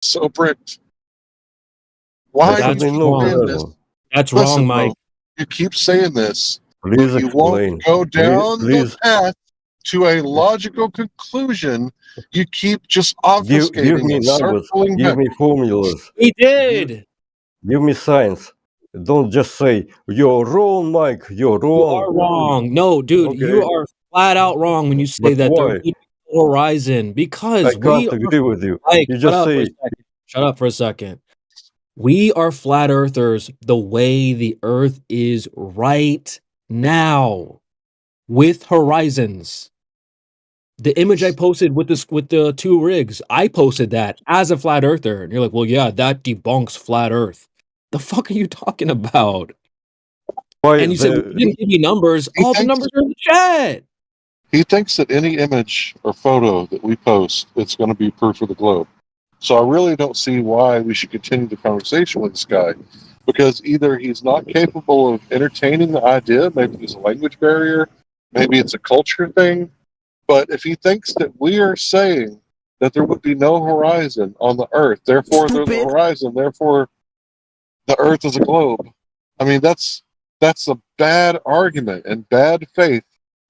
So bricked. Why There do should you be keep no saying this? horizon. That's Listen, wrong, bro. Mike. You keep saying this, Please but you won't explain. go down the Please path to a logical conclusion. You keep just give obfuscating me and numbers. circling Give back. me formulas. He Give, did. give me science. Don't just say you're wrong, Mike. You're You wrong. are wrong. No, dude, you Okay, are flat out wrong when you say but that there would why? be no horizon I because we can't are agree with you. Mike, You shut just up for a say second. Shut up for a second. We are flat earthers the way the earth is right now with horizons. The image I posted with this with the two rigs, I posted that as a flat earther. And you're like, well, yeah, that debunks flat earth. The fuck are you talking about? why And you said, well, the you didn't give me numbers. He All the thinks numbers are in the chat. he thinks that any image or photo that we post, it's going to be proof of the globe. So I really don't see why we should continue the conversation with this guy, because either he's not capable of entertaining the idea, maybe there's a language barrier, maybe it's a culture thing. But if he thinks that we are saying that there would be no horizon on the Earth, therefore there's a horizon, therefore the Earth is a globe. I mean, that's a bad argument and bad faith.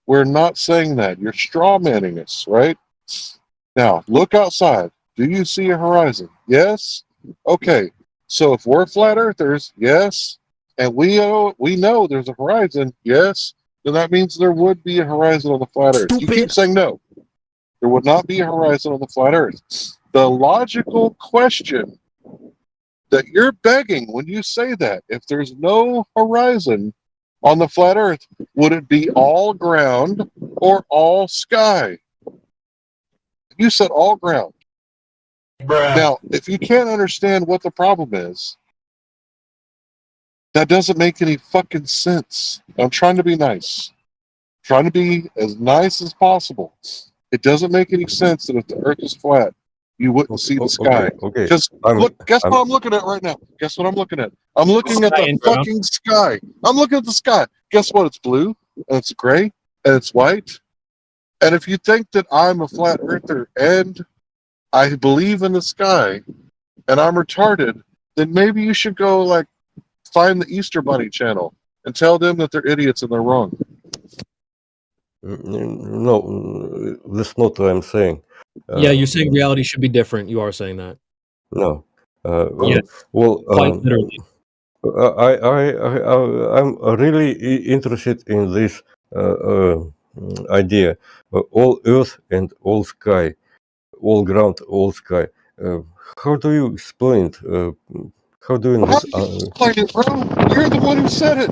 We're not saying that. You're straw manning us, right? Now, look outside. Do you see a horizon? Yes? Okay. So if we're flat earthers, yes, and we know there's a horizon, yes, then that means there would be a horizon on the flat earth. You keep saying no. There would not be a horizon on the flat earth. The logical question that you're begging when you say that, if there's no horizon on the flat earth, would it be all ground or all sky? You said all ground. Now, if you can't understand what the problem is, that doesn't make any fucking sense. I'm trying to be nice. Trying to be as nice as possible. It doesn't make any sense that if the earth is flat, you wouldn't see the sky. Okay. Because look, guess what I'm looking at right now? Guess what I'm looking at? I'm looking at the fucking sky. I'm looking at the sky. Guess what? It's blue, and it's gray, and it's white. And if you think that I'm a flat earther and I believe in the sky and I'm retarded, then maybe you should go like find the Easter Bunny channel and tell them that they're idiots and they're wrong. No, that's not what I'm saying. Yeah, you're saying reality should be different. You are saying that. No. Yes. Well, Quite literally. I'm really interested in this idea. All earth and all sky, all ground, all sky. How do you explain it? How do you explain it, bro? You're the one who said it.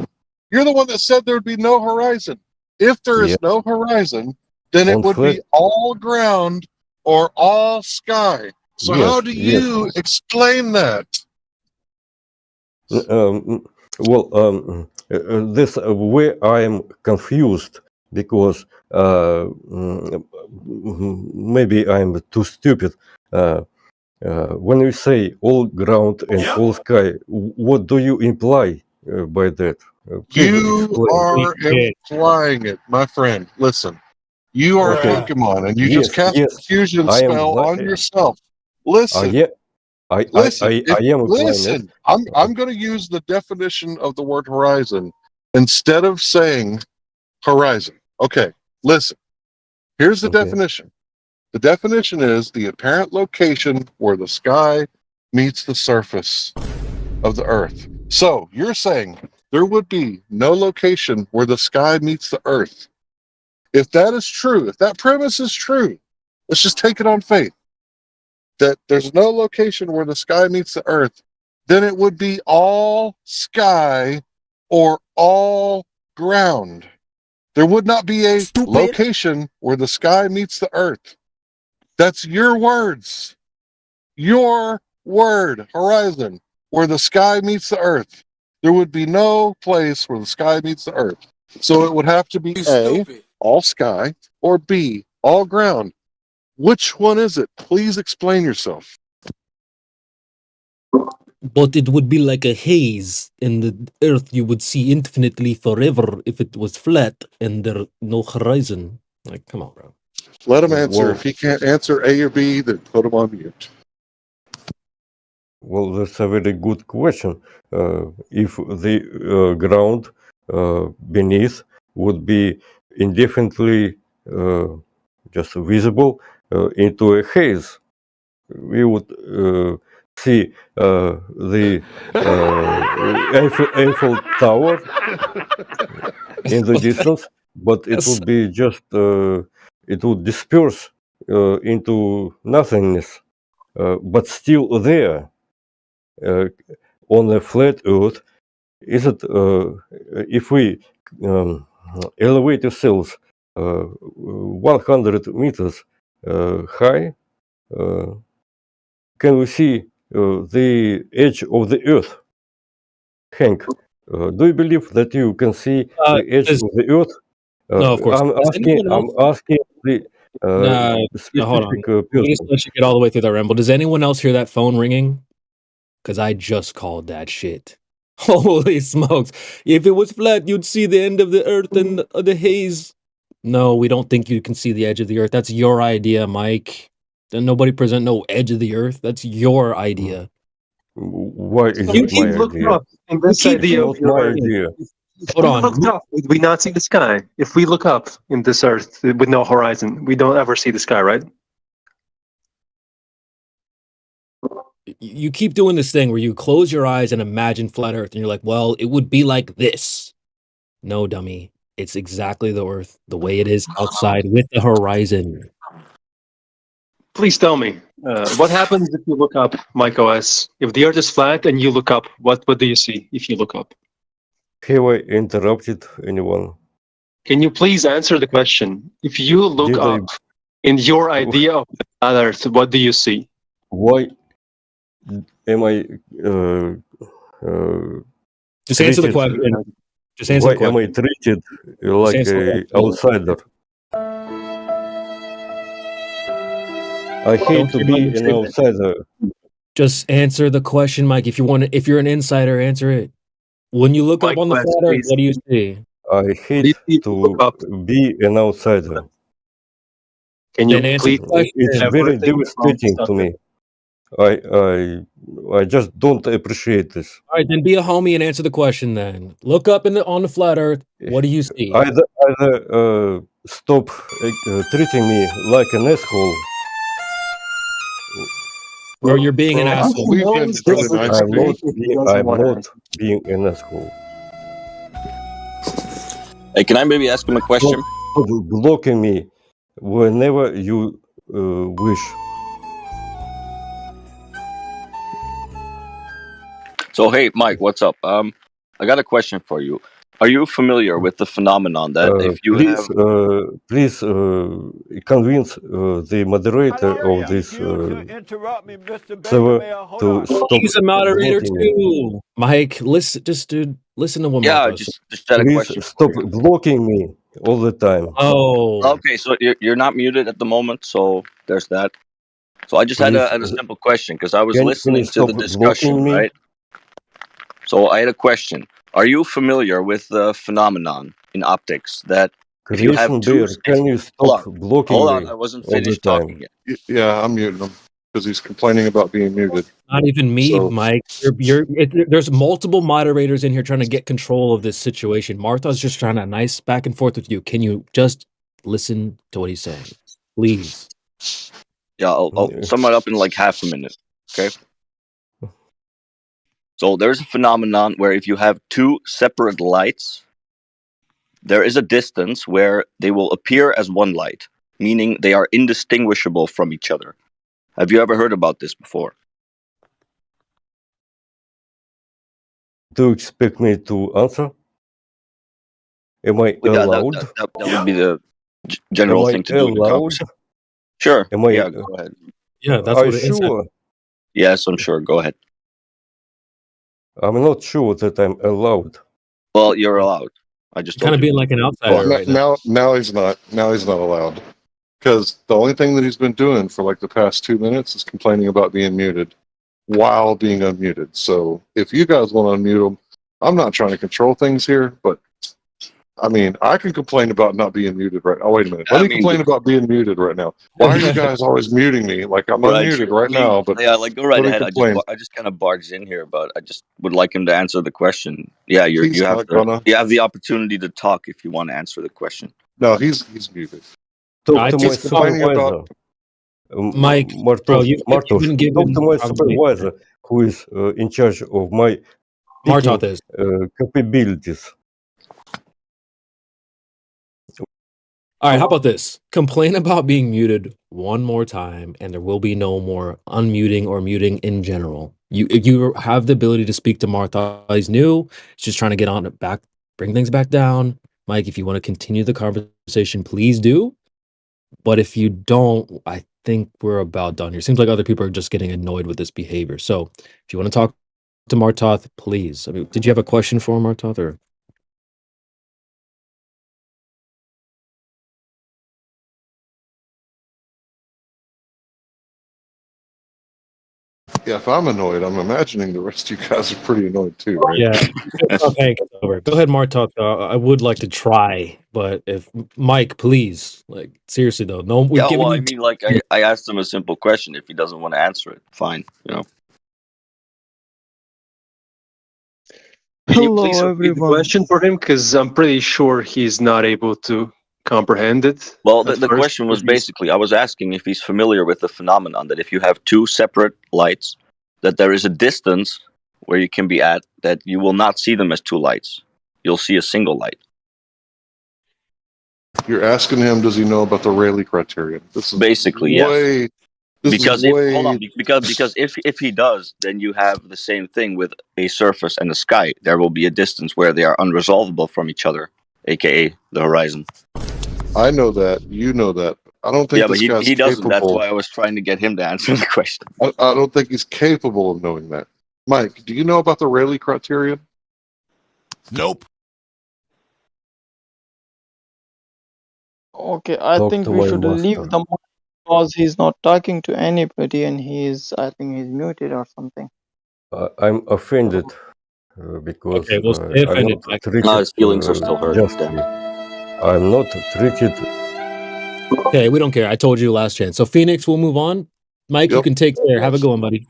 You're the one that said there would be no horizon. If there is no horizon, then it would be all ground or all sky. So how do you explain that? This where I am confused because maybe I'm too stupid. When you say all ground and all sky, what do you imply by that? You are implying it, my friend. Listen, you are a Pokemon and you just cast a fusion spell on yourself. Listen. Listen. I'm going to use the definition of the word horizon instead of saying horizon. Okay, listen. Here's the definition. The definition is the apparent location where the sky meets the surface of the earth. So you're saying there would be no location where the sky meets the earth. If that is true, if that premise is true, let's just take it on faith that there's no location where the sky meets the earth, then it would be all sky or all ground. There would not be a location where the sky meets the earth. That's your words. Your word, horizon, where the sky meets the earth. There would be no place where the sky meets the earth. So it would have to be A, all sky, or B, all ground. Which one is it? Please explain yourself. But it would be like a haze in the earth. You would see infinitely forever if it was flat and there no horizon. Like, come on, bro. Let him answer. If he can't answer A or B, then put him on mute. Well, that's a very good question. If the ground beneath would be indefinitely just visible into a haze, we would see the Eiffel Tower in the distance, but it would be just it would disperse into nothingness, but still there on a flat Earth. Is it if we elevate ourselves 100 meters high? Can we see the edge of the Earth? Hank, do you believe that you can see the edge of the Earth? No, of course. I'm asking the Hold on. specific Let me just person. let you get all the way through that ramble. Does anyone else hear that phone ringing? Because I just called that shit. Holy smokes. If it was flat, you'd see the end of the earth and the haze. No, we don't think you can see the edge of the earth. That's your idea, Mike. Then nobody present no edge of the earth. That's your idea. Why is So it if my we look idea? up in this keep idea It's of not my your idea. if Hold we on. looked up, would we not see the sky? If we look up in this earth with no horizon, we don't ever see the sky, right? You keep doing this thing where you close your eyes and imagine flat earth and you're like, well, it would be like this. No, dummy. It's exactly the earth the way it is outside with the horizon. Please tell me, what happens if you look up, Mike OS? If the earth is flat and you look up, what do you see if you look up? Have I interrupted anyone? Can you please answer the question? If you look Did I- up in your idea of the flat earth, what do you see? Why am I Just answer the treated- question. Just answer why the am I question. treated like answer the an question. outsider? I hate to be an outsider. Just answer the question, Mike. If you're an insider, answer it. When you look up Mike on the West, flat earth, please. what do you see? I hate Please to look up. be an outsider. Can you Then answer please the question. It's very everything from devastating to me. I just don't appreciate this. All right, then be a homie and answer the question. Then look up on the flat earth. What do you see? Either stop treating me like an asshole. Or you're being an Well, asshole. we've been really nice I'm to you. not being an asshole. Hey, can I maybe ask him a question? Stop blocking me whenever you wish. So, hey, Mike, what's up? I got a question for you. Are you familiar with the phenomenon that if you have Please convince the moderator of this server to stop He's a moderator blocking me. too. Mike, listen, dude, listen to what yeah, Mike says. just had a Please question. stop For you. blocking me all the time. Oh, Okay, so you're not muted at the moment, so there's that. So I just had a Please, simple question because I was can you listening to stop the discussion, blocking me? right? So I had a question. Are you familiar with the phenomenon in optics that if you have Creation two, Bear, can you stop blocking hold me on, I wasn't all the finished time? talking yet. Yeah, I'm muting him because he's complaining about being muted. not even me, So- Mike. There's multiple moderators in here trying to get control of this situation. Martha's just trying to nice back and forth with you. Can you just listen to what he's saying, please? Yeah, I'll sum it up in like half a minute. Okay. So there's a phenomenon where if you have two separate lights, there is a distance where they will appear as one light, meaning they are indistinguishable from each other. Have you ever heard about this before? Do you expect me to answer? Am I Well, yeah, allowed? that would be the general Am I thing to do in the allowed? conversation. Sure. Am I? Yeah, go ahead. Yeah, that's Are what you it is. sure? Yes, I'm sure. Go ahead. I'm not sure that I'm allowed. Well, you're allowed. I just Kind told of you. being like an outsider right now. Now he's not. Now he's not allowed because the only thing that he's been doing for like the past 2 minutes is complaining about being muted while being unmuted. So if you guys want to unmute him, I'm not trying to control things here, but I mean, I can complain about not being muted right. Oh, wait a minute. Let I me mean, complain about being muted right now. Why are you guys always muting me? Like I'm right, unmuted sure. right now, but yeah, like go right let me ahead. complain. I just kind of barged in here, but I just would like him to answer the question. Yeah, you He's have not gonna. you have the opportunity to talk if you want to answer the question. No, he's muted. Talk I to think my He's complaining supervisor, about. Mike, bro, you've Martos. been Talk given to my probably supervisor, who is in charge of my Martoth picking is. capabilities. All right, how about this? Complain about being muted one more time, and there will be no more unmuting or muting in general. You have the ability to speak to Martha. He's new. He's just trying to get on it back, bring things back down. Mike, if you want to continue the conversation, please do. But if you don't, I think we're about done here. Seems like other people are just getting annoyed with this behavior. So if you want to talk to Martoth, please. I mean, did you have a question for Martoth or? Yeah, if I'm annoyed, I'm imagining the rest of you guys are pretty annoyed too, right? Yeah. Okay, over. Go ahead, Martoth. I would like to try, but if Mike, please, like seriously though, no, we've Yeah, given well, I you. mean, like I asked him a simple question. If he doesn't want to answer it, fine. You know. Can you please Hello, repeat the everyone. question for him? Because I'm pretty sure he's not able to comprehend it. Well, at the first, question was but he's- basically I was asking if he's familiar with the phenomenon that if you have two separate lights, that there is a distance where you can be at that you will not see them as two lights. You'll see a single light. You're asking him, does he know about the Rayleigh criterion? This is Basically, yes. way. This Because is way. because if he does, then you have the same thing with a surface and a sky. There will be a distance where they are unresolvable from each other, aka the horizon. I know that. You know that. I don't think Yeah, but this guy's he doesn't. That's capable. why I was trying to get him to answer the question. I don't think he's capable of knowing that. Mike, do you know about the Rayleigh criterion? Nope. Okay, I Talk think to we my should leave master. the mic because he's not talking to anybody and I think he's muted or something. I'm offended because Okay, we'll stay I'm offended, not Mike. treated His feelings are still hurt. justly. I'm not treated. Okay, we don't care. I told you last chance. So Phoenix, we'll move on. Mike, you Yep. can take care. Have a good one, buddy.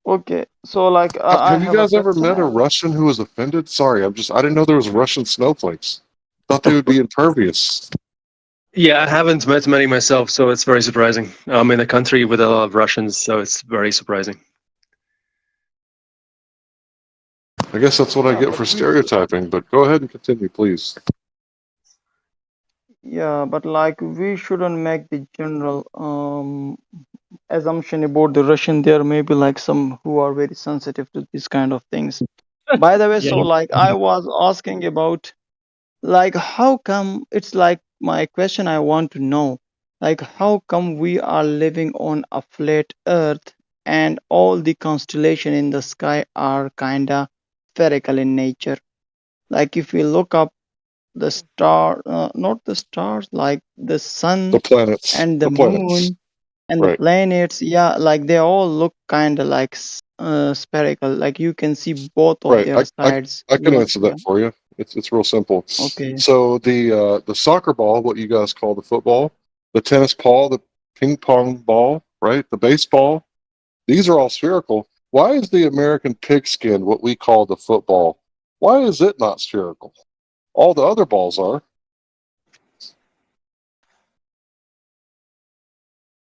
Okay, so like I Have you have a guys ever question. met a Russian who was offended? Sorry, I didn't know there was Russian snowflakes. Thought they would be impervious. yeah, I haven't met many myself, so it's very surprising. I'm in a country with a lot of Russians, so it's very surprising. I guess that's what I Yeah, get but for we should, stereotyping, but go ahead and continue, please. yeah, but like we shouldn't make the general assumption about the Russian. There may be like some who are very sensitive to these kind of things. By the way, Yeah, so like I was asking about like how come it's like my question I want to know like how come we are living on a flat earth and all the constellation in the sky are kinda spherical in nature, like if we look up the star not the stars, like the sun The planets. and the The planets. moon and the Right. planets, yeah, like they all look kind of like spherical, like you can see both of Right. their sides. I can Yeah, answer that for you. It's real simple. okay. So the soccer ball, what you guys call the football, the tennis ball, the ping pong ball, right? The baseball, these are all spherical. Why is the American pigskin what we call the football? Why is it not spherical? All the other balls are.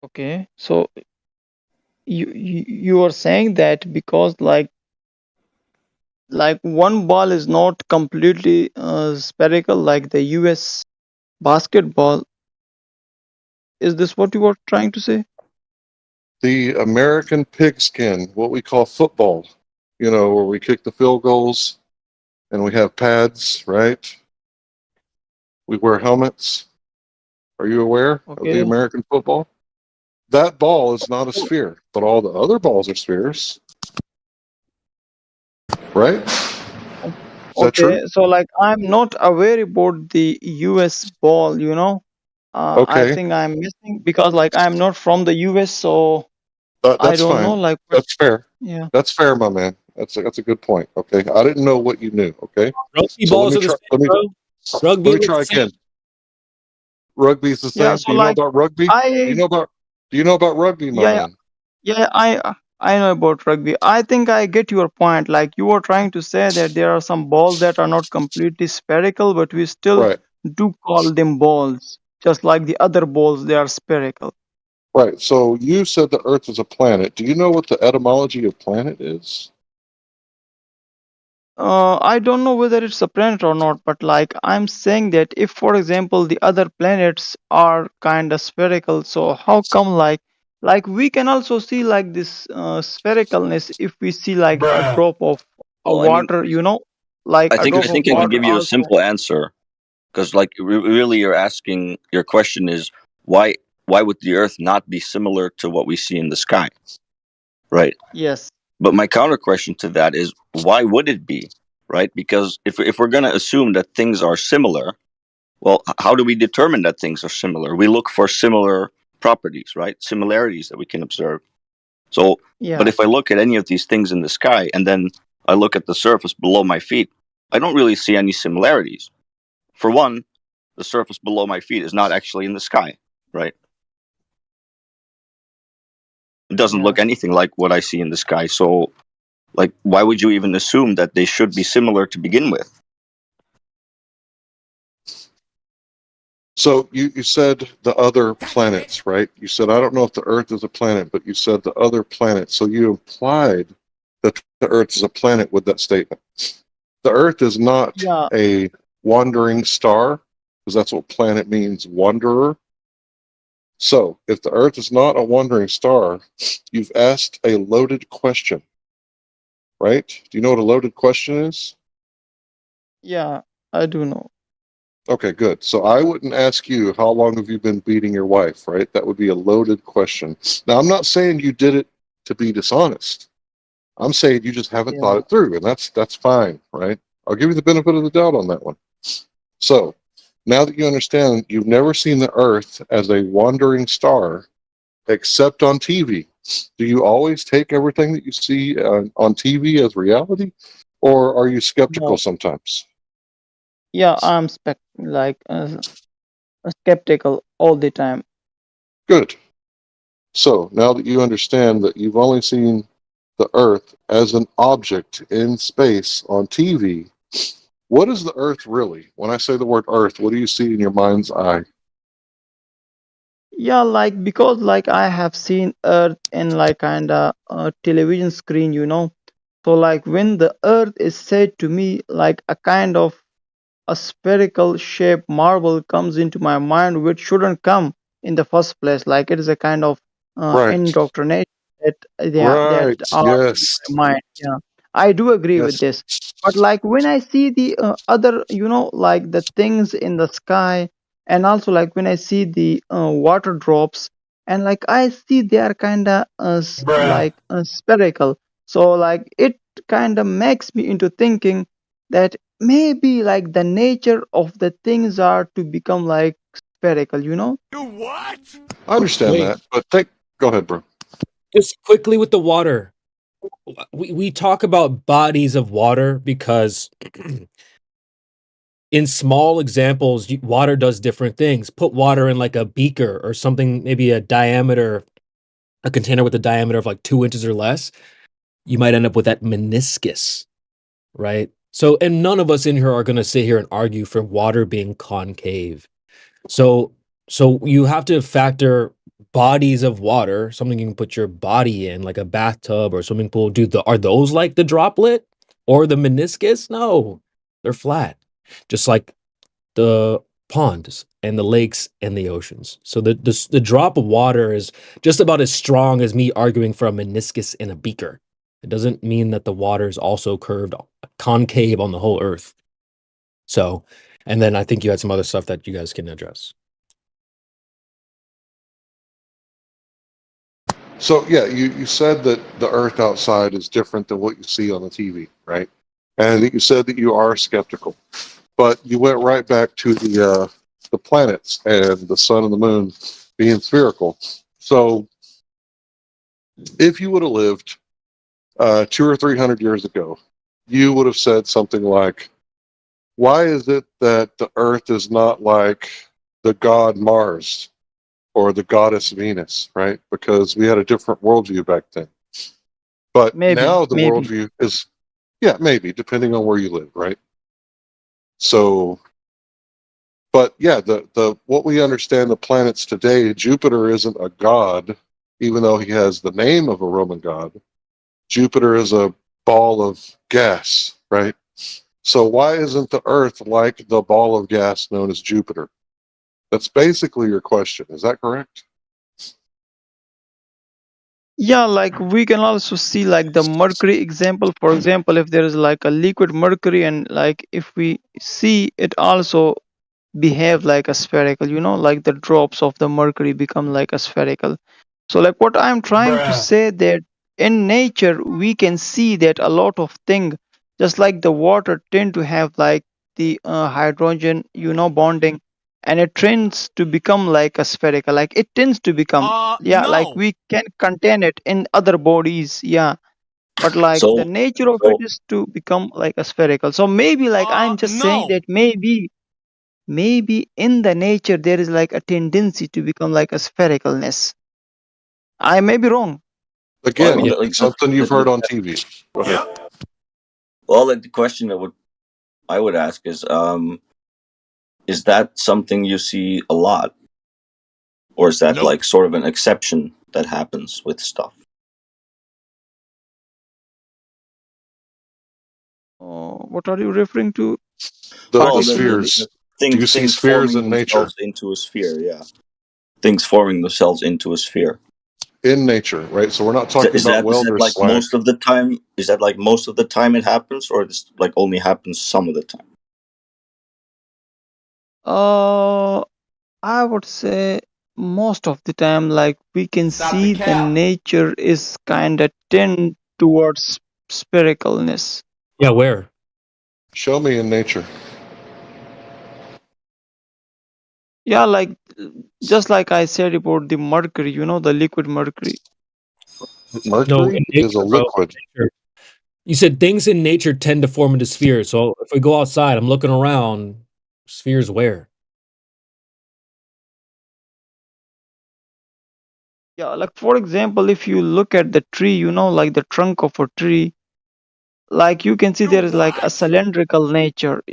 Okay, so you are saying that because like one ball is not completely spherical like the US basketball. Is this what you were trying to say? The American pigskin, what we call football, where we kick the field goals and we have pads, right? We wear helmets. Are you aware of the Okay. American football? That ball is not a sphere, but all the other balls are spheres. Right? Is that true? Okay, so like I'm not aware about the US ball, you know. I Okay, think I'm missing because like I'm not from the US, so I that's don't know fine. like what, That's fair. yeah. That's fair, my man. That's a good point. Okay, I didn't know what you knew. Okay, Rugby so balls are the same, bro. Rugby let me looks try the same. again. Rugby's the Yeah, same. so Do you know like about rugby? Do you I know about rugby, my yeah, man? yeah, I know about rugby. I think I get your point. Like you were trying to say that there are some balls that are not completely spherical, but we still Right, do call them balls, just like the other balls, they are spherical. right. So you said the Earth is a planet. Do you know what the etymology of planet is? I don't know whether it's a planet or not, but like I'm saying that if, for example, the other planets are kind of spherical, so how come like we can also see like this sphericalness if we see like a drop of a Well, I mean, water, like a I drop of think I can water give you a also. simple answer because, like, really, you're asking. Your question is why would the Earth not be similar to what we see in the sky, right? Yes. But my counter question to that is why would it be, right? Because if we're going to assume that things are similar, well, how do we determine that things are similar? We look for similar properties, right? Similarities that we can observe. So, but Yeah. if I look at any of these things in the sky and then I look at the surface below my feet, I don't really see any similarities. For one, the surface below my feet is not actually in the sky, right? It doesn't Yeah. look anything like what I see in the sky. So, like, why would you even assume that they should be similar to begin with? So you said the other planets, right? You said I don't know if the Earth is a planet, but you said the other planets. So you implied that the Earth is a planet with that statement. The Earth is not Yeah. a wandering star, because that's what planet means, wanderer. So if the Earth is not a wandering star, you've asked a loaded question, right? Do you know what a loaded question is? Yeah. I do know. Okay, good. So I wouldn't ask you how long have you been beating your wife, right? That would be a loaded question. Now I'm not saying you did it to be dishonest. I'm saying you just haven't thought Yeah. it through, and that's fine, right? I'll give you the benefit of the doubt on that one. So now that you understand you've never seen the Earth as a wandering star except on TV, do you always take everything that you see on TV as reality, or are you skeptical No. sometimes? Yeah, I'm skeptical all the time. Good. So now that you understand that you've only seen the Earth as an object in space on TV, what is the Earth really? When I say the word Earth, what do you see in your mind's eye? Yeah, like because like I have seen Earth in like kinda a television screen, So like when the Earth is said to me, like a kind of a spherical shaped marble comes into my mind, which shouldn't come in the first place. Like it is a kind of Right. indoctrination that that Right. are in Yes. my mind. Yeah, I do agree with Yes. this. But like when I see the other, like the things in the sky, and also like when I see the water drops, and like I see they are kind of spherical. So like it kind of makes me into thinking that maybe like the nature of the things are to become like spherical. You what? I understand Wait, that, but think. Go ahead, bro. just quickly with the water. We talk about bodies of water because in small examples, water does different things. Put water in like a beaker or something, maybe a container with a diameter of like 2 inches or less. You might end up with that meniscus, right? So, and none of us in here are going to sit here and argue for water being concave. So, so you have to factor bodies of water, something you can put your body in, like a bathtub or swimming pool. Are those like the droplet or the meniscus? No, they're flat, just like the ponds and the lakes and the oceans. So the drop of water is just about as strong as me arguing for a meniscus in a beaker. It doesn't mean that the water is also curved concave on the whole earth. So, and then I think you had some other stuff that you guys can address. So yeah, you said that the Earth outside is different than what you see on the TV, right? And you said that you are skeptical, but you went right back to the planets and the sun and the moon being spherical. So if you would have lived 200 or 300 years ago, you would have said something like, why is it that the Earth is not like the god Mars or the goddess Venus, right? Because we had a different worldview back then. But now the Maybe. worldview is, yeah, maybe, depending on where you live, right? So, but yeah, the what we understand the planets today, Jupiter isn't a god, even though he has the name of a Roman god. Jupiter is a ball of gas, right? So why isn't the Earth like the ball of gas known as Jupiter? That's basically your question. Is that correct? Yeah, like we can also see like the mercury example. For example, if there is like a liquid mercury and like if we see it also behave like a spherical, like the drops of the mercury become like a spherical. So like what I'm trying to say that in nature we can see that a lot of things, just like the water tend to have like the hydrogen bonding, and it tends to become like a spherical, like it tends to become, yeah, like No. we can contain it in other bodies, yeah, but like the So, nature of it is to become like a spherical. So maybe like I'm just saying No. that maybe in the nature there is like a tendency to become like a sphericalness. I may be wrong. Again, Yeah. like something you've heard on TV. Go ahead. Yep. well, like the question that I would ask is that something you see a lot, or is that Nope. like sort of an exception that happens with stuff? What are you referring to? The Well, spheres. things, Do you see things spheres forming in nature? themselves into a sphere, yeah. Things forming themselves into a sphere. In nature, right? So we're not talking Is about that welder like slag. most of the time? Is that like most of the time it happens, or this like only happens some of the time? I would say most of the time, like we can Stop the see the cap. nature is kind of tend towards sphericalness. Yeah, where? Show me in nature. Yeah, like just like I said about the mercury, the liquid mercury. No, Mercury in is a nature, bro. liquid. Nature. You said things in nature tend to form into spheres. So if we go outside, I'm looking around, spheres where? Yeah, like for example, if you look at the tree, like the trunk of a tree, like you can see there is like a What? cylindrical nature,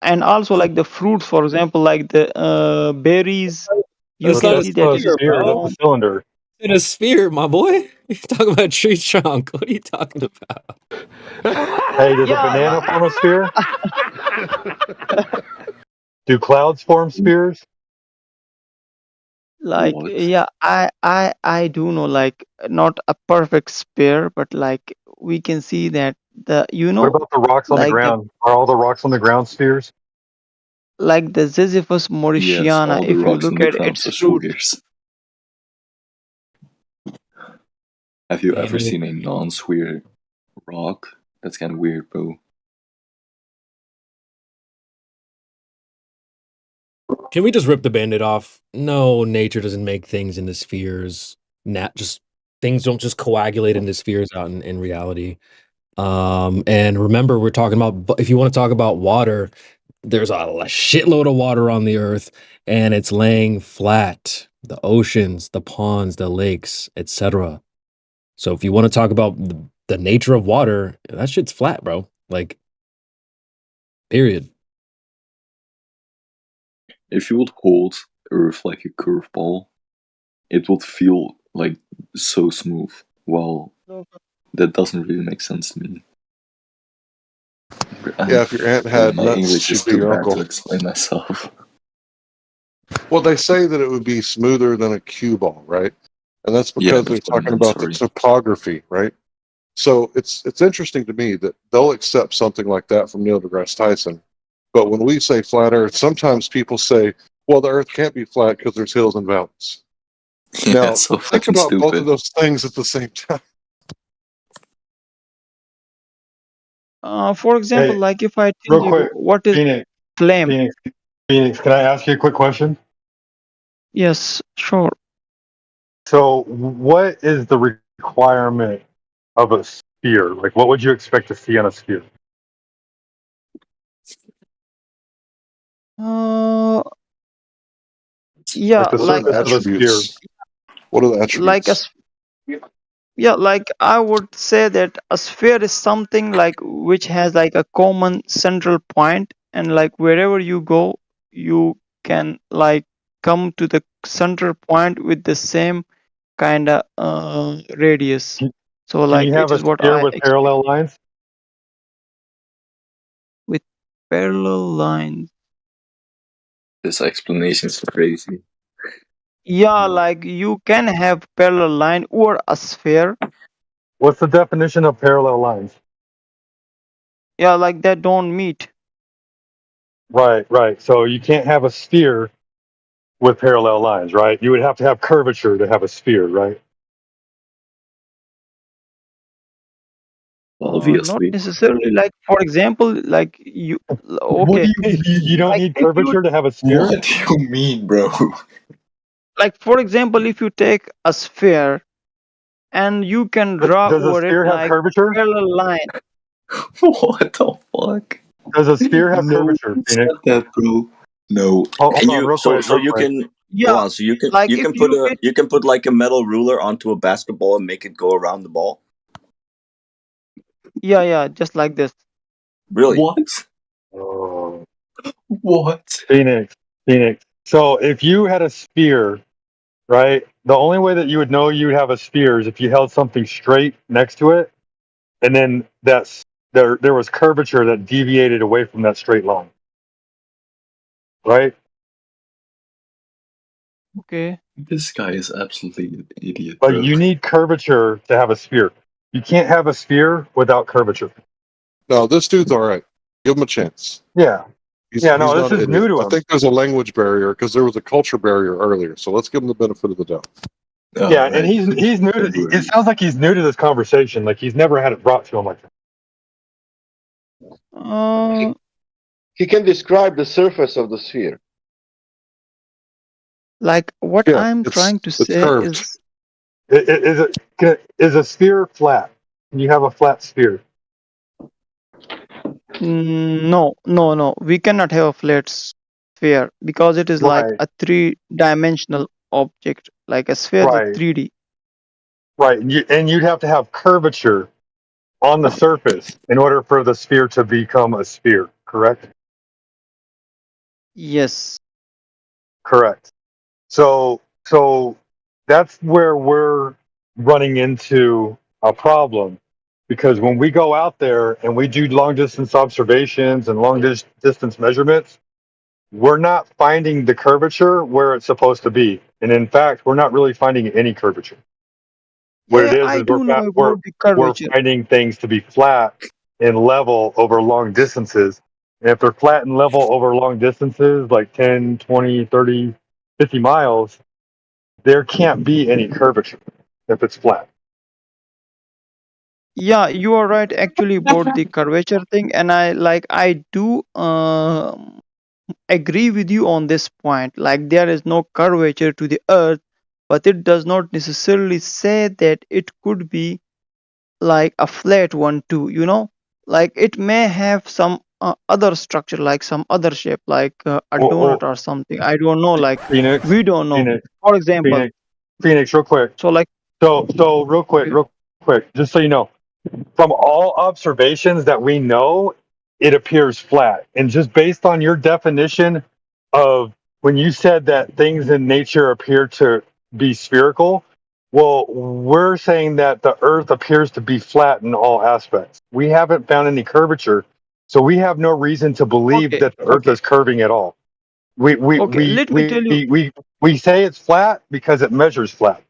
and also like the fruits, for example, like the berries, you That's can not a see that it is sphere, bro. formed. cylinder. In a sphere, my boy. You're talking about tree trunk. What are you talking about? Hey, does a Yeah, banana form a sphere? Do clouds form spheres? like What? yeah, I do know, like not a perfect sphere, but like we can see that the What about the rocks on the like the ground? Are all the rocks on the ground spheres? like the Ziziphus Yes, mauritiana, all the if you rocks look on the at ground its are fruit. spheres. Have you ever Damn. seen a non-sphere rock? That's kind of weird, bro. Can we just rip the band-aid off? No, nature doesn't make things into spheres. Just things don't just coagulate into spheres out in reality. And remember, we're talking about, if you want to talk about water, there's a shitload of water on the earth, and it's laying flat. The oceans, the ponds, the lakes, etc. So if you want to talk about the nature of water, that shit's flat, bro. Like, period. If you would hold Earth like a curveball, it would feel like so smooth. Well, that doesn't really make sense to me. Yeah, if your aunt Bro, had my nuts, English she'd is be too your bad uncle. to explain myself. Well, they say that it would be smoother than a cue ball, right? And that's Yeah, because they're that's what I talking meant, about the sorry. topography, right? So it's interesting to me that they'll accept something like that from Neil deGrasse Tyson. But when we say flat Earth, sometimes people say, well, the Earth can't be flat because there's hills and valleys. Yeah, Now, it's so think fucking about both of stupid. those things at the same time. For example, Hey, like if I tell real you quick, what is Phoenix, flame. Phoenix, can I ask you a quick question? Yes, sure. So, what is the requirement of a sphere? Like, what would you expect to see on a sphere? Uh, yeah, Like the What are the surface of a sphere. attributes? What are the like a attributes? yeah, like I would say that a sphere is something like which has like a common central point, and like wherever you go, you can like come to the central point with the same kind of radius. Can So can like you it have a is what sphere I with expect parallel lines? with parallel lines. This explanation is crazy. Yeah, like you can have parallel line or a sphere. What's the definition of parallel lines? Yeah, like that don't meet. Right, right. So you can't have a sphere with parallel lines, right? You would have to have curvature to have a sphere, right? Not Obviously. necessarily. Like for example, like you. What do Okay, you mean? You don't like need if you curvature to have a sphere? What do you mean, bro? like for example, if you take a sphere and you can draw Does a over it sphere have like curvature? parallel line. What the fuck? Does a sphere have No curvature, one said Phoenix? that, bro. No. Hold Can on, you real so quick, so real you quick. can hold Yeah, on, so you can like if you get you can put like a metal ruler onto a basketball and make it go around the ball? yeah, just like this. Really? What? Oh, What? Phoenix, Phoenix. So if you had a sphere, right? The only way that you would know you would have a sphere is if you held something straight next to it, and then there was curvature that deviated away from that straight line, right? Okay. This guy is absolutely an idiot, But bro. you need curvature to have a sphere. You can't have a sphere without curvature. No, this dude's all right. Give him a chance. Yeah. He's Yeah, no, not this an is new idiot. to I him. think there's a language barrier because there was a culture barrier earlier. So let's give him the benefit of the doubt. Yeah, and Alright. he's new to it sounds like he's new to this conversation. Like he's never had it brought to him like that. Uh, He can describe the surface of the sphere. like what Yeah, I'm trying to it's say curved. is Is a sphere flat? Can you have a flat sphere? no. We cannot have a flat sphere because it is like Right, a three-dimensional object. Like a sphere is a right, 3D. right. And you'd have to have curvature on the surface in order for the sphere to become a sphere, correct? Yes. Correct. So that's where we're running into a problem because when we go out there and we do long distance observations and long distance measurements, we're not finding the curvature where it's supposed to be. And in fact, we're not really finding any curvature. What it Yeah, is I we're do know we're about the we're curvature. finding things to be flat and level over long distances. And if they're flat and level over long distances, like 10, 20, 30, 50 miles, there can't be any curvature if it's flat. Yeah, you are right actually about the curvature thing, and I do agree with you on this point. Like there is no curvature to the earth, but it does not necessarily say that it could be like a flat one too, you know? Like it may have some other structure, like some other shape, like a donut Well, or something. I don't know, like Phoenix, we don't know. Phoenix, For example, Phoenix, real quick. so like So real quick, just so you know, from all observations that we know, it appears flat. And just based on your definition of when you said that things in nature appear to be spherical, well, we're saying that the earth appears to be flat in all aspects. We haven't found any curvature, so we have no reason to believe okay, that the earth okay, is curving at all. We we okay. we Let me tell you. we we we say it's flat because it measures flat.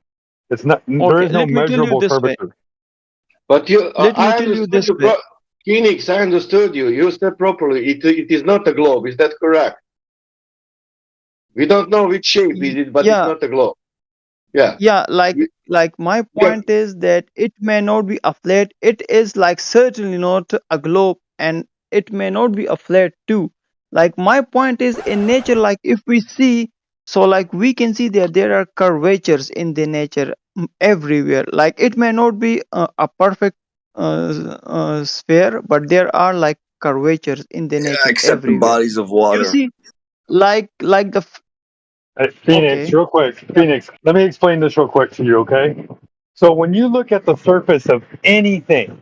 It's not. There Okay, is no let me tell you measurable this way. curvature. But you, Let me I tell you understood this you, way. Phoenix. I understood you. You said properly. It is not a globe. Is that correct? We don't know which shape is it, but it's Yeah, not a globe. Yeah. yeah. Like You- my yeah. point is that it may not be a flat. It is like certainly not a globe, and it may not be a flat too. Like my point is in nature, like if we see So like we can see that there are curvatures in the nature everywhere. Like it may not be a perfect sphere, but there are like curvatures in the Yeah, nature except the everywhere. bodies of You water. see, like the Hey, Phoenix, okay, real quick. yeah, Phoenix, let me explain this real quick to you, okay? So when you look at the surface of anything,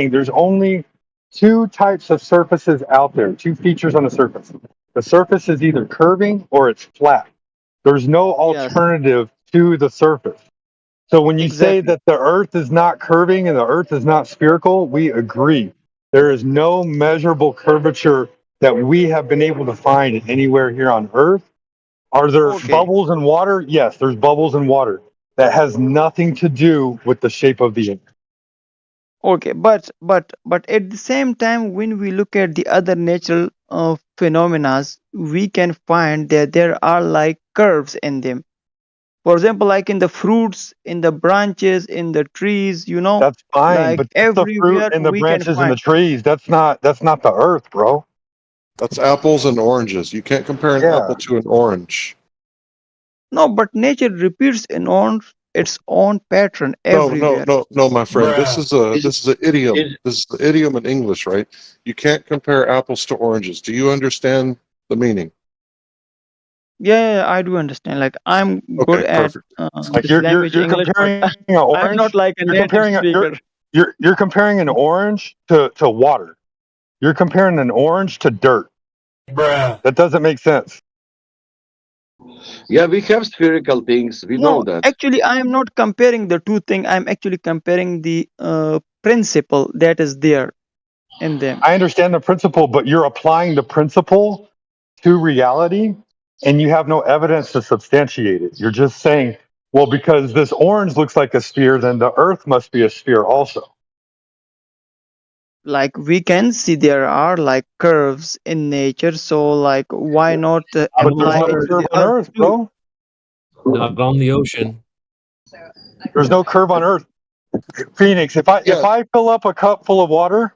there's only two types of surfaces out there, two features on the surface. The surface is either curving or it's flat. There's no yes, alternative to the surface. So when you say exactly. that the earth is not curving and the earth is not spherical, we agree. There is no measurable curvature that we have been able to find anywhere here on earth. Are there Okay, bubbles in water? Yes, there's bubbles in water. That has nothing to do with the shape of the earth. okay, but at the same time, when we look at the other natural phenomena, we can find that there are like curves in them. For example, like in the fruits, in the branches, in the trees, That's fine, like but that's the fruit everywhere and the we can branches and the find. trees. That's not the earth, bro. That's apples and oranges. You can't compare an Yeah. apple to an orange. No, but nature repeats its own pattern everywhere. No, my friend. This is a Is, this is an idiom. is, This is the idiom in English, right? You can't compare apples to oranges. Do you understand the meaning? Yeah, I do understand. Like I'm good Okay, at perfect. Like this language you're English, but comparing an I'm not orange. like a You're native comparing a, speaker. you're comparing an orange to water. You're comparing an orange to dirt. That doesn't make sense. yeah, we have spherical things. We know No, that. actually, I am not comparing the two things. I'm actually comparing the principle that is there in them. I understand the principle, but you're applying the principle to reality and you have no evidence to substantiate it. You're just saying, well, because this orange looks like a sphere, then the earth must be a sphere also. Like we can see there are like curves in nature, so like why not On But the there's apply no it water, to curve the on earth earth, too? bro. not on the ocean. There's no curve on earth. Phoenix, if Yeah, I fill up a cup full of water,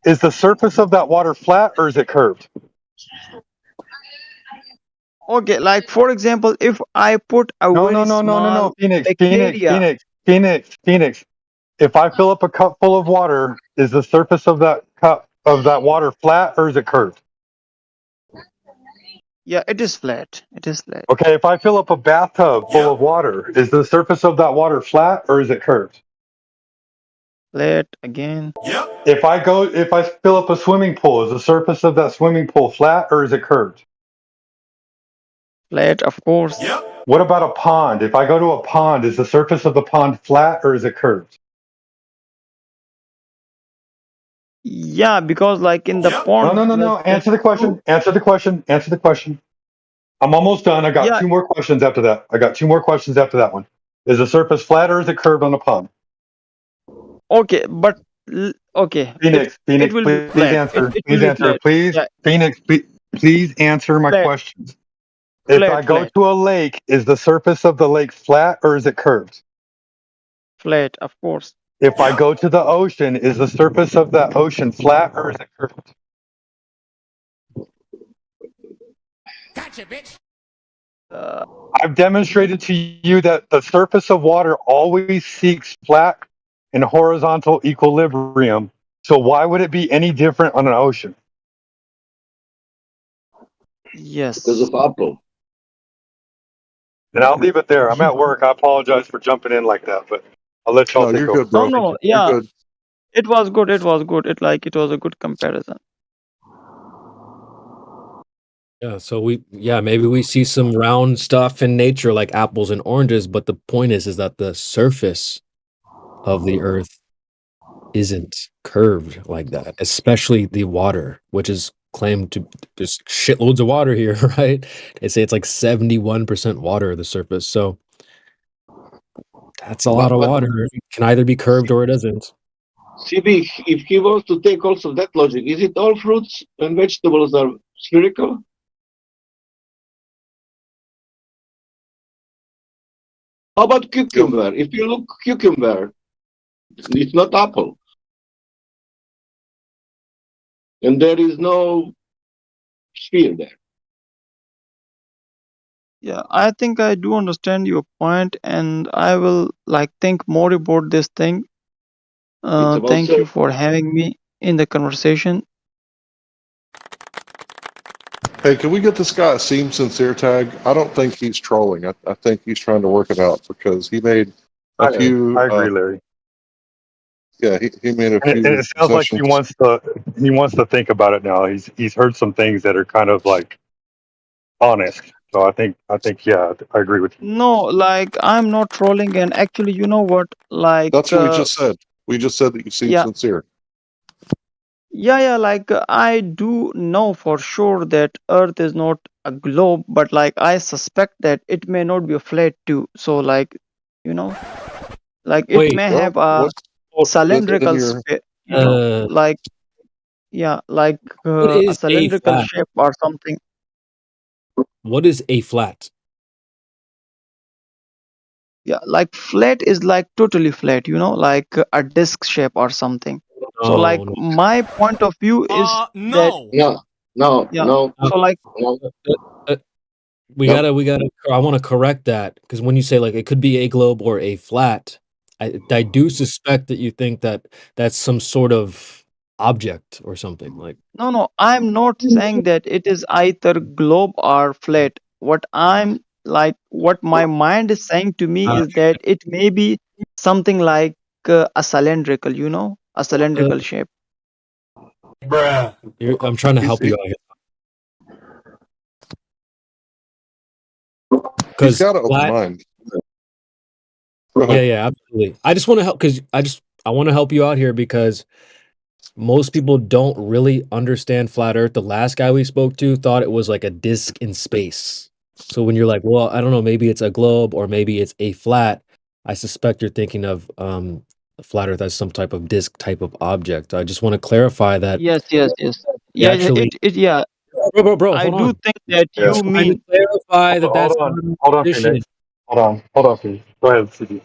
is the surface of that water flat or is it curved? Okay, like for example, if I put a No, very small bacteria, Phoenix. If I fill up a cup full of water, is the surface of that cup of that water flat or is it curved? yeah, it is flat. It is flat. Okay, if I fill up a bathtub full of water, is the surface of that water flat or is it curved? Flat again. If I fill up a swimming pool, is the surface of that swimming pool flat or is it curved? Flat, of course. What about a pond? If I go to a pond, is the surface of the pond flat or is it curved? Yeah, because like in the No, no, pond, no, like no. there Answer are the question. Answer the question. Answer the question. I'm almost done. I got yeah, two more questions after that. I got two more questions after that one. Is the surface flat or is it curved on a pond? okay, but okay, it Phoenix, will be please flat. answer. It will Please be answer. flat. Please, Yeah, Phoenix, please answer my flat, questions. If I go flat, to a lake, is the surface of the lake flat or is it curved? flat, of course. If I go to the ocean, is the surface of that ocean flat or is it curved? Uh, I've demonstrated to you that the surface of water always seeks flat and horizontal equilibrium. So why would it be any different on an ocean? Because yes. of Apple. And I'll leave it there. I'm at work. I apologize for jumping in like that, but I'll let y'all no, take you're over. good, No, bro. Thank no, you. You're yeah, good. it was good. It was good. It was a good comparison. Yeah, so maybe we see some round stuff in nature like apples and oranges, but the point is that the surface of the earth isn't curved like that, especially the water, which is claimed to there's shitloads of water here, right? They say it's like 71% water, the surface. So that's a lot of But water. It can either be curved or it isn't. CB, if he wants to take also that logic, is it all fruits and vegetables are spherical? How about cucumber? If you look cucumber, it's not apple. And there is no sphere there. Yeah, I think I do understand your point, and I will like think more about this thing. It's about Thank you for having me in the conversation. Hey, can we get this guy a Seem Sincere tag? I don't think he's trolling. I think he's trying to work it out because he made a few. I agree, Larry. Yeah, he made a And few. it sounds like he wants to think about it now. He's heard some things that are kind of like honest. So I think yeah, I agree with you. No, like I'm not trolling, and actually, you know what? Like, That's what we just said. We just said that you seem yeah, sincere. yeah. Like I do know for sure that Earth is not a globe, but like I suspect that it may not be a flat too. So like, you know, like it Wait, may Well, have a then cylindrical you're space. You know, uh, like yeah, like what a is a cylindrical flat? shape or something. What is a flat? Yeah, like flat is like totally flat, you know, like a disc shape or something. So like No, no. my point of view is that No. no, no, yeah. no, Uh, So like no. uh, we Nope. gotta. I want to correct that because when you say like it could be a globe or a flat, I do suspect that you think that that's some sort of object or something. Like, no, I'm not saying that it is either globe or flat. What my mind is saying to me uh, is that it may be something like a cylindrical, you know, a uh, cylindrical shape. I'm trying to he's, help you he, out here he's because got an open flat. mind. Go Yeah, ahead. yeah, absolutely. I just want to help because I want to help you out here because most people don't really understand flat Earth. The last guy we spoke to thought it was like a disc in space. So when you're like, well, I don't know, maybe it's a globe or maybe it's a flat, I suspect you're thinking of flat Earth as some type of disc type of object. I just want to clarify that Yes. we Yeah, actually, yeah. bro, I hold do on. think that Yeah. you Trying to mean clarify that that's not Hold on, positioning. Phoenix. Hold on, Phoenix. Go ahead, CD.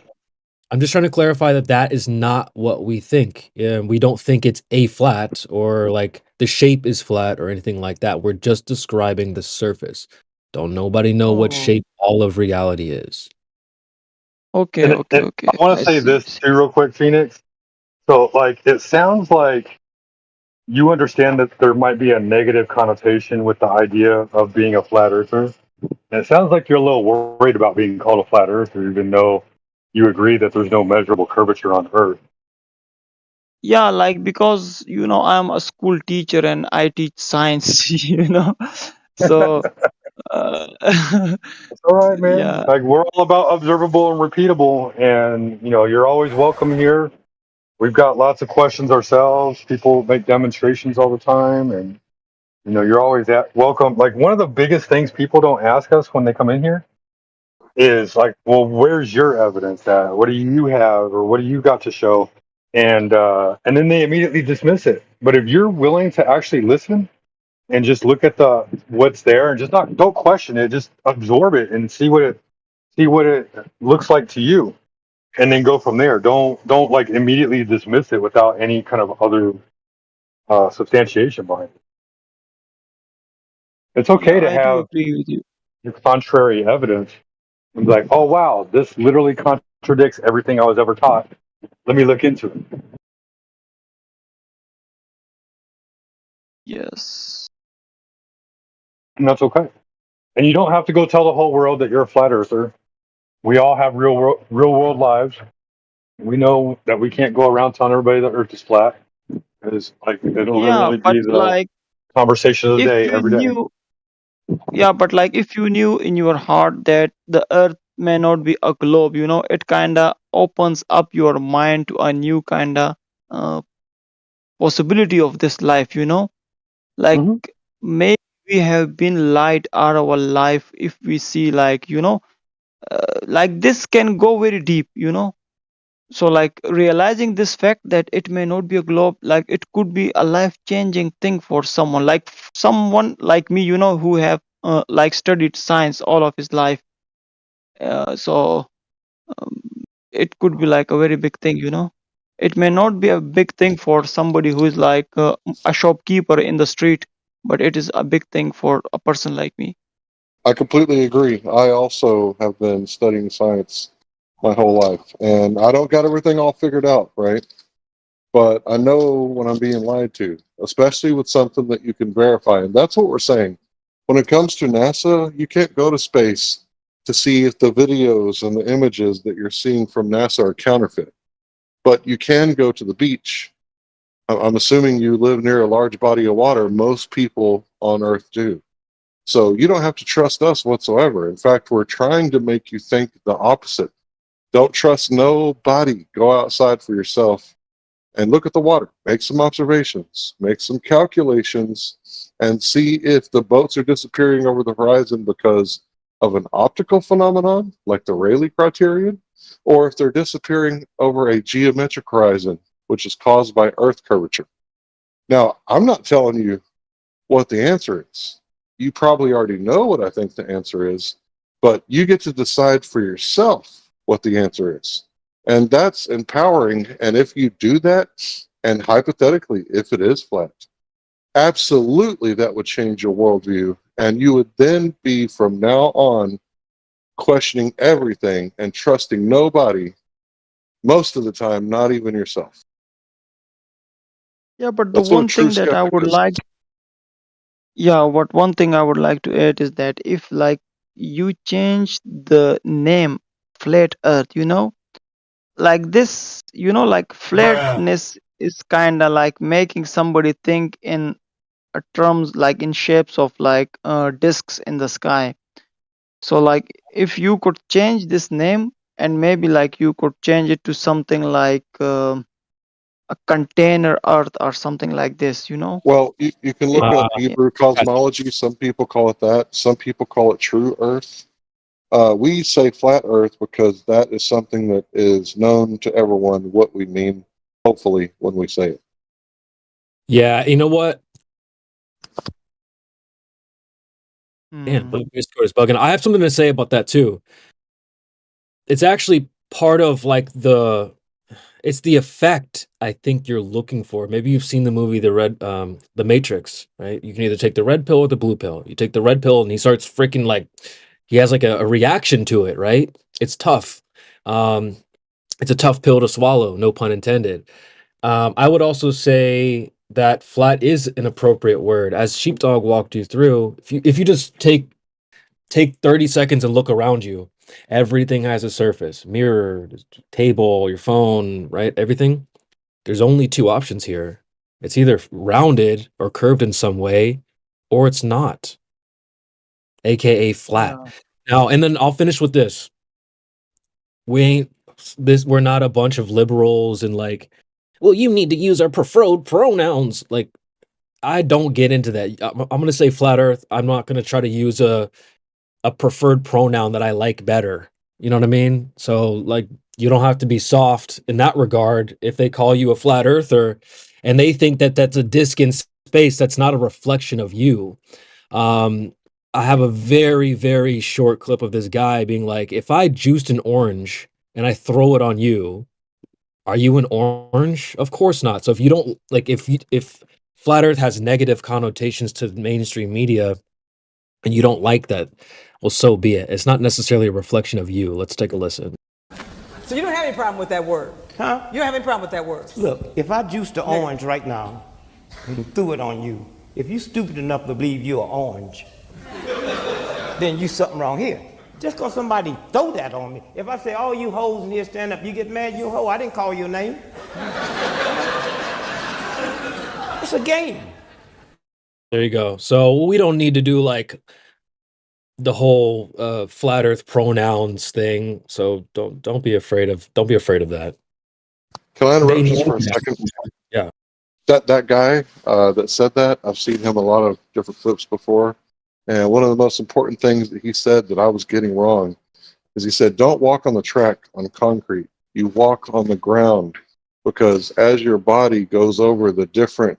I'm just trying to clarify that that is not what we think. We don't think it's a flat or like the shape is flat or anything like that. We're just describing the surface. Don't nobody know what oh, shape all of reality is. okay, And okay. I want I to say see. this too, real quick, Phoenix. So, like, it sounds like you understand that there might be a negative connotation with the idea of being a flat earther. And it sounds like you're a little worried about being called a flat earther, even though you agree that there's no measurable curvature on Earth. Yeah, like because you know I'm a school teacher and I teach science, you know. So uh, It's all right, man. yeah, Like, we're all about observable and repeatable, and you're always welcome here. We've got lots of questions ourselves. People make demonstrations all the time, and you're always welcome. Like, one of the biggest things people don't ask us when they come in here is like, well, where's your evidence at? What do you have, or what do you got to show? And then they immediately dismiss it. But if you're willing to actually listen and just look at the what's there and just don't question it, just absorb it and see what it looks like to you, and then go from there. Don't like immediately dismiss it without any kind of other substantiation behind it. It's yeah, okay to I do have agree with you. contrary evidence and be like, oh wow, this literally contradicts everything I was ever taught. Let me look into it. Yes. And that's okay. And you don't have to go tell the whole world that you're a flat earther. We all have real world lives. We know that we can't go around telling everybody the earth is flat. It's like it'll Yeah, literally but be the like conversation of the if day you every day. knew, yeah, but like if you knew in your heart that the earth may not be a globe, you know, it kinda opens up your mind to a new kinda uh, possibility of this life, you know. Like Hmm. maybe we have been light all our life if we see like, you know, like this can go very deep, you know. So like realizing this fact that it may not be a globe, like it could be a life changing thing for someone, like someone like me, you know, who have like studied science all of his life. So um, it could be like a very big thing, you know. It may not be a big thing for somebody who is like a shopkeeper in the street, but it is a big thing for a person like me. I completely agree. I also have been studying science my whole life, and I don't got everything all figured out, right? But I know when I'm being lied to, especially with something that you can verify. And that's what we're saying. When it comes to NASA, you can't go to space to see if the videos and the images that you're seeing from NASA are counterfeit. But you can go to the beach. I'm assuming you live near a large body of water. Most people on Earth do. So you don't have to trust us whatsoever. In fact, we're trying to make you think the opposite. Don't trust nobody. Go outside for yourself and look at the water. Make some observations, make some calculations, and see if the boats are disappearing over the horizon because of an optical phenomenon, like the Rayleigh criterion, or if they're disappearing over a geometric horizon, which is caused by Earth curvature. Now, I'm not telling you what the answer is. You probably already know what I think the answer is, but you get to decide for yourself what the answer is. And that's empowering. And if you do that, and hypothetically, if it is flat, absolutely that would change your worldview. And you would then be from now on questioning everything and trusting nobody, most of the time, not even yourself. Yeah, but the That's what a one true thing that I skeptic would is. like, yeah, what one thing I would like to add is that if like you change the name flat earth, like this, like flatness is kind of like making somebody think in terms like in shapes of like discs in the sky. So like if you could change this name and maybe like you could change it to something like a container earth or something like this. Well, you can It, look up yeah. Hebrew cosmology. Some people call it that. Some people call it true Earth. We say flat Earth because that is something that is known to everyone what we mean, hopefully, when we say it. Yeah, you know what? Man, Hmm. my Discord is bugging. I have something to say about that too. It's actually part of like it's the effect I think you're looking for. Maybe you've seen the movie The Matrix, right? You can either take the red pill or the blue pill. You take the red pill and he starts freaking like he has like a reaction to it, right? It's tough. Um, it's a tough pill to swallow, no pun intended. I would also say that flat is an appropriate word. As Sheepdog walked you through, if you just take 30 seconds and look around you, everything has a surface, mirror, table, your phone, right? Everything. There's only two options here. It's either rounded or curved in some way, or it's not, aka flat. Yeah. Now, and then I'll finish with this. We ain't we're not a bunch of liberals and like, well, you need to use our preferred pronouns. Like, I don't get into that. I'm gonna say flat earth. I'm not gonna try to use a preferred pronoun that I like better. You know what I mean? So like you don't have to be soft in that regard. If they call you a flat earther and they think that that's a disc in space, that's not a reflection of you. Um, I have a very, very short clip of this guy being like, if I juiced an orange and I throw it on you, are you an orange? Of course not. So if you don't like if flat earth has negative connotations to mainstream media, and you don't like that, well, so be it. It's not necessarily a reflection of you. Let's take a listen. So you don't have any problem with that word? Huh? You don't have any problem with that word? Look, if I juiced the orange right now and threw it on you, if you stupid enough to believe you're orange, then you something wrong here. Just because somebody throw that on me. If I say, oh, you hoes in here, stand up, you get mad, you a hoe. I didn't call your name. It's a game. There you go. So we don't need to do like the whole flat earth pronouns thing. So don't be afraid of that. Can I interrupt They just need for a that. second? Yeah. That guy that said that, I've seen him a lot of different clips before. And one of the most important things that he said that I was getting wrong is he said, don't walk on the track on concrete. You walk on the ground, because as your body goes over the different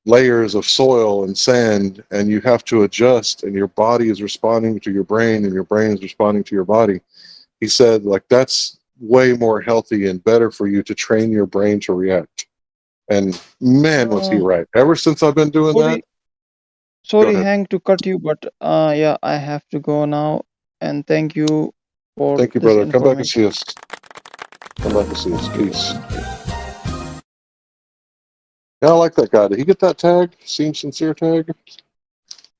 layers of soil and sand, and you have to adjust, and your body is responding to your brain and your brain is responding to your body. He said, like, that's way more healthy and better for you to train your brain to react. And man, was he right. Ever since I've been doing that, Sorry, ahead. Hank, to cut you, but yeah, I have to go now. And thank you for Thank you, this brother. Come back and information. see us. Come back and see us. Peace. Yeah, I like that guy. Did he get that tag? Seem sincere tag?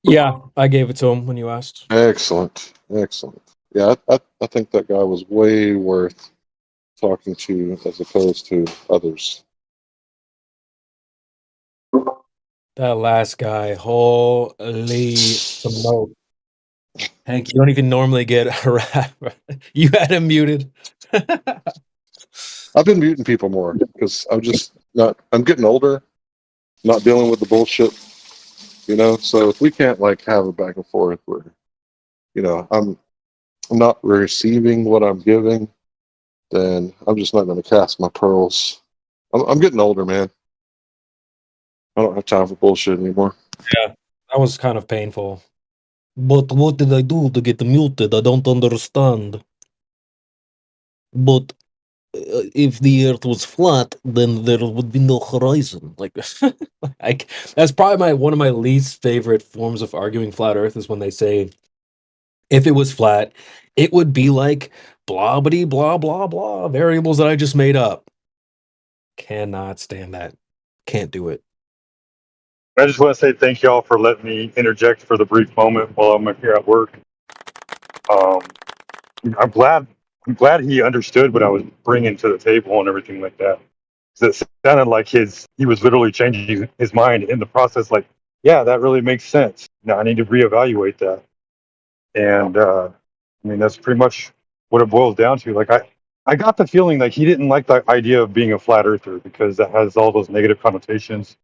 Yeah, I gave it to him when you asked. Excellent. Excellent. Yeah, I think that guy was way worth talking to as opposed to others. That last guy, holy smoke. Hank, you don't even normally get a rap. You had him muted. I've been muting people more because I'm getting older, not dealing with the bullshit, so if we can't like have a back and forth where, I'm not receiving what I'm giving, then I'm just not going to cast my pearls. I'm getting older, man. I don't have time for bullshit anymore. Yeah, that was kind of painful. But what did I do to get muted? I don't understand. But if the Earth was flat, then there would be no horizon. Like, that's probably one of my least favorite forms of arguing flat Earth is when they say, if it was flat, it would be like blah blah blah blah blah variables that I just made up. Cannot stand that. Can't do it. I just want to say thank y'all for letting me interject for the brief moment while I'm here at work. I'm glad he understood what I was bringing to the table and everything like that. 'Cause it sounded like he was literally changing his mind in the process. Like, yeah, that really makes sense. Now I need to reevaluate that. And I mean, that's pretty much what it boils down to. Like, I got the feeling like he didn't like the idea of being a flat earther because that has all those negative connotations.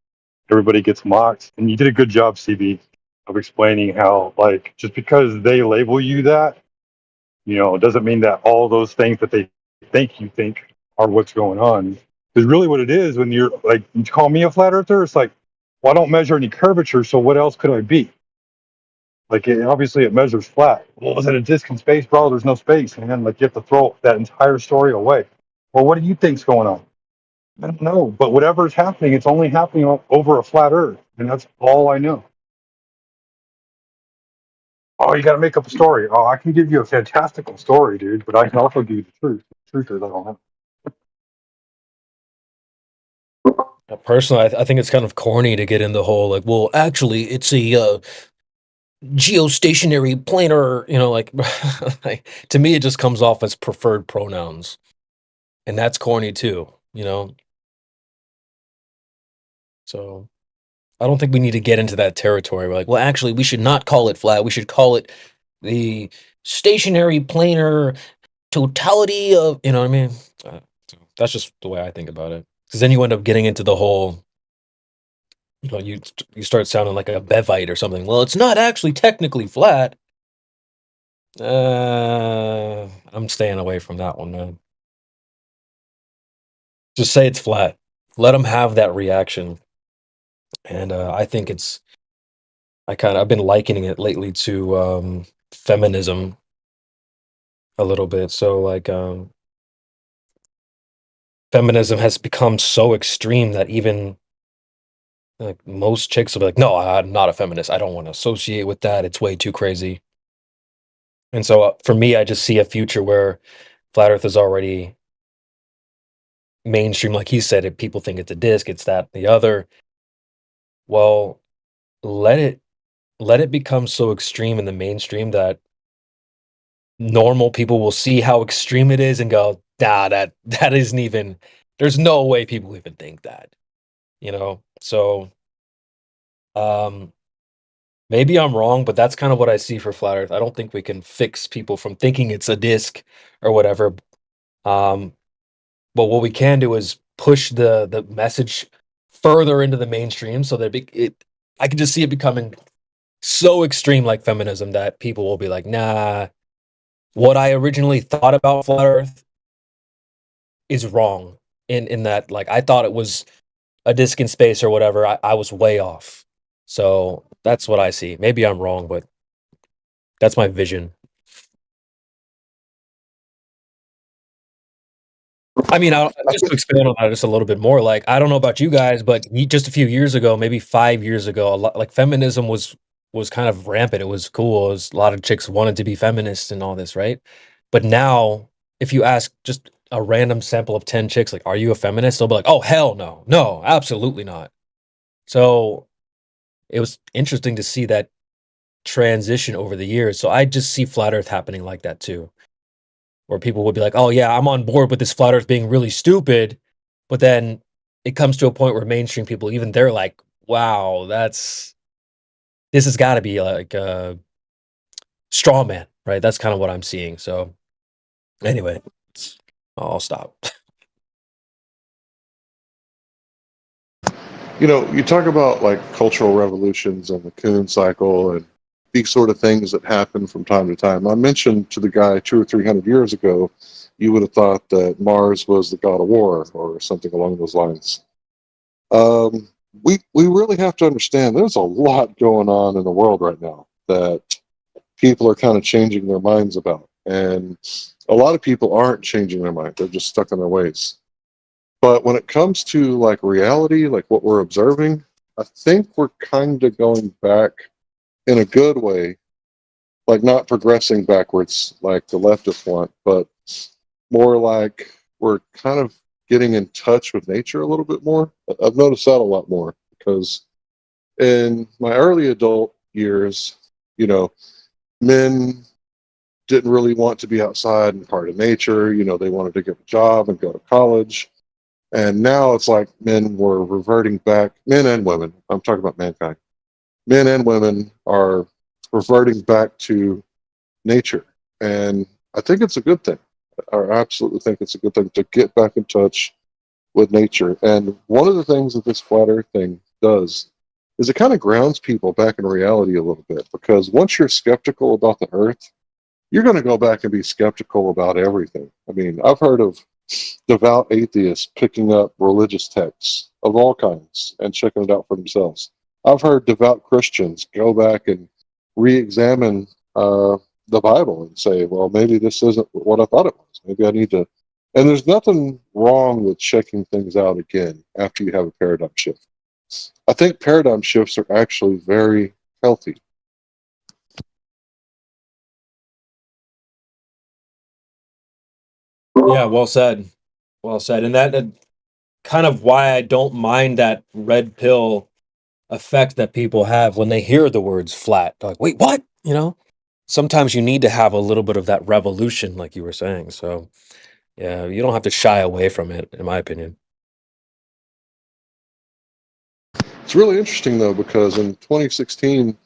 Everybody gets mocked, and you did a good job, CB, of explaining how, like, just because they label you that, it doesn't mean that all those things that they think you think are what's going on. Because really, what it is when you're like, you call me a flat earther, it's like, well, I don't measure any curvature, so what else could I be? Like, obviously, it measures flat. Well, is it a disc in space, bro? There's no space, man. Like, you have to throw that entire story away. Well, what do you think's going on? I don't know, but whatever's happening, it's only happening over a flat Earth, and that's all I know. Oh, you got to make up a story. Oh, I can give you a fantastical story, dude, but I can also give you the truth. The truth is, I don't have. Personally, I think it's kind of corny to get in the whole like, well, actually, it's a geostationary planar. Like to me, it just comes off as preferred pronouns, and that's corny too. So I don't think we need to get into that territory. We're like, well, actually, we should not call it flat. We should call it the stationary planar totality of, you know what I mean? That's just the way I think about it. Because then you end up getting into the whole, you start sounding like a Bevite or something. Well, it's not actually technically flat. I'm staying away from that one, man. Just say it's flat. Let them have that reaction. And I think I've been likening it lately to feminism a little bit. So like feminism has become so extreme that even like most chicks will be like, no, I'm not a feminist. I don't want to associate with that. It's way too crazy. And so for me, I just see a future where flat Earth is already mainstream. Like he said, if people think it's a disc, it's that, the other. Well, let it become so extreme in the mainstream that normal people will see how extreme it is and go, nah, that isn't even, there's no way people even think that, So maybe I'm wrong, but that's kind of what I see for flat Earth. I don't think we can fix people from thinking it's a disc or whatever. But what we can do is push the message further into the mainstream so that I can just see it becoming so extreme like feminism that people will be like, nah, what I originally thought about flat Earth is wrong. In that, like, I thought it was a disc in space or whatever. I was way off. So that's what I see. Maybe I'm wrong, but that's my vision. I mean, just to expand on that just a little bit more, like, I don't know about you guys, but just a few years ago, maybe 5 years ago, like feminism was was kind of rampant. It was cool. It was, a lot of chicks wanted to be feminists and all this, right? But now, if you ask just a random sample of 10 chicks, like, are you a feminist? They'll be like, oh, hell no. No, absolutely not. So it was interesting to see that transition over the years. So I just see flat earth happening like that too, where people would be like, oh yeah, I'm on board with this flat earth being really stupid. But then it comes to a point where mainstream people, even they're like, wow, this has got to be like a straw man, right? That's kind of what I'm seeing. So anyway, I'll stop. You know, you talk about like cultural revolutions and the Kuhn cycle and these sort of things that happen from time to time. I mentioned to the guy 200 or 300 years ago, you would have thought that Mars was the god of war or something along those lines. We really have to understand there's a lot going on in the world right now that people are kind of changing their minds about. And a lot of people aren't changing their mind. They're just stuck in their ways. But when it comes to like reality, like what we're observing, I think we're kind of going back in a good way, like not progressing backwards like the leftists want, but more like we're kind of getting in touch with nature a little bit more. I've noticed that a lot more because in my early adult years, you know, men didn't really want to be outside and part of nature. You know, they wanted to get a job and go to college. And now it's like men were reverting back, men and women, I'm talking about mankind. Men and women are reverting back to nature. And I think it's a good thing. I absolutely think it's a good thing to get back in touch with nature. And one of the things that this flat earth thing does is it kind of grounds people back in reality a little bit, because once you're skeptical about the earth, you're going to go back and be skeptical about everything. I mean, I've heard of devout atheists picking up religious texts of all kinds and checking it out for themselves. I've heard devout Christians go back and re-examine the Bible and say, well, maybe this isn't what I thought it was. Maybe I need to. And there's nothing wrong with checking things out again after you have a paradigm shift. I think paradigm shifts are actually very healthy. Yeah, well said. Well said. And that kind of why I don't mind that red pill effect that people have when they hear the words flat. They're like, wait, what? You know? Sometimes you need to have a little bit of that revolution, like you were saying. So yeah, you don't have to shy away from it, in my opinion. It's really interesting, though, because in 2016,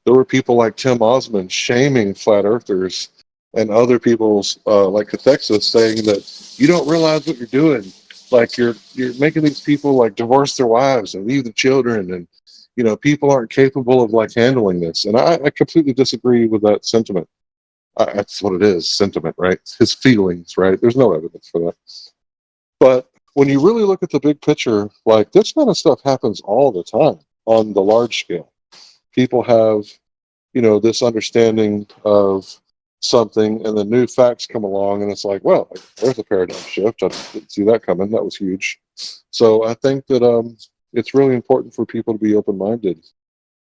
there were people like Tim Osmond shaming flat earthers and other people's like Cathexis saying that you don't realize what you're doing. Like you're making these people like divorce their wives and leave the children, and you know, people aren't capable of like handling this. And I completely disagree with that sentiment. That's what it is, sentiment, right? His feelings, right? There's no evidence for that. But when you really look at the big picture, like this kind of stuff happens all the time on the large scale. People have, you know, this understanding of something, and then new facts come along, and it's like, well, there's a paradigm shift. I didn't see that coming. That was huge. So I think that it's really important for people to be open-minded,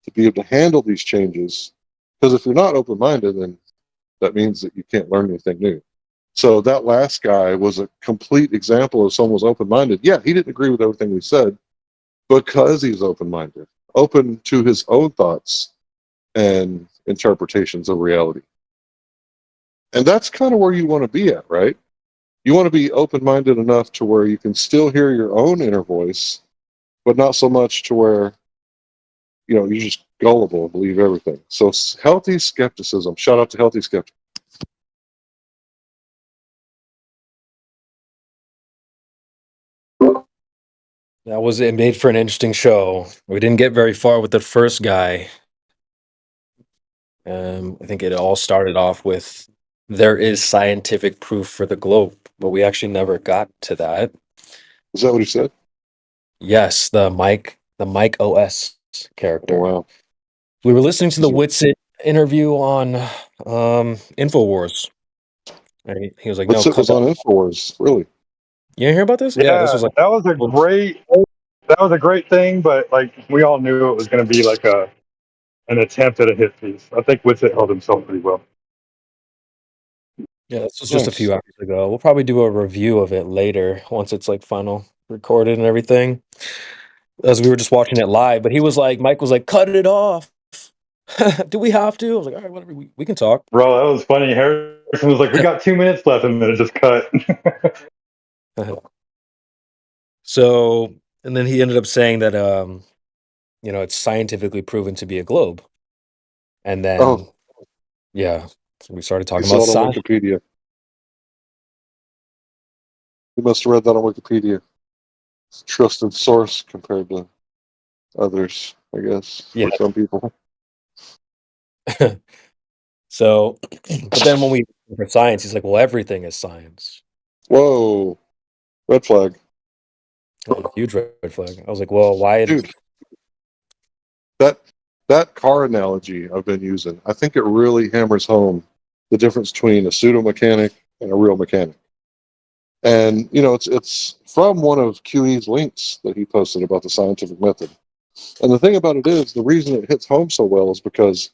to be able to handle these changes. Because if you're not open-minded, then that means that you can't learn anything new. So that last guy was a complete example of someone was open-minded. Yeah, he didn't agree with everything we said because he's open-minded, open to his own thoughts and interpretations of reality. And that's kind of where you want to be at, right? You want to be open-minded enough to where you can still hear your own inner voice, but not so much to where, you know, you're just gullible and believe everything. So healthy skepticism. Shout out to healthy skeptics. It made for an interesting show. We didn't get very far with the first guy. I think it all started off with there is scientific proof for the globe, but we actually never got to that. Is that what he said? Yes, the Mike OS character. Oh, wow. We were listening to the Witsit interview on Infowars. And he was like, Witsit was on Infowars, really? You didn't hear about this? Yeah, this was like that was a great thing, but like we all knew it was going to be like a an attempt at a hit piece. I think Witsit held himself pretty well. Yeah, this was just a Nice. few hours ago. We'll probably do a review of it later once it's like final recorded and everything. As we were just watching it live, but Mike was like, cut it off. Do we have to? I was like, all right, whatever. We can talk. Bro, that was funny. Harrison was like, we got 2 minutes left, and then it just cut. So, and then he ended up saying that, it's scientifically proven to be a globe. And then, Oh, yeah, so we started you talking saw about it on science. Wikipedia. You must have read that on Wikipedia. It's a trusted source compared to others, I guess, Yeah. for some people. So, but then when we for science, he's like, well, everything is science. Whoa. Red flag. Like, huge red flag. I was like, well, why? Dude, that car analogy I've been using, I think it really hammers home the difference between a pseudo mechanic and a real mechanic. And it's from one of QE's links that he posted about the scientific method. And the thing about it is, the reason it hits home so well is because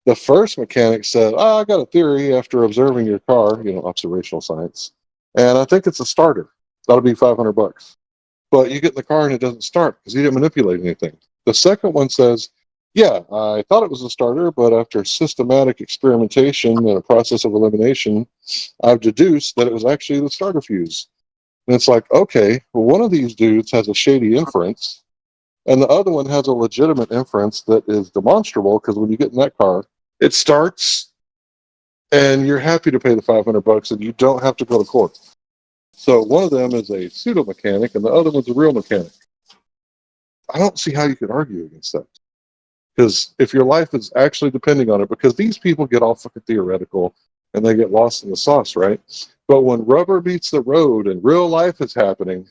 the first mechanic said, I got a theory after observing your car, observational science, and I think it's a starter. That'll be $500. But you get in the car and it doesn't start because you didn't manipulate anything. The second one says, yeah, I thought it was a starter, but after systematic experimentation and a process of elimination, I've deduced that it was actually the starter fuse. And it's like, okay, well, one of these dudes has a shady inference, and the other one has a legitimate inference that is demonstrable, because when you get in that car, it starts, and you're happy to pay the $500, and you don't have to go to court. So one of them is a pseudo mechanic, and the other one's a real mechanic. I don't see how you could argue against that. Because if your life is actually depending on it, because these people get all fucking theoretical and they get lost in the sauce, right? But when rubber meets the road and real life is happening,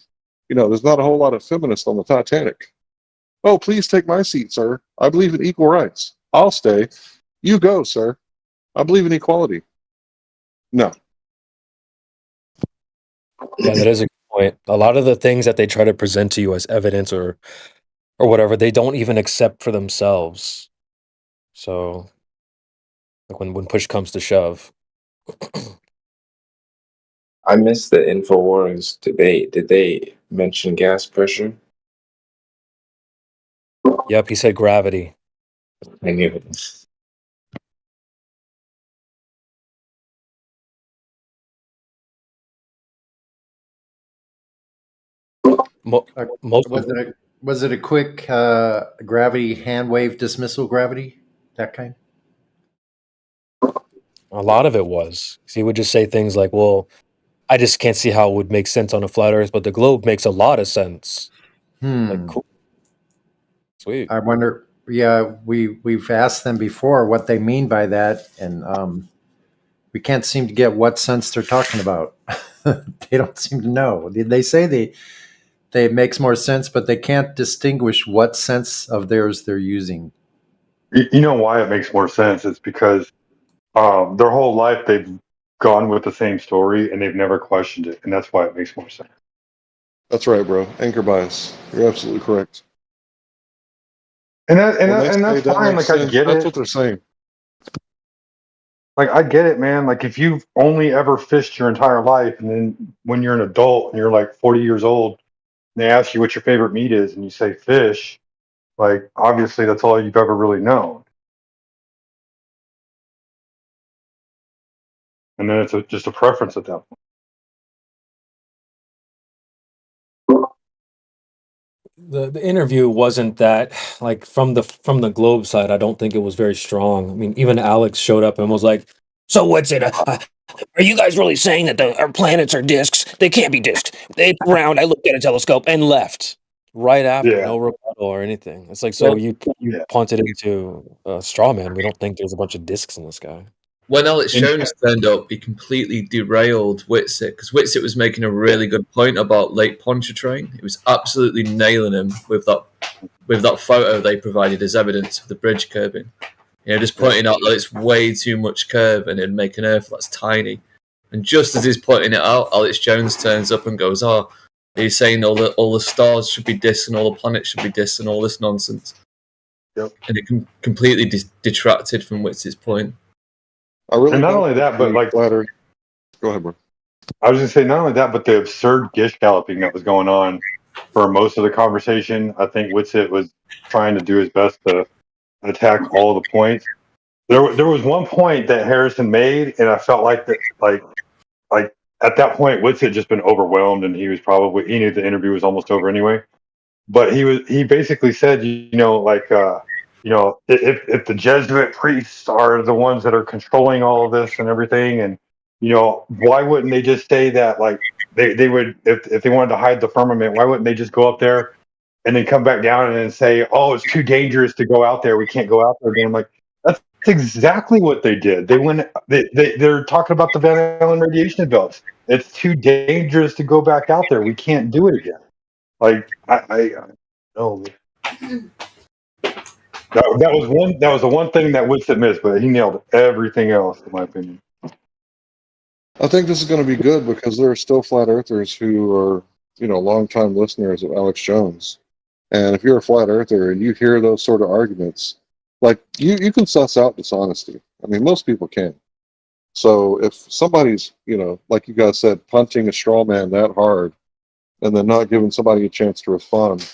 there's not a whole lot of feminists on the Titanic. Oh, please take my seat, sir. I believe in equal rights. I'll stay. You go, sir. I believe in equality. No. Yeah, that is a good point. A lot of the things that they try to present to you as evidence or whatever, they don't even accept for themselves. So, like when push comes to shove. I missed the InfoWars debate. Did they mention gas pressure? Yep, he said gravity. I knew it. Most Was it a quick gravity hand wave dismissal gravity? That kind? A lot of it was. He would just say things like, well, I just can't see how it would make sense on a flat earth, but the globe makes a lot of sense. Like, cool. Sweet. I wonder, we've asked them before what they mean by that, and we can't seem to get what sense they're talking about. They don't seem to know. They say they it makes more sense, but they can't distinguish what sense of theirs they're using. You know why it makes more sense? It's because their whole life they've gone with the same story and they've never questioned it, and that's why it makes more sense. That's right, bro. Anchor bias. You're absolutely correct. And that's fine. Like, I get it. That's what they're saying. Like, I get it, man. Like, if you've only ever fished your entire life, and then when you're an adult and you're like 40 years old, and they ask you what your favorite meat is, and you say fish, like, obviously that's all you've ever really known. And then it's just a preference at that point. The interview wasn't that, like, from the globe side. I don't think it was very strong. I mean, even Alex showed up and was like, so what's it? Are you guys really saying that our planets are discs? They can't be discs. They're round. I looked at a telescope and left right after. No rebuttal or anything. It's like, so you punted into a straw man. We don't think there's a bunch of discs in the sky. When Alex Jones turned up, he completely derailed Whitsitt, because Whitsitt was making a really good point about Lake Pontchartrain. He was absolutely nailing him with that photo they provided as evidence of the bridge curving. Just pointing out that it's way too much curve and it'd make an Earth that's tiny. And just as he's pointing it out, Alex Jones turns up and goes, he's saying all the stars should be discs and all the planets should be discs and all this nonsense. Yep. And it completely detracted from Witz's point. I really And not don't only that, but think like, flat Earth. Go ahead, bro. I was gonna say, not only that, but the absurd gish galloping that was going on for most of the conversation. I think Witsit was trying to do his best to attack all the points. There was one point that Harrison made, and I felt like that, like at that point, Witsit had just been overwhelmed, and he knew the interview was almost over anyway. But he basically said, if the Jesuit priests are the ones that are controlling all of this and everything, and why wouldn't they just say that, like they would, if they wanted to hide the firmament, why wouldn't they just go up there and then come back down and then say, oh, it's too dangerous to go out there, we can't go out there again? Like, that's exactly what they did. They're talking about the Van Allen radiation belts. It's too dangerous to go back out there, we can't do it again. Like, I know that was the one thing that Winston missed, but he nailed everything else, in my opinion. I think this is going to be good because there are still flat earthers who are, longtime listeners of Alex Jones. And if you're a flat earther and you hear those sort of arguments, like you can suss out dishonesty. I mean, most people can. So if somebody's, like you guys said, punting a straw man that hard and then not giving somebody a chance to respond,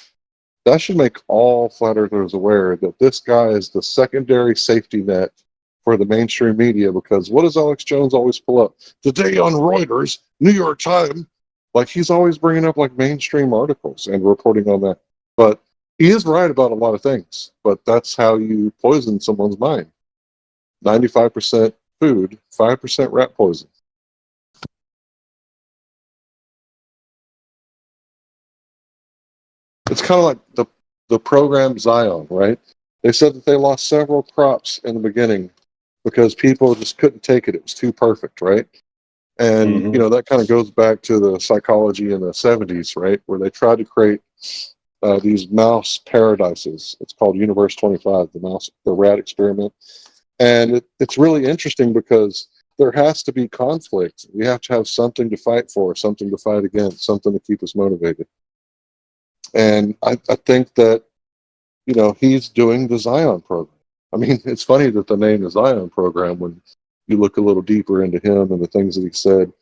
that should make all flat earthers aware that this guy is the secondary safety net for the mainstream media, because what does Alex Jones always pull up? Today on Reuters, New York Times, like he's always bringing up like mainstream articles and reporting on that. But he is right about a lot of things, but that's how you poison someone's mind. 95% food, 5% rat poison. It's kind of like the program Zion, right? They said that they lost several crops in the beginning because people just couldn't take it. It was too perfect, right? And, that kind of goes back to the psychology in the 70s, right? Where they tried to create these mouse paradises. It's called Universe 25, the rat experiment. And it's really interesting because there has to be conflict. We have to have something to fight for, something to fight against, something to keep us motivated. And I think that, he's doing the Zion program. I mean, it's funny that the name is Zion program when you look a little deeper into him and the things that he said.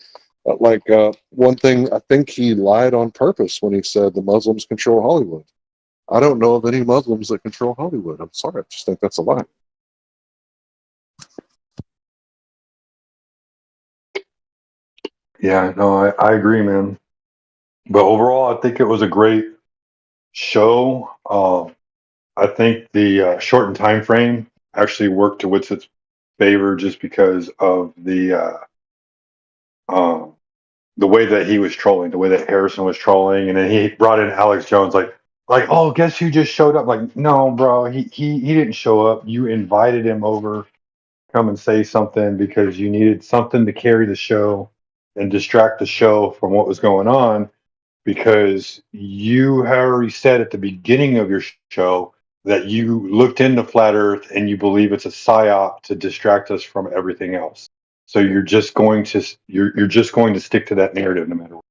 One thing, I think he lied on purpose when he said the Muslims control Hollywood. I don't know of any Muslims that control Hollywood. I'm sorry. I just think that's a lie. Yeah, no, I agree, man. But overall, I think it was a great show. I think the shortened time frame actually worked to Witsit's favor just because of the way that he was trolling, the way that Harrison was trolling, and then he brought in Alex Jones, like, oh, guess who just showed up? Like, no, bro, he didn't show up. You invited him over, come and say something because you needed something to carry the show and distract the show from what was going on, because you had already said at the beginning of your show that you looked into flat Earth and you believe it's a psyop to distract us from everything else. So you're just going to stick to that narrative no matter what.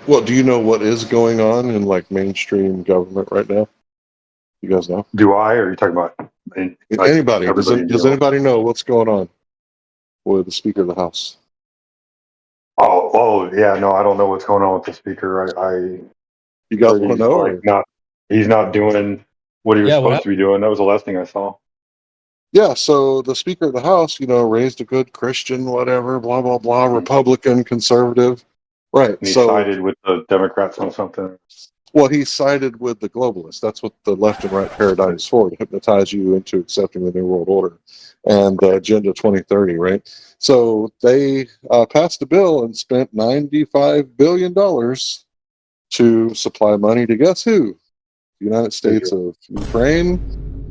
Well, do you know what is going on in like mainstream government right now? You guys know? Do I? Or are you talking about anybody? Does anybody know what's going on with the Speaker of the House? Oh yeah, no, I don't know what's going on with the Speaker. You guys want to know? He's not doing what he was supposed to be doing. That was the last thing I saw. Yeah, so the Speaker of the House, raised a good Christian, whatever, blah, blah, blah, Republican, conservative. Right. And he sided with the Democrats on something. Well, he sided with the globalists. That's what the left and right paradigm is for, to hypnotize you into accepting the New World Order and Agenda 2030, right? So they passed a bill and spent $95 billion to supply money to guess who? The United States of Ukraine,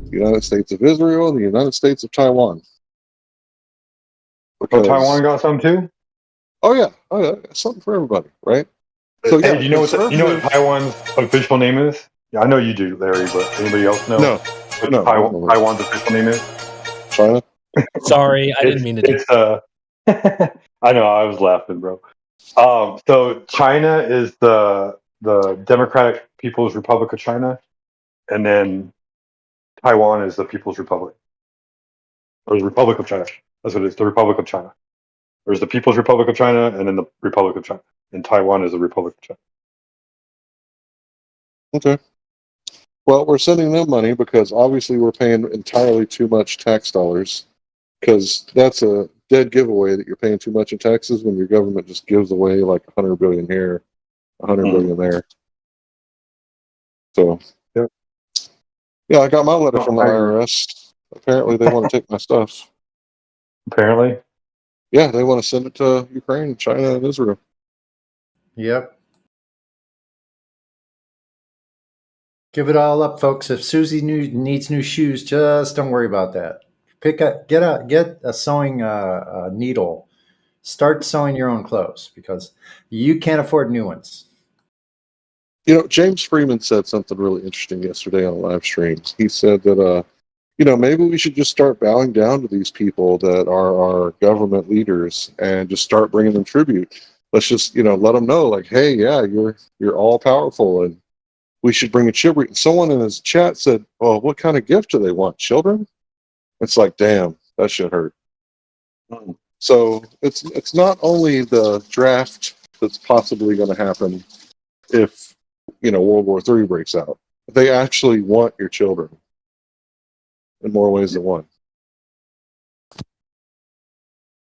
the United States of Israel, and the United States of Taiwan. Because Taiwan got some too? Oh yeah, something for everybody, right? So yeah, hey, you know what Taiwan's official name is? Yeah, I know you do, Larry, but anybody else know? No. What Taiwan's official name is? China. Sorry, I didn't mean to. It's I know, I was laughing, bro. So China is the Democratic People's Republic of China, and then Taiwan is the People's Republic, or the Republic of China. That's what it is. The Republic of China. There's the People's Republic of China, and then the Republic of China. And Taiwan is the Republic of China. Okay. Well, we're sending them money because obviously we're paying entirely too much tax dollars, because that's a dead giveaway that you're paying too much in taxes when your government just gives away like 100 billion here, 100 billion there. So, yeah, I got my letter from the IRS. Apparently, they want to take my stuff. Apparently? Yeah, they want to send it to Ukraine, China, and Israel. Yep. Give it all up, folks. If Susie needs new shoes, just don't worry about that. Get a sewing needle. Start sewing your own clothes because you can't afford new ones. You know, James Freeman said something really interesting yesterday on a live stream. He said that, maybe we should just start bowing down to these people that are our government leaders and just start bringing them tribute. Let's just, let them know, like, hey, yeah, you're all powerful, and we should bring a tribute. Someone in his chat said, well, what kind of gift do they want? Children? It's like, damn, that should hurt. So it's not only the draft that's possibly going to happen if, World War III breaks out. They actually want your children in more ways than one.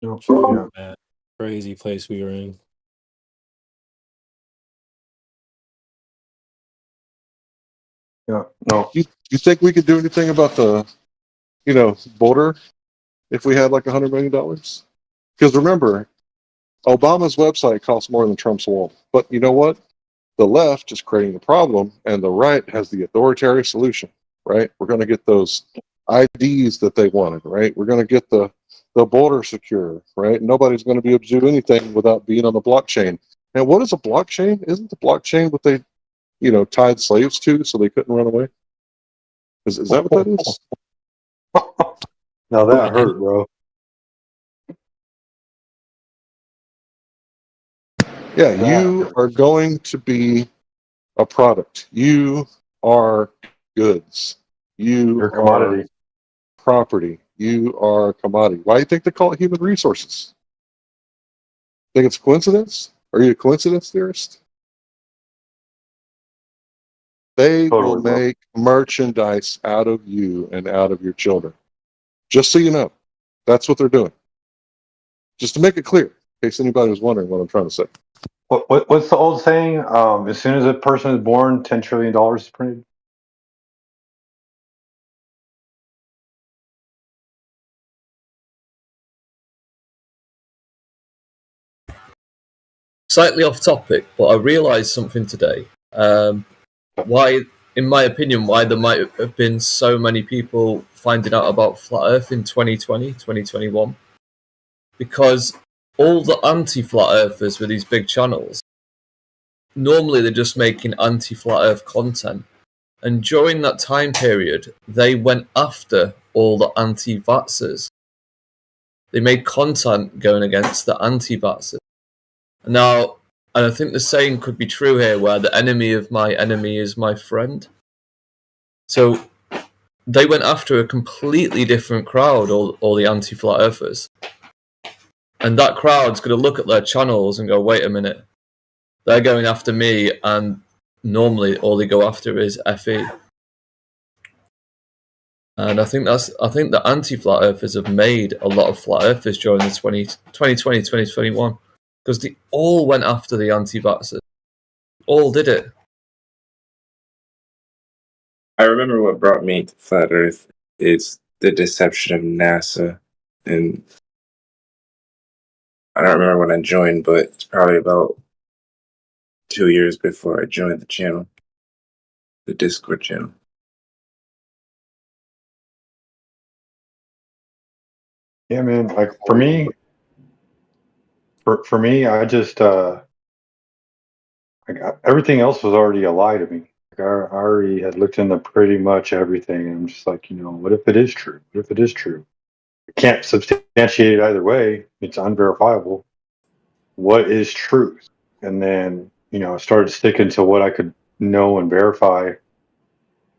Man, crazy place we are in. Yeah, no. You think we could do anything about the, border if we had like $100 million? Because remember, Obama's website costs more than Trump's wall. But you know what? The left is creating the problem, and the right has the authoritarian solution, right? We're going to get those IDs that they wanted, right? We're going to get the border secure, right? Nobody's going to be able to do anything without being on the blockchain. And what is a blockchain? Isn't the blockchain what they, tied slaves to so they couldn't run away? Is that what that is? Now that hurt, bro. Yeah, you are going to be a product. You are goods. You're a commodity. Are property. You are a commodity. Why do you think they call it human resources? Think it's a coincidence? Are you a coincidence theorist? They will make merchandise out of you and out of your children. Just so you know, that's what they're doing. Just to make it clear, in case anybody was wondering what I'm trying to say. What's the old saying? As soon as a person is born, $10 trillion is printed. Slightly off topic, but I realised something today. Why, in my opinion, why there might have been so many people finding out about Flat Earth in 2020, 2021. Because all the anti-Flat Earthers with these big channels, normally they're just making anti-Flat Earth content. And during that time period, they went after all the anti-vaxxers. They made content going against the anti-vaxxers. Now, and I think the saying could be true here, where the enemy of my enemy is my friend. So they went after a completely different crowd, all the anti-Flat Earthers. And that crowd's going to look at their channels and go, wait a minute, they're going after me, and normally all they go after is FE. And I think the anti-Flat Earthers have made a lot of Flat Earthers during the 2020, 2021. Because they all went after the anti-vaxxers. All did it. I remember what brought me to Flat Earth is the deception of NASA. And I don't remember when I joined, but it's probably about 2 years before I joined the channel, the Discord channel. Yeah, man. Like for me, I just everything else was already a lie to me. Like I already had looked into pretty much everything, and I'm just like, what if it is true? What if it is true? I can't substantiate it either way. It's unverifiable. What is truth? And then, I started sticking to what I could know and verify.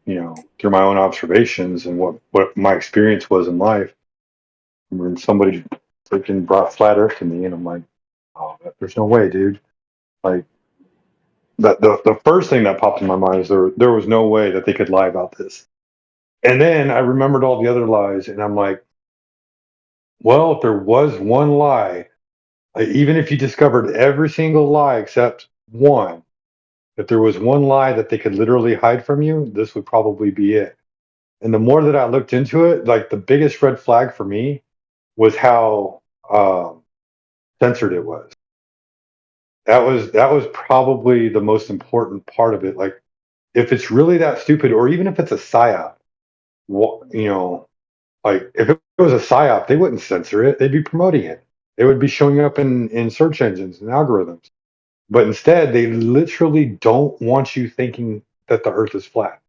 through my own observations and what my experience was in life. When somebody freaking brought flat Earth to me, and I'm like, oh, there's no way, dude. Like the first thing that popped in my mind is there was no way that they could lie about this. And then I remembered all the other lies, and I'm like, well, if there was one lie, even if you discovered every single lie except one, if there was one lie that they could literally hide from you, this would probably be it. And the more that I looked into it, like the biggest red flag for me was how censored it was. That was probably the most important part of it. Like, if it's really that stupid, or even if it's a psyop, like if it was a psyop, they wouldn't censor it. They'd be promoting it. It would be showing up in search engines and algorithms. But instead, they literally don't want you thinking that the Earth is flat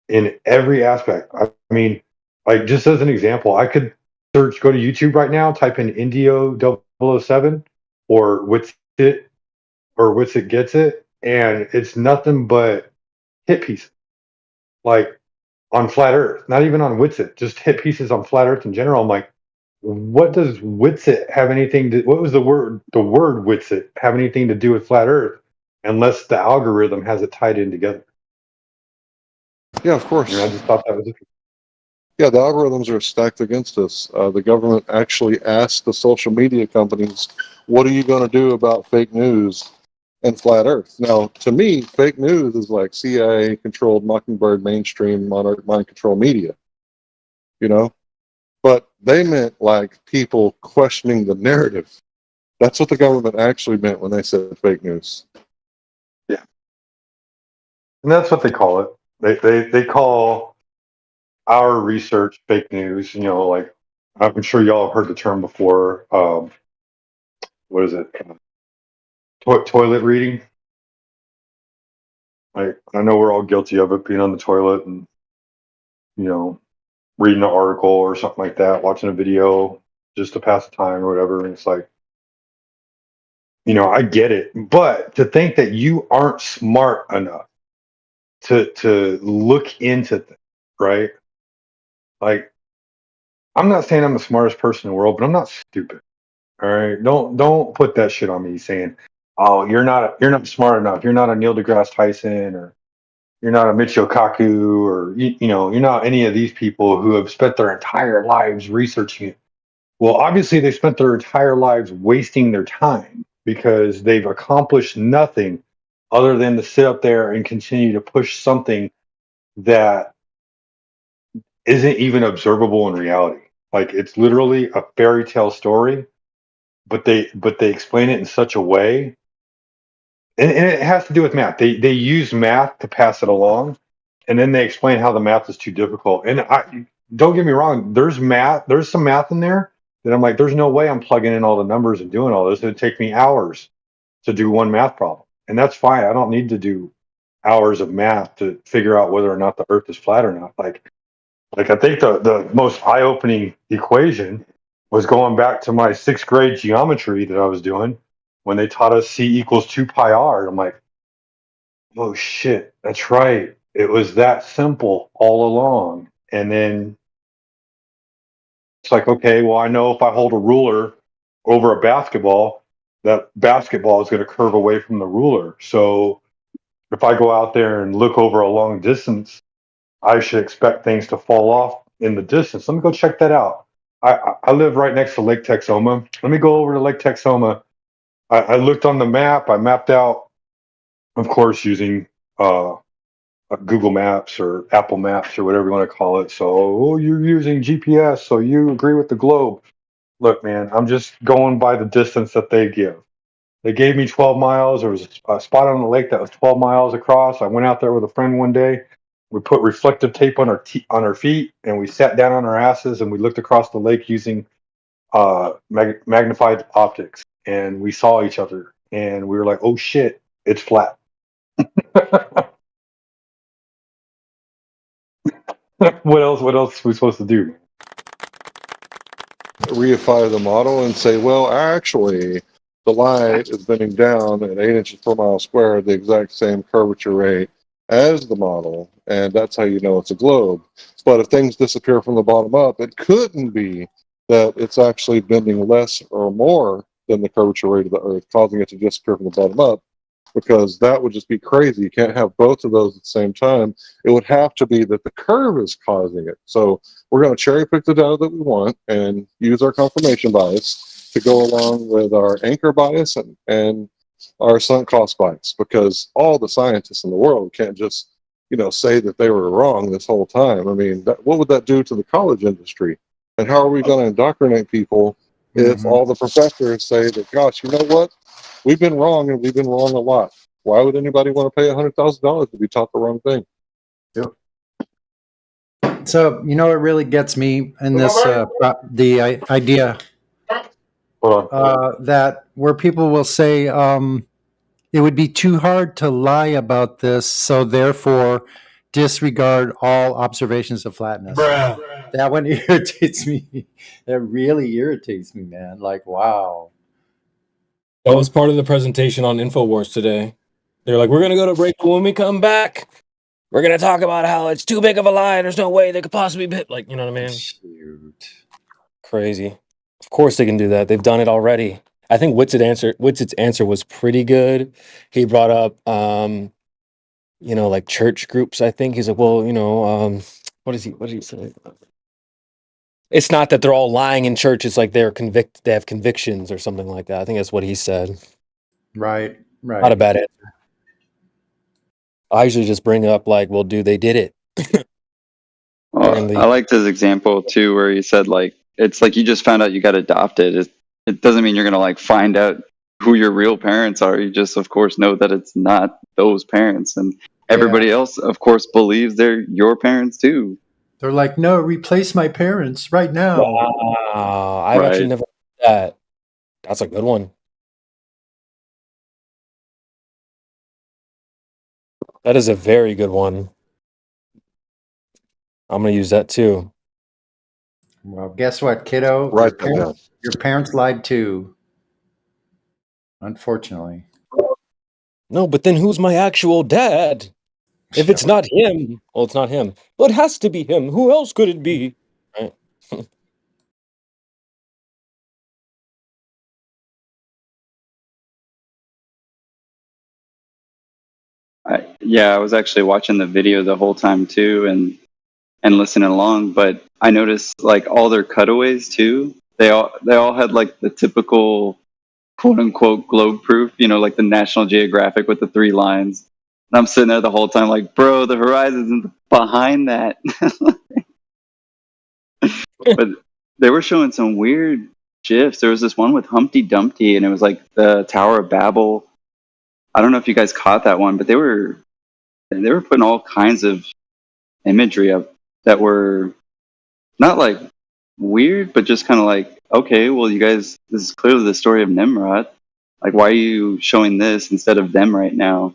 in every aspect. I mean, like, just as an example, I could go to YouTube right now, type in Indio 007 or Witsit or Witsit Gets It, and it's nothing but hit pieces. Like, on flat Earth, not even on Witsit, just hit pieces on flat Earth in general. I'm like, what does Witsit have anything to? What was the word Witsit have anything to do with flat Earth, unless the algorithm has it tied in together? Yeah, of course. And I just thought that was interesting. Yeah, the algorithms are stacked against us. The government actually asked the social media companies, what are you going to do about fake news and flat Earth? Now, to me, fake news is like CIA-controlled Mockingbird mainstream mind control media, But they meant like people questioning the narrative. That's what the government actually meant when they said fake news. Yeah. And that's what they call it. They call our research fake news. Like, I'm sure y'all have heard the term before. What is it? Toilet reading. I know we're all guilty of it, being on the toilet and reading an article or something like that, watching a video just to pass the time or whatever. And it's like, I get it, but to think that you aren't smart enough to look into things, right? Like, I'm not saying I'm the smartest person in the world, but I'm not stupid. All right, don't put that shit on me saying, "Oh, you're not smart enough. You're not a Neil deGrasse Tyson, or you're not a Michio Kaku, or you're not any of these people who have spent their entire lives researching it." Well, obviously, they spent their entire lives wasting their time because they've accomplished nothing other than to sit up there and continue to push something that isn't even observable in reality. Like, it's literally a fairy tale story, but they explain it in such a way, and it has to do with math. They use math to pass it along, and then they explain how the math is too difficult. And don't get me wrong, there's some math in there that I'm like, there's no way I'm plugging in all the numbers and doing all this. It'd take me hours to do one math problem, and that's fine. I don't need to do hours of math to figure out whether or not the Earth is flat or not. Like I think the most eye-opening equation was going back to my 6th grade geometry that I was doing when they taught us C equals 2 pi r. I'm like, oh shit, that's right. It was that simple all along. And then it's like, okay, well, I know if I hold a ruler over a basketball, that basketball is going to curve away from the ruler. So if I go out there and look over a long distance, I should expect things to fall off in the distance. Let me go check that out. I live right next to Lake Texoma. Let me go over to Lake Texoma. I looked on the map. I mapped out, of course, using Google Maps or Apple Maps or whatever you want to call it. So, you're using GPS, so you agree with the globe. Look, man, I'm just going by the distance that they give. They gave me 12 miles. There was a spot on the lake that was 12 miles across. I went out there with a friend one day. We put reflective tape on our feet, and we sat down on our asses, and we looked across the lake using magnified optics, and we saw each other, and we were like, "Oh shit, it's flat." What else are we supposed to do? Reify the model and say, well, actually, the light is bending down at 8 inches per mile squared, the exact same curvature rate as the model, and that's how you know it's a globe. But if things disappear from the bottom up, it couldn't be that it's actually bending less or more than the curvature rate of the Earth, causing it to disappear from the bottom up, because that would just be crazy. You can't have both of those at the same time. It would have to be that the curve is causing it. So we're going to cherry pick the data that we want and use our confirmation bias to go along with our anchor bias and our sunk cost bias, because all the scientists in the world can't just, say that they were wrong this whole time. I mean, what would that do to the college industry? And how are we going to indoctrinate people if all the professors say that, gosh, you know what? We've been wrong, and we've been wrong a lot. Why would anybody want to pay $100,000 to be taught the wrong thing? So, it really gets me in this, idea that where people will say, it would be too hard to lie about this, so therefore disregard all observations of flatness. That one irritates me. That really irritates me, man. Like, wow. That was part of the presentation on InfoWars today. They're like, we're going to go to break, but when we come back, we're going to talk about how it's too big of a lie. There's no way they could possibly be, like, you know what I mean? Shoot. Crazy. Of course they can do that. They've done it already. I think Whitsitt's answer was pretty good. He brought up, like church groups. I think he's like, well, what did he say? It's not that they're all lying in church. It's like they have convictions or something like that. I think that's what he said. Right. Not a bad answer. I usually just bring up like, well, dude, they did it. Well, I liked his example too, where he said like, it's like you just found out you got adopted. It doesn't mean you're gonna like find out who your real parents are. You just, of course, know that it's not those parents, and everybody else, of course, believes they're your parents too. They're like, no, replace my parents right now. Wow, I've actually never heard that. That's a good one. That is a very good one. I'm going to use that too. Well, guess what, kiddo? Your parents lied too. Unfortunately. No, but then who's my actual dad? If it's not him, well, it's not him. Well, it has to be him. Who else could it be? Right? I was actually watching the video the whole time too, and listening along. But I noticed like all their cutaways too. They all had like the typical quote unquote globe proof, like the National Geographic with the 3 lines. And I'm sitting there the whole time like, bro, the horizon's behind that. But they were showing some weird GIFs. There was this one with Humpty Dumpty, and it was like the Tower of Babel. I don't know if you guys caught that one, but they were putting all kinds of imagery up that were not like weird, but just kind of like, okay, well, you guys, this is clearly the story of Nimrod. Like, why are you showing this instead of them right now?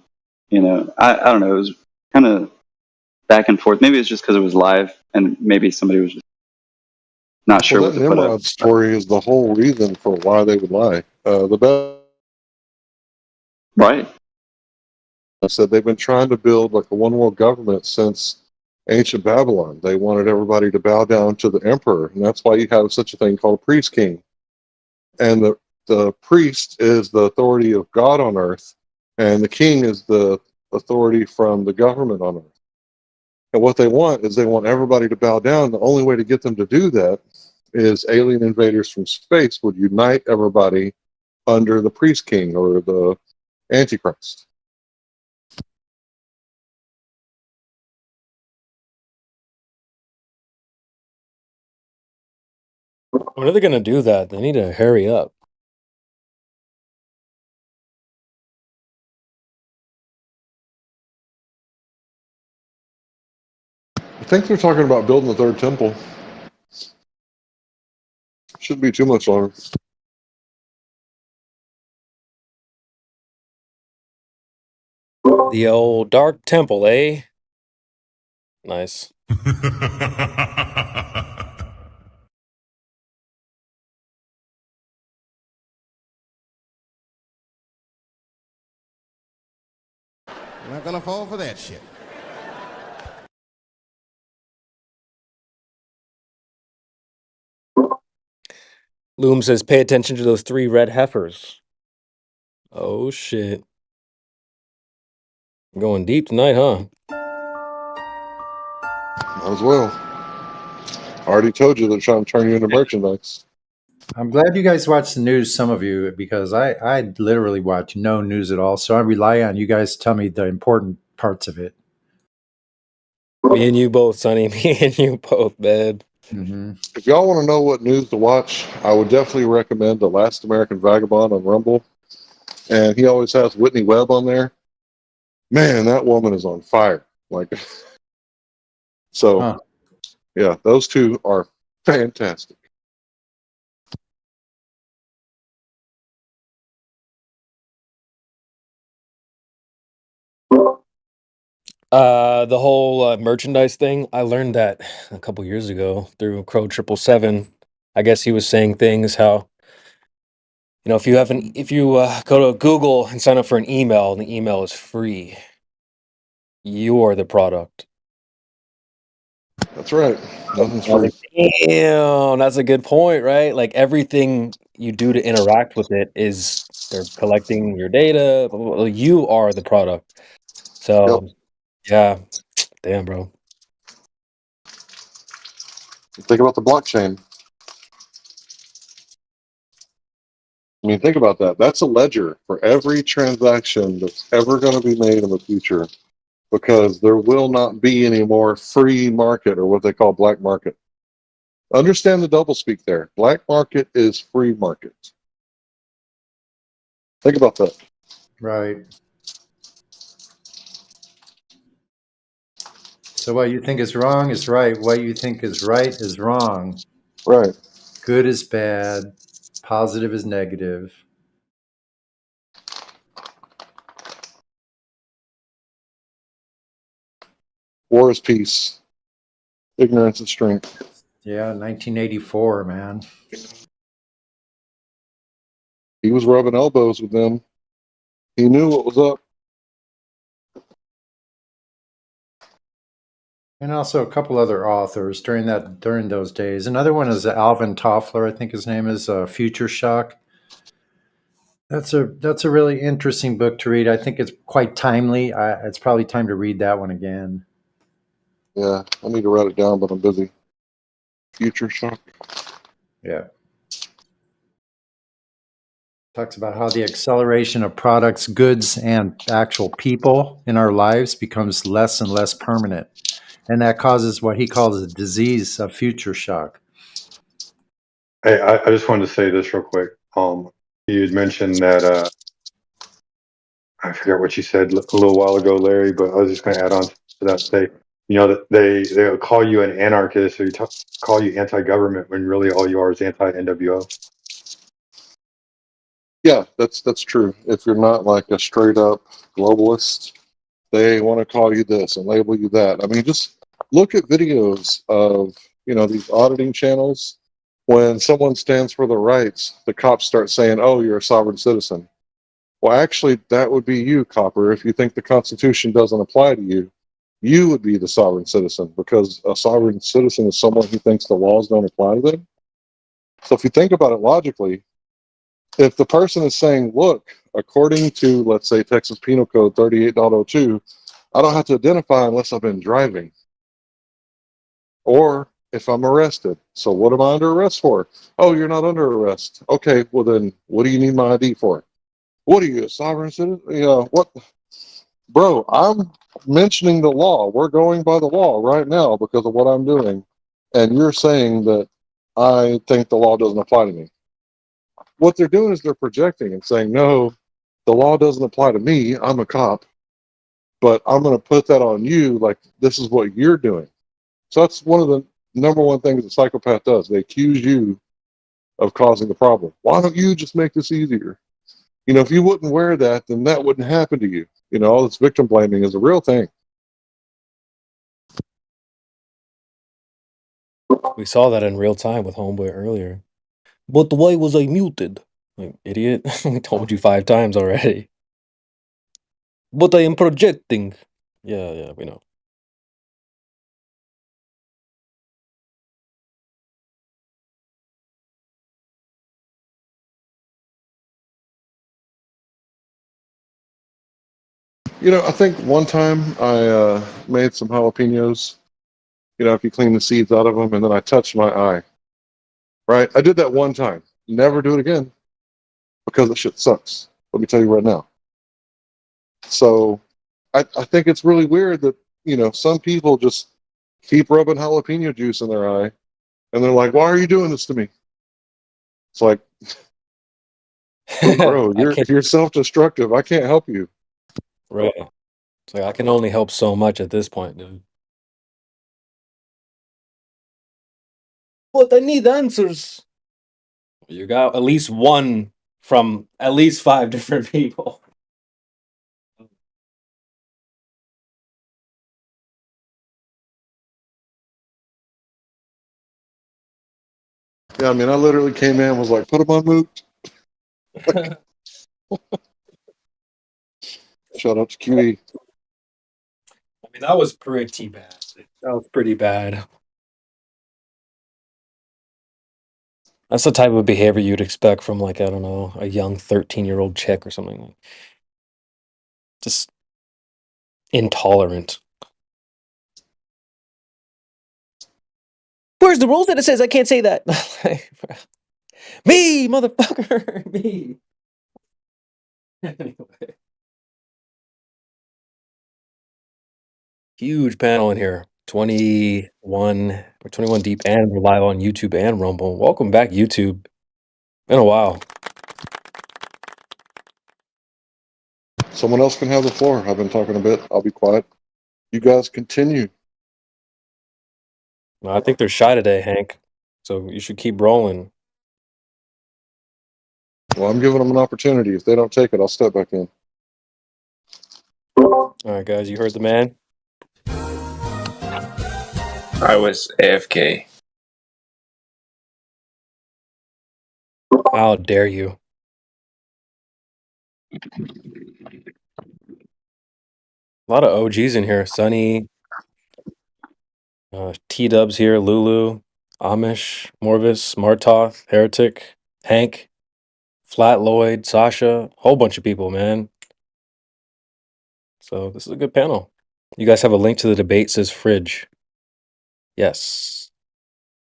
I don't know. It was kind of back and forth. Maybe it's just because it was live, and maybe somebody was just not sure what That to put Nimrod up. story is the whole reason for why they would lie. Right. I said they've been trying to build like a one world government since ancient Babylon. They wanted everybody to bow down to the emperor, and that's why you have such a thing called a priest king. And the priest is the authority of God on earth, and the king is the authority from the government on earth. And what they want is they want everybody to bow down. The only way to get them to do that is alien invaders from space would unite everybody under the priest king or the Antichrist. When are they going to do that? They need to hurry up. I think they're talking about building the third temple. Shouldn't be too much longer. The old Dark Temple, eh? Nice. I'm not gonna fall for that shit. Loom says, pay attention to those 3 red heifers. Oh, shit. Going deep tonight, huh? Might as well. I already told you they're trying to turn you into merchandise. I'm glad you guys watch the news, some of you, because I literally watch no news at all. So I rely on you guys to tell me the important parts of it. Me and you both, Sonny. Me and you both, man. Mm-hmm. If y'all want to know what news to watch, I would definitely recommend The Last American Vagabond on Rumble. And he always has Whitney Webb on there. Man, that woman is on fire. Like, so, Huh. yeah, those two are fantastic. The whole merchandise thing, I learned that a couple years ago through Crow 777. I guess he was saying things how, if you go to Google and sign up for an email and the email is free, you are the product. That's right. Nothing's I was free. like, damn, that's a good point, right? Like everything you do to interact with it is they're collecting your data. Blah, blah, blah. You are the product. So, yeah, damn, bro. Think about the blockchain. I mean, think about that. That's a ledger for every transaction that's ever going to be made in the future, because there will not be any more free market or what they call black market. Understand the doublespeak there. Black market is free market. Think about that. Right. So what you think is wrong is right. What you think is right is wrong. Right. Good is bad. Positive is negative. War is peace. Ignorance is strength. Yeah, 1984, man. He was rubbing elbows with them. He knew what was up. And also a couple other authors during those days. Another one is Alvin Toffler, I think his name is, Future Shock. That's a really interesting book to read. I think it's quite timely. It's probably time to read that one again. Yeah, I need to write it down, but I'm busy. Future shock. Yeah. Talks about how the acceleration of products, goods, and actual people in our lives becomes less and less permanent. And that causes what he calls a disease of future shock. Hey, I just wanted to say this real quick. You had mentioned that I forget what you said a little while ago, Larry, but I was just going to add on to that. That they'll call you an anarchist, or call you anti-government, when really all you are is anti-NWO. Yeah, that's true. If you're not like a straight up globalist, they want to call you this and label you that. I mean, just look at videos of, these auditing channels. When someone stands for the rights, the cops start saying, "Oh, you're a sovereign citizen." Well, actually, that would be you, copper. If you think the Constitution doesn't apply to you, you would be the sovereign citizen, because a sovereign citizen is someone who thinks the laws don't apply to them. So if you think about it logically, if the person is saying, "Look, according to, let's say, Texas Penal Code 38.02, I don't have to identify unless I've been driving, or if I'm arrested. So what am I under arrest for? Oh, you're not under arrest. Okay, well then, what do you need my ID for? What are you, a sovereign citizen? What? Bro, I'm mentioning the law. We're going by the law right now because of what I'm doing. And you're saying that I think the law doesn't apply to me." What they're doing is they're projecting and saying, "No, the law doesn't apply to me. I'm a cop, but I'm going to put that on you. Like, this is what you're doing." So that's one of the number one things a psychopath does. They accuse you of causing the problem. Why don't you just make this easier? If you wouldn't wear that, then that wouldn't happen to you. All this victim blaming is a real thing. We saw that in real time with Homeboy earlier. But why was I muted? Like, idiot. We told you 5 times already. But I am projecting. Yeah, we know. You know, I think one time I made some jalapenos. You know, if you clean the seeds out of them, and then I touched my eye. Right? I did that one time. Never do it again because the shit sucks. Let me tell you right now. So I think it's really weird that, you know, some people just keep rubbing jalapeno juice in their eye and they're like, why are you doing this to me? It's like, bro, you're self-destructive. I can't help you. Right. It's like I can only help so much at this point, dude. But I need answers. You got at least one from at least 5 different people. Yeah, I mean, I literally came in and was like, put them on mute. Shout out to QE. I mean, that was pretty bad. That was pretty bad. That's the type of behavior you'd expect from, like, I don't know, a young 13-year-old chick or something. Just intolerant. Where's the rules that it says I can't say that? Me, motherfucker, me. Anyway. Huge panel in here. 21 deep, and we're live on YouTube and Rumble. Welcome back, YouTube. Been a while. Someone else can have the floor. I've been talking a bit. I'll be quiet. You guys continue. No, I think they're shy today, Hank. So you should keep rolling. Well, I'm giving them an opportunity. If they don't take it, I'll step back in. All right, guys, you heard the man. I was AFK. How dare you? A lot of OGs in here. Sunny, T-Dubs here, Lulu, Amish, Morvis, Martoth, Heretic, Hank, Flat Lloyd, Sasha, whole bunch of people, man. So this is a good panel. You guys have a link to the debate, says Fridge. Yes.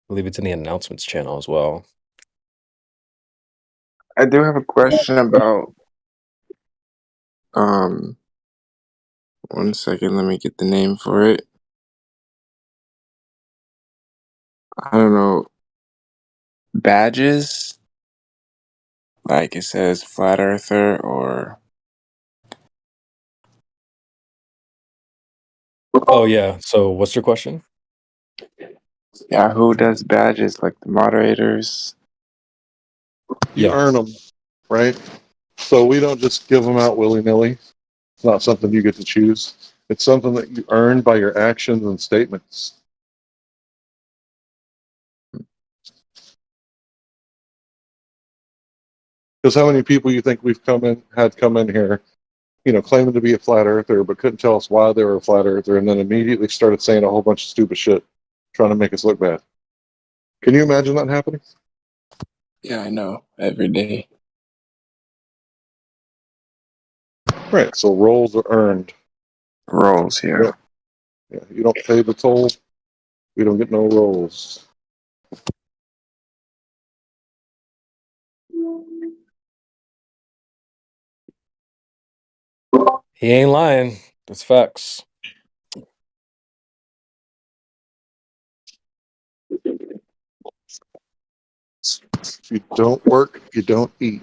I believe it's in the announcements channel as well. I do have a question about one second, let me get the name for it. I don't know. Badges? Like it says flat earther or Oh yeah. So what's your question? yeah, who does badges? Like the moderators? You earn them, right? So we don't just give them out willy-nilly. It's not something you get to choose. It's something that you earn by your actions and statements. Because how many people you think we've had come in here, you know, claiming to be a flat earther, but couldn't tell us why they were a flat earther, and then immediately started saying a whole bunch of stupid shit, trying to make us look bad. Can you imagine that happening? Yeah, I know. Every day. Right. So roles are earned. Roles here. Yeah. You don't pay the toll, we don't get no rolls. He ain't lying. That's facts. If you don't work, you don't eat.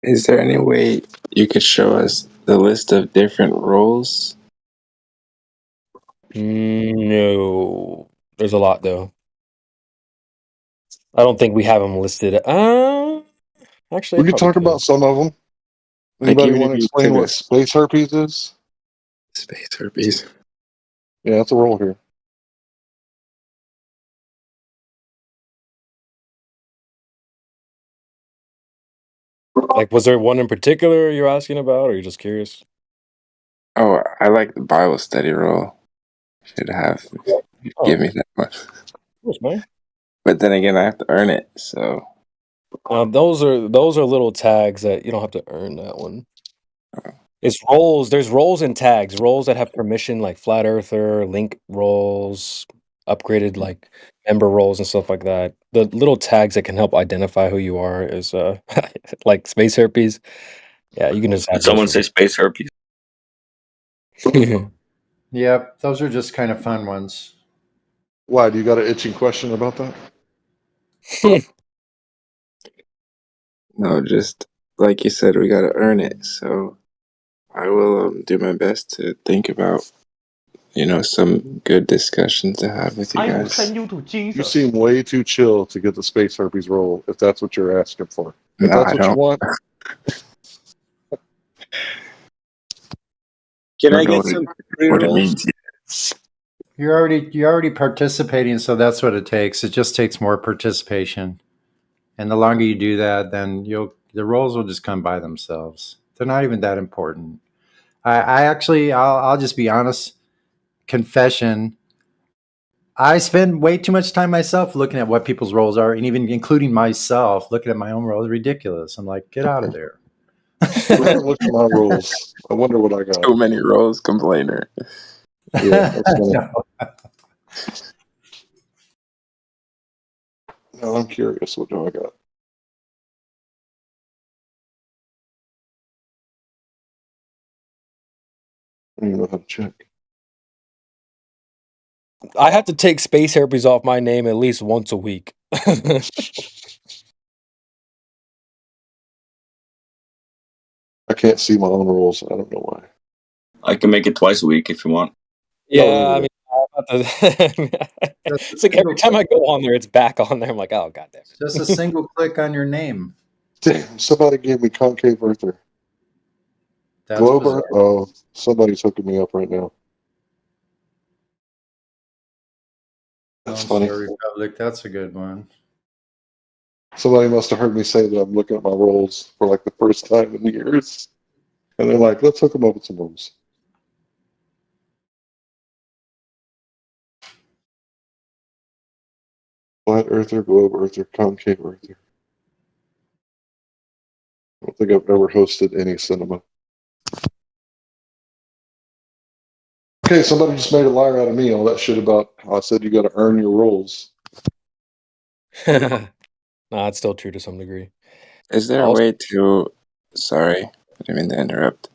Is there any way you could show us the list of different roles? No. There's a lot though. I don't think we have them listed. Actually, We could talk about some of them. Anybody even want to if you explain took what us- space herpes is? Space herpes. Yeah, that's a role here. Like, was there one in particular you're asking about, or you're just curious? Oh, I like the Bible study role. Should have give me that much. Of course, man. But then again, I have to earn it. So Those are little tags that you don't have to earn that one. It's roles. There's roles and tags. Roles that have permission, like Flat Earther, Link roles, upgraded like member roles and stuff like that. The little tags that can help identify who you are is like space herpes. Yeah, you can just have Did someone those say space herpes? for- Yep, those are just kind of fun ones. Why? Do you got an itching question about that? no, just like you said, we gotta earn it. So I will do my best to think about, some good discussions to have with you I will guys. send you to You Jesus. seem way too chill to get the space herpes role, if that's what you're asking for. If No, that's I what you don't. want, Can I I don't know get some what it pre-rolls? means yet. You're already participating, so that's what it takes. It just takes more participation, and the longer you do that, then the roles will just come by themselves. They're not even that important. I actually, I'll just be honest. Confession. I spend way too much time myself looking at what people's roles are, and even including myself looking at my own role. It's ridiculous. I'm like, get out of there. I haven't looked at my rules. I wonder what I got. Too many roles, complainer. Yeah, that's funny. No. No, I'm curious. What do I got? I don't even know how to check. I have to take space herpes off my name at least once a week. I can't see my own rules. I don't know why. I can make it twice a week if you want. Yeah, I mean, it's like every time I go on there, it's back on there. I'm like, oh god damn it. Just a single click on your name. Damn, somebody gave me concave earther. That's Globe bizarre. Earth. Oh, somebody's hooking me up right now. That's funny. Star Republic. That's a good one. Somebody must have heard me say that I'm looking at my rolls for like the first time in years. And they're like, let's hook them up with some rolls. Flat earther, globe earther, concave earther. I don't think I've ever hosted any cinema. Okay, somebody just made a liar out of me. All that shit about how I said you got to earn your rolls. Nah, it's still true to some degree. Is there a Also- way to? Sorry, I didn't mean to interrupt.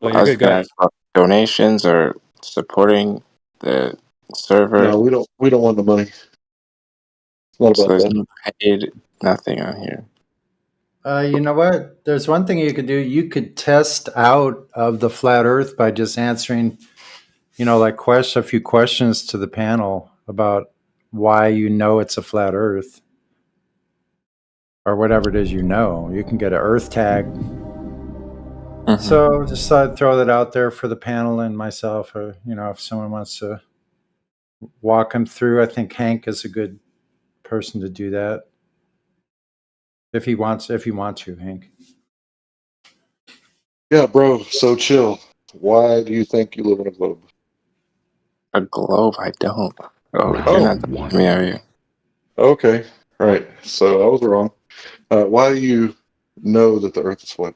Oh, I you're was good, go gonna ahead. ask about donations or supporting the server. No, we don't want the money. It's not So about there's that. no paid, nothing on here. You know what? There's one thing you could do. You could test out of the flat Earth by just answering, like a few questions to the panel about why it's a flat Earth, or whatever it is you know. You can get an Earth tag. Mhm. So just thought I'd throw that out there for the panel and myself, or if someone wants to walk them through. I think Hank is a good person to do that. If you want to, Hank. Yeah, bro, so chill. Why do you think you live in a globe? A globe? I don't. Oh, Oh. you're not talking me, are you? Okay, right. So I was wrong. Why do you know that the Earth is flat?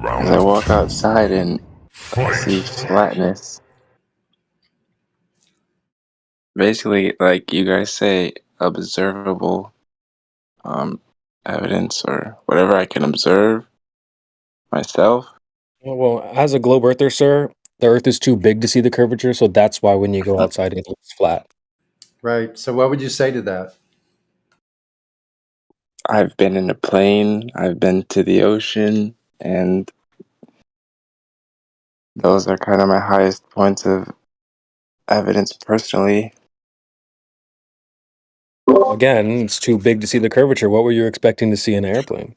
As I walk outside and I see flatness. Basically, like you guys say, observable evidence or whatever I can observe myself. Well, as a globe earther, sir, the Earth is too big to see the curvature, so that's why when you go outside, it looks flat. Right. So what would you say to that? I've been in a plane, I've been to the ocean, and those are kind of my highest points of evidence personally. Again, it's too big to see the curvature. What were you expecting to see in an airplane?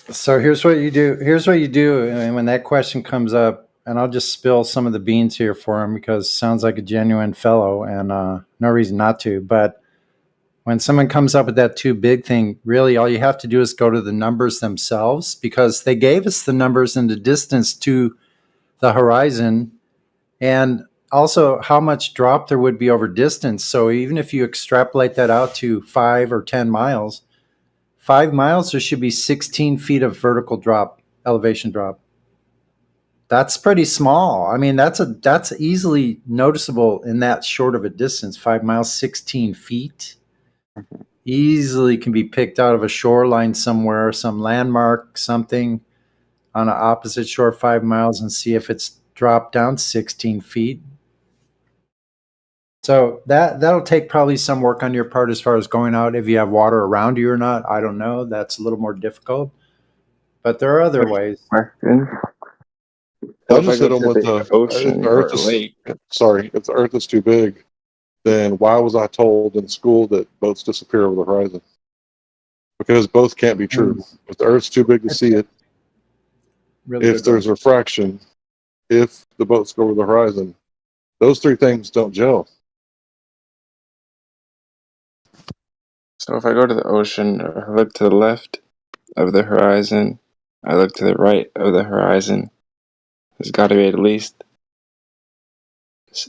So here's what you do. And when that question comes up, and I'll just spill some of the beans here for him because sounds like a genuine fellow, and no reason not to. But when someone comes up with that too big thing, really all you have to do is go to the numbers themselves, because they gave us the numbers and the distance to the horizon. And also how much drop there would be over distance. So even if you extrapolate that out to 5 or 10 miles, 5 miles, there should be 16 feet of vertical drop, elevation drop. That's pretty small. I mean, that's easily noticeable in that short of a distance. 5 miles, 16 feet. Easily can be picked out of a shoreline somewhere, some landmark, something on an opposite shore 5 miles, and see if it's dropped down 16 feet. So that'll take probably some work on your part as far as going out if you have water around you or not. I don't know. That's a little more difficult. But there are other ways. Question. I So if I just go hit them to with the if ocean the or Earth a is lake, sorry, if the Earth is too big, then why was I told in school that boats disappear over the horizon? Because both can't be true. If the Earth's too big to see it, Really if good there's refraction, if the boats go over the horizon, those three things don't gel. so if I go to the ocean, I look to the left of the horizon, I look to the right of the horizon, there's got to be at least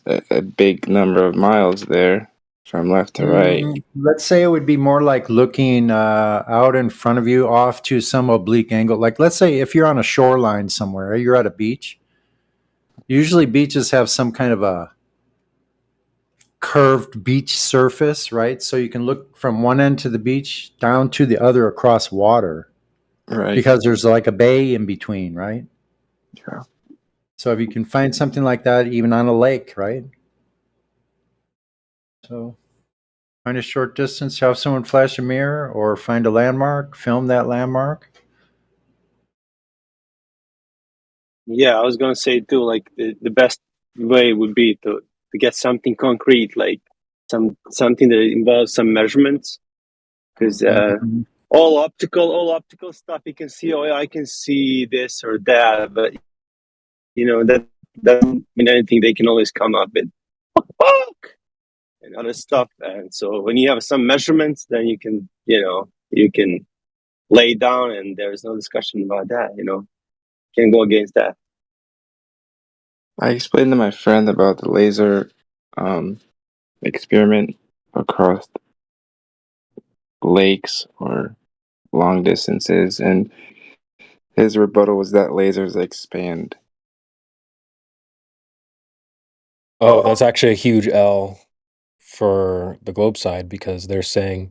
a big number of miles there from left to right. Let's say it would be more like looking out in front of you off to some oblique angle. Like, let's say if you're on a shoreline somewhere, you're at a beach. Usually beaches have some kind of a curved beach surface, right? So you can look from one end to the beach down to the other across water. Right. Because there's like a bay in between, right? Yeah. So if you can find something like that even on a lake, right? So find a short distance, have someone flash a mirror or find a landmark, film that landmark. Yeah, I was gonna say too, like the best way would be to get something concrete, like something that involves some measurements, because all optical stuff you can see. Oh, yeah, I can see this or that, but that doesn't mean anything. They can always come up with and other stuff, and so when you have some measurements, then you can lay down, and there's no discussion about that. Can't go against that. I explained to my friend about the laser experiment across lakes or long distances, and his rebuttal was that lasers expand. Oh, that's actually a huge L for the globe side because they're saying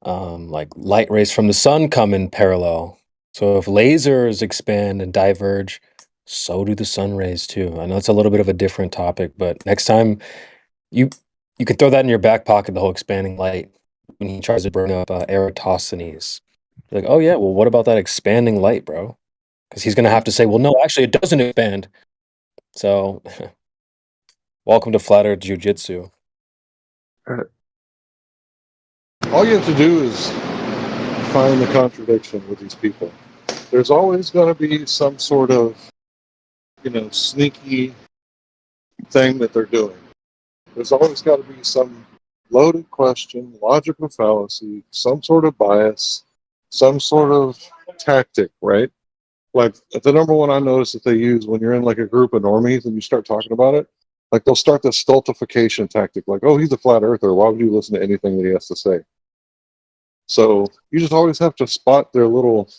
like light rays from the sun come in parallel. So if lasers expand and diverge, so do the sun rays too. I know it's a little bit of a different topic, but next time you can throw that in your back pocket, the whole expanding light, when he tries to bring up Eratosthenes. You're like, oh yeah, well, what about that expanding light, bro? Because he's gonna have to say, well, no, actually, it doesn't expand. So, welcome to Flat Earth Jiu-Jitsu. All you have to do is find the contradiction with these people. There's always going to be some sort of, sneaky thing that they're doing. There's always got to be some loaded question, logical fallacy, some sort of bias, some sort of tactic, right? Like the number one I notice that they use when you're in like a group of normies and you start talking about it, like they'll start this stultification tactic, like, oh, he's a flat earther. Why would you listen to anything that he has to say? So you just always have to spot their little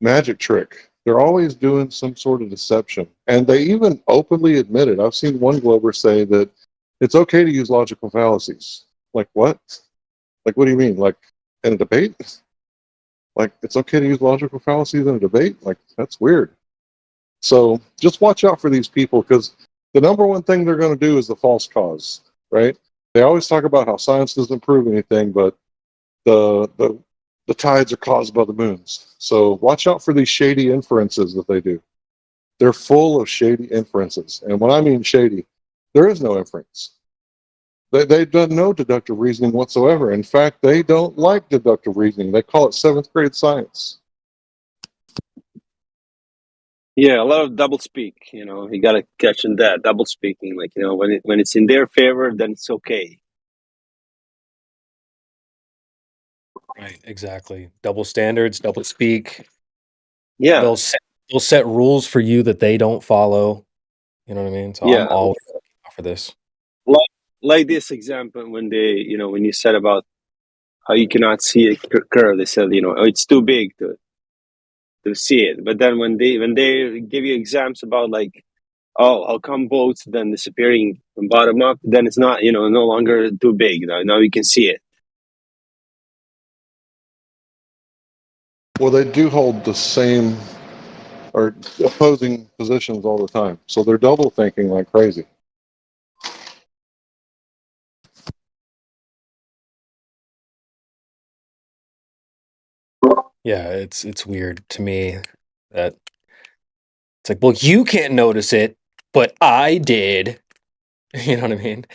magic trick. They're always doing some sort of deception. And they even openly admit it. I've seen one Glober say that it's okay to use logical fallacies. Like what? Like, what do you mean? Like in a debate? Like it's okay to use logical fallacies in a debate? Like that's weird. So just watch out for these people because the number one thing they're going to do is the false cause, right? They always talk about how science doesn't prove anything, but the tides are caused by the moons. So watch out for these shady inferences that they do. They're full of shady inferences. And when I mean shady, there is no inference. They've done no deductive reasoning whatsoever. In fact, they don't like deductive reasoning. They call it 7th grade science. Yeah, a lot of double speak. You got to catch in that double speaking. Like when it's in their favor, then it's okay. Right, exactly. Double standards, double speak. Yeah, they'll set rules for you that they don't follow. You know what I mean? So I'm Yeah. always for this. Like this example when when you said about how you cannot see a curve, they said oh, it's too big to see it. But then when they give you examples about like, oh, how come boats then disappearing from bottom up, then it's not no longer too big. Now you can see it. Well, they do hold the same or opposing positions all the time, so they're double thinking like crazy. Yeah, it's weird to me that it's like, well, you can't notice it, but I did. You know what I mean?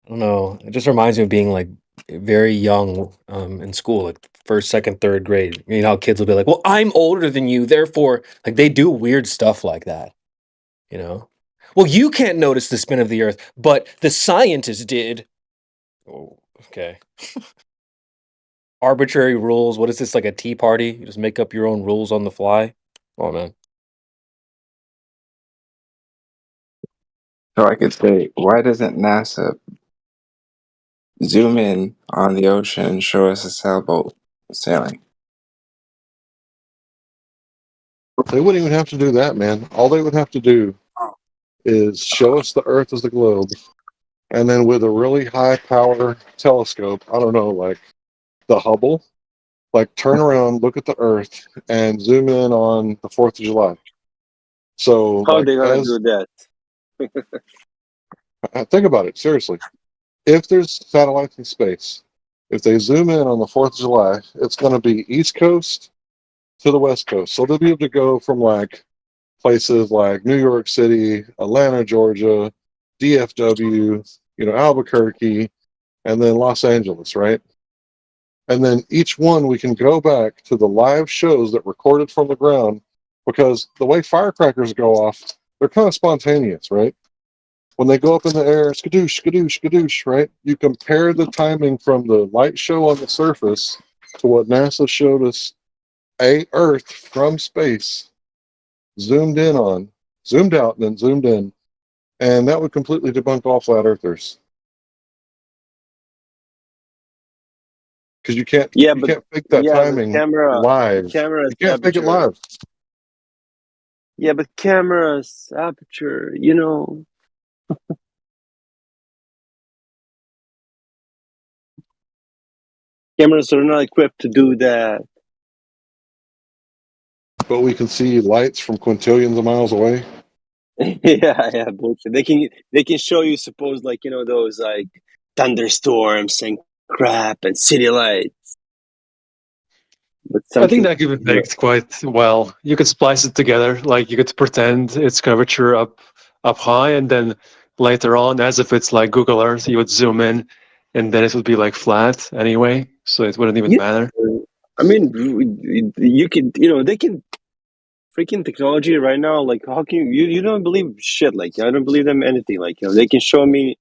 I don't know. It just reminds me of being like very young in school, like first, second, third grade. You know how kids will be like, well, I'm older than you, therefore, like they do weird stuff like that. You know? Well, you can't notice the spin of the earth, but the scientists did. Oh, okay. Arbitrary rules. What is this, like a tea party? You just make up your own rules on the fly? Oh man. So I could say, why doesn't NASA zoom in on the ocean and show us a sailboat sailing? They wouldn't even have to do that, man. All they would have to do is show us the Earth as the globe, and then with a really high power telescope, I don't know, like the Hubble, like turn around, look at the Earth, and zoom in on the 4th of July. So, How are like, they gonna do that? think about it seriously. If there's satellites in space, if they zoom in on the 4th of July, it's going to be East Coast to the West Coast. So they'll be able to go from like places like New York City, Atlanta, Georgia, DFW, Albuquerque, and then Los Angeles, right? And then each one we can go back to the live shows that recorded from the ground, because the way firecrackers go off, they're kind of spontaneous, right? When they go up in the air, skadoosh, skadoosh, skadoosh, right? You compare the timing from the light show on the surface to what NASA showed us a Earth from space, zoomed out and then zoomed in, and that would completely debunk all flat earthers. Because you can't fake that timing live. You can't fake it live. Yeah, but cameras, aperture, cameras are not equipped to do that. But we can see lights from quintillions of miles away. yeah, bullshit. They can show you, suppose, like those like thunderstorms and crap and city lights. But I think that could be baked quite well. You could splice it together, like you could pretend it's curvature up high, and then later on, as if it's like Google Earth, you would zoom in, and then it would be like flat anyway, so it wouldn't even matter. I mean, you can, they can freaking technology right now. Like, how can you don't believe shit? Like, I don't believe them anything. Like, they can show me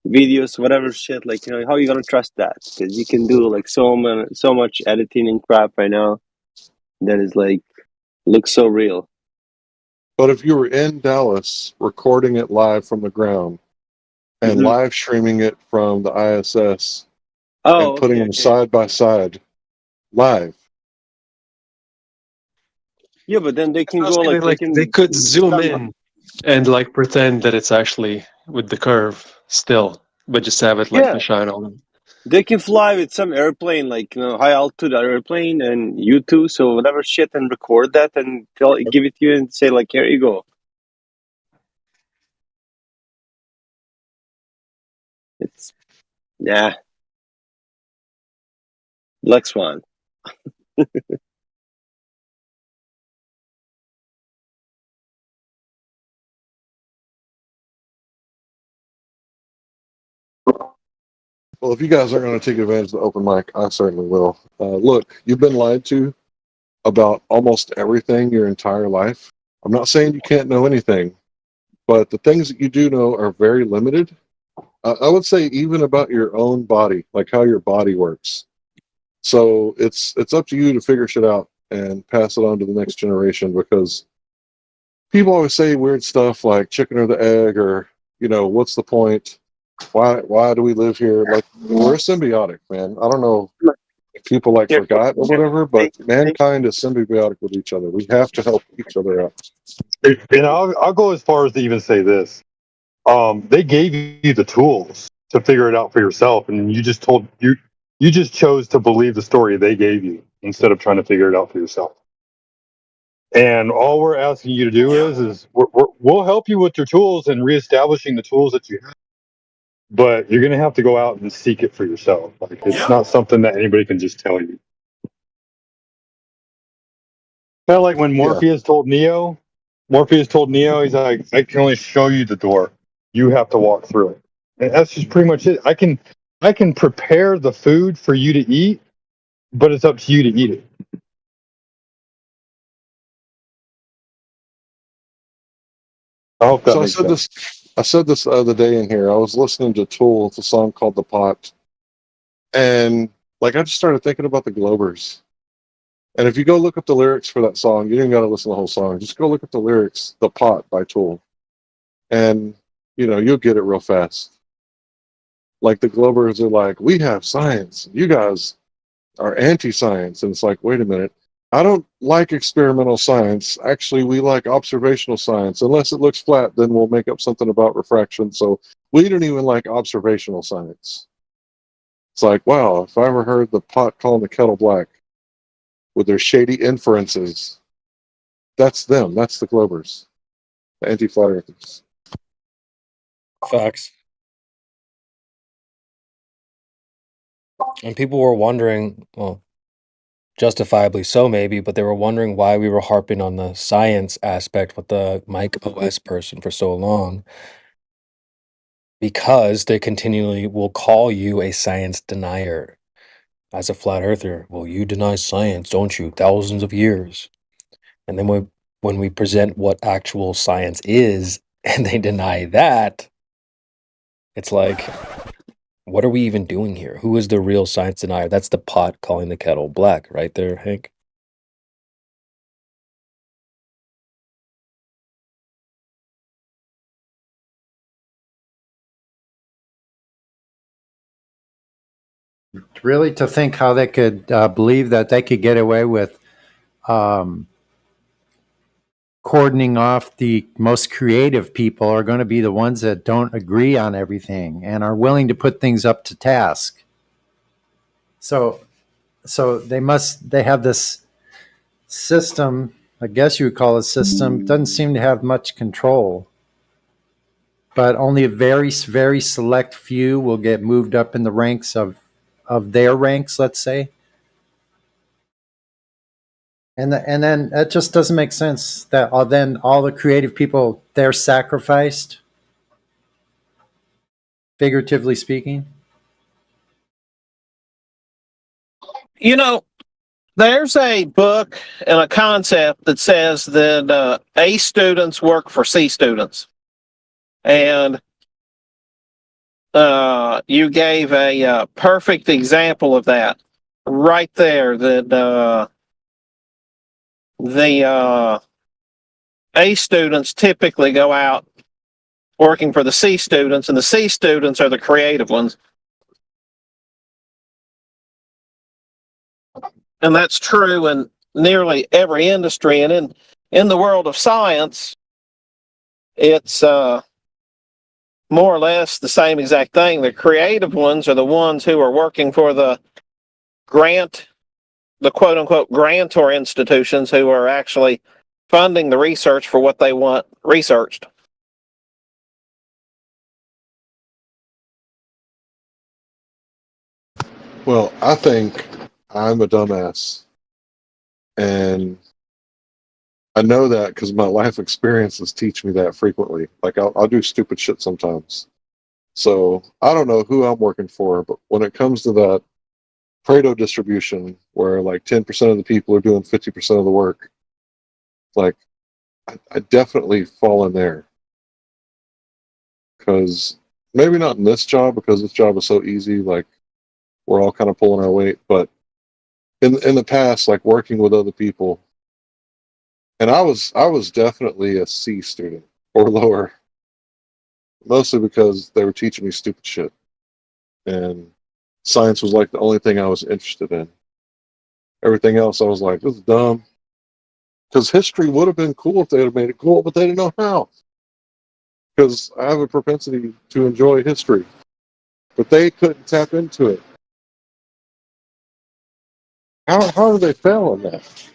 videos, whatever shit. Like, how are you gonna trust that? Because you can do like so much editing and crap right now that is like looks so real. But if you were in Dallas recording it live from the ground and live streaming it from the ISS and putting them side by side live. Yeah, but then they can go like they could zoom in and like pretend that it's actually with the curve still, but just have it like the shine on them. They can fly with some airplane, like high altitude airplane, and U2, so whatever shit, and record that and give it to you and say like, here you go. It's Black Swan. Well, if you guys aren't going to take advantage of the open mic, I certainly will. Look, you've been lied to about almost everything your entire life. I'm not saying you can't know anything, but the things that you do know are very limited. I would say even about your own body, like how your body works. So it's up to you to figure shit out and pass it on to the next generation, because people always say weird stuff like chicken or the egg, or what's the point? Why do we live here? Like, we're symbiotic, man. I don't know if people forgot or whatever, but mankind is symbiotic with each other. We have to help each other out. And I'll go as far as to even say this. They gave you the tools to figure it out for yourself, and you just chose to believe the story they gave you instead of trying to figure it out for yourself. And all we're asking you to do is we'll help you with your tools and reestablishing the tools that you have. But you're going to have to go out and seek it for yourself. Like, it's not something that anybody can just tell you. Kind of like when Morpheus told Neo, he's like, I can only show you the door. You have to walk through it. And that's just pretty much it. I can prepare the food for you to eat, but it's up to you to eat it. I hope that So makes sense. I said this the other day in here. I was listening to Tool. It's a song called "The Pot," and I just started thinking about the Globers. And if you go look up the lyrics for that song, you don't got to listen to the whole song. Just go look up the lyrics, "The Pot" by Tool, and you'll get it real fast. Like, the Globers are like, we have science. You guys are anti-science, and it's like, wait a minute. I don't like experimental science. Actually, we like observational science. Unless it looks flat, then we'll make up something about refraction. So we don't even like observational science. It's like, wow, if I ever heard the pot calling the kettle black with their shady inferences, that's them. That's the Globers, the anti-flat earthers. Facts. And people were wondering, well, justifiably so maybe, but they were wondering why we were harping on the science aspect with the Mike OS person for so long. Because they continually will call you a science denier as a flat earther. Well, you deny science, don't you? Thousands of years. And then when we present what actual science is and they deny that, it's like, what are we even doing here? Who is the real science denier? That's the pot calling the kettle black right there, Hank. Really, to think how they could believe that they could get away with cordoning off the most creative people are going to be the ones that don't agree on everything and are willing to put things up to task. So they have this system, I guess you would call it a system, doesn't seem to have much control. But only a very, very select few will get moved up in the ranks of their ranks, let's say. And then that just doesn't make sense that then all the creative people, they're sacrificed, figuratively speaking. There's a book and a concept that says that A students work for C students. And you gave a perfect example of that right there, that the A students typically go out working for the C students, and the C students are the creative ones. And that's true in nearly every industry. And in the world of science, it's more or less the same exact thing. The creative ones are the ones who are working for the quote-unquote grantor institutions who are actually funding the research for what they want researched. Well, I think I'm a dumbass. And I know that because my life experiences teach me that frequently. Like, I'll do stupid shit sometimes. So I don't know who I'm working for, but when it comes to that Pareto distribution where 10% of the people are doing 50% of the work, I definitely fall in there. Because maybe not in this job, because this job is so easy, we're all kind of pulling our weight, but in the past, working with other people, and I was definitely a C student or lower. mostly because they were teaching me stupid shit. And science was like the only thing I was interested in. Everything else, I was like, this is dumb. Because history would have been cool if they had made it cool, but they didn't know how. Because I have a propensity to enjoy history. But they couldn't tap into it. How did they fail on that?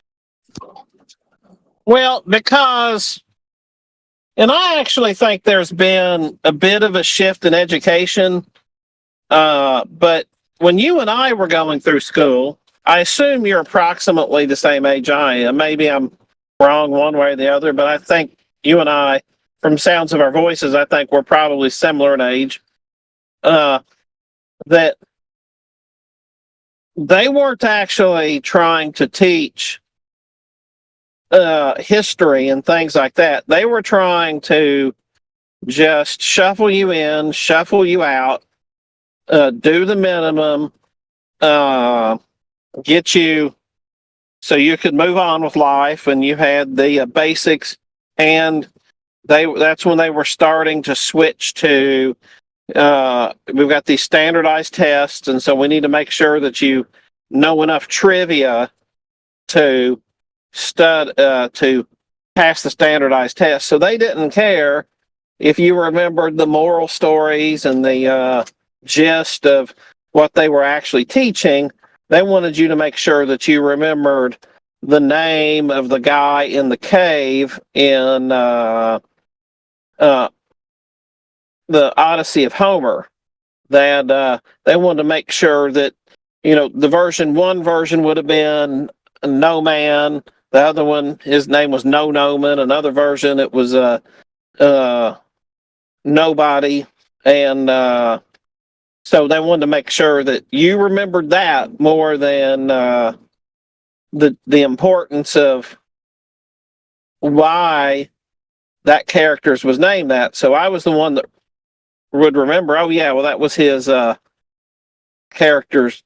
Well, because, and I actually think there's been a bit of a shift in education. But when you and I were going through school, I assume you're approximately the same age I am. Maybe I'm wrong one way or the other, but I think you and I, from sounds of our voices, I think we're probably similar in age. That they weren't actually trying to teach history and things like that. They were trying to just shuffle you in, shuffle you out, do the minimum, get you so you could move on with life, and you had the basics. And that's when they were starting to switch to we've got these standardized tests, and so we need to make sure that you know enough trivia to to pass the standardized test. So they didn't care if you remembered the moral stories and the gist of what they were actually teaching. They wanted you to make sure that you remembered the name of the guy in the cave in the Odyssey of Homer. That they wanted to make sure that, you know, one version would have been No Man. The other one, his name was No Noman. Another version, it was Nobody. And so they wanted to make sure that you remembered that more than the importance of why that character's was named that. So I was the one that would remember, oh yeah, well that was his character's,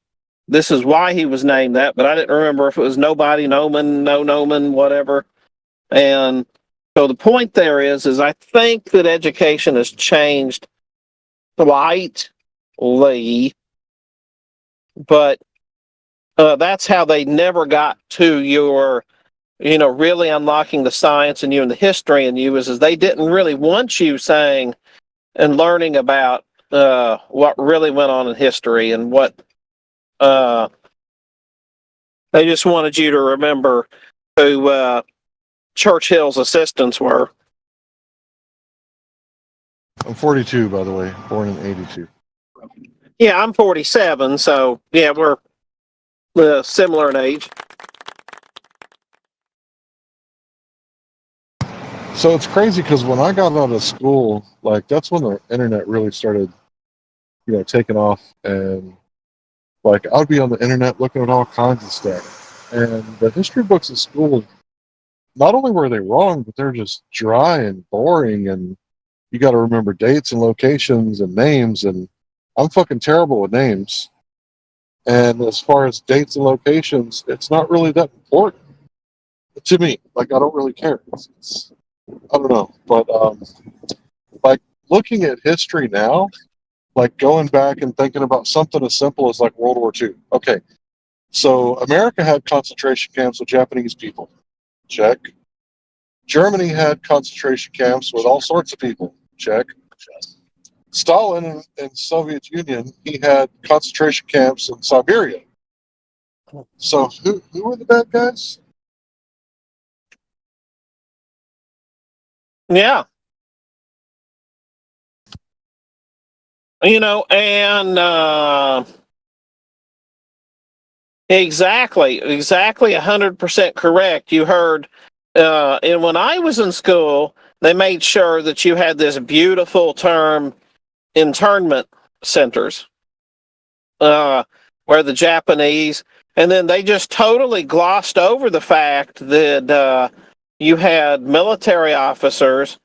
this is why he was named that, but I didn't remember if it was Nobody, Noman, No Noman, whatever. And so the point there is I think that education has changed slightly, but that's how they never got to your, you know, really unlocking the science in you and the history in you, is they didn't really want you saying and learning about what really went on in history and what they just wanted you to remember who Churchill's assistants were. I'm 42, by the way, born in 82. Yeah, I'm 47, so yeah, we're similar in age. So it's crazy because when I got out of school, like that's when the internet really started, you know, taking off. And like I'd be on the internet looking at all kinds of stuff. And the history books at school, not only were they wrong, but they're just dry and boring. And you got to remember dates and locations and names. And I'm fucking terrible with names. And as far as dates and locations, it's not really that important to me. Like I don't really care. I don't know, but like looking at history now, like going back and thinking about something as simple as like World War II. Okay, so America had concentration camps with Japanese people. Check. Germany had concentration camps with all sorts of people. Check. Stalin in Soviet Union, he had concentration camps in Siberia. So who were the bad guys? Yeah. You know, and exactly 100% correct. You heard, and when I was in school, they made sure that you had this beautiful term, internment centers, where the Japanese, and then they just totally glossed over the fact that you had military officers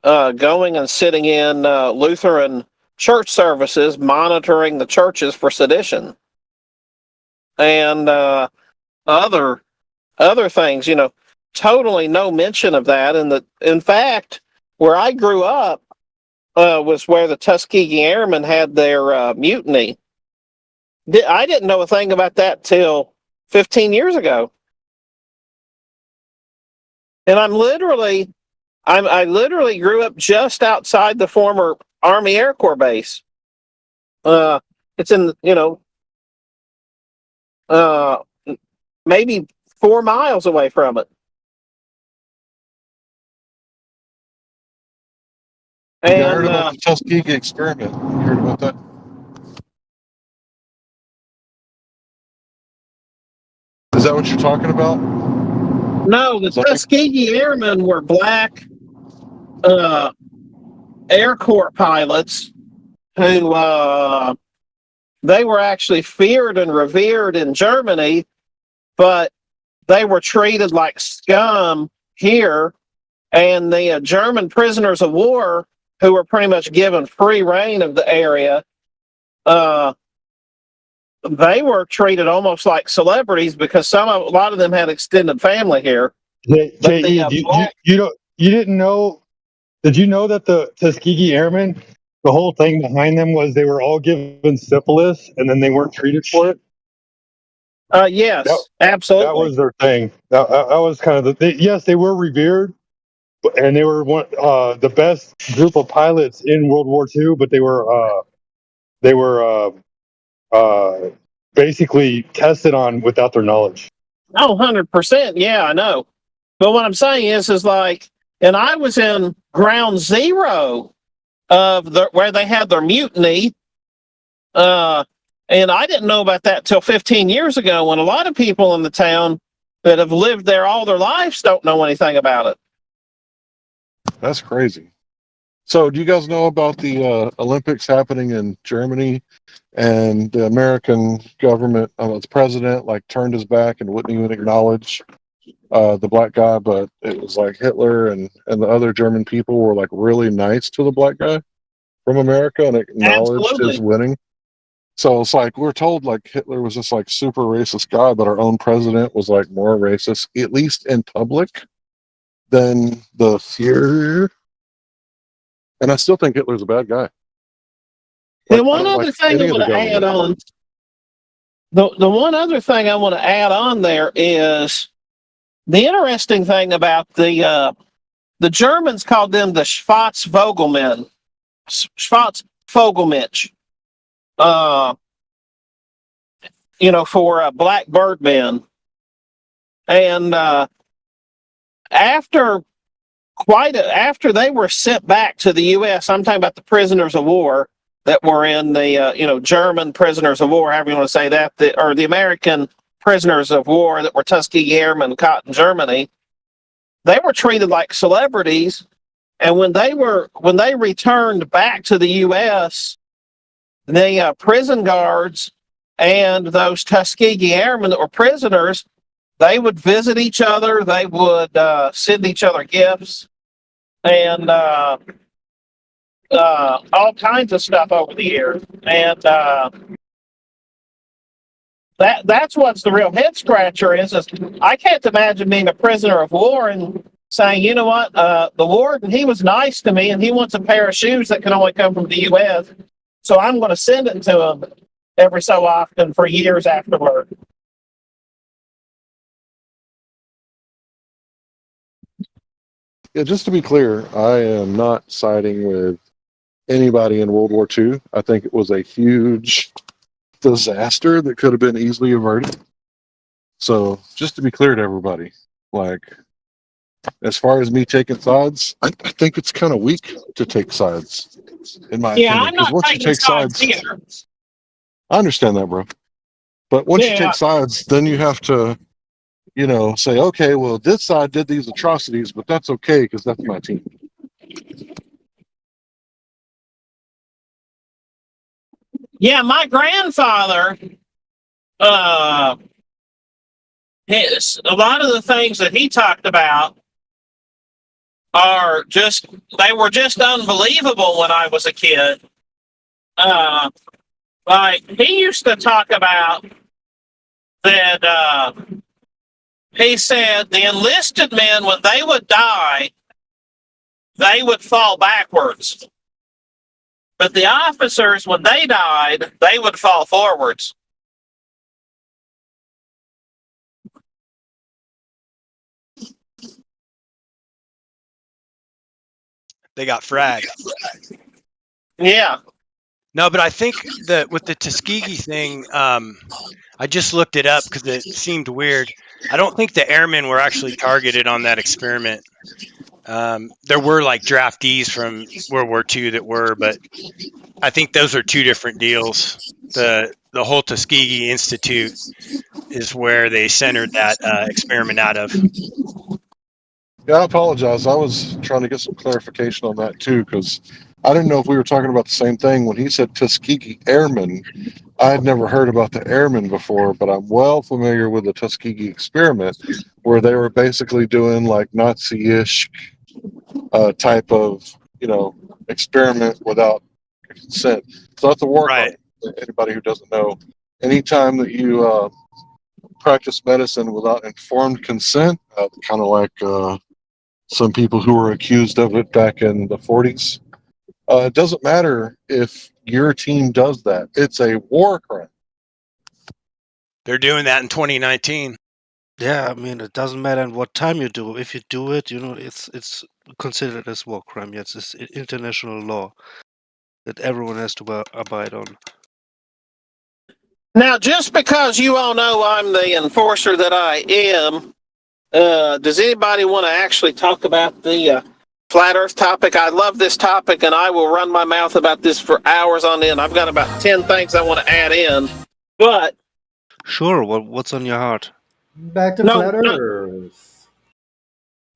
going and sitting in Lutheran church services, monitoring the churches for sedition and other things. You know, totally no mention of that. And in fact, where I grew up, was where the Tuskegee Airmen had their mutiny. I didn't know a thing about that till 15 years ago. And I literally grew up just outside the former Army Air Corps base. It's in, maybe 4 miles away from it. I heard about the Tuskegee experiment. You heard about that? Is that what you're talking about? No, the Tuskegee Airmen were black Air Corps pilots who they were actually feared and revered in Germany, but they were treated like scum here. And the German prisoners of war, who were pretty much given free reign of the area, they were treated almost like celebrities because a lot of them had extended family here. You didn't know? Did you know that the Tuskegee Airmen, the whole thing behind them was they were all given syphilis and then they weren't treated for it? Yes, absolutely. That was their thing. That was kind of yes, they were revered, and they were the best group of pilots in World War II. But they were basically tested on without their knowledge. Oh, 100%. Yeah, I know. But what I'm saying is like, and I was in ground zero of where they had their mutiny. And I didn't know about that till 15 years ago, when a lot of people in the town that have lived there all their lives don't know anything about it. That's crazy. So, do you guys know about the Olympics happening in Germany, and the American government, the president, like turned his back and wouldn't even acknowledge the black guy, but it was like Hitler and the other German people were like really nice to the black guy from America and acknowledged his winning. So it's like we're told like Hitler was this like super racist guy, but our own president was like more racist, at least in public, than the Führer. And I still think Hitler's a bad guy. The one other thing I want to add on, the one other thing I want to add on there is the interesting thing about the Germans called them the Schwarzvogelmen, Schwarzvogelmensch, for black birdmen. And after they were sent back to the U.S., I'm talking about the prisoners of war that were in the German prisoners of war, however you want to say that, or the American prisoners of war that were Tuskegee Airmen caught in Germany. They were treated like celebrities, and when they returned back to the U.S., the prison guards and those Tuskegee Airmen that were prisoners, they would visit each other. They would send each other gifts and all kinds of stuff over the years. And that's what's the real head scratcher is I can't imagine being a prisoner of war and saying, you know what, the warden, he was nice to me and he wants a pair of shoes that can only come from the U.S., so I'm going to send it to him every so often for years afterward. Yeah, just to be clear, I am not siding with anybody in World War II. I think it was a huge disaster that could have been easily averted. So, just to be clear to everybody, like, as far as me taking sides, I think it's kind of weak to take sides, in my opinion. I'm not once taking you take sides either. I understand that, bro. But once you take sides, then you have to, say, okay, well, this side did these atrocities, but that's okay because that's my team. Yeah, my grandfather, a lot of the things that he talked about they were just unbelievable when I was a kid. Like, he used to talk about that, he said the enlisted men, when they would die, they would fall backwards. But the officers, when they died, they would fall forwards. They got fragged. Yeah. No, but I think that with the Tuskegee thing, I just looked it up because it seemed weird. I don't think the airmen were actually targeted on that experiment. There were like draftees from World War II that were, but I think those are two different deals. The whole Tuskegee Institute is where they centered that experiment out of. Yeah, I apologize. I was trying to get some clarification on that too, because I didn't know if we were talking about the same thing. When he said Tuskegee Airmen, I had never heard about the airmen before, but I'm well familiar with the Tuskegee experiment, where they were basically doing like Nazi-ish type of, experiment without consent. So that's a war crime. Anybody who doesn't know, anytime that you practice medicine without informed consent, kind of like some people who were accused of it back in the 40s. It doesn't matter if your team does that. It's a war crime. They're doing that in 2019. Yeah, I mean, it doesn't matter in what time you do. If you do it, it's considered as war crime. Yes, it's international law that everyone has to abide on. Now, just because you all know I'm the enforcer that I am, does anybody want to actually talk about the flat Earth topic? I love this topic, and I will run my mouth about this for hours on end. I've got about 10 things I want to add in, but sure. What's on your heart? Back to flat Earth.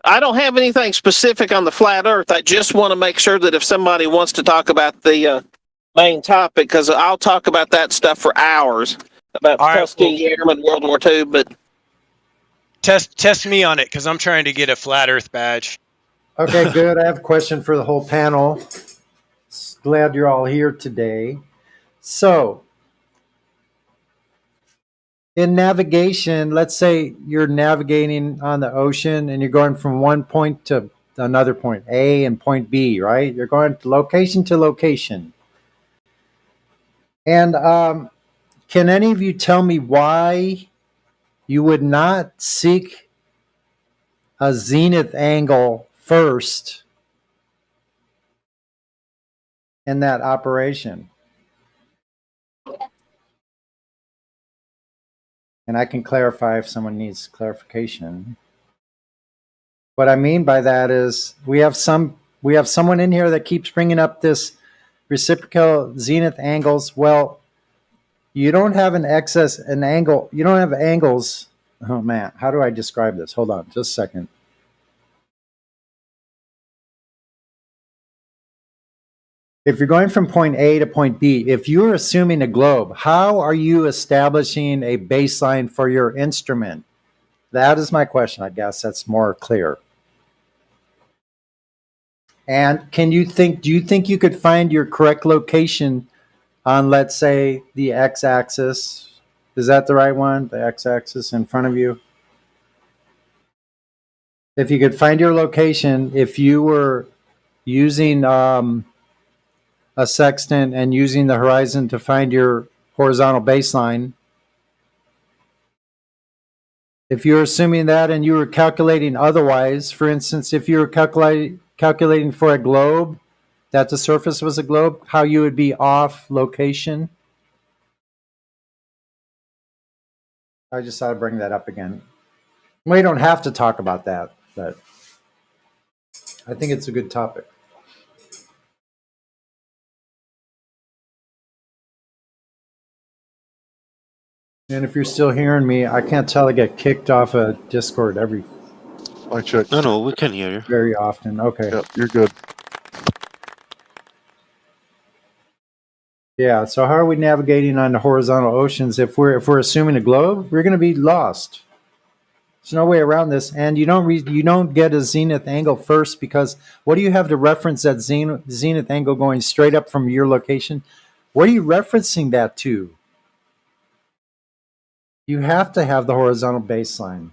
I don't have anything specific on the flat Earth. I just want to make sure that if somebody wants to talk about the main topic, because I'll talk about that stuff for hours about Tuskegee Airmen, World War II. But test me on it, because I'm trying to get a flat Earth badge. Okay, good. I have a question for the whole panel. Glad you're all here today. So, in navigation, let's say you're navigating on the ocean and you're going from one point to another point, A and point B, right? You're going location to location. And can any of you tell me why you would not seek a zenith angle first in that operation? And I can clarify if someone needs clarification. What I mean by that is we have someone in here that keeps bringing up this reciprocal zenith angles. Well, you don't have an angle. You don't have angles. Oh man, how do I describe this? Hold on, just a second. If you're going from point A to point B, if you're assuming a globe, how are you establishing a baseline for your instrument? That is my question. I guess that's more clear. And do you think you could find your correct location on, let's say, the x-axis? Is that the right one? The x-axis in front of you? If you could find your location, if you were using a sextant and using the horizon to find your horizontal baseline, if you're assuming that and you were calculating otherwise, for instance, if you were calculating for a globe, that the surface was a globe, how you would be off location. I just thought I'd bring that up again. We don't have to talk about that, but I think it's a good topic. And if you're still hearing me, I can't tell I get kicked off of Discord every... I check. No, we can hear you. Very often. Okay. Yep, you're good. Yeah, so how are we navigating on the horizontal oceans? If we're assuming a globe, we're going to be lost. There's no way around this. And you don't get a zenith angle first, because what do you have to reference that zenith angle going straight up from your location? What are you referencing that to? You have to have the horizontal baseline,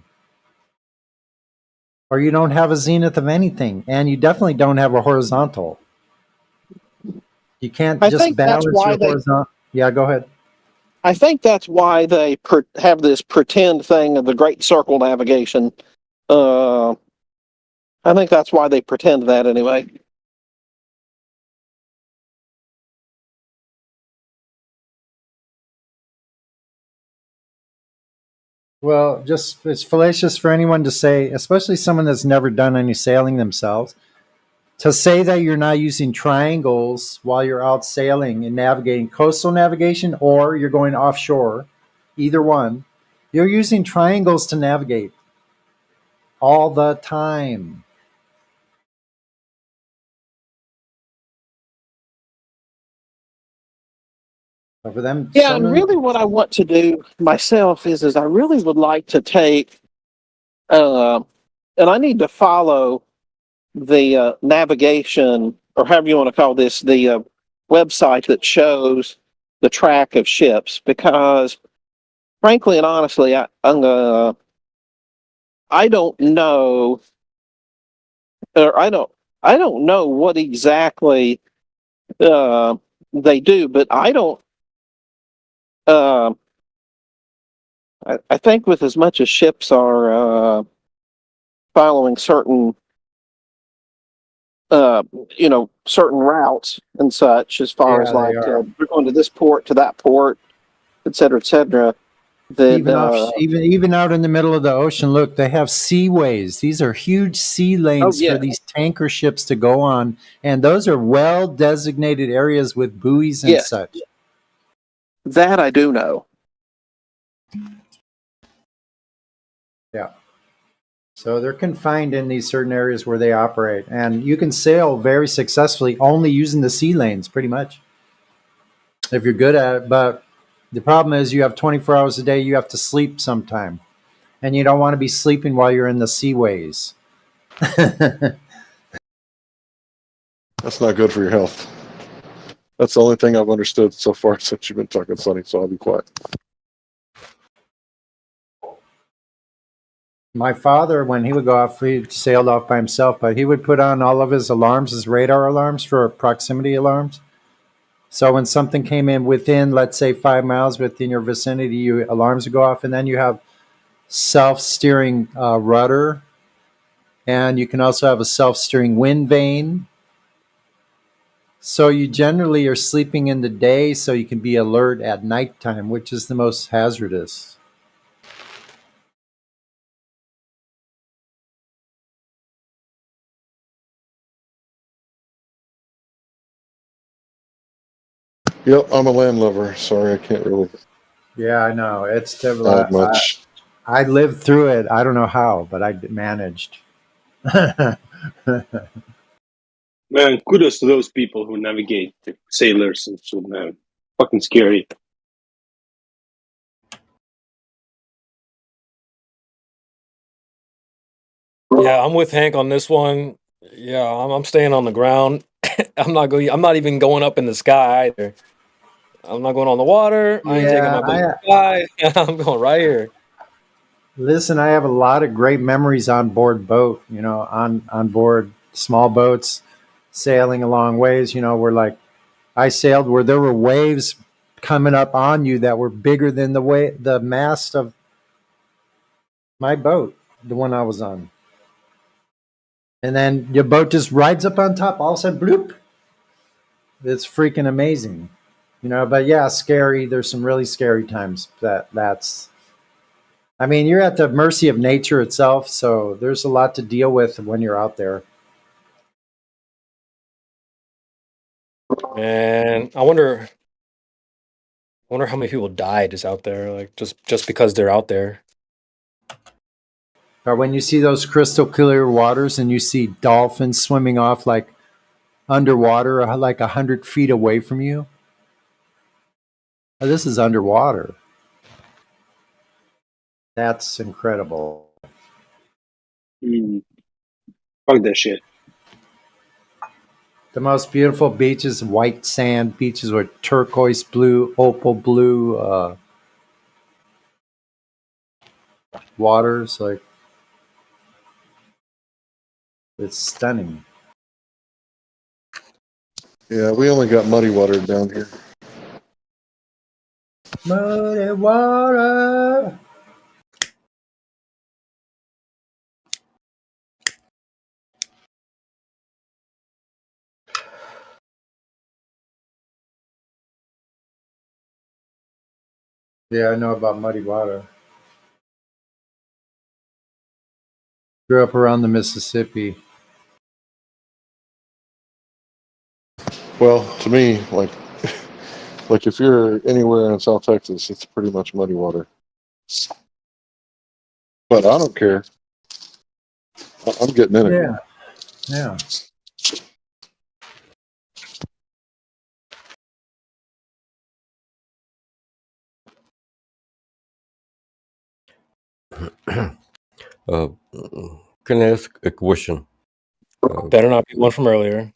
or you don't have a zenith of anything, and you definitely don't have a horizontal. You can't I just think that's balance why your they. horizontal. Yeah, go ahead. I think that's why they have this pretend thing of the Great Circle navigation. I think that's why they pretend that anyway. Well, just it's fallacious for anyone to say, especially someone that's never done any sailing themselves, to say that you're not using triangles while you're out sailing and navigating coastal navigation or you're going offshore, either one. You're using triangles to navigate all the time. So for them, Yeah, and someone, really, what I want to do myself is I really would like to take, and I need to follow the navigation, or however you want to call this, the website that shows the track of ships, because frankly and honestly, I don't know, or I don't know what exactly they do, but I don't. Uh, I think with as much as ships are following certain, uh, certain routes and such, as far as yeah, they like are. we're going to this port to that port, et cetera, et cetera. That Even out in the middle of the ocean, look, they have seaways. These are huge sea oh lanes for yeah, these tanker ships to go on, and those are well designated areas with buoys and yes, such. that I do know. Yeah. So they're confined in these certain areas where they operate, and you can sail very successfully only using the sea lanes, pretty much, if you're good at it. But the problem is, you have 24 hours a day. You have to sleep sometime, and you don't want to be sleeping while you're in the seaways. That's not good for your health. That's the only thing I've understood so far since you've been talking, Sonny, so I'll be quiet. My father, when he would go off, he sailed off by himself, but he would put on all of his alarms, his radar alarms for proximity alarms. So when something came in within, let's say, 5 miles within your vicinity, your alarms would go off, and then you have self-steering rudder, and you can also have a self-steering wind vane. So you generally are sleeping in the day so you can be alert at nighttime, which is the most hazardous. Yep, I'm a land lover. Sorry, I can't really Yeah, I know. It's terrible. add much. I lived through it. I don't know how, but I managed. Man, kudos to those people who navigate, the sailors and so, man. Fucking scary. Yeah, I'm with Hank on this one. Yeah, I'm staying on the ground. I'm not going. I'm not even going up in the sky either. I'm not going on the water. I ain't taking Yeah, my boat to the sky. I'm going right here. listen, I have a lot of great memories on board boat, on board small boats, sailing a long ways, where like I sailed where there were waves coming up on you that were bigger than the mast of my boat, the one I was on. And then your boat just rides up on top, all of a sudden, bloop. It's freaking amazing. But yeah, scary. There's some really scary times that's I mean, you're at the mercy of nature itself, so there's a lot to deal with when you're out there. And I wonder how many people died just out there, like just because they're out there. Or when you see those crystal clear waters and you see dolphins swimming off like underwater, like 100 feet away from you. Oh, this is underwater. That's incredible. Fuck that shit. The most beautiful beaches, white sand beaches with turquoise blue, opal blue waters. Like, it's stunning. Yeah, we only got muddy water down here. Muddy water. Yeah, I know about muddy water. Grew up around the Mississippi. Well, to me, like if you're anywhere in South Texas, it's pretty much muddy water. But I don't care. I'm getting in it. Yeah, yeah. Uh, can I ask a question? Better not be one from earlier.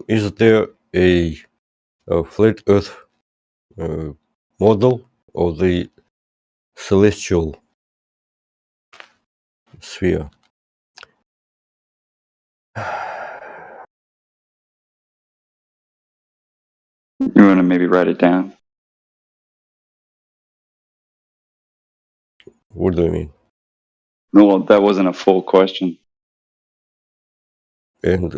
Is there a flat Earth model of the celestial sphere? You want to maybe write it down? What do you mean? No, well, that wasn't a full question. And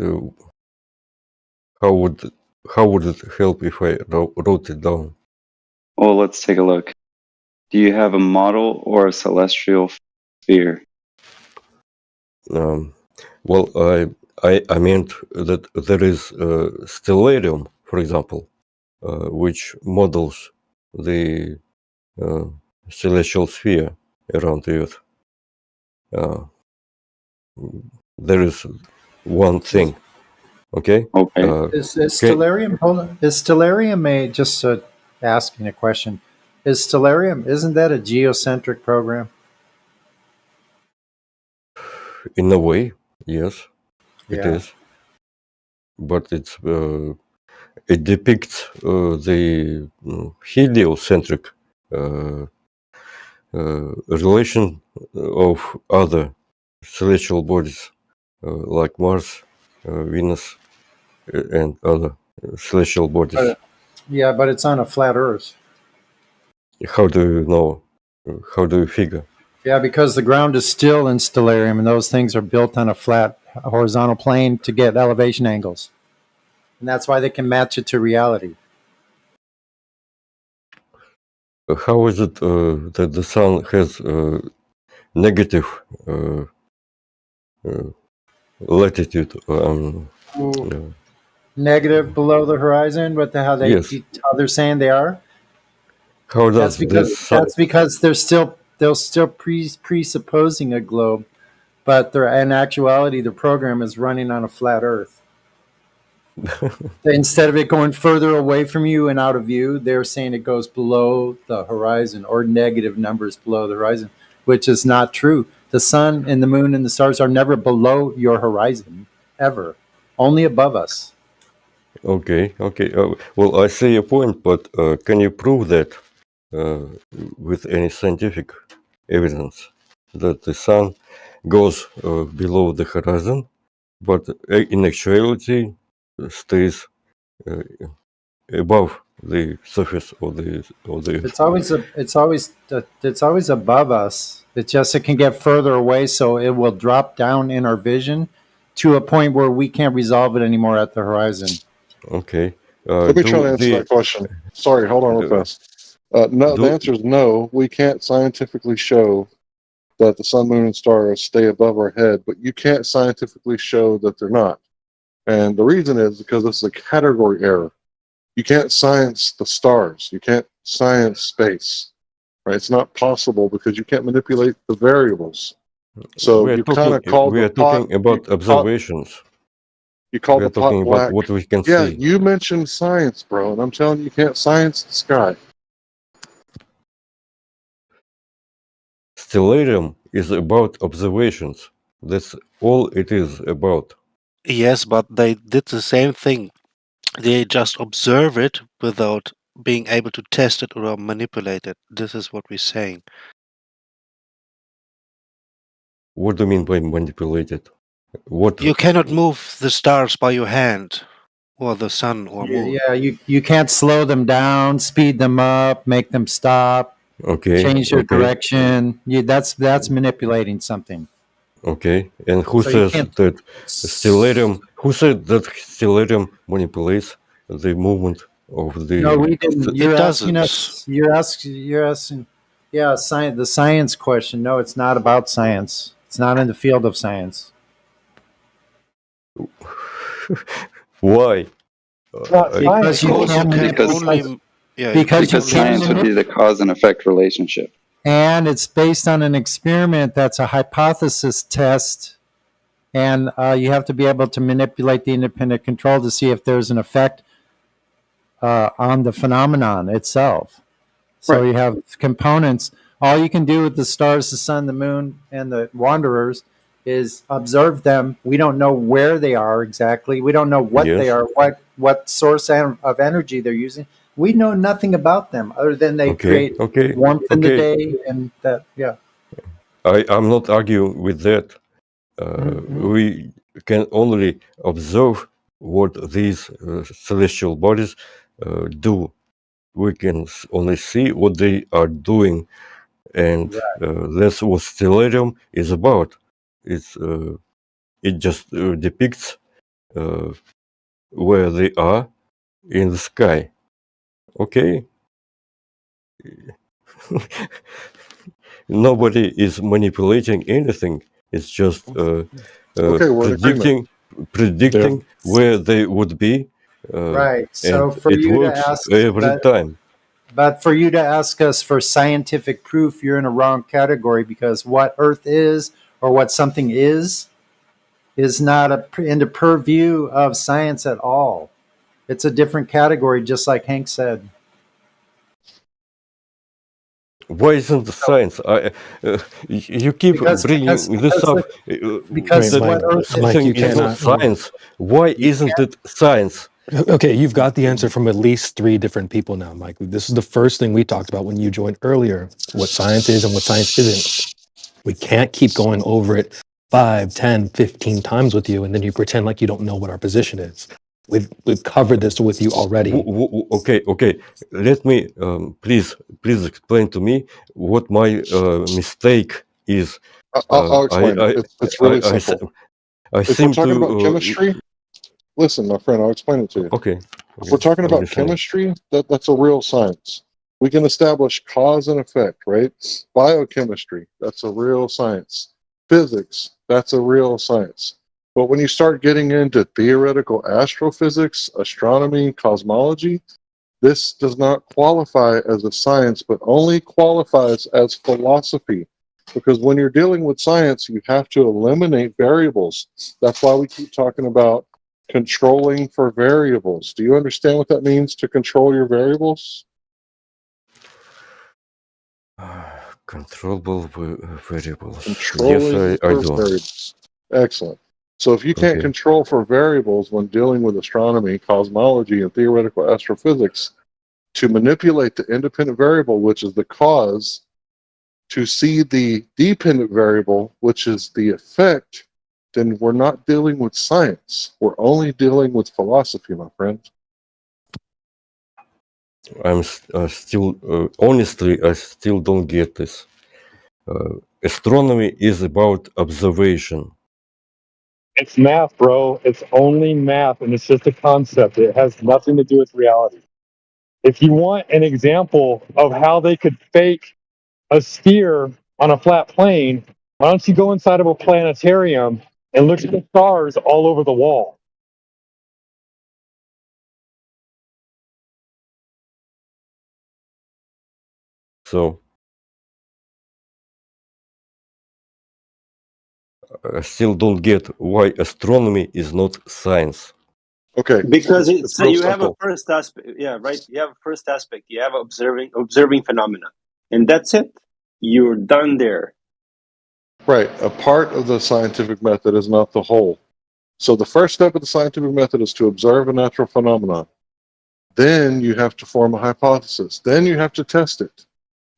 how would it help if I wrote it down? Well, let's take a look. Do you have a model or a celestial sphere? Well, I meant that there is stellarium, for example, which models the celestial sphere around the Earth. There is one thing. Okay. Okay. Is Stellarium? Hold on. Is Stellarium just asking a question? Is Stellarium? Isn't that a geocentric program? In a way, yes, it Yeah. is. But it depicts the heliocentric relation of other celestial bodies like Mars, Venus, and other celestial bodies. Yeah, but it's on a flat Earth. How do you know? How do you figure? Yeah, because the ground is still in Stellarium, and those things are built on a flat horizontal plane to get elevation angles, and that's why they can match it to reality. How is it that the sun has negative latitude? Negative below the horizon, but how they're saying they are. How does That's because they're still presupposing a globe, but in actuality the program is running on a flat Earth. Instead of it going further away from you and out of view, they're saying it goes below the horizon or negative numbers below the horizon, which is not true. The sun and the moon and the stars are never below your horizon, ever. Only above us. Okay. Well, I see your point, but can you prove that with any scientific evidence that the sun goes below the horizon, but in actuality stays above the surface of the Earth? It's always above us. It can get further away, so it will drop down in our vision to a point where we can't resolve it anymore at the horizon. Okay. Let me try to answer that question. Sorry, hold on real fast. No, the answer is no. We can't scientifically show that the sun, moon, and stars stay above our head, but you can't scientifically show that they're not. And the reason is because it's a category error. You can't science the stars. You can't science space. Right? It's not possible because you can't manipulate the variables. So you kind of call we are talking about observations. You call we are the pot talking black. about what we can Yeah, see. you mentioned science, bro, and I'm telling you, you can't science the sky. Stellarium is about observations. That's all it is about. Yes, but they did the same thing. They just observe it without being able to test it or manipulate it. This is what we're saying. What do you mean by manipulated? What? You cannot move the stars by your hand, or the sun or moon. Yeah, you can't slow them down, speed them up, make them stop, Okay, change their okay, direction. That's manipulating something. okay. And who So you says can't. that stellarium? Who said that stellarium manipulates the movement of the? No, we didn't. It You're asking doesn't. us. You're asking. Yeah, science. The science question. No, it's not about science. It's not in the field of science. Why? Because you Also can't can manipulate. only yeah Because you Because can't science would be the cause and effect relationship. and it's based on an experiment that's a hypothesis test, and you have to be able to manipulate the independent control to see if there's an effect on the phenomenon itself. So Right. you have components. All you can do with the stars, the sun, the moon, and the wanderers is observe them. We don't know where they are exactly. We don't know what they Yes. are, what source of energy they're using. We know nothing about them other than they Okay, create okay, warmth in the okay. day and that. Yeah. I'm not arguing with that. We can only observe what these celestial bodies do. We can only see what they are doing, and that's what stellarium is about. It just depicts where they are in the sky. Okay. Nobody is manipulating anything. It's just Okay, we're in agreement. predicting where they would be, Right. So and for it you to works ask, every time. but for you to ask us for scientific proof, you're in a wrong category because what Earth is or what something is not in the purview of science at all. It's a different category, just like Hank said. Why isn't the science? You keep bringing this up. Because That what Earth something Mike, you is not cannot. science. Why isn't it science? Okay, you've got the answer from at least 3 different people now, Mike. This is the first thing we talked about when you joined earlier, what science is and what science isn't. We can't keep going over it 5, 10, 15 times with you, and then you pretend like you don't know what our position is. We've covered this with you already. Okay. Let me please explain to me what my mistake is. I'll explain it. It's really simple. I If we're seem talking to. about chemistry, listen, my friend, I'll explain it to you. Okay. If we're talking I'm about listening. chemistry, that's a real science. We can establish cause and effect, right? Biochemistry, that's a real science. Physics, that's a real science. But when you start getting into theoretical astrophysics, astronomy, cosmology, this does not qualify as a science, but only qualifies as philosophy. Because when you're dealing with science, you have to eliminate variables. That's why we keep talking about controlling for variables. Do you understand what that means to control your variables? Controllable variables. Controlling Yes, I for do. variables. Excellent. So if you can't Okay. control for variables when dealing with astronomy, cosmology, and theoretical astrophysics, to manipulate the independent variable, which is the cause, to see the dependent variable, which is the effect, then we're not dealing with science. We're only dealing with philosophy, my friend. I'm still, honestly, I still don't get this. Astronomy is about observation. It's math, bro. It's only math, and it's just a concept. It has nothing to do with reality. If you want an example of how they could fake a sphere on a flat plane, why don't you go inside of a planetarium and look at the stars all over the wall? So I still don't get why astronomy is not science. Okay. Because it's so real you have a simple. first aspect, yeah, right. You have a first aspect. You have observing phenomena, and that's it. You're done there. Right. A part of the scientific method is not the whole. So the first step of the scientific method is to observe a natural phenomenon. Then you have to form a hypothesis. Then you have to test it.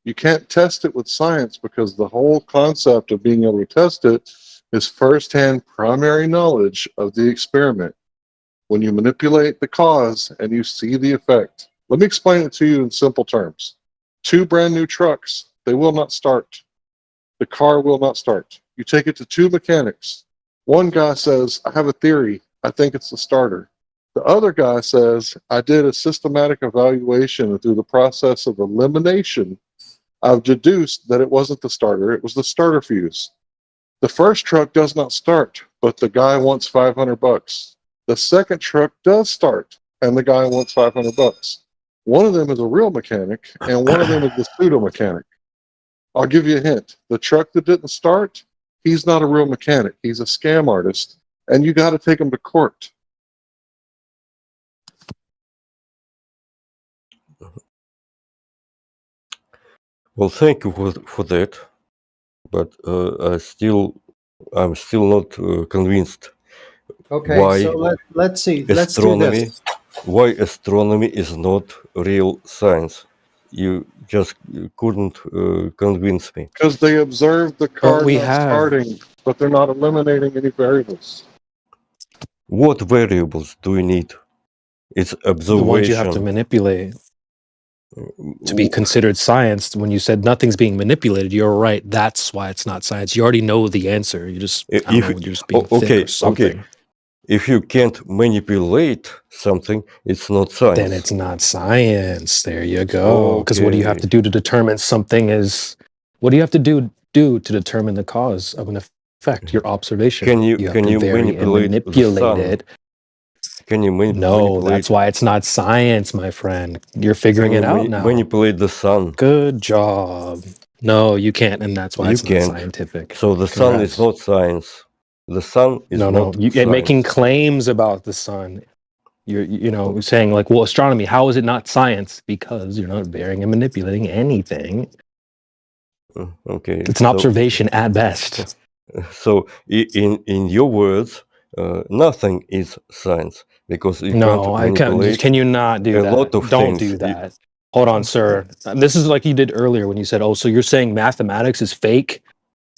You can't test it with science because the whole concept of being able to test it is firsthand primary knowledge of the experiment. When you manipulate the cause and you see the effect. Let me explain it to you in simple terms. 2 brand new trucks, they will not start. The car will not start. You take it to 2 mechanics. One guy says, I have a theory. I think it's the starter. The other guy says, I did a systematic evaluation, and through the process of elimination, I've deduced that it wasn't the starter, it was the starter fuse. The first truck does not start, but the guy wants $500. The second truck does start, and the guy wants $500. One of them is a real mechanic, and one of them is the pseudo mechanic. I'll give you a hint. The truck that didn't start, he's not a real mechanic. He's a scam artist, and you got to take him to court. Well, thank you for that, but I'm still not convinced. Okay, Why so let's see. Let's do astronomy? this. Why astronomy is not real science? You just couldn't convince me. Because they observed the car we not have starting, but they're not eliminating any variables. What variables do you need? It's the ones you have to observation. manipulate to be considered science. When you said nothing's being manipulated, you're right. That's why it's not science. You already know the answer. You just, I don't know, you're just being thick or something. If you can't manipulate something, it's not science. Then it's not science. There you go. Because what do you have to do to determine something is? What do you have to do to determine the cause of an effect? Your observation. Can you have to vary and manipulate it. Can you No, that's why it's not science, my friend. You're figuring it out now. Manipulate the sun. Good job. No, you can't, and that's why You it's not can't. scientific. So the sun is not science. The sun is No, not you're science. making claims about the sun. You're saying like, well, astronomy, how is it not science? Because you're not varying and manipulating anything. Okay. It's an observation at best. So in your words, nothing is science because you No, I can't can't. manipulate Can you not do a that? lot of Don't things. do that. Hold on, sir. This is like you did earlier when you said, "Oh, so you're saying mathematics is fake?"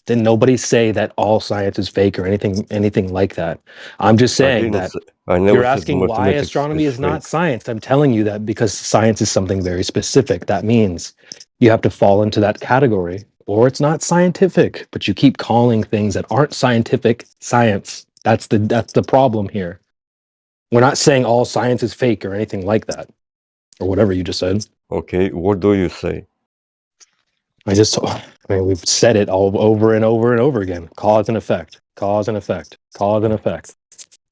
Then nobody say that all science is fake or anything like that. I'm just saying that you're asking why astronomy is not science. I'm telling you that because science is something very specific. That means you have to fall into that category, or it's not scientific. But you keep calling things that aren't scientific science. That's the problem here. We're not saying all science is fake or anything like that, or whatever you just said. Okay, what do you say? We've said it all over and over and over again. Cause and effect. Cause and effect. Cause and effect.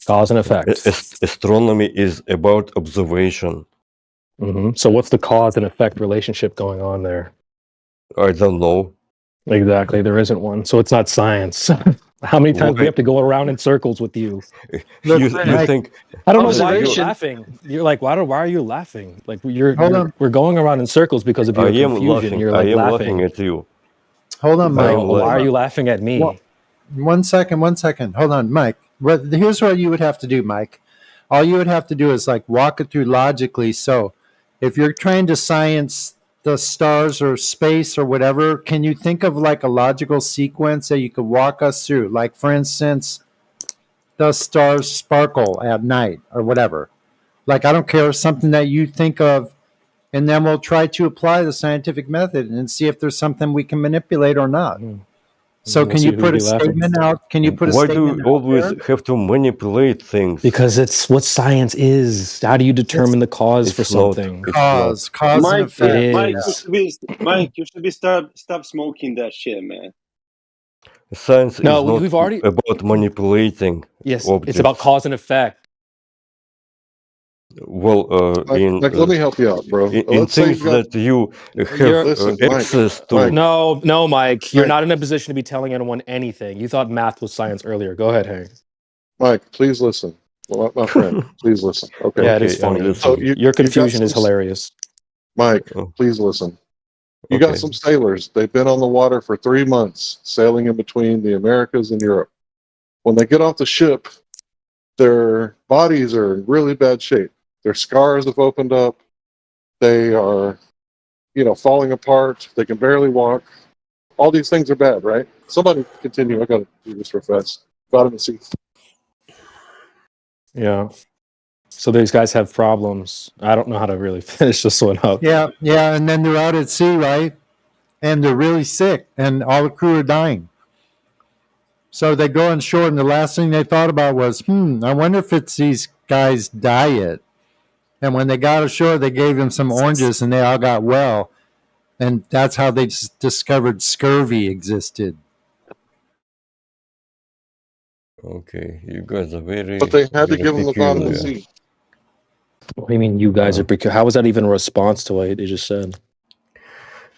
Cause and effect. Astronomy is about observation. So what's the cause and effect relationship going on there? I don't know. Exactly, there isn't one. So it's not science. How many times do we have to go around in circles with you? You think? I don't know why you're laughing. You're like, why are you laughing? Like we're going around in circles because of your I am confusion. laughing. You're like I am laughing at you. Hold on, Mike. Why are you laughing at me? Well, 1 second. Hold on, Mike. Here's what you would have to do, Mike. All you would have to do is like walk it through logically. So if you're trying to science the stars or space or whatever, can you think of like a logical sequence that you could walk us through? Like, for instance, the stars sparkle at night or whatever. Like, I don't care, something that you think of, and then we'll try to apply the scientific method and see if there's something we can manipulate or not. So can you put a statement out? Can you put a Why statement do you always have to manipulate things? Because it's what science is. How do you determine the cause for something? Cause and Mike, effect. Mike, you should be stop smoking that shit, man. Science No, is we've not already about manipulating Yes, objects. it's about cause and effect. Well, let me help you out, bro. In Let's say things that you have access to. No, Mike, you're not in a position to be telling anyone anything. You thought math was science earlier. Go ahead, Hank. Mike, please listen. Well, my friend, please listen. Okay. Yeah, it is funny. So your confusion is hilarious. Mike, please listen. You got some sailors. They've been on the water for 3 months, sailing in between the Americas and Europe. When they get off the ship, their bodies are in really bad shape. Their scars have opened up. They are, falling apart. They can barely walk. all these things are bad, right? Somebody continue. I got to do this real fast. Vitamin C. Yeah. So these guys have problems. I don't know how to really finish this one up. Yeah, yeah, and then they're out at sea, right? And they're really sick, and all the crew are dying. So they go on shore, and the last thing they thought about was, I wonder if it's these guys' diet. And when they got ashore, they gave them some oranges, and they all got well. And that's how they discovered scurvy existed. Okay, you guys are very. But they had to give them the peculiar. vitamin C. What do you mean you guys are how was that even a response to what they just said?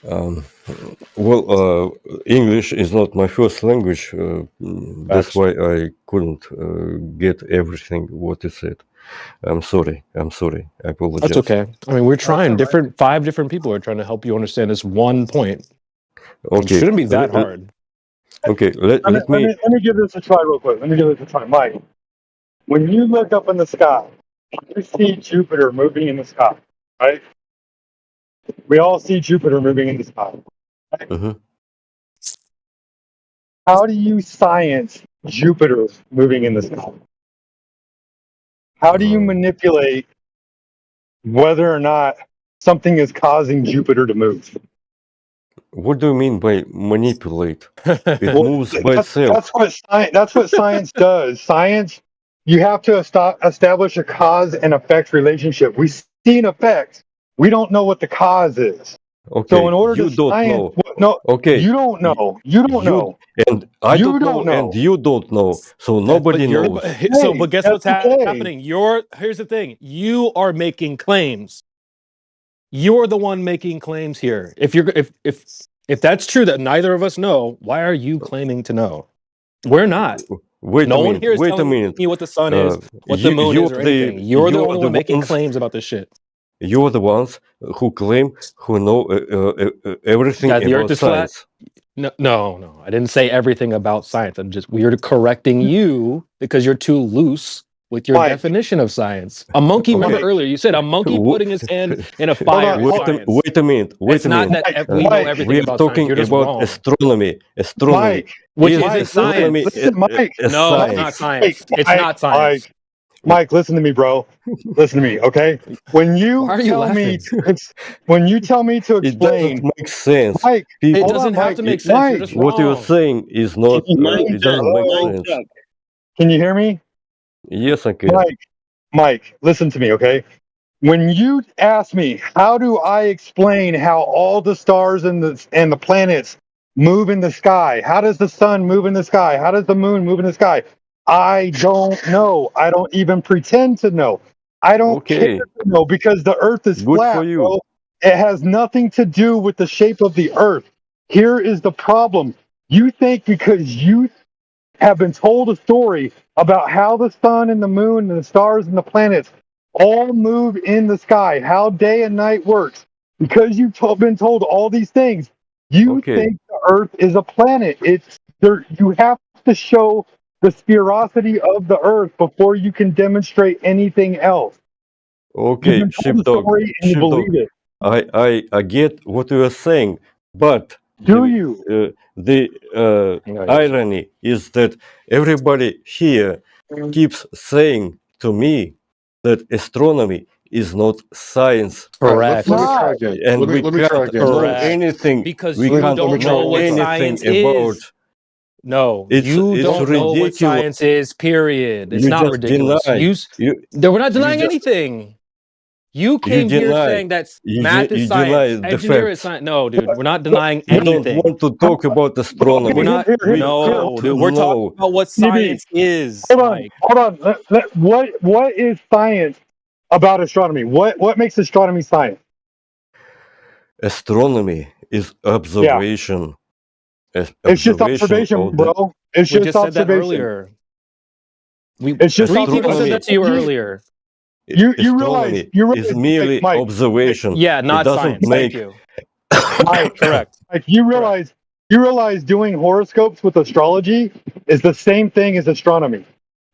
Well, English is not my first language. That's why I couldn't get everything what you said. I'm sorry. I apologize. That's okay. I mean, we're trying. 5 different people are trying to help you understand this one point. Okay. It shouldn't be that hard. Okay, let Let me give this a try real quick. Let me give this a try. Mike, when you look up in the sky, you see Jupiter moving in the sky, right? We all see Jupiter moving in the sky. Right? Mhm. How do you science Jupiter moving in the sky? How do you manipulate whether or not something is causing Jupiter to move? What do you mean by manipulate? It moves by itself. That's what science does. Science, you have to establish a cause and effect relationship. We see an effect. We don't know what the cause is. Okay, So in order you to don't science, know. Okay, you don't know. You don't know. And I You don't know, and you don't know. So nobody knows. But guess what's happening? Here's the thing. You are making claims. You're the one making claims here. If that's true that neither of us know, why are you claiming to know? We're not. Wait no a one minute. here is Wait a telling minute. me what the sun is, what the moon is, or anything. You're the only one making claims about this shit. You're the ones who claim who know everything That the about Earth is science. flat. No. I didn't say everything about science. We're correcting you because you're too loose with your definition of science. A monkey. Remember earlier you said a monkey putting his hand in a fire. Wait a minute. It's not that we know everything we are about talking science. You're just about wrong. astronomy. Which Is isn't astronomy science. Mike, No, it's not science. It's not science. Mike, listen to me, bro. Listen to me, okay? When you Why are you tell me, laughing? when you tell me to It explain, doesn't make sense. Mike, It hold doesn't on, have Mike, to make sense. You're Mike, just What you're wrong. saying is not. It doesn't make Hello? sense. Can you hear me? Yes, I can. Mike, listen to me, okay? When you ask me, how do I explain how all the stars and the planets move in the sky? How does the sun move in the sky? How does the moon move in the sky? I don't know. I don't even pretend to know. I don't care to know because the earth is Good flat, for you. bro. It has nothing to do with the shape of the earth. Here is the problem. You think because you have been told a story about how the sun and the moon and the stars and the planets all move in the sky, how day and night works. Because you've been told all these things, you think the earth is a planet. It's there. You have to show the spherosity of the earth before you can demonstrate anything else. Okay, You've been told the sheepdog. story and you Sheepdog. believe it. I get what you are saying, but the irony is that everybody here keeps saying to me that astronomy is not science. Correct. Let me try again. And Let me try can't again. know Correct. anything. Because we you can't don't know what anything science about. is. No, It's you don't know what ridiculous. science is, period. It's You not just ridiculous. deny. We're not denying just- anything. You came here deny. saying that You math de- is you deny science, the engineer is facts. science. No, dude, we're not denying You don't anything. want to talk about astronomy. We're not. No, dude, we're talking about what science is. Hold on, Mike. hold on. What is science about astronomy? What makes astronomy science? Astronomy is observation. It's just observation, of the- bro. It's We just just said that observation. earlier. It's just Three people said observation. that to you earlier. You astronomy realize is merely Mike, observation. Yeah, It not doesn't science. make Thank you. Mike, Correct. Like you realize doing horoscopes with astrology is the same thing as astronomy.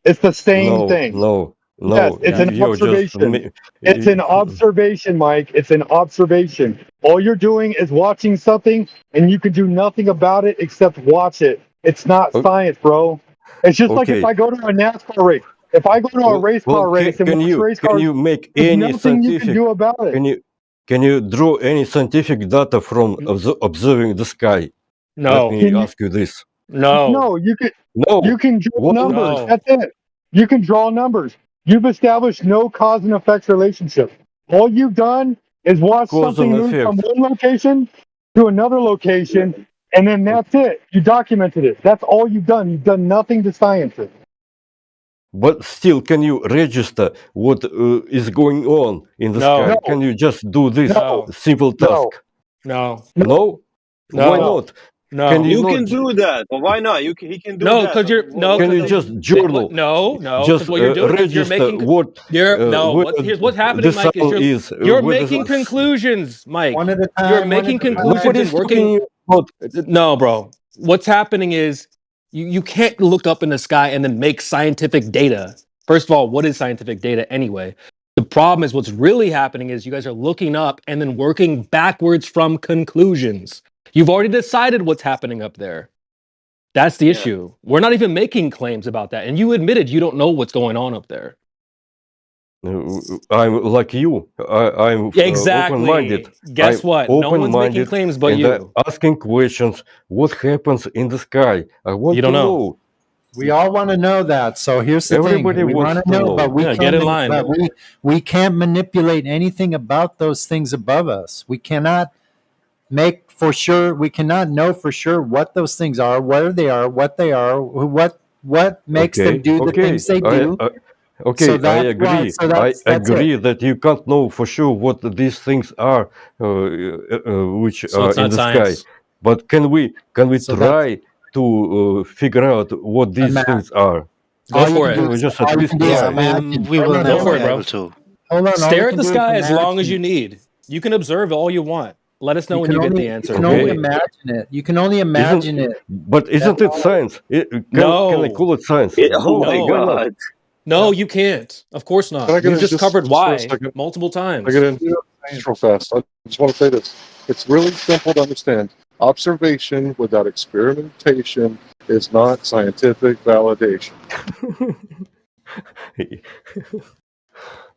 It's the same thing. No, No, Yes, it's an you're just observation. It's an observation, Mike. It's an observation. All you're doing is watching something, and you can do nothing about it except watch it. It's not science, bro. It's just like if okay. I go to a NASCAR race. If I go to a race car race and watch race can cars, you make there's any nothing you can scientific? do about it. Can you draw any scientific data from observing the sky? No. Let me ask you this. No. No, you No. can draw Why not? numbers. No. That's it. You can draw numbers. You've established no cause and effects relationship. All you've done is watch Cause something and move from effect. one location to another location, and then that's it. You documented it. That's all you've done. You've done nothing to science it. But still, can you register what is going on in the No. sky? No. Can you just do this No. simple task? No. No? No. Why not? No. Can you You not? can do that. Why not? He can do No, that. because you're no. Can you Because just journal? no, no. Just Because what you're doing is you're register making. what You're no. where Here's what's happening, the Mike. Is sun is. you're Where making the conclusions, Mike. One at a You're time. making conclusions nobody's and working. talking about. No, bro. What's happening is you can't look up in the sky and then make scientific data. First of all, what is scientific data anyway? The problem is what's really happening is you guys are looking up and then working backwards from conclusions. You've already decided what's happening up there. That's the Yeah. issue. We're not even making claims about that. And you admitted you don't know what's going on up there. I'm like you. I'm Exactly. open-minded. Guess I'm what? No one's making open-minded, claims but and you. I'm asking questions. What happens in the sky? I want You to don't know. know. We all want to know that. So here's the Everybody thing: we wants want to to know, know. but we Yeah, can't. get in line. But we can't manipulate anything about those things above us. We cannot make for sure. We cannot know for sure what those things are, where they are, what they are, what makes them do the things they do. Okay, So I that's why. agree. So I that's it. agree that you can't know for sure what these things are, which So are it's in not the science. sky. But can we So try to figure out what these things are? Go All you for can do Can we is just all at you least can do is Yeah, try? imagine. we will Hold on, never Go for be it, bro. able to. Hold on. All Stare you at can the do is sky as long as imagine. you need. You can observe all you want. Let us know You when can you get only the answer. you can We'll only Okay. wait. imagine it. You can only imagine it. But isn't That's it science? Can I No. call it science? Oh my No, why not? God. No, you can't. Of course not. Can I get We've in just covered just for a why second? multiple I times. get in just real fast. I just want to say this. It's really simple to understand. Observation without experimentation is not scientific validation.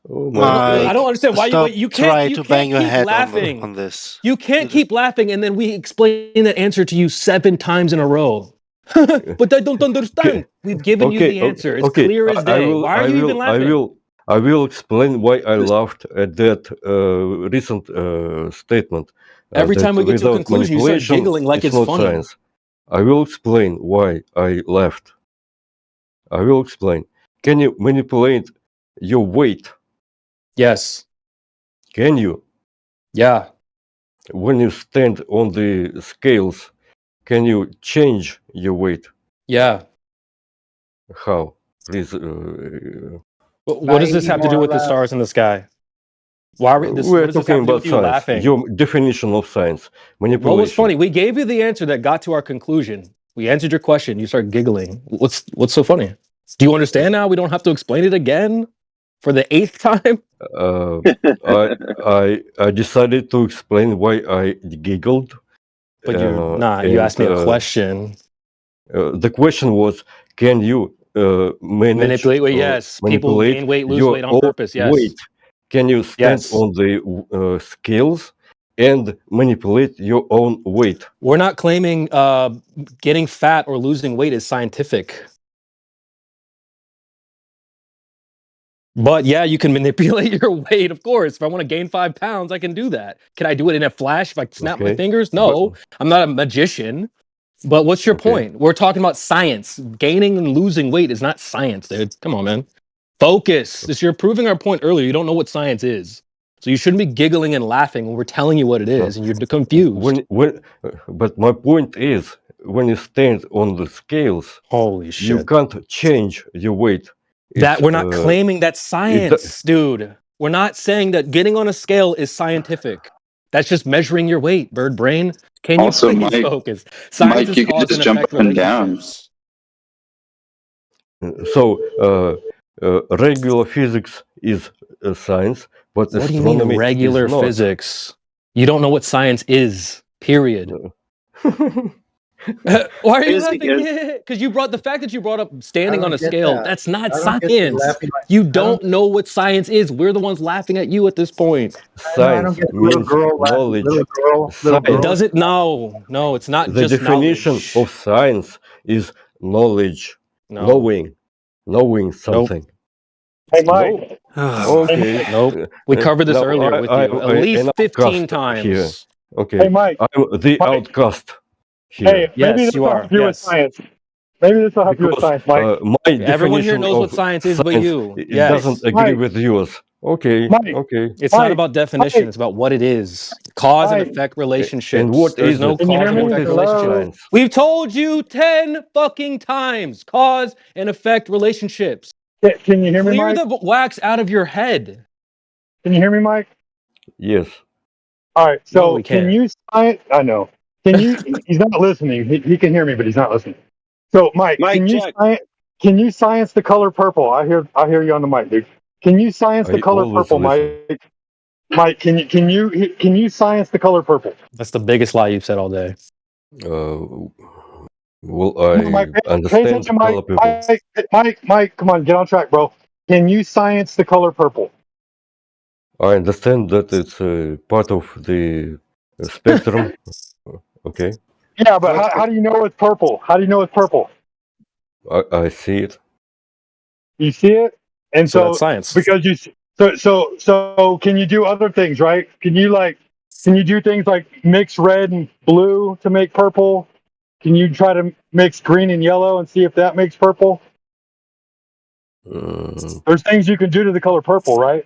Oh my I Mike, don't understand why stop you try can't to bang your keep head laughing. on this. You can't keep laughing and then we explain that answer to you 7 times in a row. But I don't understand. We've given you the answer. It's Okay. clear as day. Why are you even laughing? I will explain why I laughed at that recent statement. Every That time we get to a without conclusion, you start manipulation, giggling like it's not funny. science. I will explain why I laughed. I will explain. Can you manipulate your weight? Yes. Can you? Yeah. When you stand on the scales, can you change your weight? Yeah. How? Please. What does this have to do with the stars in the sky? Why are we, this, We're what does this have talking to do about with you science. laughing? Your definition of science. Manipulation. What was funny? We gave you the answer that got to our conclusion. We answered your question. You start giggling. What's so funny? Do you understand now? We don't have to explain it again for the 8th time. I decided to explain why I giggled. But you asked me a question. The question was, can you Manipulate weight? Yes. People manipulate gain weight, lose your weight on own purpose. Yes. weight? Can you stand Yes. on the scales and manipulate your own weight? We're not claiming getting fat or losing weight is scientific. But yeah, you can manipulate your weight, of course. If I want to gain 5 pounds, I can do that. Can I do it in a flash if I snap my Okay. fingers? No, I'm not a magician. But what's your point? We're talking about science. Gaining and losing weight is not science, dude. Come on, man. Focus. This, you're proving our point earlier. You don't know what science is. So you shouldn't be giggling and laughing when we're telling you what it is, and you're confused. But my point is, when you stand on the scales, holy shit, you can't change your weight. That we're not claiming that's science, dude. We're not saying that getting on a scale is scientific. That's just measuring your weight, bird brain. Can you Also, please Mike, focus? Science Mike, is you can cause just and jump effect up and down. relationships. So regular physics is science, but What do you astronomy mean regular is not. physics? You don't know what science is. Period. Why are you laughing? Because you brought the fact that you brought up standing on a scale. That's not science. You don't know what science is. We're the ones laughing at you at this point. Science means knowledge. It doesn't. No, it's not The just definition knowledge. of science is knowledge, No. knowing something. Hey, Mike. Okay. Nope. We covered this now earlier with you at least an 15 outcast times. Here. Okay. Hey, Mike. I'm the outcast here. Hey, maybe Yes, this you will are. help you with Yes. science. Maybe this will help you with Because science, Mike. my Everyone here definition knows what of science is but science, you. it Yes. doesn't agree Mike. with yours. Okay. Mike. Okay. It's not Mike. about definition. Mike. It's about what it is. Cause and Mike. effect relationships. And what There's is no it? Can you cause hear and me? What effect is relationship. science? We've told you 10 fucking times. Cause and effect relationships. Can you hear me, Clear Mike? the wax out of your head. Can you hear me, Mike? Yes. All right. No, So we can can't. you science? I know. Can you? He's not listening. He can hear me, but he's not listening. So, Mike, Mike, check. can you science the color purple? I hear you on the mic, dude. Can you science the I color always purple, listen. Mike? Mike, can you science the color purple? That's the biggest lie you've said all day. Will Come on, Mike, I pay understand attention, Mike. color people? Mike, come on, get on track, bro. Can you science the color purple? I understand that it's part of the spectrum. Okay. Yeah, but how do you know it's purple? How do you know it's purple? I see it. You see it, and So that's science. because you so can you do other things, right? Can you do things like mix red and blue to make purple? Can you try to mix green and yellow and see if that makes purple? There's things you can do to the color purple, right?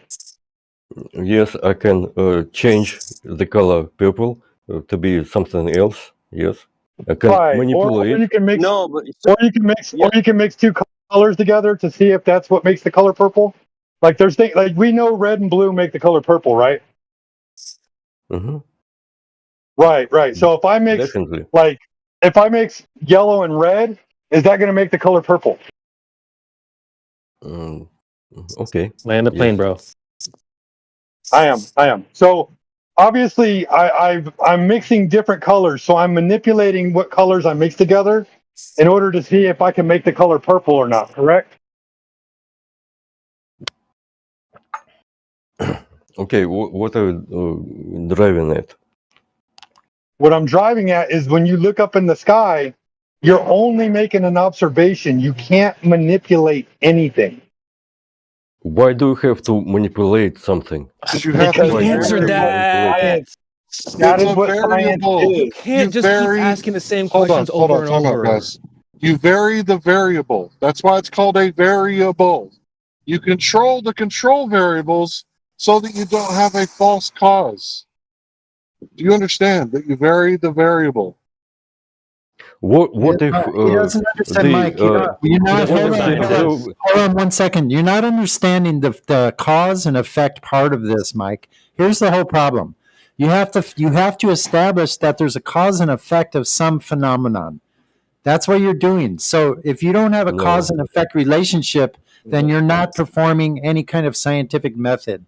Yes, I can change the color purple to be something else. Yes, I can Right. Or manipulate. you can mix, No, but or you can mix two colors together to see if that's what makes the color purple. Like there's things like we know red and blue make the color purple, right? Mm-hmm. Right. So if I mix Definitely. if I mix yellow and red, is that going to make the color purple? Okay. Land the plane, bro. I am. So obviously, I'm mixing different colors. So I'm manipulating what colors I mix together in order to see if I can make the color purple or not. Correct? Okay. What are you driving at? What I'm driving at is when you look up in the sky, you're only making an observation. You can't manipulate anything. Why do you have to manipulate something? You have to Answer that. That It's is a what science variable. is. You can't just keep asking the same Hold on, questions over and time out, over. guys. You vary the variable. That's why it's called a variable. You control the control variables so that you don't have a false cause. Do you understand that you vary the variable? What if He doesn't understand, Mike. You're not, hold on 1 second. You're not understanding the cause and effect part of this, Mike. Here's the whole problem. You have to establish that there's a cause and effect of some phenomenon. That's what you're doing. So if you don't have a cause and effect relationship, then you're not performing any kind of scientific method.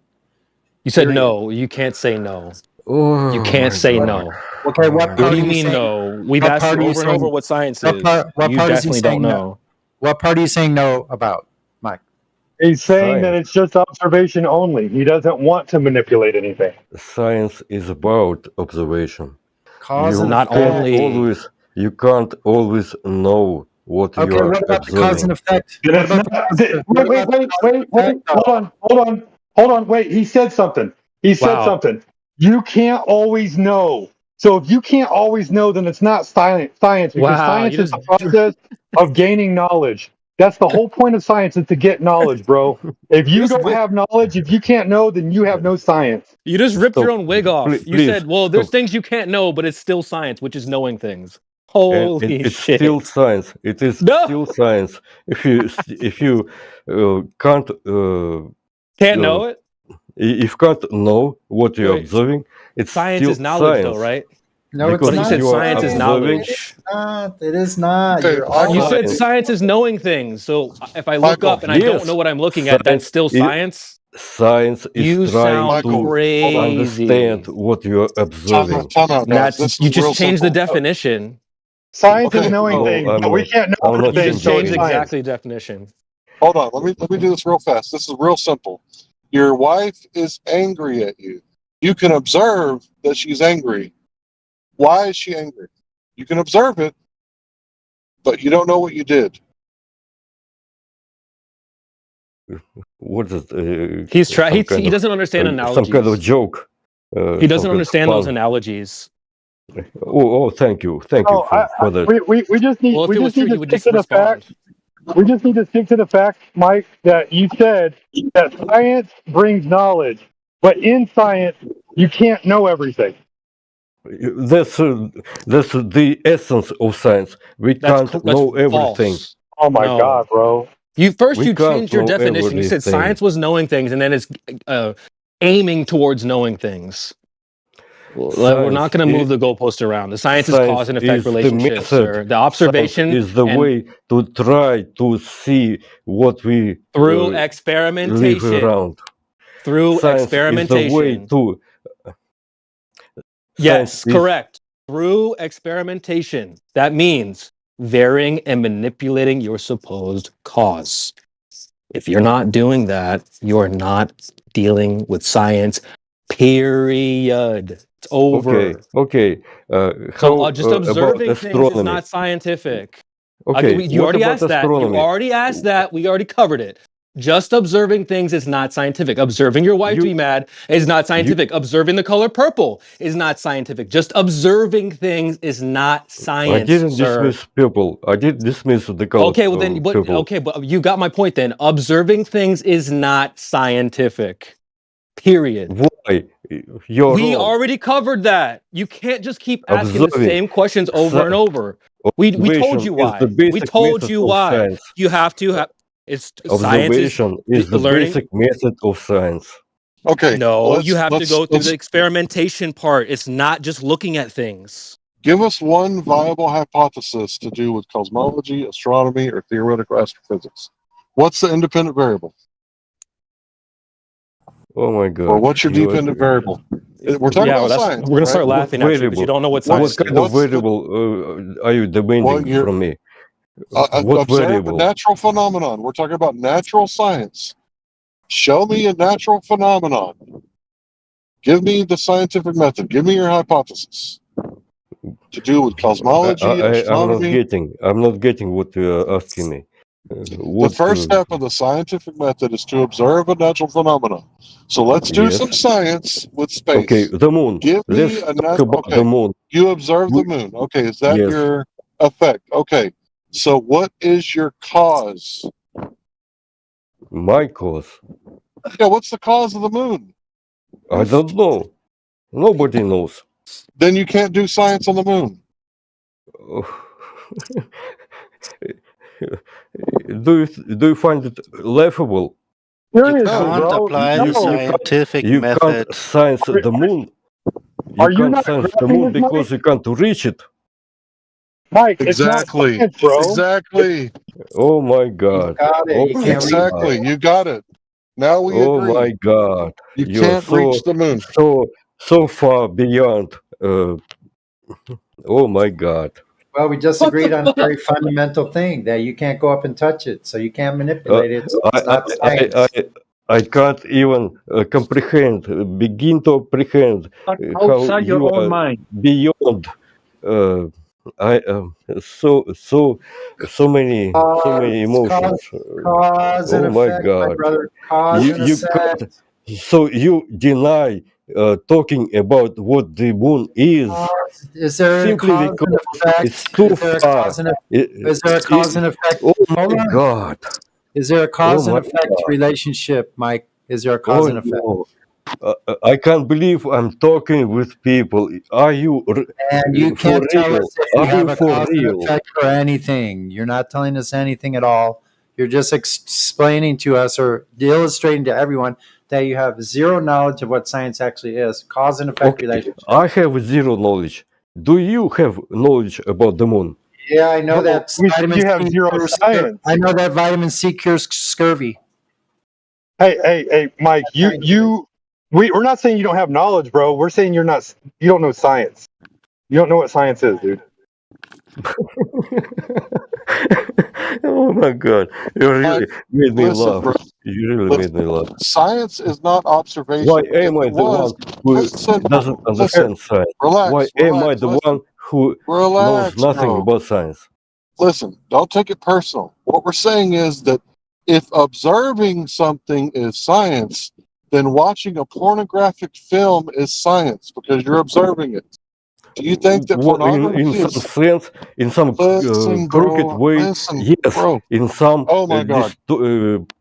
You said no. You can't say no. Oh, you can't say no. Okay, what What part do you are you mean saying? no? We've What asked part you are you over and over saying- what science what is. What You part is he definitely saying don't no? know. What part are you saying no about, Mike? He's saying that it's just observation only. He doesn't want to manipulate anything. Science is about observation. Cause and Not effect. only. You can't always know what Okay, you are what about the cause and observing. effect? What about Wait. Hold on. Wait, he said something. Wow. You can't always know. So if you can't always know, then it's not science because Wow, science you is the process of gaining knowledge. That's the whole point of science is to get knowledge, bro. If you don't have knowledge, if you can't know, then you have no science. You just ripped your own wig off. Please, You said, well, there's things you can't know, but it's still science, which is knowing things. Holy and it's shit. still science. It is still science. If you can't Can't know it? if you can't know what you're Wait, observing, it's Science still is knowledge, science. though, right? No, it's because But you not. said you are science is observing. knowledge. It is not. Okay, You're You arguing. said Science, science is knowing things. So if I look Michael, up and I don't know yes, what I'm looking at, that's science still is, science? science is You trying sound Michael, to hold on. understand crazy. what you are observing. Time out, And guys. that's This you is just real changed the simple. definition. Science is Okay, knowing No, things, I'm but we not. can't know I'm not You everything just until it's changed changing. science. exactly the definition. hold on. Let me do this real fast. This is real simple. Your wife is angry at you. You can observe that she's angry. Why is she angry? You can observe it, but you don't know what you did. What is He's try some he kind he of doesn't understand some kind of analogies. joke, He some doesn't kind of understand those fun? analogies. Oh, thank you No, for that. we just Well, if we it was just true, need he to would stick just to the respond. fact. We just need to stick to the fact, Mike, that you said that science brings knowledge, but in science you can't know everything. That's the essence of science. We can't That's know everything. false. Oh my No. God, bro! You first We you can't changed your know definition. You said everything. science was knowing things, and then it's aiming towards knowing things. Well, we're not Science going to move is, the goalpost around. The science is science cause and effect is the relationship, method. sir. The Science observation is the and way to try to see what we through live experimentation. around. Through Science is the way experimentation. to. Science Yes, is correct. Through experimentation. That means varying and manipulating your supposed cause. If you're not doing that, you're not dealing with science, period. It's okay. over. Okay. So How just about observing things is astronomy? not scientific. Okay. You What already about asked that. You astronomy? already asked that. We already covered it. Just observing things is not scientific. Observing your wife to be You mad is not you scientific. Observing the color purple is not scientific. Just observing things is not I science, didn't sir. dismiss people. I did dismiss the color Okay, well then, but people. okay, but you got my point. Then observing things is not scientific. Period. Why? You're We wrong. already covered that. You can't just keep asking the Observing. same questions over and over. We told Observation you is the why. We basic told method you of why. science. You have to have. It's science is Observation is the learning. basic method of science. Okay, No, you have to go through the let's experimentation part. It's not just looking at things. give us one viable hypothesis to do with cosmology, astronomy, or theoretical astrophysics. What's the independent variable? Oh my Or God! what's your You are, dependent variable? We're talking Yeah, well, about that's science, we're gonna right? start what laughing at you because you variable? don't know what What science What's kind of is. what's the variable are you well? demanding You're from me? What observe a variable? natural phenomenon. We're talking about natural science. Show me a natural phenomenon. Give me the scientific method. Give me your hypothesis to do with cosmology, astronomy. I'm not getting what you're asking me. The What? first step of the scientific method is to observe a natural phenomenon. So let's do Yes. some science with Okay, space. the moon. Give me Let's a talk natural. about the Okay, moon. you observe the We- moon. Okay, is that Yes. your effect? Okay, so what is your cause? My cause. Yeah, what's the cause of the moon? I don't know. Nobody knows. Then you can't do science on the moon. Do you find it laughable? You Seriously, can't bro. apply the No. scientific You can't method. science the moon. You Are you can't not science the grasping moon this, Mike? because you can't reach it. Mike, it's not Exactly. science, bro. Exactly. Oh my God. Got it. Oh You my can't read God. Exactly. You got it. Now we Oh my agree. God. You You're can't reach the moon. so far beyond. Oh my God. Well, we just agreed on a very fundamental thing that you can't go up and touch it, so you can't manipulate it. So it's not science. I can't even begin to apprehend how Outside your you own are mind. beyond. I so many emotions. Cause and Oh my effect, my God! brother. Cause and You can't. effect. So you deny talking about what the moon is Is there a simply cause and because it's effect? too Is there a far. cause and is there a cause and effect? Oh Hold my on. God! Is there a Oh cause and my effect God! relationship, Mike? Is there a cause Oh and effect? no! I can't believe I'm talking with people. Are you And you for can't tell real? us if you Are you have a for cause and real? effect for anything. You're not telling us anything at all. You're just explaining to us or illustrating to everyone that you have zero knowledge of what science actually is. Cause and effect Okay, relationship. I have zero knowledge. do you have knowledge about the moon? Yeah, I know that We said vitamin you have C zero cures. science. I know that vitamin C cures scurvy. Hey, Mike, we're not saying you don't have knowledge, bro. We're saying you don't know science. You don't know what science is, dude. Oh my God, you really made me Listen, laugh. bro. You really Listen, made me laugh. science is not Why observation. If am I it the was, one who doesn't listen, understand science? Why relax, am I relax, the listen, one who knows relax, nothing bro. about science? Listen, don't take it personal. What we're saying is that if observing something is science, then watching a pornographic film is science because you're observing it. Do you think that Well, in pornography some is? sense, in some Listen, crooked bro. way, Listen, yes. bro. In some Oh my God.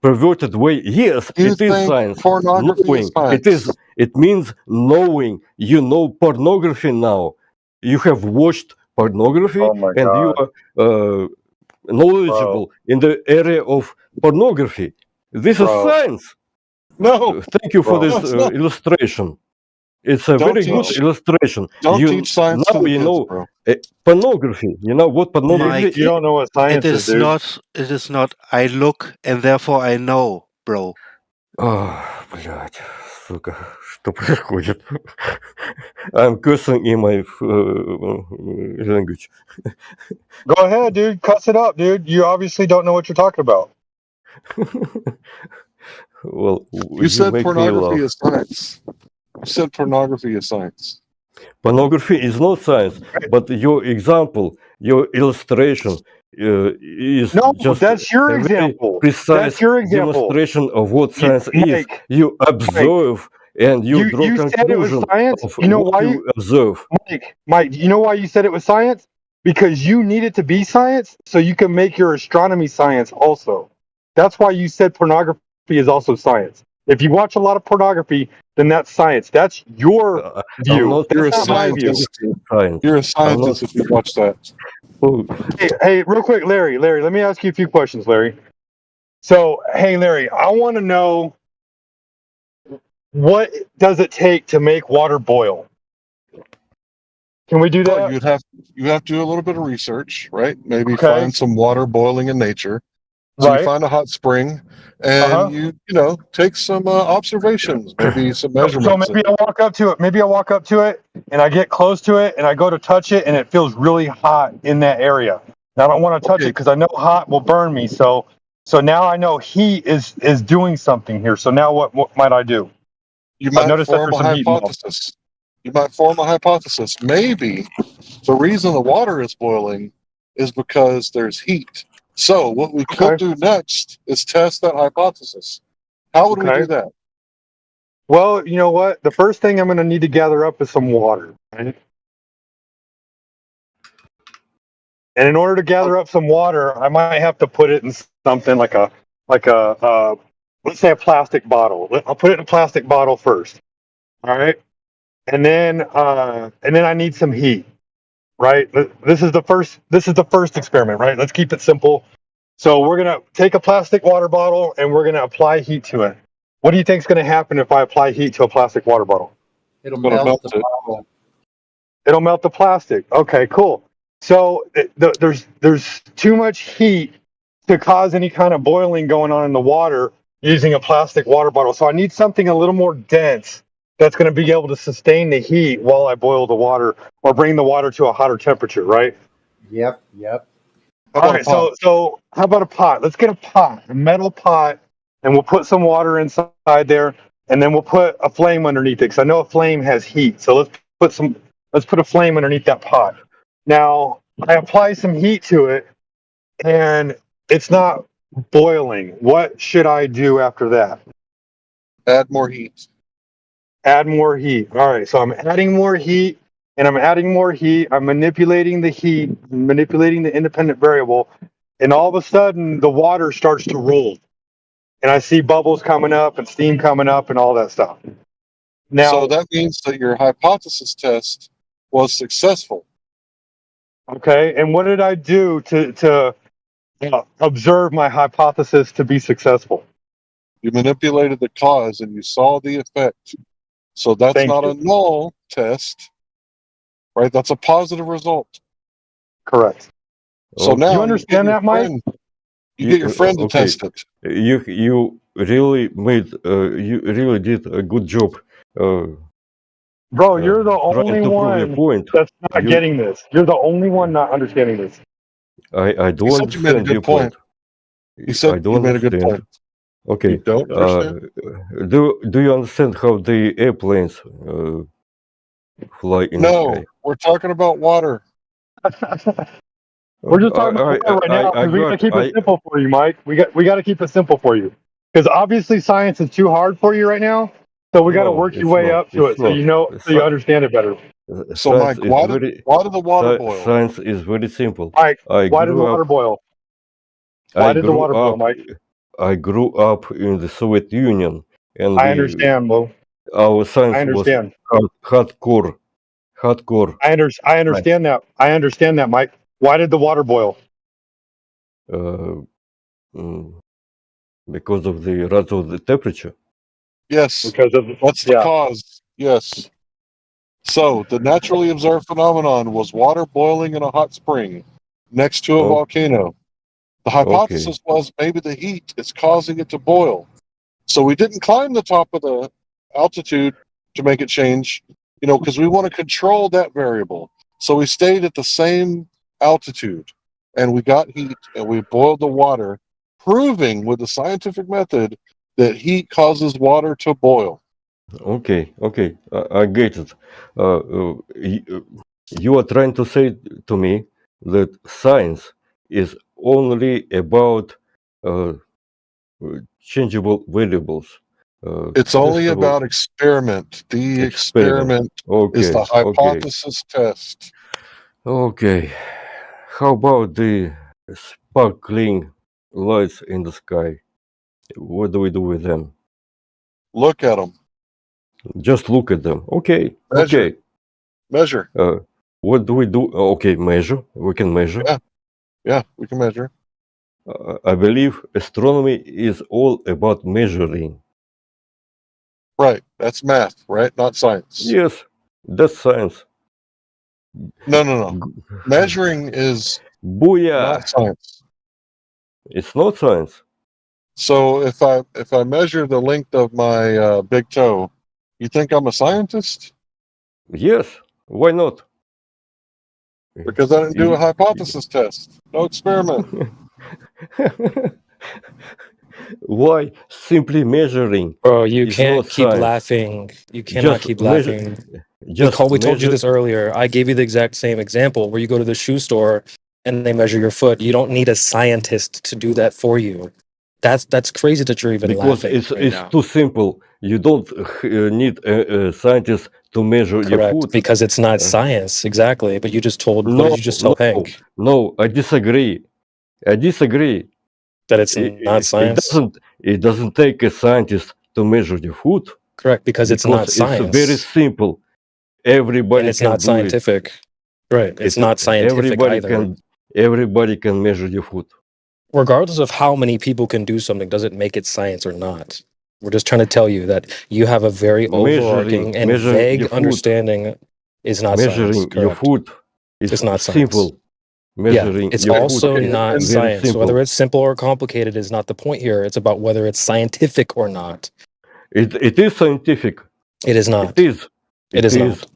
perverted way, yes, You it is think science. pornography is Knowing, science? it means knowing. You know pornography now. You have watched pornography, Oh my and you God, are knowledgeable in the area of pornography. This is bro. science. No, Thank you for Bro. this no, it's not. illustration. It's a Don't very good teach. illustration. Don't You teach science to now the you kids, know bro. pornography. You know what pornography Mike, You is? don't know what it science is, is dude. not. It is not. I look and therefore I know, bro. Блядь, сука, что происходит? I'm cursing in my language. Go ahead, dude. Cuss it up, dude. You obviously don't know what you're talking about. Well, You you said make me pornography laugh. is science. You said pornography is science. Pornography is not science, but your example, your illustration is No, just that's your a very example. That's precise your example. demonstration of what science is. Mike, You Mike, observe and you draw you said it was conclusion science. of You know what why you observe. Mike, you know why you said it was science? Because you need it to be science so you can make your astronomy science also. That's why you said pornography is also science. If you watch a lot of pornography, then that's science. That's your I'm view. not You're a That's not my view. scientist. science. You're a I'm not. scientist if you watch that. Oh, Hey, real quick, Larry, let me ask you a few questions, Larry. So, hey, Larry, I want to know, what does it take to make water boil? Can we do Well, that? you have to do a little bit of research, right? Maybe Okay. find some water boiling in nature. So you Right. find a hot spring, and Uh-huh. you know take some observations, maybe some So measurements. maybe I walk up to it. Maybe I walk up to it and I get close to it and I go to touch it and it feels really hot in that area. And I don't want to touch it because I know hot will burn me. So now I know heat is doing something here. So now what might I do? You I've might noticed that form there's a some heat involved. hypothesis. You might form a hypothesis. Maybe the reason the water is boiling is because there's heat. So what we could do next is test that hypothesis. How would we Okay. do that? Well, you know what? The first thing I'm going to need to gather up is some water. Right? And in order to gather up some water, I might have to put it in something like a let's say a plastic bottle. I'll put it in a plastic bottle first. All right. And then I need some heat. Right? This is the first experiment, right? Let's keep it simple. So we're going to take a plastic water bottle and we're going to apply heat to it. What do you think is going to happen if I apply heat to a plastic water bottle? It'll Gonna melt melt the it. bottle. It'll melt the plastic. Okay, cool. So there's too much heat to cause any kind of boiling going on in the water using a plastic water bottle. So I need something a little more dense that's going to be able to sustain the heat while I boil the water or bring the water to a hotter temperature, right? Yep. How All about a right, pot? so how about a pot? Let's get a pot, a metal pot, and we'll put some water inside there, and then we'll put a flame underneath it because I know a flame has heat. So let's put a flame underneath that pot. Now I apply some heat to it, and it's not boiling. What should I do after that? Add more heat. Add more heat. All right, so I'm adding more heat, and I'm adding more heat. I'm manipulating the heat, manipulating the independent variable, and all of a sudden the water starts to roll, and I see bubbles coming up and steam coming up and all that stuff. Now, So that means that your hypothesis test was successful. okay, and what did I do to observe my hypothesis to be successful? You manipulated the cause and you saw the effect. So that's Thank not you. a null test. right? That's a positive result. Correct. So Okay. now You understand that, Mike? You get your friend to Okay. test it. You really made you really did a good job. Bro, you're the Trying only to prove your one point. that's not You, getting this. You're the only one not understanding this. I He don't said you made a understand your good point. point. He said I you don't made a good understand. point. Okay. You don't understand? Do you understand how the airplanes fly in the No, sky? we're talking about water. We're just talking about water right now because we got to keep it simple for you, Mike. We got to keep it simple for you because obviously science is too hard for you right now. So we got to No, work your it's way not. up to It's it so not. you know, so you understand it better. So, Science Mike, is very why did the water boil? science is very simple. Mike, I why did the grew water up. boil? I Why did the grew water boil, up. Mike? I grew up in the Soviet Union, and I understand, Mo. our science I was understand. hardcore. I understand that. I understand that, Mike. Why did the water boil? Uh, mm, because of the rise of the temperature. Yes. Because of That's the cause. Yes. So the naturally observed phenomenon was water boiling in a hot spring next to a Oh, volcano. The okay. hypothesis was maybe the heat is causing it to boil. So we didn't climb the top of the altitude to make it change, because we want to control that variable. So we stayed at the same altitude and we got heat and we boiled the water, proving with the scientific method that heat causes water to boil. Okay, I get it. You are trying to say to me that science is only about uh, changeable variables. It's only Testable about experiment. The experiment. experiment is the Okay. hypothesis test. Okay. How about the sparkling lights in the sky? What do we do with them? Look at them. Just look at them. Okay. Measure. Okay. Measure. What do we do? Okay, measure. We can measure. Yeah, we can measure. I believe astronomy is all about measuring. Right. That's math, right? Not science. Yes, that's science. No. Measuring is Booyah! not science. It's not science. So if I measure the length of my big toe, you think I'm a scientist? Yes. Why not? Because I didn't do a hypothesis test. No experiment. Why simply measuring? Bro, you is can't not keep science. laughing. You cannot Just keep measure. laughing. Just We told you measure. this earlier. I gave you the exact same example where you go to the shoe store and they measure your foot. You don't need a scientist to do that for you. That's crazy that you're even Because laughing it's right it's now. too simple. You don't need a scientist to measure your Correct, foot. because it's not science exactly. But you just told. What did you just tell Hank? No. I disagree. That it's not science. It doesn't take a scientist to measure your foot. Correct, because it's not science. It's very simple. Everybody and it's can not do scientific. Right, it's not scientific either. Everybody can measure your foot. Regardless of how many people can do something, doesn't make it science or not. We're just trying to tell you that you have a very overarching and measuring vague your foot. understanding is not Measuring science. your Correct. foot is It's not simple. science. Measuring it's your also foot is not very science. So simple. whether it's simple or complicated is not the point here. It's about whether it's scientific or not. It is scientific. It is not. It is. It is not.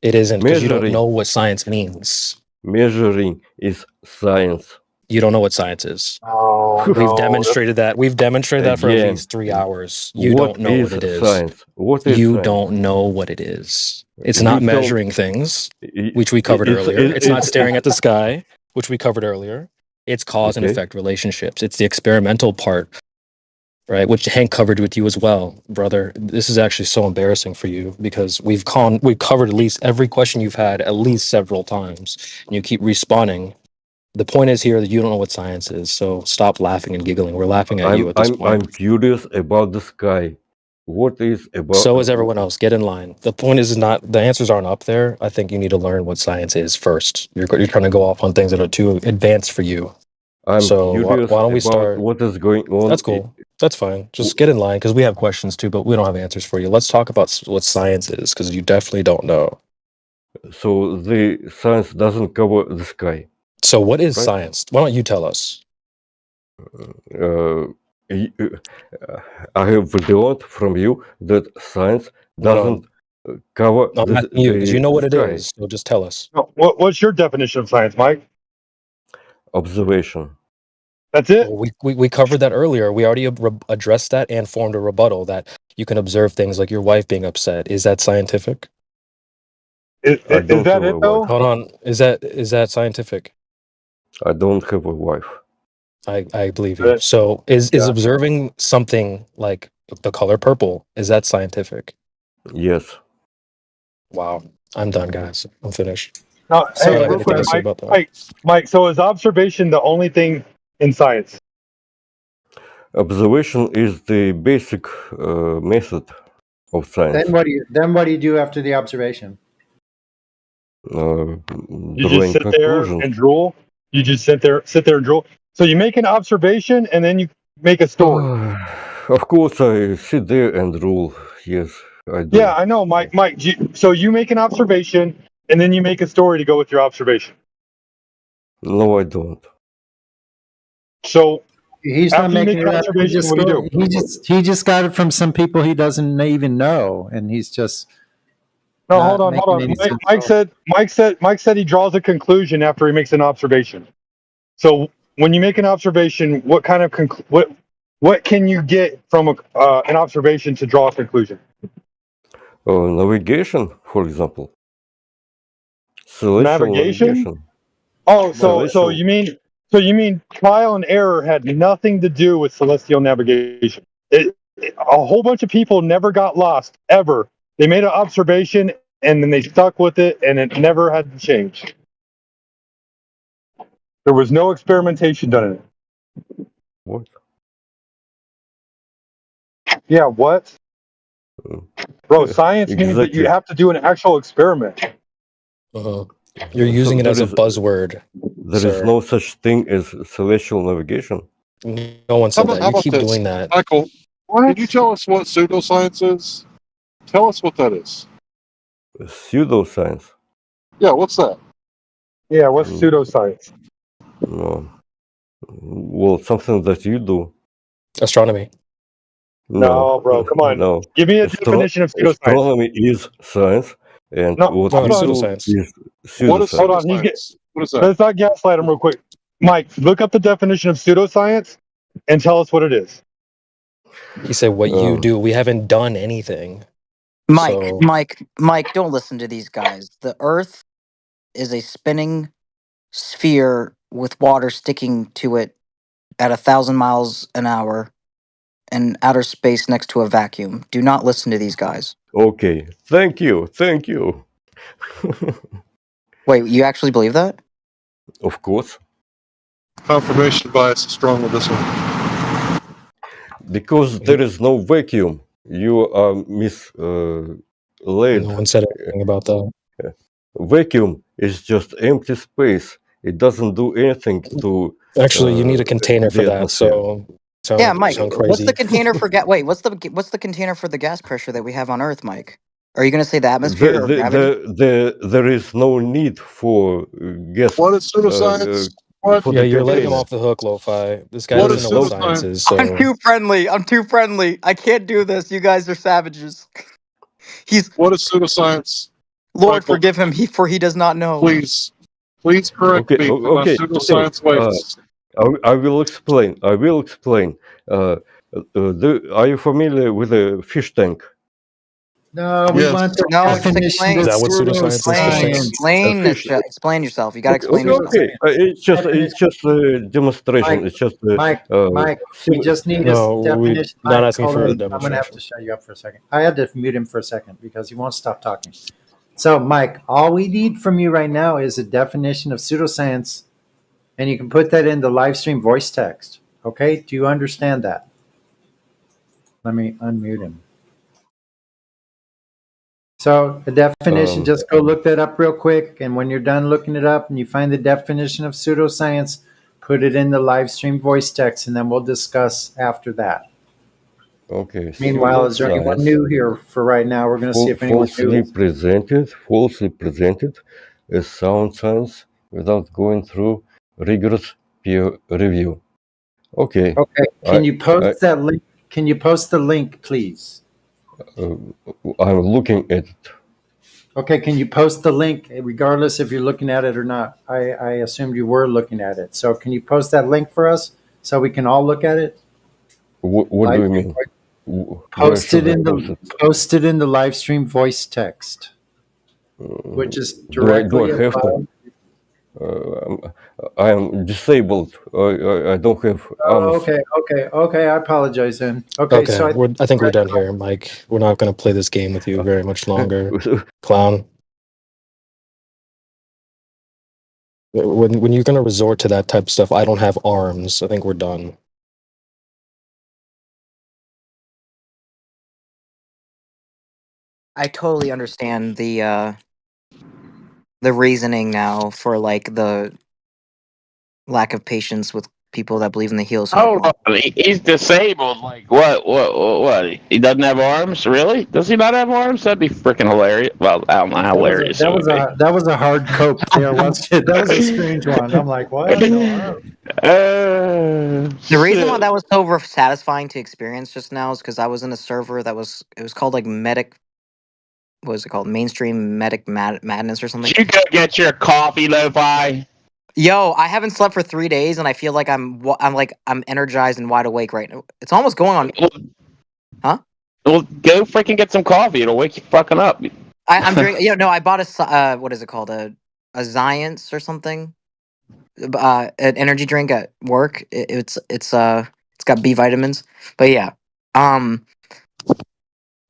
It isn't, because you don't Measuring. know what science means. Measuring is science. You don't know what science is. Oh, We've demonstrated that. We've demonstrated that for at Again, least 3 hours. You what don't know is what it is. science? What is You science? don't know what it is. It's You not tell- measuring things, which we covered earlier. It's not staring at the sky, which we covered earlier. It's cause and Okay. effect relationships. It's the experimental part, right? Which Hank covered with you as well, brother. This is actually so embarrassing for you because we've covered at least every question you've had at least several times, and you keep respawning. The point is here that you don't know what science is, so stop laughing and giggling. We're laughing at you at this point. I'm curious about the sky. What is about? So is everyone else. Get in line. The point is not the answers aren't up there. I think you need to learn what science is first. You're trying to go off on things that are too advanced for you. I'm So curious why don't we about start? what is going on. That's cool. That's fine. Just get in line because we have questions too, but we don't have answers for you. Let's talk about what science is because you definitely don't know. So the science doesn't cover the sky. So what is Right. science? Why don't you tell us? Uh, y- I have learned from you that science doesn't cover I'm asking you because you know what it sky. is. So just tell us. No, what's your definition of science, Mike? Observation. That's it. Well, we covered that earlier. We already addressed that and formed a rebuttal that you can observe things like your wife being upset. Is that scientific? I don't Is that have a it though? wife. Hold on. Is that scientific? I don't have a wife. I believe you. So is observing something like the color purple, is that scientific? Yes. Wow. I'm done, guys. I'm finished. No, So hey, I got real anything to quick, say about that. Mike. So is observation the only thing in science? Observation is the basic method of science. Then what do you do after the observation? You just Drawing sit there conclusions. and drool. You just sit there and drool. So you make an observation and then you make a story. Of course, I sit there and rule. Yes, I do. Yeah, I know, Mike. So you make an observation and then you make a story to go with your observation. No, I don't. So He's after not you making make an it up. observation, what do you do? He just got it from some people he doesn't even know, and he's just No, not hold on. making any sense at all. Mike said he draws a conclusion after he makes an observation. So when you make an observation, what kind of what can you get from an observation to draw a conclusion? Navigation, for example. Celestial navigation. Oh, so Celestial. you mean trial and error had nothing to do with celestial navigation. A whole bunch of people never got lost ever. They made an observation and then they stuck with it, and it never had to change. There was no experimentation done in it. What? Yeah, what? Bro, science means that you Exactly. have to do an actual experiment. You're using it there as a is- buzzword. There is sir. no such thing as celestial navigation. No one said that. How You about keep this? doing that. Michael, can you tell us what pseudoscience is? Tell us what that is. Pseudoscience. Yeah, what's that? Yeah, what's pseudoscience? Well, something that you do. Astronomy. No, bro, come on. No. Give me a definition of pseudoscience. Astronomy is science, and No, what hold you on. do pseudoscience. is What is pseudoscience. Hold on, he's pseudoscience? What is that? let's not gaslight him real quick. Mike, look up the definition of pseudoscience and tell us what it is. He said, what you do. We haven't done anything. Mike, So- Mike, don't listen to these guys. The Earth is a spinning sphere with water sticking to it at 1,000 miles an hour in outer space next to a vacuum. Do not listen to these guys. Okay. Thank you. Thank you. Wait, you actually believe that? Of course. Confirmation bias is strong with this one. Because there is no vacuum. You are misled. No one said anything about that. Vacuum is just empty space. It doesn't do anything to. Actually, you need a container for the that. atmosphere. So Yeah, Mike. sound What's crazy. the container for Wait, what's the container for the gas pressure that we have on Earth, Mike? Are you going to say the atmosphere or gravity? There is no need for gas. What is pseudoscience? What? for Yeah, the you're letting him container. off the hook, Lo-Fi. This guy What doesn't is know what pseudoscience? science is. So I'm too friendly. I'm too friendly. I can't do this. You guys are savages. What is pseudoscience? Lord, Michael, forgive him. He does not know. Please correct me for my pseudoscience ways. I will explain. I will explain. Are you familiar with a fish tank? No, we Yes. want the No, just definition explain. of Is that what pseudoscience is? pseudoscience. Explain yourself. You got to explain Okay, yourself. okay. It's just a demonstration. Mike, it's just Mike, we just need No, a definition. not Mike, asking hold for a on. I'm going to have demonstration. to shut you up for a second. I had to mute him for a second because he won't stop talking. So, Mike, all we need from you right now is a definition of pseudoscience, and you can put that in the live stream voice text. Okay? Do you understand that? Let me unmute him. So the definition, just go look that up real quick. And when you're done looking it up and you find the definition of pseudoscience, put it in the live stream voice text, and then we'll discuss after that. Okay, Meanwhile, is there anyone pseudoscience, new here for right now? We're going to see if anyone new is. falsely presented as sound science without going through rigorous peer review. Okay, Okay, I, can you post that link? Can you post the link, please? I'm looking at it. Okay, can you post the link, regardless if you're looking at it or not? I assumed you were looking at it. So can you post that link for us so we can all look at it? What do you mean? Post it in the live stream voice text, which is directly do I have above. I am disabled. I don't have arms. Okay. I apologize then. Okay, so I think we're done here, Mike. We're not going to play this game with you very much longer, clown. When you're going to resort to that type of stuff, I don't have arms. I think we're done. I totally understand the reasoning now for like the lack of patience with people that believe in the heel cycle. Hold on, he's disabled. Like what? What? He doesn't have arms? Really? Does he not have arms? That'd be freaking hilarious. Well, I don't know how hilarious. That was a hard cope there, wasn't it? That was a strange one. I'm like, what? The reason why that was so satisfying to experience just now is because I was in a server that was called like Medic. What was it called? Mainstream Medic Madness or something. You go get your coffee, Lo-Fi. Yo, I haven't slept for 3 days, and I feel like I'm energized and wide awake right now. It's almost going on. Huh? Well, go freaking get some coffee. It'll wake you fucking up. I'm drinking. No, I bought a what is it called? A Zions or something. An energy drink at work. It's got B vitamins. But yeah,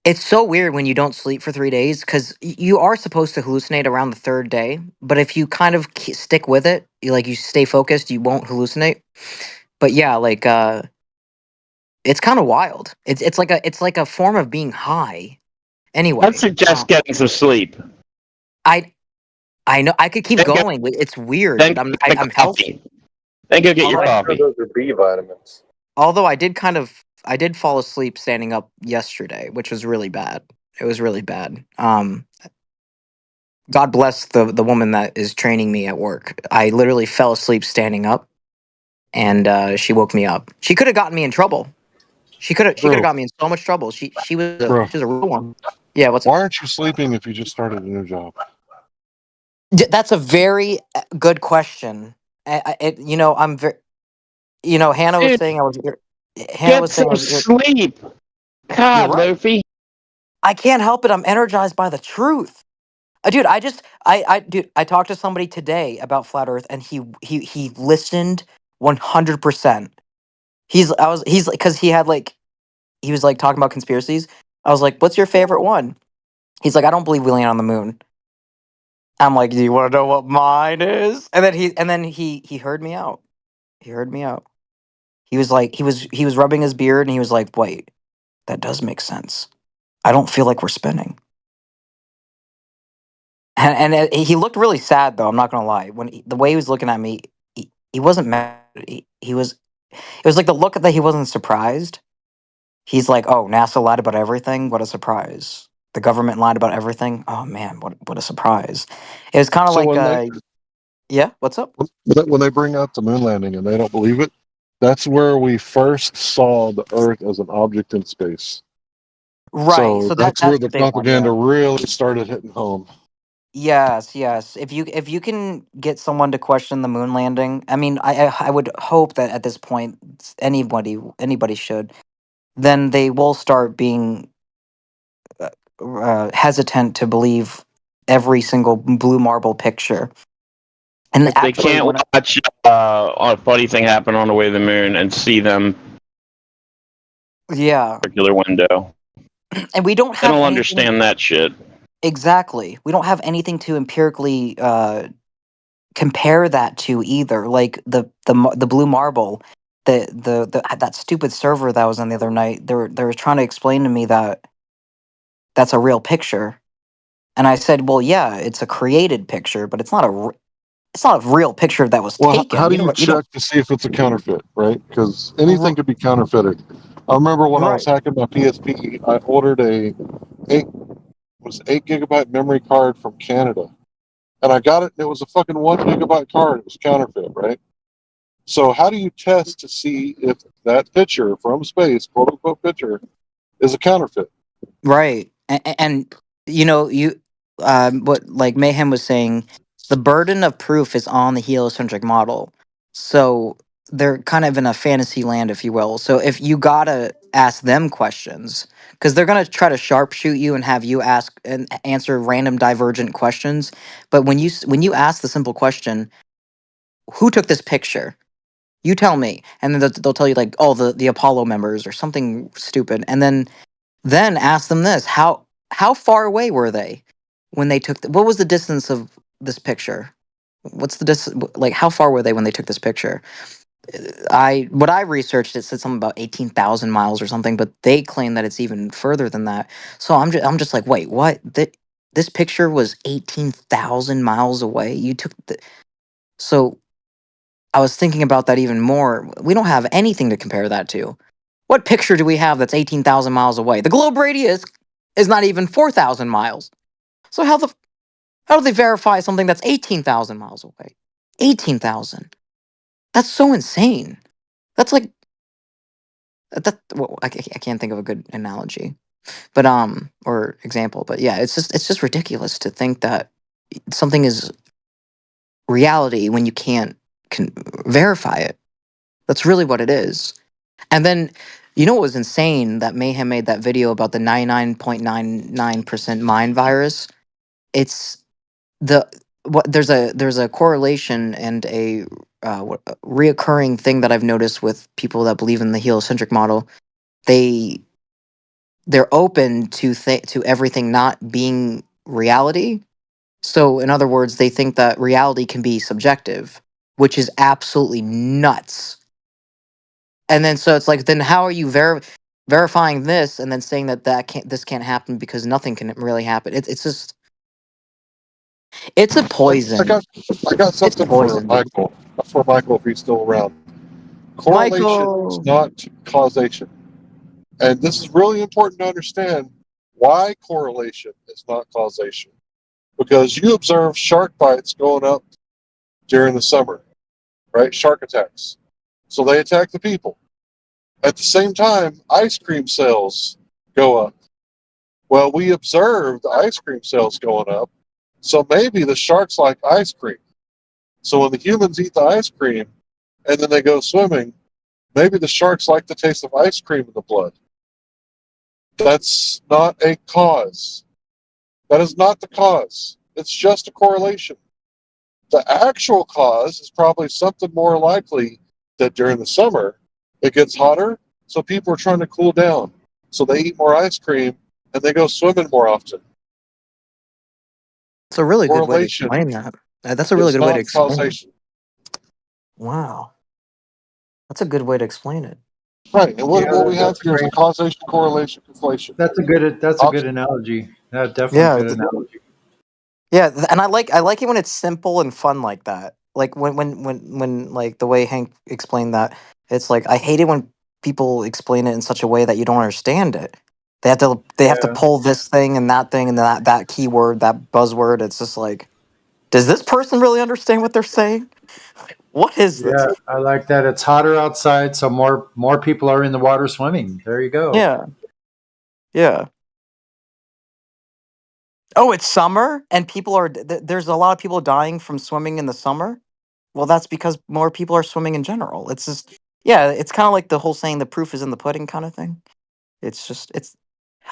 it's so weird when you don't sleep for 3 days because you are supposed to hallucinate around the third day. But if you kind of stick with it, you stay focused, you won't hallucinate. But yeah, it's kind of wild. It's like a form of being high. Anyway, I'd suggest getting some sleep. I know I could keep going. It's weird, but I'm healthy. Then go get your coffee. Those are B vitamins. Although I did fall asleep standing up yesterday, which was really bad. It was really bad. God bless the woman that is training me at work. I literally fell asleep standing up, and she woke me up. She could have gotten me in trouble. She could have got me in so much trouble. She was a real one. Yeah. Why aren't you sleeping if you just started a new job? That's a very good question. I'm very. Hannah was saying I was. Get some sleep. God, Luffy. I can't help it. I'm energized by the truth. Dude, I talked to somebody today about flat Earth, and he listened 100%. He was like talking about conspiracies. I was like, "What's your favorite one?" He's like, "I don't believe we land on the moon." I'm like, "Do you want to know what mine is?" And then he heard me out. He heard me out. He was like, he was rubbing his beard, and he was like, "Wait, that does make sense. I don't feel like we're spinning." And he looked really sad, though. I'm not gonna lie. The way he was looking at me, he wasn't mad. He was. It was like the look that he wasn't surprised. He's like, "Oh, NASA lied about everything. What a surprise! The government lied about everything. Oh man, what a surprise!" It was kind of yeah. What's up? When they bring out the moon landing and they don't believe it, that's where we first saw the Earth as an object in space. Right. So that's where the big one, propaganda really started hitting home. Yes. If you can get someone to question the moon landing, I mean, I would hope that at this point anybody should, then they will start being hesitant to believe every single blue marble picture. And if they can't watch a funny thing happen on the way to the moon and see them, particular window, and we don't have. They don't understand that shit. Exactly, we don't have anything to empirically compare that to either. Like the blue marble, that stupid server that was on the other night. They were trying to explain to me that that's a real picture, and I said, "Well, yeah, it's a created picture, but it's not a real picture that was taken." How do you check to see if it's a counterfeit, right? Because anything could be counterfeited. I remember when I was Right. hacking my PSP, I ordered a 8 gigabyte memory card from Canada, and I got it, and it was a fucking 1 gigabyte card. It was counterfeit, right? So how do you test to see if that picture from space, quote unquote picture, is a counterfeit? Right. And you know, what like Mayhem was saying, the burden of proof is on the heliocentric model. So they're kind of in a fantasy land, if you will. So if you gotta ask them questions, because they're gonna try to sharpshoot you and have you ask and answer random divergent questions. But when you ask the simple question, who took this picture? You tell me, and then they'll tell you like, oh, the Apollo members or something stupid, and then ask them this: how far away were they when they took? What was the distance of this picture? What's the distance? Like, how far were they when they took this picture? What I researched, it said something about 18,000 miles or something, but they claim that it's even further than that. So I'm just like, wait, what? This picture was 18,000 miles away. You took the so. I was thinking about that even more. We don't have anything to compare that to. What picture do we have that's 18,000 miles away? The globe radius is not even 4,000 miles. So how do they verify something that's 18,000 miles away? 18,000. That's so insane. That's like well, I can't think of a good analogy. But or example, but yeah, it's just ridiculous to think that something is reality when you can't verify it. That's really what it is. And then, you know what was insane? That Mayhem made that video about the 99.99% mind virus. It's the what there's a correlation and a reoccurring thing that I've noticed with people that believe in the heliocentric model. They they're open to everything not being reality. So, in other words, they think that reality can be subjective, which is absolutely nuts. And then so it's like, then how are you verifying this and then saying that this can't happen because nothing can really happen? It's just it's a I poison. got It's something for poison. Michael. For Michael, if he's still around. Correlation is Michael. not causation. And this is really important to understand why correlation is not causation. Because you observe shark bites going up during the summer, right? Shark attacks. So they attack the people. At the same time, ice cream sales go up. Well, we observed the ice cream sales going up. So maybe the sharks like ice cream. So when the humans eat the ice cream and then they go swimming, maybe the sharks like the taste of ice cream in the blood. That's not a cause. That is not the cause. It's just a correlation. The actual cause is probably something more likely that during the summer it gets hotter, so people are trying to cool down. So they eat more ice cream and they go swimming more often. It's a really good way to Correlation explain that. That's a really is good way to not explain it. causation. Wow. That's a good way to explain it. Right. And what we have That's here is a great. causation correlation conflation. That's a good analogy. Definitely Yeah, good analogy. yeah, and I like it when it's simple and fun like that. Like when like the way Hank explained that, it's like I hate it when people explain it in such a way that you don't understand it. They have to Yeah. pull this thing and that keyword, that buzzword. It's just like, does this person really understand what they're saying? What is this? Yeah, I like that. It's hotter outside, so more people are in the water swimming. There you go. Yeah, yeah. Oh, it's summer and people are there's a lot of people dying from swimming in the summer. Well, that's because more people are swimming in general. It's just, yeah, it's kind of like the whole saying the proof is in the pudding kind of thing. It's just it's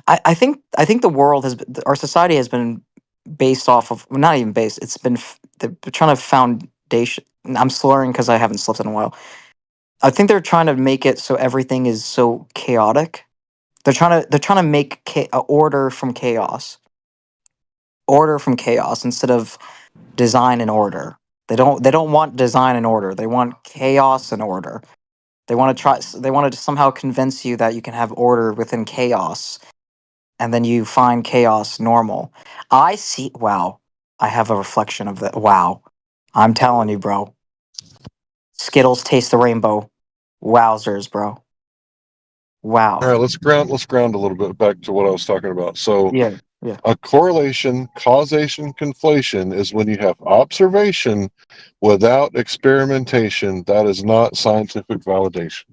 I think the world our society has been based off of, well, not even based. It's been they're trying to foundation. I'm slurring because I haven't slept in a while. I think they're trying to make it so everything is so chaotic. They're trying to make order from chaos instead of design and order. They don't want design and order. They want chaos and order. They want to somehow convince you that you can have order within chaos, and then you find chaos normal. I see. Wow, I have a reflection of that. Wow, I'm telling you, bro. Skittles taste the rainbow. Wowzers, bro. Wow. All right, let's ground a little bit back to what I was talking about. So Yeah. Yeah. a correlation, causation, conflation is when you have observation without experimentation. That is not scientific validation.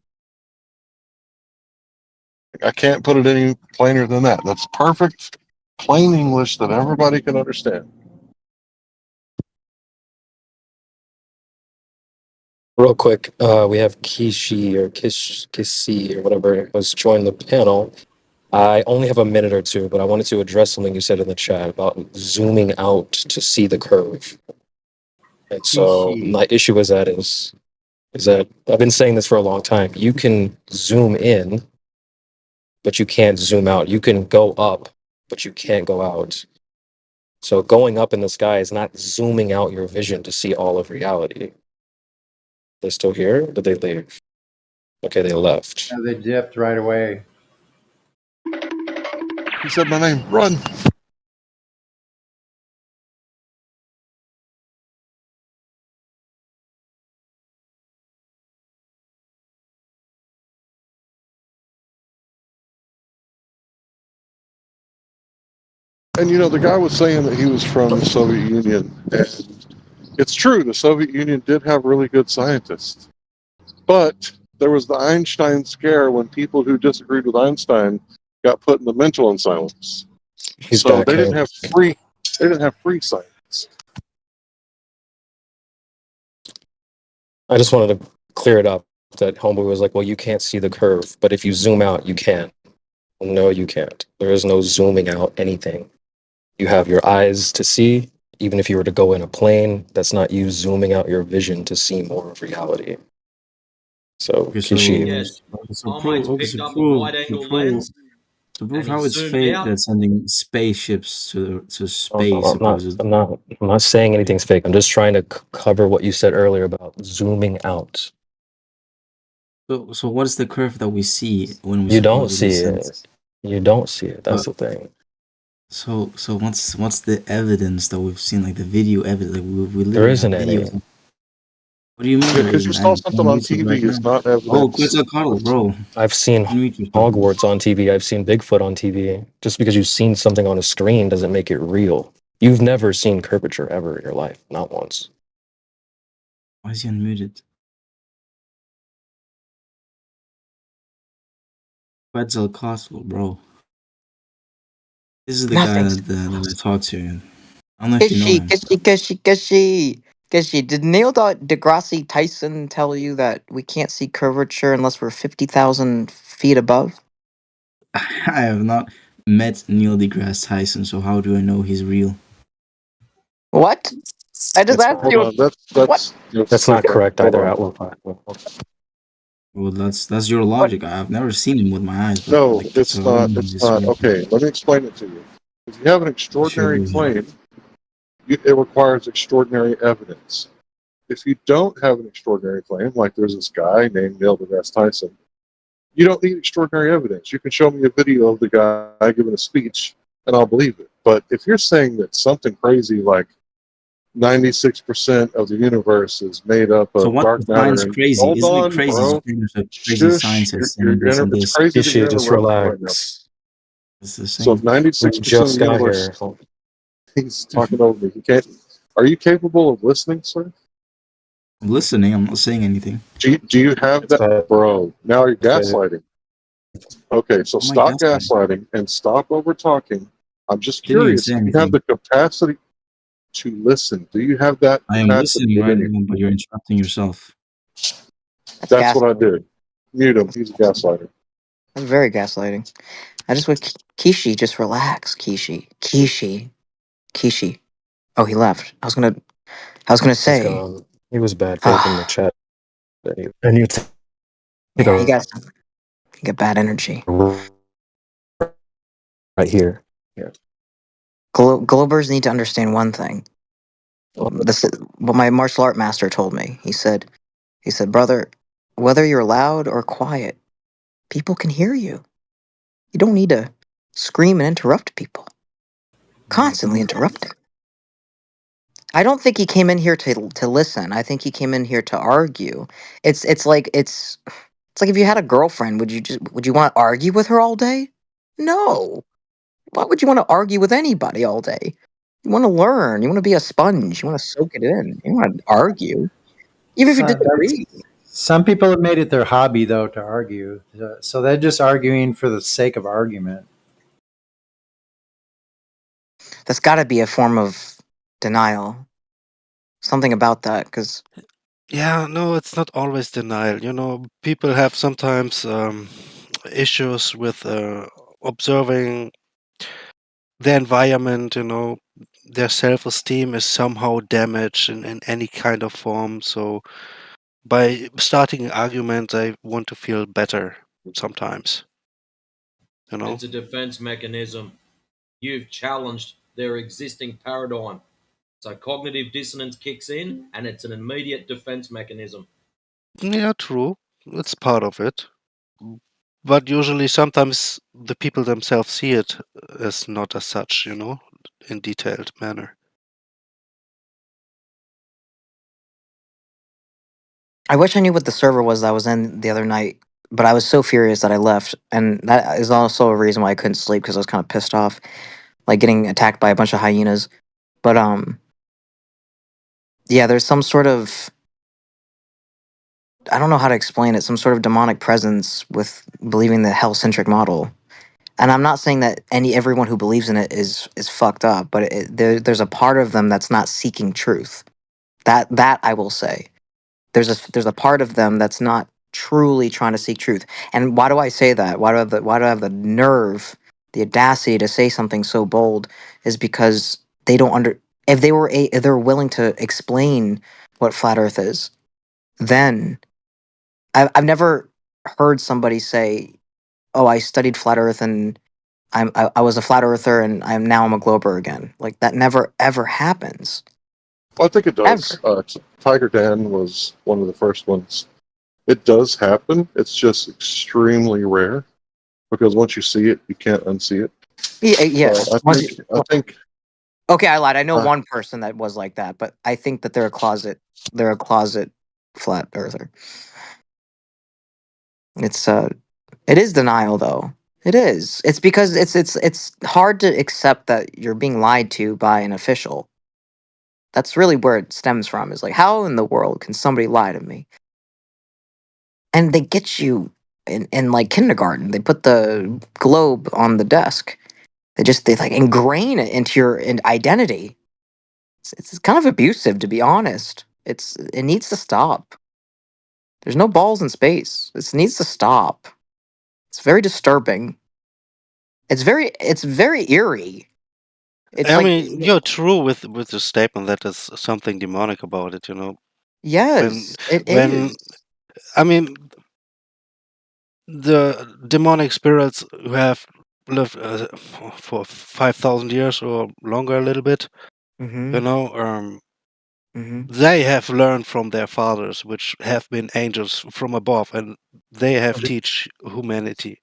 I can't put it any plainer than that. That's perfect, plain English that everybody can understand. Real quick, we have Kishi or whatever was joined the panel. I only have a minute or two, but I wanted to address something you said in the chat about zooming out to see the curve. And so Kishi. my issue with that is that I've been saying this for a long time. You can zoom in, but you can't zoom out. You can go up, but you can't go out. So going up in the sky is not zooming out your vision to see all of reality. They're still here? Did they leave? Okay, they left. Yeah, they dipped right away. He said my name. Run. And you know, the guy was saying that he was from the Soviet Union, and it's true. The Soviet Union did have really good scientists, but there was the Einstein scare when people who disagreed with Einstein got put in the mental asylums. He's So back they didn't in. have free. They didn't have free science. I just wanted to clear it up that Homeboy was like, well, you can't see the curve, but if you zoom out, you can. No, you can't. There is no zooming out anything. You have your eyes to see. Even if you were to go in a plane, that's not you zooming out your vision to see more of reality. So, Okay, so Kishi. yes, so prove okay, so prove to prove how it's fake that sending spaceships to space supposedly. I'm not saying anything's fake. I'm just trying to cover what you said earlier about zooming out. So what is the curve that we see when we You don't supposedly see send? it. You don't see it. That's the thing. So what's the evidence that we've seen, like the video evidence? Like we There literally isn't have any. videos. What do you mean? Yeah, there because you isn't? saw I'm something on YouTube TV right is now. not evidence. Oh, Quetzalcoatl, bro. I've seen Unmute yourself. Hogwarts on TV. I've seen Bigfoot on TV. Just because you've seen something on a screen doesn't make it real. You've never seen curvature ever in your life, not once. Why is he unmuted? Quetzalcoatl, bro. This is the guy Nothing. that I talked to. I don't know if you know him. Kishi. Did Neil deGrasse Tyson tell you that we can't see curvature unless we're 50,000 feet above? I have not met Neil deGrasse Tyson, so how do I know he's real? What? I just asked Hold you. on. That's not correct hold either. on. Well, that's your logic. I've never seen him with my eyes. But No, like, it's so not. It's not. Okay, let me explain it to you. If you have an extraordinary claim, it requires extraordinary evidence. If you don't have an extraordinary claim, like there's this guy named Neil deGrasse Tyson, you don't need extraordinary evidence. You can show me a video of the guy giving a speech, and I'll believe it. But if you're saying that something crazy like 96% of the universe is made up of So what dark matter, defines and crazy? hold Isn't on, it crazy? bro. There's a crazy Shush. scientist and this and It's this. crazy that you're Kishi, just interrupting right now. relax. It's the So if same. 96% We of just the got universe, here. he's talking over me. He can't. Are you capable of listening, sir? I'm listening. I'm not saying anything. Do you have that, bro? Now you're gaslighting. Okay, so Am I stop gaslighting? gaslighting and stop over talking. I'm just Didn't even curious. say Do you have anything. the capacity to listen? Do you have that I am capacity listening right within you? now, but you're interrupting yourself. That's what I did. Mute him. He's a gaslighter. That's very gaslighting. I just would Kishi, just relax, Kishi. Oh, he left. I was gonna He's say. gone. He was bad faith in the chat. And you take Yeah, he a got bad energy. right here. Yeah. Globers need to understand one thing. This is what my martial art master told me. He said, brother, whether you're loud or quiet, people can hear you. You don't need to scream and interrupt people. Constantly interrupting. I don't think he came in here to listen. I think he came in here to argue. It's It's like if you had a girlfriend, would you want to argue with her all day? No. Why would you want to argue with anybody all day? You want to learn. You want to be a sponge. You want to soak it in. You want to argue, even if you disagree. Some people have made it their hobby, though, to argue. So they're just arguing for the sake of argument. That's got to be a form of denial. Something about that, because Yeah, no, it's not always denial. You know, people have sometimes issues with observing their environment. You know, their self-esteem is somehow damaged in any kind of form. So by starting an argument, they want to feel better sometimes. You know? It's a defense mechanism. You've challenged their existing paradigm. So cognitive dissonance kicks in, and it's an immediate defense mechanism. Yeah, true. It's part of it. But usually, sometimes the people themselves see it as not as such, you know, in detailed manner. I wish I knew what the server was that I was in the other night, but I was so furious that I left, and that is also a reason why I couldn't sleep, because I was kind of pissed off, like getting attacked by a bunch of hyenas. But yeah, there's some sort of, I don't know how to explain it, some sort of demonic presence with believing the hell-centric model. And I'm not saying that everyone who believes in it is fucked up, but there's a part of them that's not seeking truth. That I will say. There's a part of them that's not truly trying to seek truth. And why do I say that? Why do I have the nerve, the audacity to say something so bold? Is because they don't if they're willing to explain what flat Earth is, then I've never heard somebody say, "Oh, I studied flat Earth and I was a flat earther and I'm a glober again." Like that never ever happens. Well, I think it does. Tiger Dan was one of the first ones. It does happen. It's just extremely rare because once you see it, you can't unsee it. Yeah. I think. Okay, I lied. I know one person that was like that, but I think that they're a closet flat earther. It is denial though. It is. It's because it's hard to accept that you're being lied to by an official. That's really where it stems from. Is like, how in the world can somebody lie to me? And they get you in like kindergarten. They put the globe on the desk. They like ingrain it into your identity. It's kind of abusive, to be honest. It needs to stop. There's no balls in space. This needs to stop. It's very disturbing. It's very eerie. I mean, you're true with the statement that there's something demonic about it, you know. Yes, it is. I mean, the demonic spirits who have lived for 5,000 years or longer, a little bit, you know, they have learned from their fathers, which have been angels from above, and they have teach humanity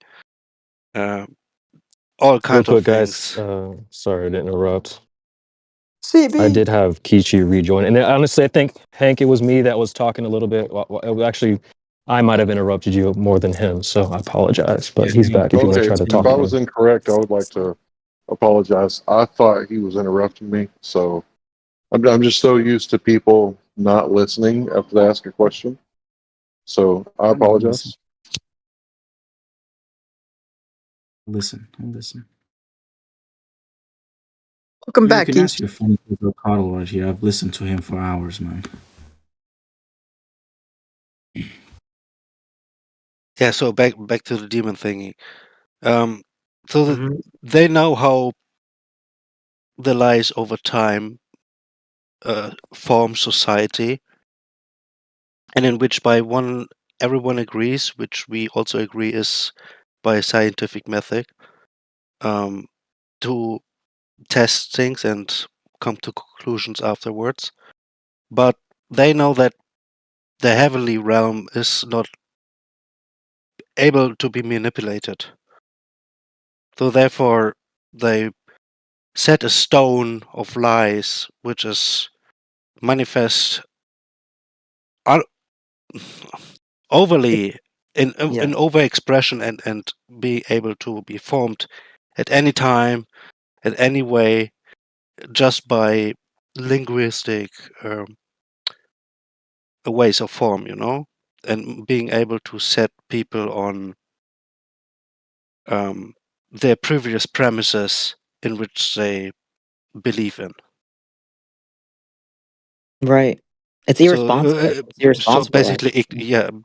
all kinds Real of quick, things. guys. Sorry to interrupt. CB. I did have Kichi rejoin, and honestly, I think Hank, it was me that was talking a little bit. Actually, I might have interrupted you more than him, so I apologize. But he's back. If you want to try to talk If I to was him. incorrect, I would like to apologize. I thought he was interrupting me, so I'm just so used to people not listening after they ask a question. So I apologize. Listen. Welcome You back, can ask Keith. your friend Pedro Cottle right here. I've listened to him for hours, man. Yeah, so back to the demon thingy. They know how the lies over time form society, and in which everyone agrees, which we also agree is by a scientific method, to test things and come to conclusions afterwards. But they know that the heavenly realm is not able to be manipulated. So therefore, they set a stone of lies, which is manifest overly in Yeah. overexpression and be able to be formed at any time, at any way, just by linguistic ways of form, you know, and being able to set people on their previous premises in which they believe in. Right. It's So, irresponsible. It's so irresponsible. basically,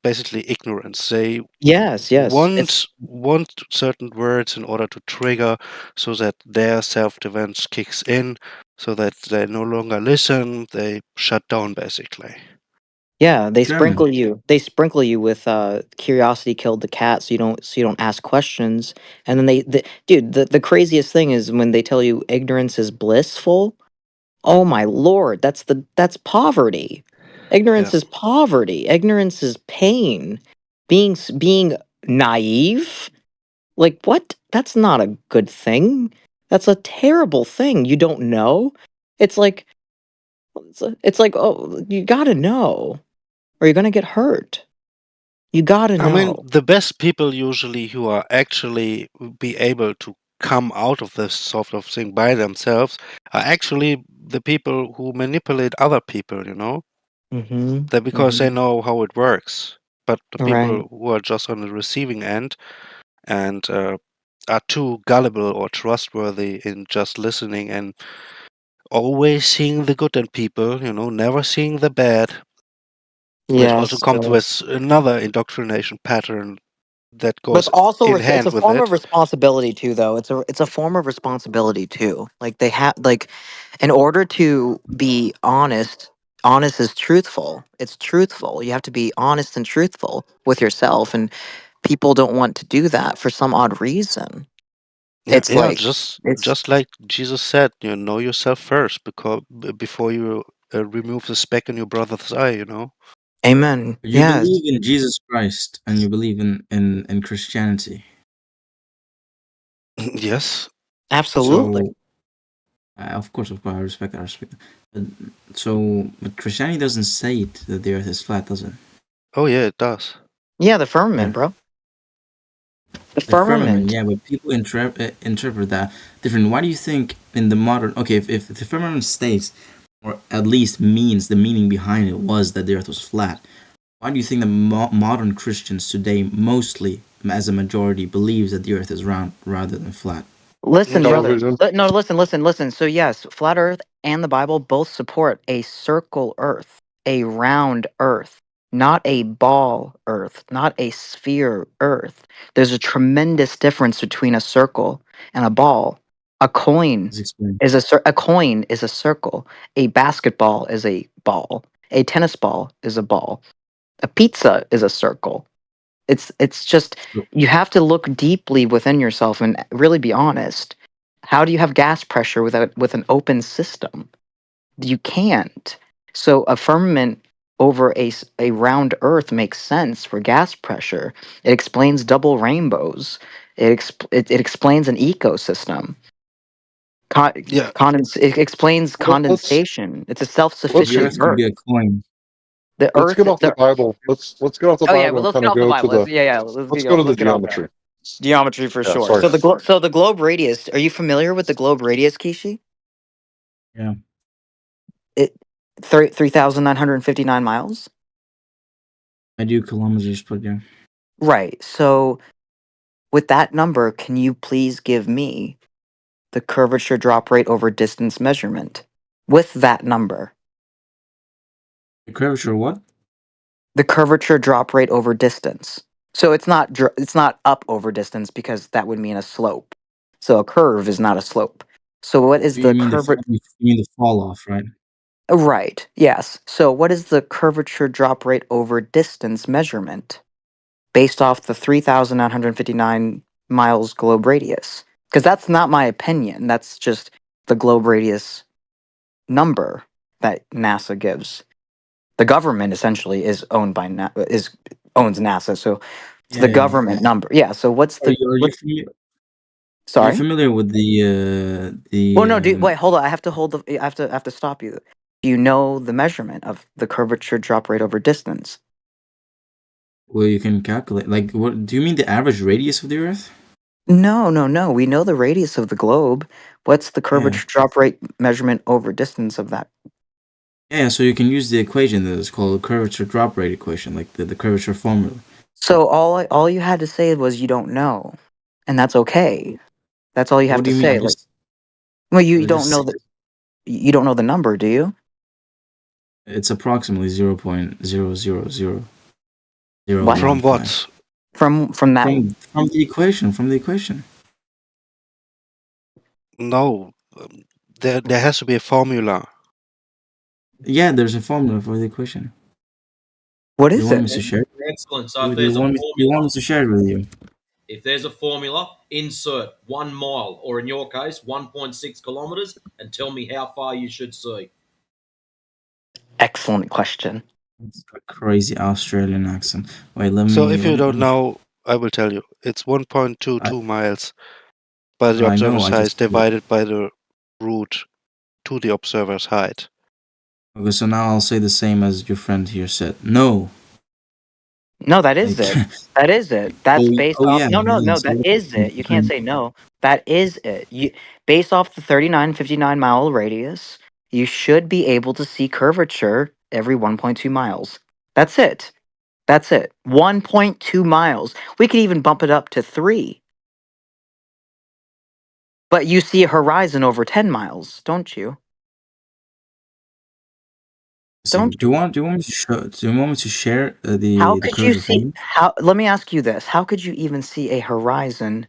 basically ignorance. They Yes, yes. It's want certain words in order to trigger, so that their self-defense kicks in, so that they no longer listen. They shut down, basically. yeah, they German. sprinkle you. They sprinkle you with curiosity killed the cat, so you don't ask questions. And then dude, the craziest thing is when they tell you ignorance is blissful. Oh my lord, that's poverty. Ignorance Yeah. is poverty. Ignorance is pain. Being naive? Like what? That's not a good thing. That's a terrible thing. You don't know? It's like it's like, oh, you got to know or you're going to get hurt. You got to I mean, know. the best people usually who are actually be able to come out of this sort of thing by themselves are actually the people who manipulate other people, you know? Mhm. That because they Mhm. know how it works. But the Right. people who are just on the receiving end and are too gullible or trustworthy in just listening and always seeing the good in people, you know, never seeing the bad, which also Yes. comes with another indoctrination pattern that But it's goes also in it's hand a with form of it. responsibility too, though. It's a form of responsibility too. Like they have like, in order to be honest, honest is truthful. It's truthful. You have to be honest and truthful with yourself, and people don't want to do that for some odd reason. Yeah, It's yeah, like it's just like Jesus said, you know yourself first, because before you remove the speck in your brother's eye, you know. amen. You Yes, believe in Jesus Christ and you believe in Christianity. Yes. absolutely. So, of course, I respect that. I respect that. But Christianity doesn't say it, that the Earth is flat, does it? Oh yeah, it does. Yeah, the Yeah. firmament, bro. The The firmament, firmament. yeah, but people interpret that different. Why do you think in the modern, okay, if the firmament states, or at least means the meaning behind it was that the Earth was flat, why do you think the modern Christians today, mostly as a majority, believes that the Earth is round rather than flat? Listen, brother. Television. No, listen. So yes, flat Earth and the Bible both support a circle Earth, a round Earth, not a ball Earth, not a sphere Earth. There's a tremendous difference between a circle and a ball. A coin Let's explain. is a coin is a circle. A basketball is a ball. A tennis ball is a ball. A pizza is a circle. It's just So, you have to look deeply within yourself and really be honest. How do you have gas pressure with an open system? You can't. So a firmament over a round Earth makes sense for gas pressure. It explains double rainbows. It explains an ecosystem. Yeah. It explains Let's condensation. It's a the self-sufficient Earth could Earth. be a coin. The let's Earth. get off the Bible. Let's get off the Oh yeah, Bible well, and let's kind get of off the go to Bible. the Let's go to the let's get off that. geometry. Geometry for Yeah, sure. sorry. So the globe radius. Are you familiar with the globe radius, Kishi? Yeah. It 3,959 miles. I do kilometers, but yeah. Right. So with that number, can you please give me the curvature drop rate over distance measurement with that number? The curvature, what? The curvature drop rate over distance. So it's not up over distance because that would mean a slope. So a curve is not a slope. So what is the curvature? You mean the fall off, right? Right. Yes. So what is the curvature drop rate over distance measurement based off the 3,959 miles globe radius? Because that's not my opinion. That's just the globe radius number that NASA gives. The government essentially is owned by owns NASA, so it's the Yeah, yeah. government number. Yeah. So what's Are the you, are you what's familiar? Are you sorry? familiar with Well, no, dude. Wait, hold on. I have to hold the. I have to stop you. Do you know the measurement of the curvature drop rate over distance? Well, you can calculate. Like, what do you mean? The average radius of the Earth? No, no, no. We know the radius of the globe. What's the Yeah. curvature drop rate measurement over distance of that? Yeah. So you can use the equation that is called curvature drop rate equation, like the curvature formula. So all you had to say was you don't know, and that's okay. That's all you have What to do you mean? say. Like, well, you I don't know just you don't know the number, do you? it's approximately 0.00001. What? From what? From that? From the equation. From the equation. No, there has to be a formula. Yeah, there's a formula for the equation. What Do you is want it? me to share it? Excellent. So if Do you there's a want me? Do you want me to share it with you? If there's a formula, insert 1 mile, or in your case, 1.6 kilometers, and tell me how far you should see. Excellent question. It's a crazy Australian accent. Wait, let So me. if you don't know, I will tell you. It's 1.22 miles by the I know. observer's I height just. divided by the root to the observer's height. Okay, so now I'll say the same as your friend here said. No. No, that is Like, it. That is it. That's based off. yeah. No, no, Yeah. no. So That is it. You can't say no. That is it. You based off the 3959 mile radius, you should be able to see curvature every 1.2 miles. That's it. That's it. 1.2 miles. We could even bump it up to 3. But you see a horizon over 10 miles, don't you? Don't do you want me to show? Do you want me to share How the could you curvature see formula? how let me ask you this. How could you even see a horizon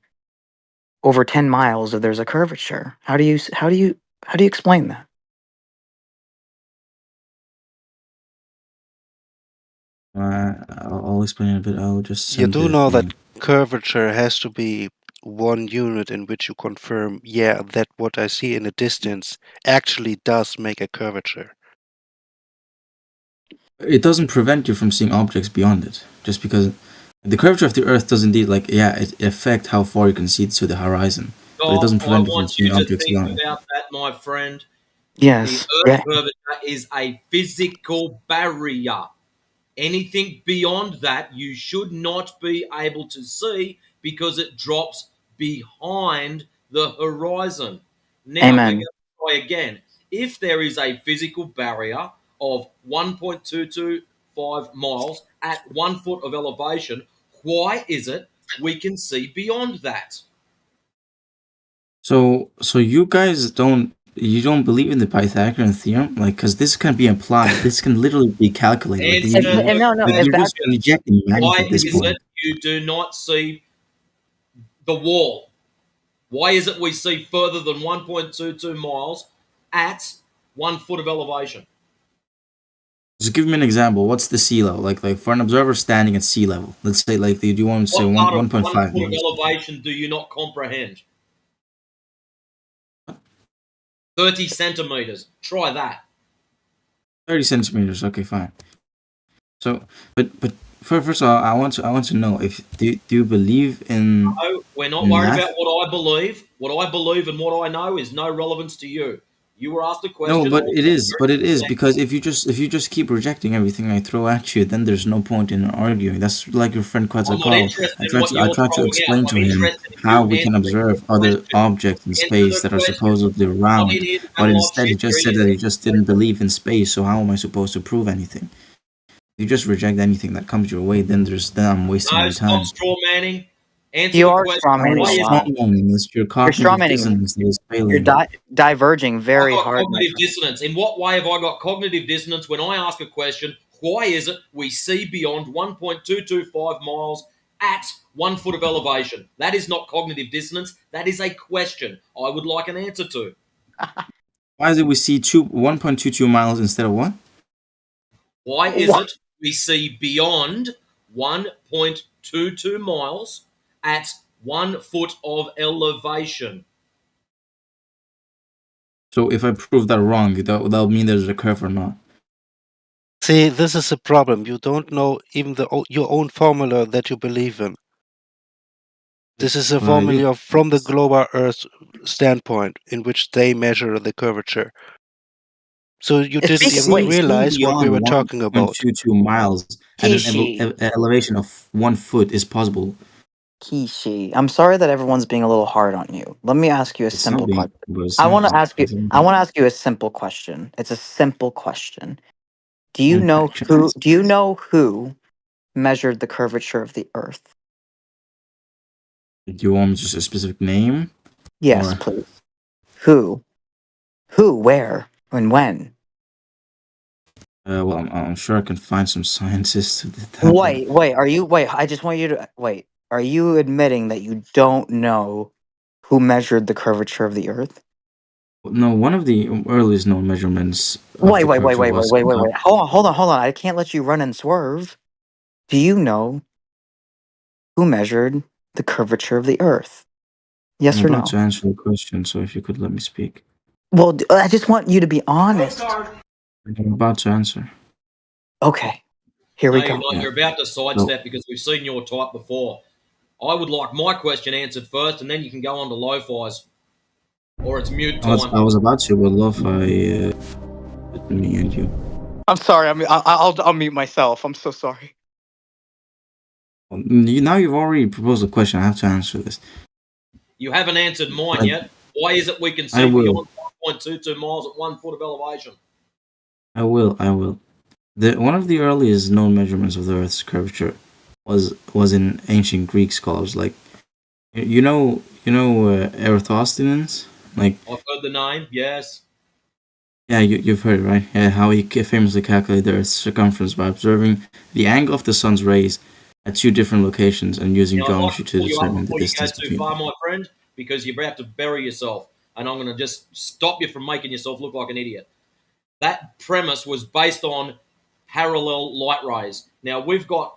over 10 miles if there's a curvature? How do you explain that? I'll explain it a bit. I'll just You send do the know thing. that curvature has to be one unit in which you confirm, yeah, that what I see in a distance actually does make a curvature. It doesn't prevent you from seeing objects beyond it, just because the curvature of the Earth does indeed, like, yeah, it affect how far you can see to the horizon, but it doesn't I prevent you from want you seeing to objects think beyond it. about that, my friend. The Yes. Earth Yeah. curvature is a physical barrier. Anything beyond that, you should not be able to see because it drops behind the horizon. Now, we're going Amen. to try again. If there is a physical barrier of 1.225 miles at 1 foot of elevation, why is it we can see beyond that? So you guys don't believe in the Pythagorean theorem, like, because this can be applied. This can literally be calculated. Like, Answer the No, no, if you're just question. rejecting math Why at this is point. it you do not see the wall? Why is it we see further than 1.22 miles at 1 foot of elevation? Just give me an example. What's the sea level? Like for an observer standing at sea level. Let's say, like, do you want me to say What part of 1 1.5 foot of miles? elevation do you not comprehend? 30 centimeters. Try that. 30 centimeters. Okay, fine. So, but first of all, I want to know if do you believe in No, we're not worried math? about what I believe. What I believe and what I know is no relevance to you. You were asked a No, question. but it is. But it is Very because if you just keep rejecting everything I throw at you, then there's no point in arguing. That's like your friend I'm not Quetzalcoatl. interested in what I you're tried to throwing out. explain I'm to him interested in how you we can answering the observe other question. objects in Answer space the that are question. supposedly I'm not round. in here to But analyze instead, he shit. just said that he just didn't believe in space. So how am I supposed to prove anything? If you just reject anything that comes your way, then I'm wasting No, my stop time. straw manning. Answer You the are question. straw manning Why a is lot. It's your You're straw cognitive manning. dissonance that is You're failing. diverging I very got hard, my cognitive friend. dissonance? In what way have I got cognitive dissonance when I ask a question? Why is it we see beyond 1.225 miles at 1 foot of elevation? That is not cognitive dissonance. That is a question I would like an answer to. Why is it we see 1.22 miles instead of what? Why is it we see beyond 1.22 miles at 1 foot of elevation? So if I prove that wrong, that'll mean there's a curve or not. See, this is a problem. You don't know even your own formula that you believe in. This is a formula from the global Earth standpoint in which they measure the curvature. So you It's didn't It's basically even seen realize what we beyond were talking about. 1.22 miles at an Kishi. elevation of 1 foot is possible. Kishi. I'm sorry that everyone's being a little hard on you. Let me ask you a It's not simple being, question. but it's I not. want to ask you. It's not I want to ask you a simple question. It's a simple question. Do you know complex. who? Do you know who measured the curvature of the Earth? Do you want just a specific name? Yes, Or please. Who? Who? Where? And when? well, I'm sure I can find some scientists who did that. But Wait. Are you? Wait. I just want you to wait. Are you admitting that you don't know who measured the curvature of the Earth? no, one of the earliest known measurements of the curvature was Wait. Hold on. I can't let you run and swerve. Do you know who measured the curvature of the Earth? I'm Yes or about no? to answer the question, so if you could let me speak. Well, I just want you to be honest. I'm about to answer. Okay, here No, we you're go. not. Yeah. You're about to sidestep because we've seen your type before. I would like my question answered first, and then you can go on to lo-fi's, or it's mute time. I was about to, but love, me and you. I'm sorry. I'll mute myself. I'm so sorry. Now you've already proposed a question. I have to answer this. You haven't answered mine I, yet. Why is it we can I see will. beyond 1.22 miles at 1 foot of elevation? I will. One of the earliest known measurements of the Earth's curvature was in ancient Greek scholars. Like Eratosthenes. Like I've heard the name, yes. yeah, you've heard it, right? Yeah, how he famously calculated the Earth's circumference by observing the angle of the sun's rays at two different locations and using Now, I'd like geometry to to pull you up determine the before you go distance too between far, them. my friend, because you're about to bury yourself, and I'm going to just stop you from making yourself look like an idiot. That premise was based on parallel light rays. Now, we've got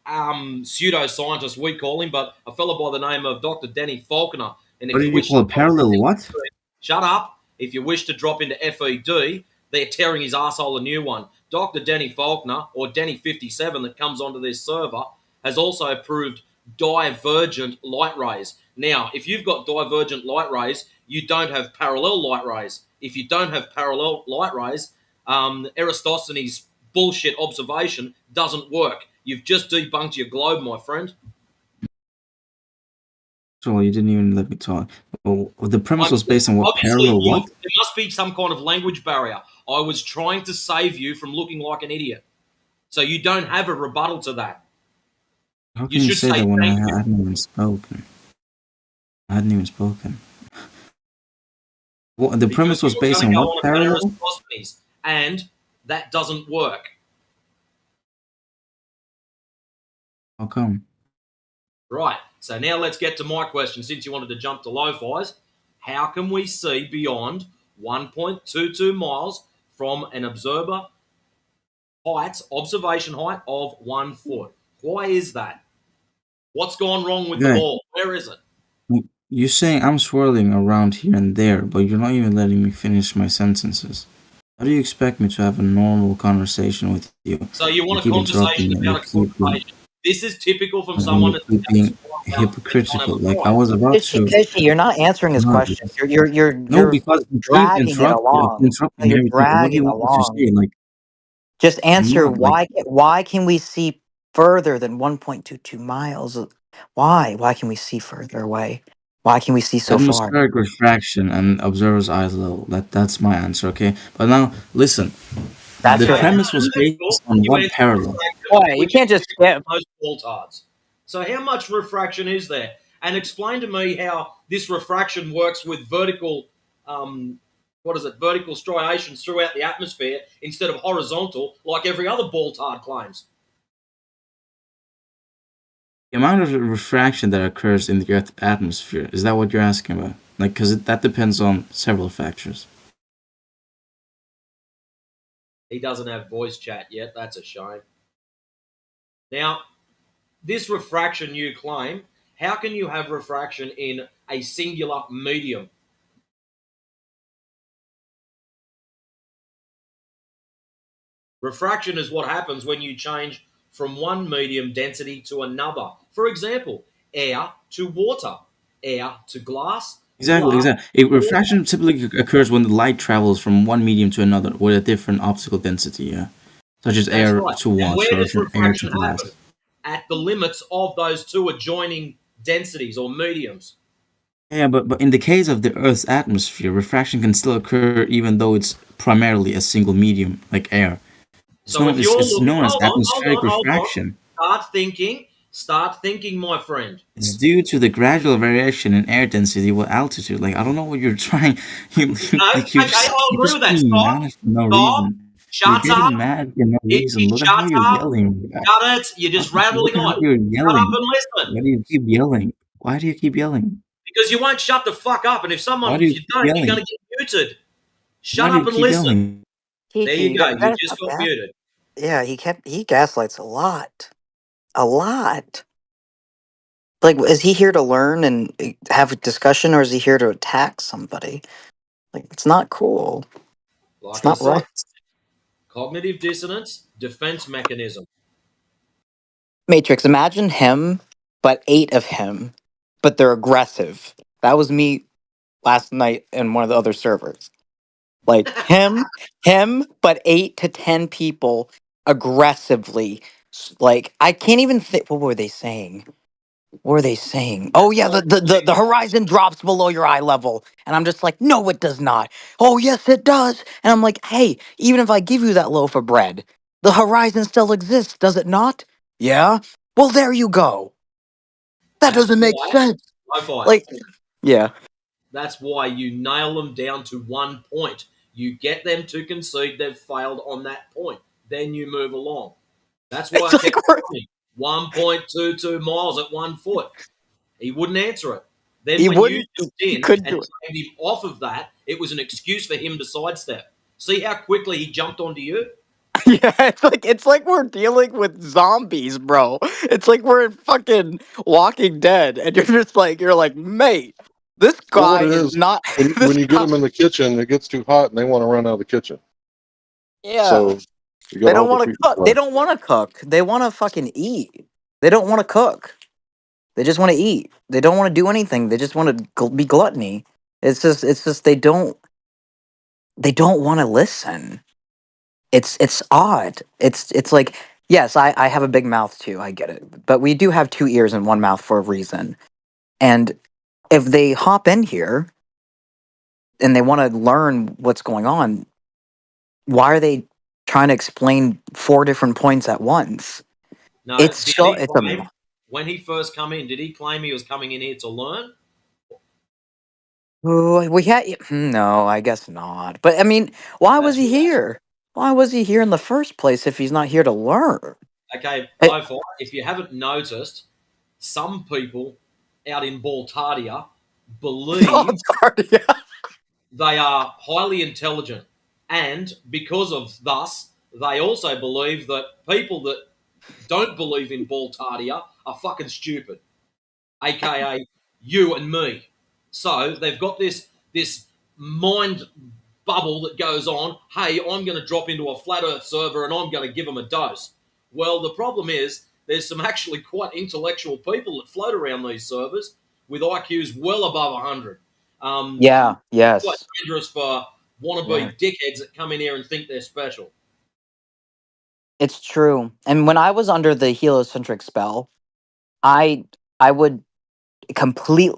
pseudoscientist, we call him, but a fellow by the name of Dr. Danny Faulkner. And if What you did you wish call to it? Parallel what? shut up. If you wish to drop into FED, they're tearing his asshole a new one. Dr. Danny Faulkner, or Danny57 that comes onto this server, has also proved divergent light rays. Now, if you've got divergent light rays, you don't have parallel light rays. If you don't have parallel light rays, Eratosthenes' bullshit observation doesn't work. You've just debunked your globe, my friend. So you didn't even let me talk. Well, the premise was based on what? Obviously, Parallel what? there must be some kind of language barrier. I was trying to save you from looking like an idiot. So you don't have a rebuttal to that. How You can you should say say that when I thank you. hadn't even spoken? I hadn't even spoken. Well, the premise Because was you were based going to on go what? on about Parallel? Eratosthenes, and that doesn't work. How come? Right. So now let's get to my question. Since you wanted to jump to lo-fi's, how can we see beyond 1.22 miles from an observation height of 1 foot? Why is that? What's gone wrong with the Yeah, ball? Where is it? you're saying I'm swirling around here and there, but you're not even letting me finish my sentences. How do you expect me to have a normal conversation with you? So you You want a keep interrupting conversation me, and about a conversation. This is typical from and someone you that's keep about to being squat down and not have hypocritical. a Like I fight. was about to. Kishi, you're not answering his No, question. You're no, because you keep dragging it interrupting. along. No, Interrupting you're everything. What do you dragging want me to along. say? Like Just I'm answer not like. why can we see further than 1.22 miles? Why? Why can we see further away? Why can we see so far? Atmospheric refraction and observer's eyes level. That's my answer, okay? But now listen. That's The your premise was based on You what answered parallel? refraction, You which can't just skip. most baltards. So how much refraction is there? And explain to me how this refraction works with vertical, vertical striations throughout the atmosphere instead of horizontal, like every other baltard claims. The amount of refraction that occurs in the Earth's atmosphere, is that what you're asking about? Like, because that depends on several factors. He doesn't have voice chat yet. That's a shame. Now, this refraction you claim, how can you have refraction in a singular medium? Refraction is what happens when you change from one medium density to another. For example, air to water, air to glass, Exactly, exactly. Refraction typically occurs when the light travels from one medium to another with a different optical density, yeah, such as That's air right. to And water where or does from air to refraction glass. happen? At the limits of those two adjoining densities or mediums. Yeah, but in the case of the Earth's atmosphere, refraction can still occur even though it's primarily a single medium, like air. So if you're It's looking, known as hold atmospheric on. refraction. Start thinking, my friend. It's due to the gradual variation in air density with altitude. Like, I don't know what you're trying. No, okay, I'll You're agree just with that. being Stop, mad for no stop, reason. You're shut getting up. mad for no reason. Look at how Shut you're up. yelling. Shut it. You're just Look rambling at how on. you're Shut up yelling. and listen. Why do you keep yelling? Why do you keep yelling? Because you won't shut the fuck up. And if Why do you you keep don't, you're yelling? going to get muted. Why Shut do you up and keep listen. yelling? There you Kiki, go. that, You that's just not got bad. muted. Yeah, he gaslights a lot. A lot. Like, is he here to learn and have a discussion, or is he here to attack somebody? Like, it's not cool. It's Like I not said, right. cognitive dissonance, defense mechanism. Matrix, imagine him, but 8 of him, but they're aggressive. That was me last night in one of the other servers. Like him, but 8 to 10 people aggressively. Like, I can't even think. What were they saying? What were they saying? Oh yeah, the horizon drops below your eye level, and I'm just like, no, it does not. Oh yes, it does. And I'm like, hey, even if I give you that loaf of bread, the horizon still exists, does it not? Yeah. Well, there you go. That That's doesn't make why, sense. Lo-Fi, Like, yeah. that's why you nail them down to one point. You get them to concede they've failed on that point. Then you move along. That's why It's I like kept telling him 1.22 miles at 1 foot. He wouldn't answer it. Then he when you wouldn't. jumped He in couldn't and do it. claimed him off of that, it was an excuse for him to sidestep. See how quickly he jumped onto you? Yeah, it's like we're dealing with zombies, bro. It's like we're in fucking Walking Dead, and you're like, mate, this Well, what guy it is is, not. when This you get guy, them in the kitchen, it gets too hot and they want to run out of the kitchen. yeah, So you got they to don't hold their want to feet to cook. the They fire. don't want to cook. They want to fucking eat. They don't want to cook. They just want to eat. They don't want to do anything. They just want to be gluttony. It's just they don't want to listen. It's odd. It's like, yes, I have a big mouth too. I get it, but we do have 2 ears and 1 mouth for a reason. And if they hop in here and they want to learn what's going on, why are they trying to explain 4 different points at once? No, It's did so he it's claim a when he first come in? Did he claim he was coming in here to learn? we had no, I guess not. But I mean, why was That's he here? Why was he here in the first place if he's not here to learn? okay. It, Lo-Fi, if you haven't noticed, some people out in Baltardia believe they are highly intelligent, and because of thus, they also believe that people that don't believe in Baltardia are fucking stupid, aka you and me. So they've got this mind bubble that goes on. Hey, I'm going to drop into a flat Earth server and I'm going to give them a dose. Well, the problem is there's some actually quite intellectual people that float around these servers with IQs well above 100. yeah, Quite yes. dangerous for Yeah. wannabe dickheads that come in here and think they're special. It's true. And when I was under the heliocentric spell, I I would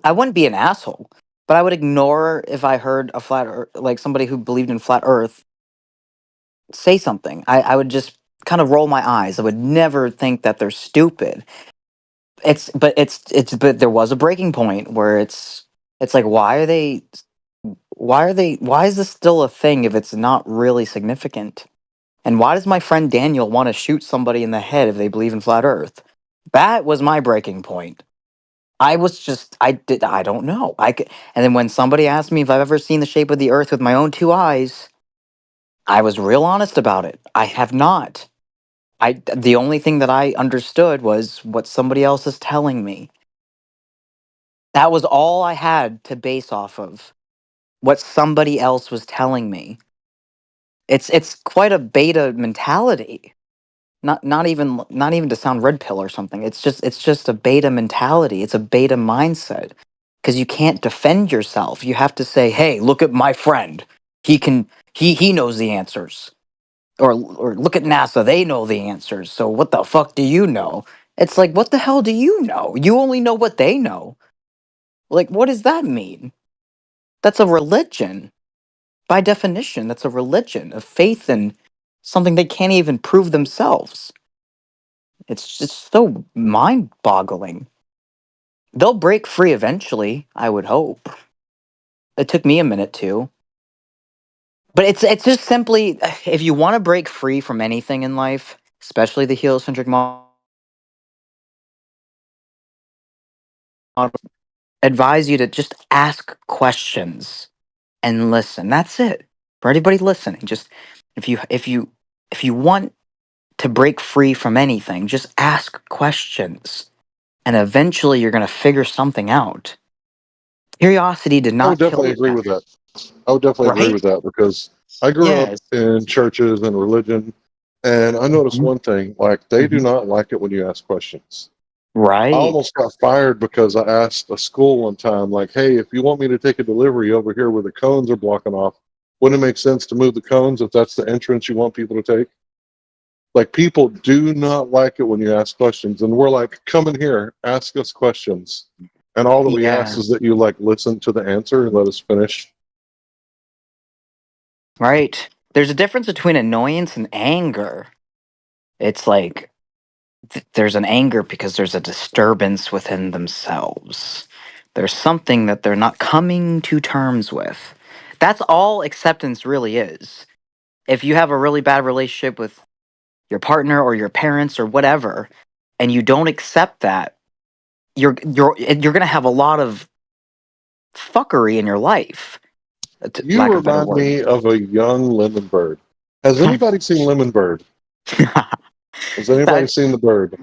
I wouldn't be an asshole, but I would ignore if I heard a flat earth, like somebody who believed in flat earth say something. I would just kind of roll my eyes. I would never think that they're stupid. But there was a breaking point where it's like, why is this still a thing if it's not really significant? And why does my friend Daniel want to shoot somebody in the head if they believe in flat earth? That was my breaking point. I don't know. And then when somebody asked me if I've ever seen the shape of the earth with my own 2 eyes, I was real honest about it. I have not. The only thing that I understood was what somebody else is telling me. That was all I had to base off of. What somebody else was telling me. It's quite a beta mentality. Not even to sound red pill or something. It's just a beta mentality. It's a beta mindset. because you can't defend yourself. You have to say, "Hey, look at my friend. He knows the answers." Or look at NASA. They know the answers. So what the fuck do you know? It's like, what the hell do you know? You only know what they know. Like, what does that mean? That's a religion. By definition, that's a religion, a faith in something they can't even prove themselves. It's just so mind-boggling. They'll break free eventually, I would hope. It took me a minute to. But it's just simply, if you want to break free from anything in life, especially the heliocentric model, advise you to just ask questions and listen. That's it. For anybody listening, just if you want to break free from anything, just ask questions, and eventually you're going to figure something out. Curiosity did I would not kill definitely agree with that. I would definitely agree right? with that because I grew up Yes. in churches and religion, and I noticed one thing: like they do not like it when you ask questions. I Right. almost got fired because I asked a school one time, like, "Hey, if you want me to take a delivery over here where the cones are blocking off, wouldn't it make sense to move the cones if that's the entrance you want people to take?" Like people do not like it when you ask questions, and we're like, "Come in here, ask us questions," and all that we ask is Yes. that you like listen to the answer and let us finish. Right. There's a difference between annoyance and anger. It's like there's an anger because there's a disturbance within themselves. There's something that they're not coming to terms with. That's all acceptance really is. If you have a really bad relationship with your partner or your parents or whatever, and you don't accept that, you're gonna have a lot of fuckery in your life. You Lack of a better remind word. me of a young Lemon Bird. Has anybody seen Lemon Bird? Has anybody That seen the bird?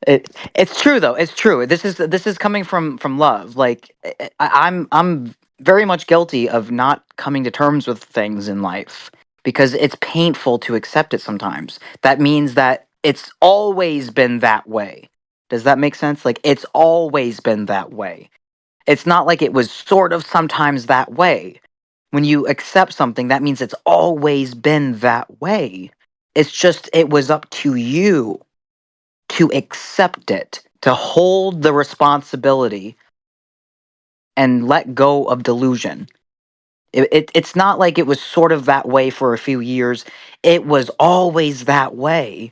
it's true though. It's true. This is coming from love. Like I'm very much guilty of not coming to terms with things in life because it's painful to accept it sometimes. That means that it's always been that way. Does that make sense? Like it's always been that way. It's not like it was sort of sometimes that way. When you accept something, that means it's always been that way. It's just it was up to you to accept it, to hold the responsibility and let go of delusion. It's not like it was sort of that way for a few years. It was always that way.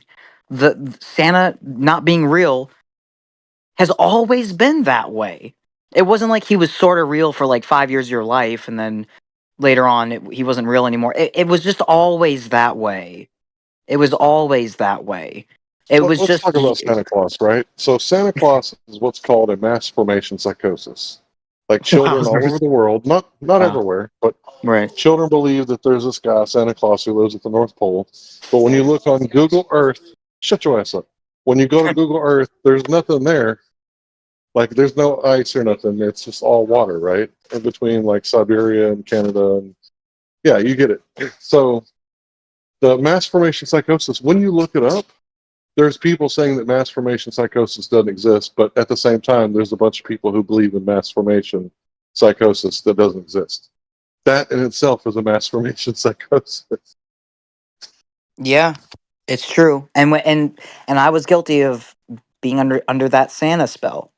The Santa not being real has always been that way. It wasn't like he was sort of real for like 5 years of your life and then later on he wasn't real anymore. It was just always that way. It was always that way. It was Let's just talk about Santa Claus, right? So Santa Claus is what's called a mass formation psychosis. Like children all over the world, not Wow. everywhere, but Right. children believe that there's this guy, Santa Claus, who lives at the North Pole. But when you look on Google Earth, shut your ass up. When you go to Google Earth, there's nothing there. Like there's no ice or nothing. It's just all water, right? In between like Siberia and Canada and yeah, you get it. So the mass formation psychosis, when you look it up, there's people saying that mass formation psychosis doesn't exist, but at the same time, there's a bunch of people who believe in mass formation psychosis that doesn't exist. That in itself is a mass formation psychosis. Yeah, it's true. And I was guilty of being under that Santa spell.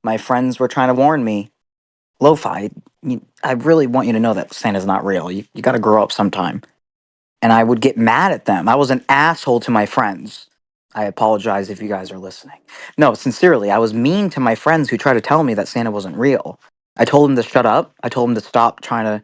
My friends were trying to warn me, Lo-Fi, I really want you to know that Santa's not real. You got to grow up sometime. And I would get mad at them. I was an asshole to my friends. I apologize if you guys are listening. No, sincerely, I was mean to my friends who tried to tell me that Santa wasn't real. I told them to shut up. I told them to stop trying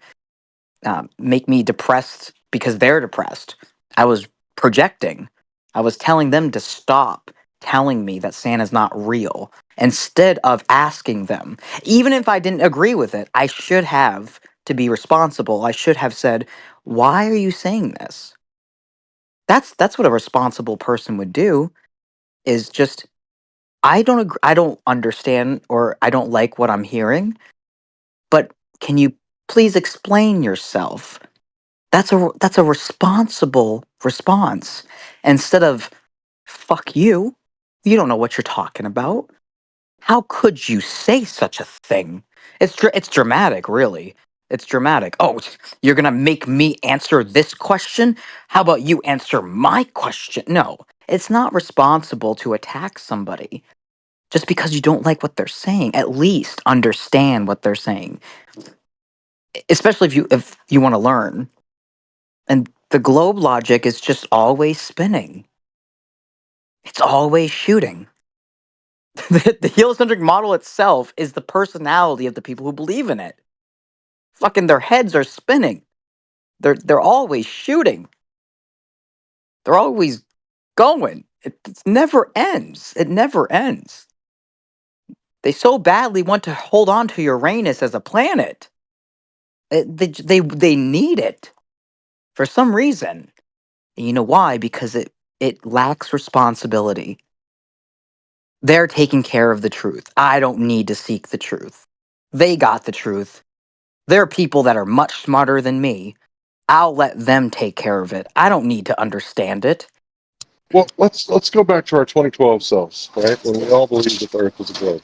to make me depressed because they're depressed. I was projecting. I was telling them to stop telling me that Santa's not real instead of asking them. Even if I didn't agree with it, I should have, to be responsible, I should have said, "Why are you saying this?" That's what a responsible person would do is just I don't understand or I don't like what I'm hearing, but can you please explain yourself? That's a responsible response instead of fuck you. You don't know what you're talking about. How could you say such a thing? It's dramatic, really. It's dramatic. Oh, you're gonna make me answer this question? How about you answer my question? No, it's not responsible to attack somebody just because you don't like what they're saying. At least understand what they're saying, especially if you want to learn. And the globe logic is just always spinning. It's always shooting. The heliocentric model itself is the personality of the people who believe in it. Fucking their heads are spinning. They're always shooting. They're always going. It never ends. It never ends. They so badly want to hold on to Uranus as a planet. They need it for some reason. And you know why? Because it lacks responsibility. They're taking care of the truth. I don't need to seek the truth. They got the truth. There are people that are much smarter than me. I'll let them take care of it. I don't need to understand it. Well, let's go back to our 2012 selves, right? When we all believed that the Earth was a globe.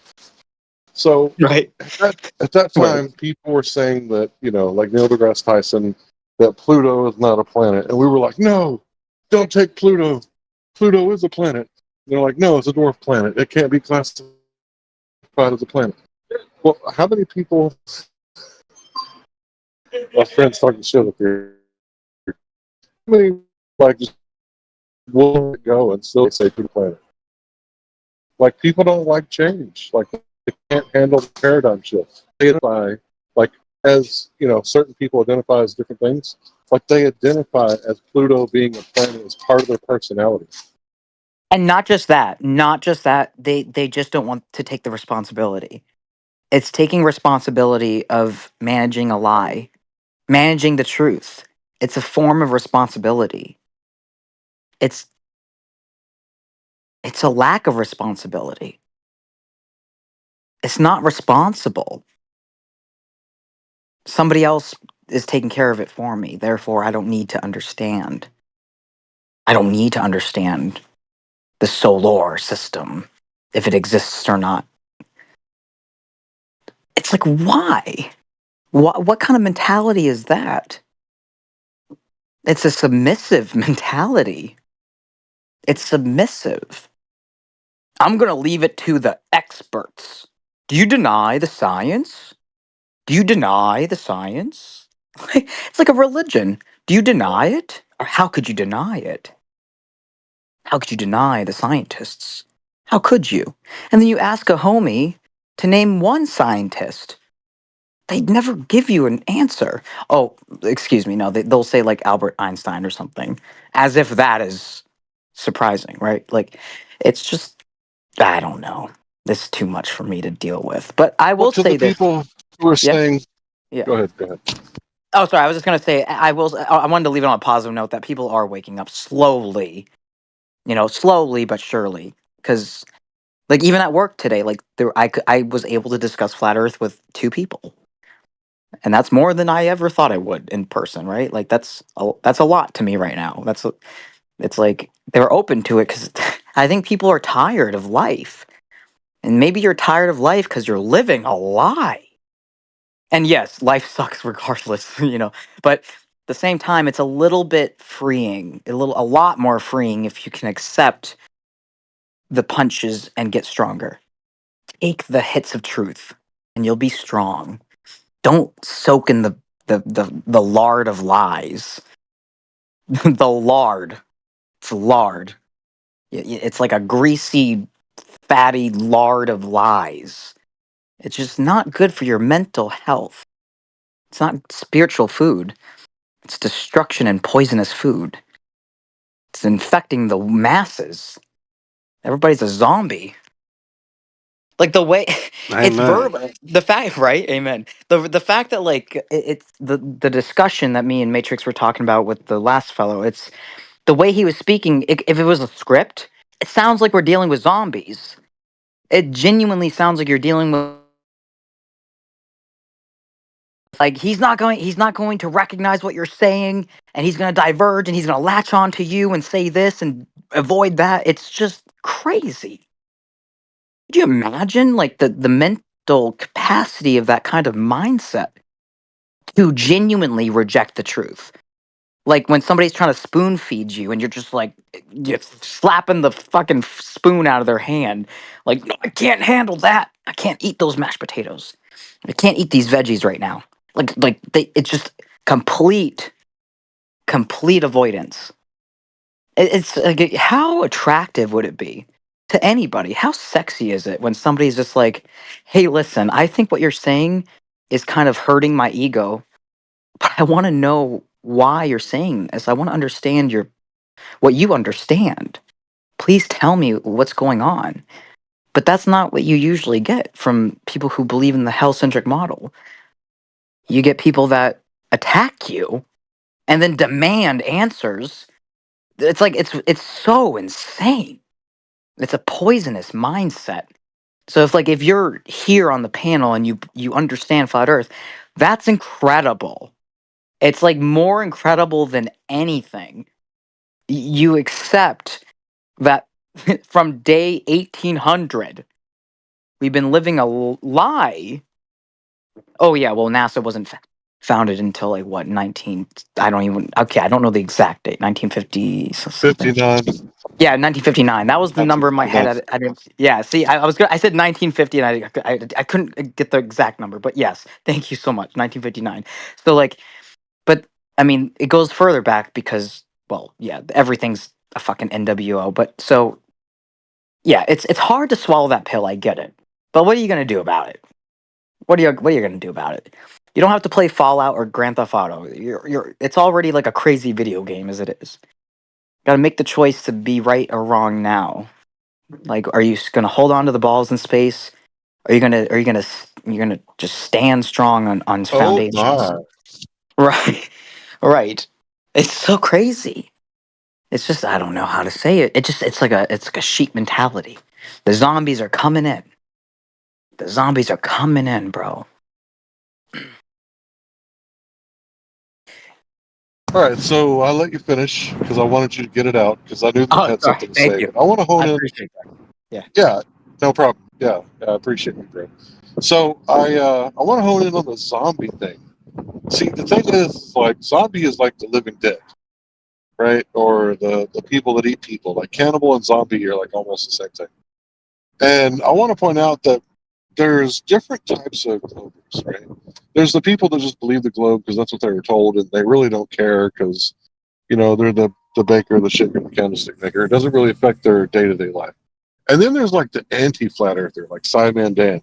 So Right. at that time, people were saying that, like Neil deGrasse Tyson, that Pluto is not a planet, and we were like, no, don't take Pluto. Pluto is a planet. They're like, no, it's a dwarf planet. It can't be classified as a planet. Well, how many people? My friends talking shit up here. How many just will it go and still say to the planet? Like, people don't like change. Like, they can't handle the paradigm shifts. They identify, as certain people identify as different things. Like, they identify as Pluto being a planet as part of their personality. And not just that, they just don't want to take the responsibility. It's taking responsibility of managing a lie, managing the truth. It's a form of responsibility. It's a lack of responsibility. It's not responsible. Somebody else is taking care of it for me. Therefore, I don't need to understand. I don't need to understand the solar system, if it exists or not. It's like, why? What kind of mentality is that? It's a submissive mentality. It's submissive. I'm going to leave it to the experts. Do you deny the science? Do you deny the science? It's like a religion. Do you deny it? Or how could you deny it? How could you deny the scientists? How could you? And then you ask a homie to name one scientist. They'd never give you an answer. Oh, excuse me. No, they'll say like Albert Einstein or something, as if that is surprising, right? Like, it's just, I don't know. This is too much for me to deal with. But I will to say the this. people who are saying, Yeah. Go ahead. Oh, sorry. I was just gonna say I wanted to leave it on a positive note that people are waking up slowly, slowly but surely. Because, like, even at work today, like I was able to discuss flat Earth with 2 people, and that's more than I ever thought I would in person. Right? Like that's a lot to me right now. It's like they're open to it because I think people are tired of life, and maybe you're tired of life because you're living a lie. And yes, life sucks regardless, but at the same time, it's a little bit freeing, a lot more freeing if you can accept the punches and get stronger. Take the hits of truth, and you'll be strong. Don't soak in the lard of lies. The lard. It's lard. It's like a greasy, fatty lard of lies. It's just not good for your mental health. It's not spiritual food. It's destruction and poisonous food. It's infecting the masses. Everybody's a zombie. Like the way it's Amen. the fact, right? Amen. The fact that like it's the discussion that me and Matrix were talking about with the last fellow. It's the way he was speaking. If it was a script, it sounds like we're dealing with zombies. It genuinely sounds like you're dealing with. Like he's not going to recognize what you're saying, and he's going to diverge, and he's going to latch on to you and say this and avoid that. It's just crazy. Could you imagine like the mental capacity of that kind of mindset to genuinely reject the truth? Like when somebody's trying to spoon feed you and you're just like you're slapping the fucking spoon out of their hand. Like, no, I can't handle that. I can't eat those mashed potatoes. I can't eat these veggies right now. It's just complete avoidance. It's like, how attractive would it be to anybody? How sexy is it when somebody's just like, hey, listen, I think what you're saying is kind of hurting my ego, but I want to know why you're saying this. I want to understand what you understand. Please tell me what's going on. But that's not what you usually get from people who believe in the hell-centric model. You get people that attack you and then demand answers. It's like it's so insane. It's a poisonous mindset. So if you're here on the panel and you understand flat Earth, that's incredible. It's like more incredible than anything. You accept that from day 1800 we've been living a lie. Oh yeah, well NASA wasn't founded until like what 19 I don't know the exact date. 1950 something. 59. Yeah, 1959. That was the number in my head. 1959. I didn't. Yeah, see, I said 1950, and I couldn't get the exact number. But yes, thank you so much. 1959. So like, but I mean, it goes further back because, well, yeah, everything's a fucking NWO. But so, yeah, it's hard to swallow that pill. I get it. But what are you gonna do about it? What are you gonna do about it? You don't have to play Fallout or Grand Theft Auto. It's already like a crazy video game as it is. Got to make the choice to be right or wrong now. Like, are you gonna hold on to the balls in space? Are you gonna just stand strong on Oh foundations? my. Right, right. It's so crazy. It's just I don't know how to say it. It's like a sheep mentality. The zombies are coming in. The zombies are coming in, bro. All right, so I'll let you finish because I wanted you to get it out because I knew that you Oh, had sorry. something to Thank say. you. But I want to hone I in. appreciate that. Yeah. Yeah, no problem. Yeah, I appreciate you, bro. So I want to hone in on the zombie thing. See, the thing is, like, zombie is like the living dead, right? Or the people that eat people. Like cannibal and zombie are like almost the same thing. And I want to point out that there's different types of globers, right? There's the people that just believe the globe because that's what they were told, and they really don't care because, they're the baker, the shaker, the candlestick maker. It doesn't really affect their day-to-day life. And then there's like the anti-flat earther, like Simon Dan,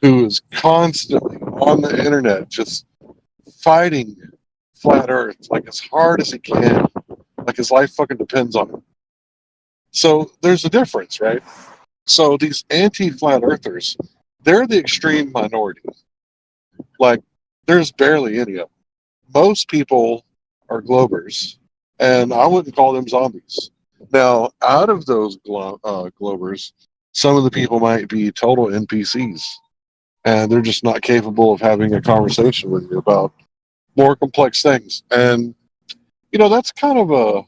who is constantly on the internet just fighting flat earth like as hard as he can, like his life fucking depends on it. So there's a difference, right? So these anti-flat earthers, they're the extreme minority. Like, there's barely any of them. Most people are globers, and I wouldn't call them zombies. Now, out of those globers, some of the people might be total NPCs, and they're just not capable of having a conversation with you about more complex things. And, that's kind of a,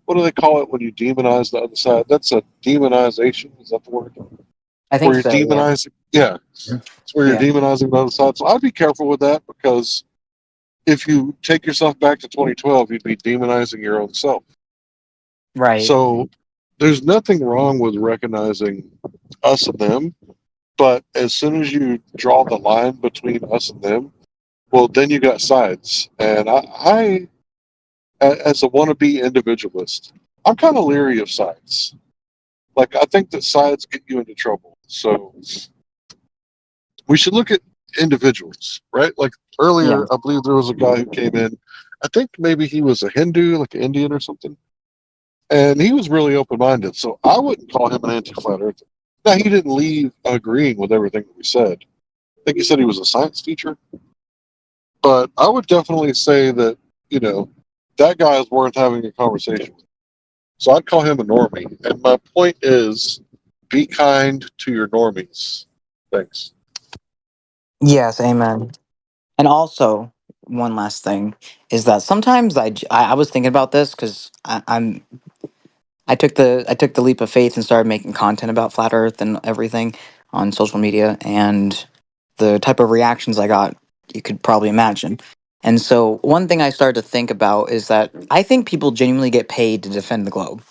what do they call it when you demonize the other side? That's a demonization. Is that the word? I think Where you're so. Yeah. demonizing? Yeah. It's where you're Yeah. demonizing the other side. So I'd be careful with that because if you take yourself back to 2012, you'd be demonizing your own self. Right. So there's nothing wrong with recognizing us and them, but as soon as you draw the line between us and them, well, then you got sides. And I as a wannabe individualist, I'm kind of leery of sides. Like, I think that sides get you into trouble. So we should look at individuals, right? Like earlier, I believe there was a guy who came in. I think maybe he was a Hindu, like an Indian or something. And he was really open-minded. So I wouldn't call him an anti-flat earther. Now, he didn't leave agreeing with everything that we said. I think he said he was a science teacher. But I would definitely say that, that guy is worth having a conversation with. So I'd call him a normie. And my point is, be kind to your normies. Thanks. Yes, amen. And also, one last thing is that sometimes I was thinking about this because I I took the leap of faith and started making content about flat Earth and everything on social media, and the type of reactions I got, you could probably imagine. And so one thing I started to think about is that I think people genuinely get paid to defend the globe.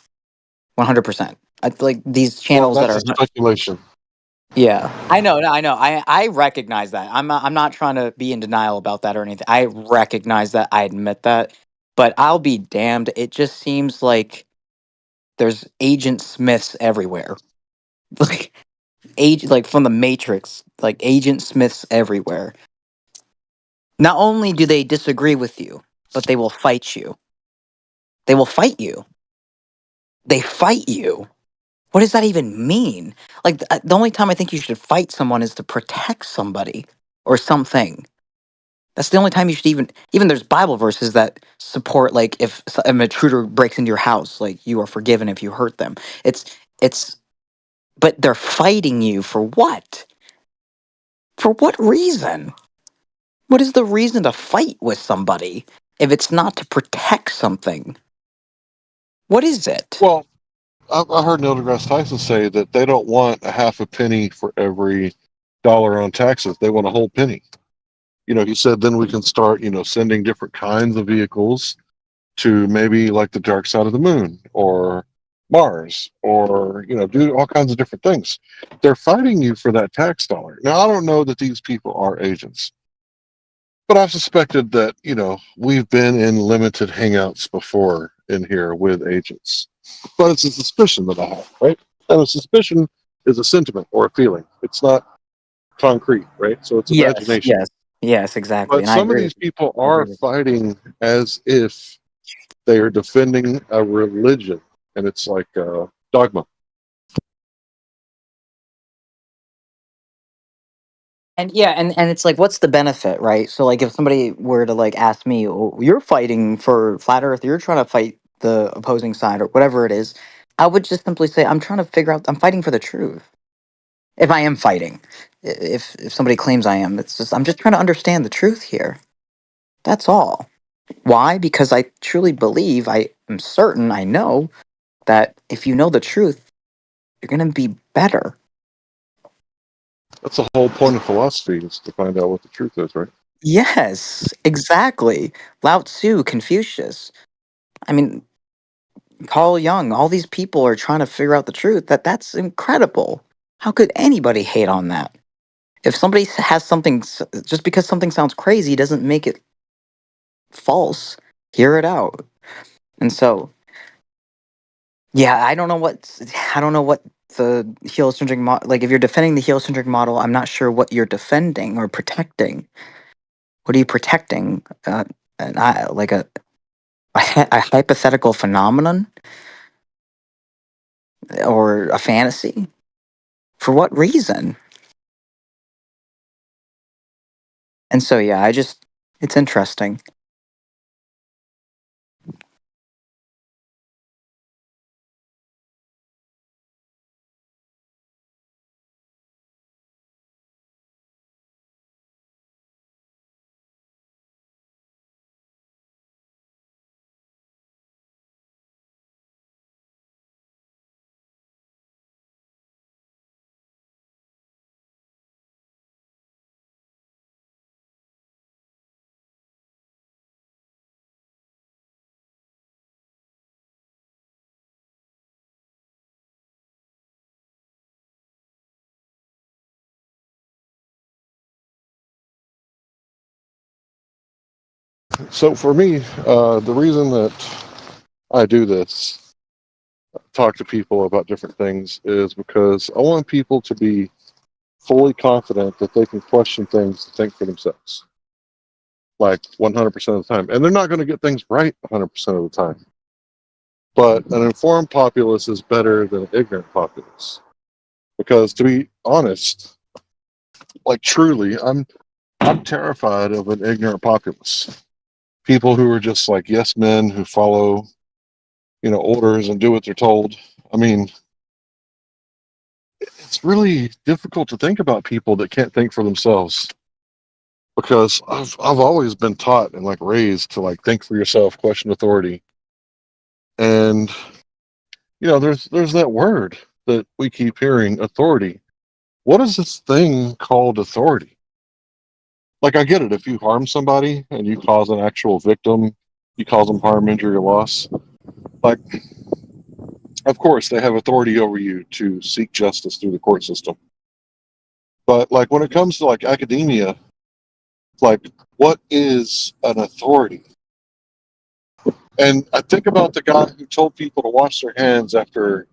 100%. I feel like these Well, channels that that's a are speculation. yeah, I know, I know. I recognize that. I'm not trying to be in denial about that or anything. I recognize that. I admit that. But I'll be damned. It just seems like there's Agent Smiths everywhere. Like from the Matrix, like Agent Smiths everywhere. Not only do they disagree with you, but they will fight you. They will fight you. They fight you. What does that even mean? Like the only time I think you should fight someone is to protect somebody or something. That's the only time you should even there's Bible verses that support like if an intruder breaks into your house, like you are forgiven if you hurt them. It's but they're fighting you for what? For what reason? What is the reason to fight with somebody if it's not to protect something? What is it? Well, I heard Neil deGrasse Tyson say that they don't want a half a penny for every dollar on taxes. They want a whole penny. He said then we can start, sending different kinds of vehicles to maybe like the dark side of the moon or Mars or, do all kinds of different things. They're fighting you for that tax dollar. Now, I don't know that these people are agents, but I've suspected that, we've been in limited hangouts before in here with agents. But it's a suspicion that I have, right? And a suspicion is a sentiment or a feeling. It's not concrete, right? So it's imagination. Yes, exactly. But And I some of agree these with you. people I agree are with fighting as if they are defending a religion, and it's like dogma. And yeah, and it's like, what's the benefit, right? So like, if somebody were to like ask me, oh, you're fighting for flat Earth, you're trying to fight the opposing side or whatever it is, I would just simply say, I'm trying to figure out, I'm fighting for the truth. If I am fighting, if somebody claims I am, it's just I'm just trying to understand the truth here. That's all. Why? Because I truly believe, I am certain, I know that if you know the truth, you're gonna be better. That's the whole point of philosophy, is to find out what the truth is, right? Yes, exactly. Lao Tzu, Confucius. I mean, Carl Jung. All these people are trying to figure out the truth. That's incredible. How could anybody hate on that? If somebody has something, just because something sounds crazy doesn't make it false. Hear it out. And so, yeah, I don't know what the heliocentric model. Like, if you're defending the heliocentric model, I'm not sure what you're defending or protecting. What are you protecting? Like a hypothetical phenomenon or a fantasy? For what reason? And so, yeah, it's interesting. So for me, the reason that I do this, talk to people about different things, is because I want people to be fully confident that they can question things to think for themselves, like 100% of the time. And they're not going to get things right 100% of the time. But an informed populace is better than an ignorant populace. Because to be honest, like truly, I'm terrified of an ignorant populace. People who are just like yes men who follow, orders and do what they're told. I mean, it's really difficult to think about people that can't think for themselves. Because I've always been taught and like raised to like think for yourself, question authority. And there's that word that we keep hearing, authority. What is this thing called authority? Like, I get it. If you harm somebody and you cause an actual victim, you cause them harm, injury, or loss. Like, of course, they have authority over you to seek justice through the court system. But like when it comes to like academia, like what is an authority? And I think about the guy who told people to wash their hands after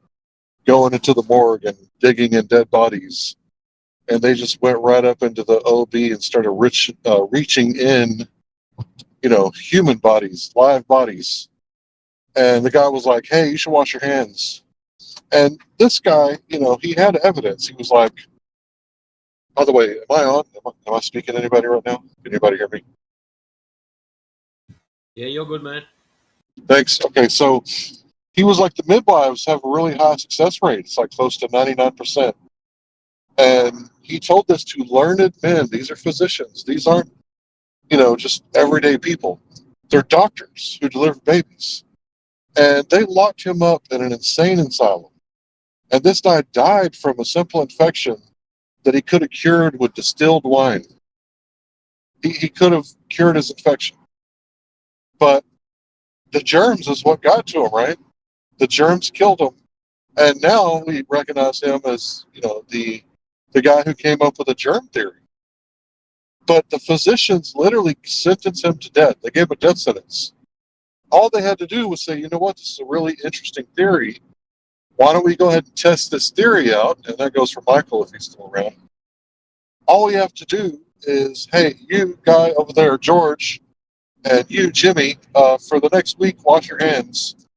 going into the morgue and digging in dead bodies, and they just went right up into the OB and started reaching in, human bodies, live bodies. And the guy was like, "Hey, you should wash your hands." And this guy, he had evidence. He was like, by the way, am I on? Am I speaking to anybody right now? Can anybody hear me? Yeah, you're good, man. Thanks. Okay, so he was like, the midwives have a really high success rate. It's like close to 99%. And he told this to learned men. These are physicians. These aren't, just everyday people. They're doctors who deliver babies. And they locked him up in an insane asylum. And this guy died from a simple infection that he could have cured with distilled wine. He could have cured his infection. But the germs is what got to him, right? The germs killed him. And now we recognize him as, the guy who came up with a germ theory. But the physicians literally sentenced him to death. They gave him a death sentence. All they had to do was say, you know what, this is a really interesting theory. Why don't we go ahead and test this theory out? And that goes for Michael if he's still around. All we have to do is, hey, you guy over there, George, and you, Jimmy, for the next week, wash your hands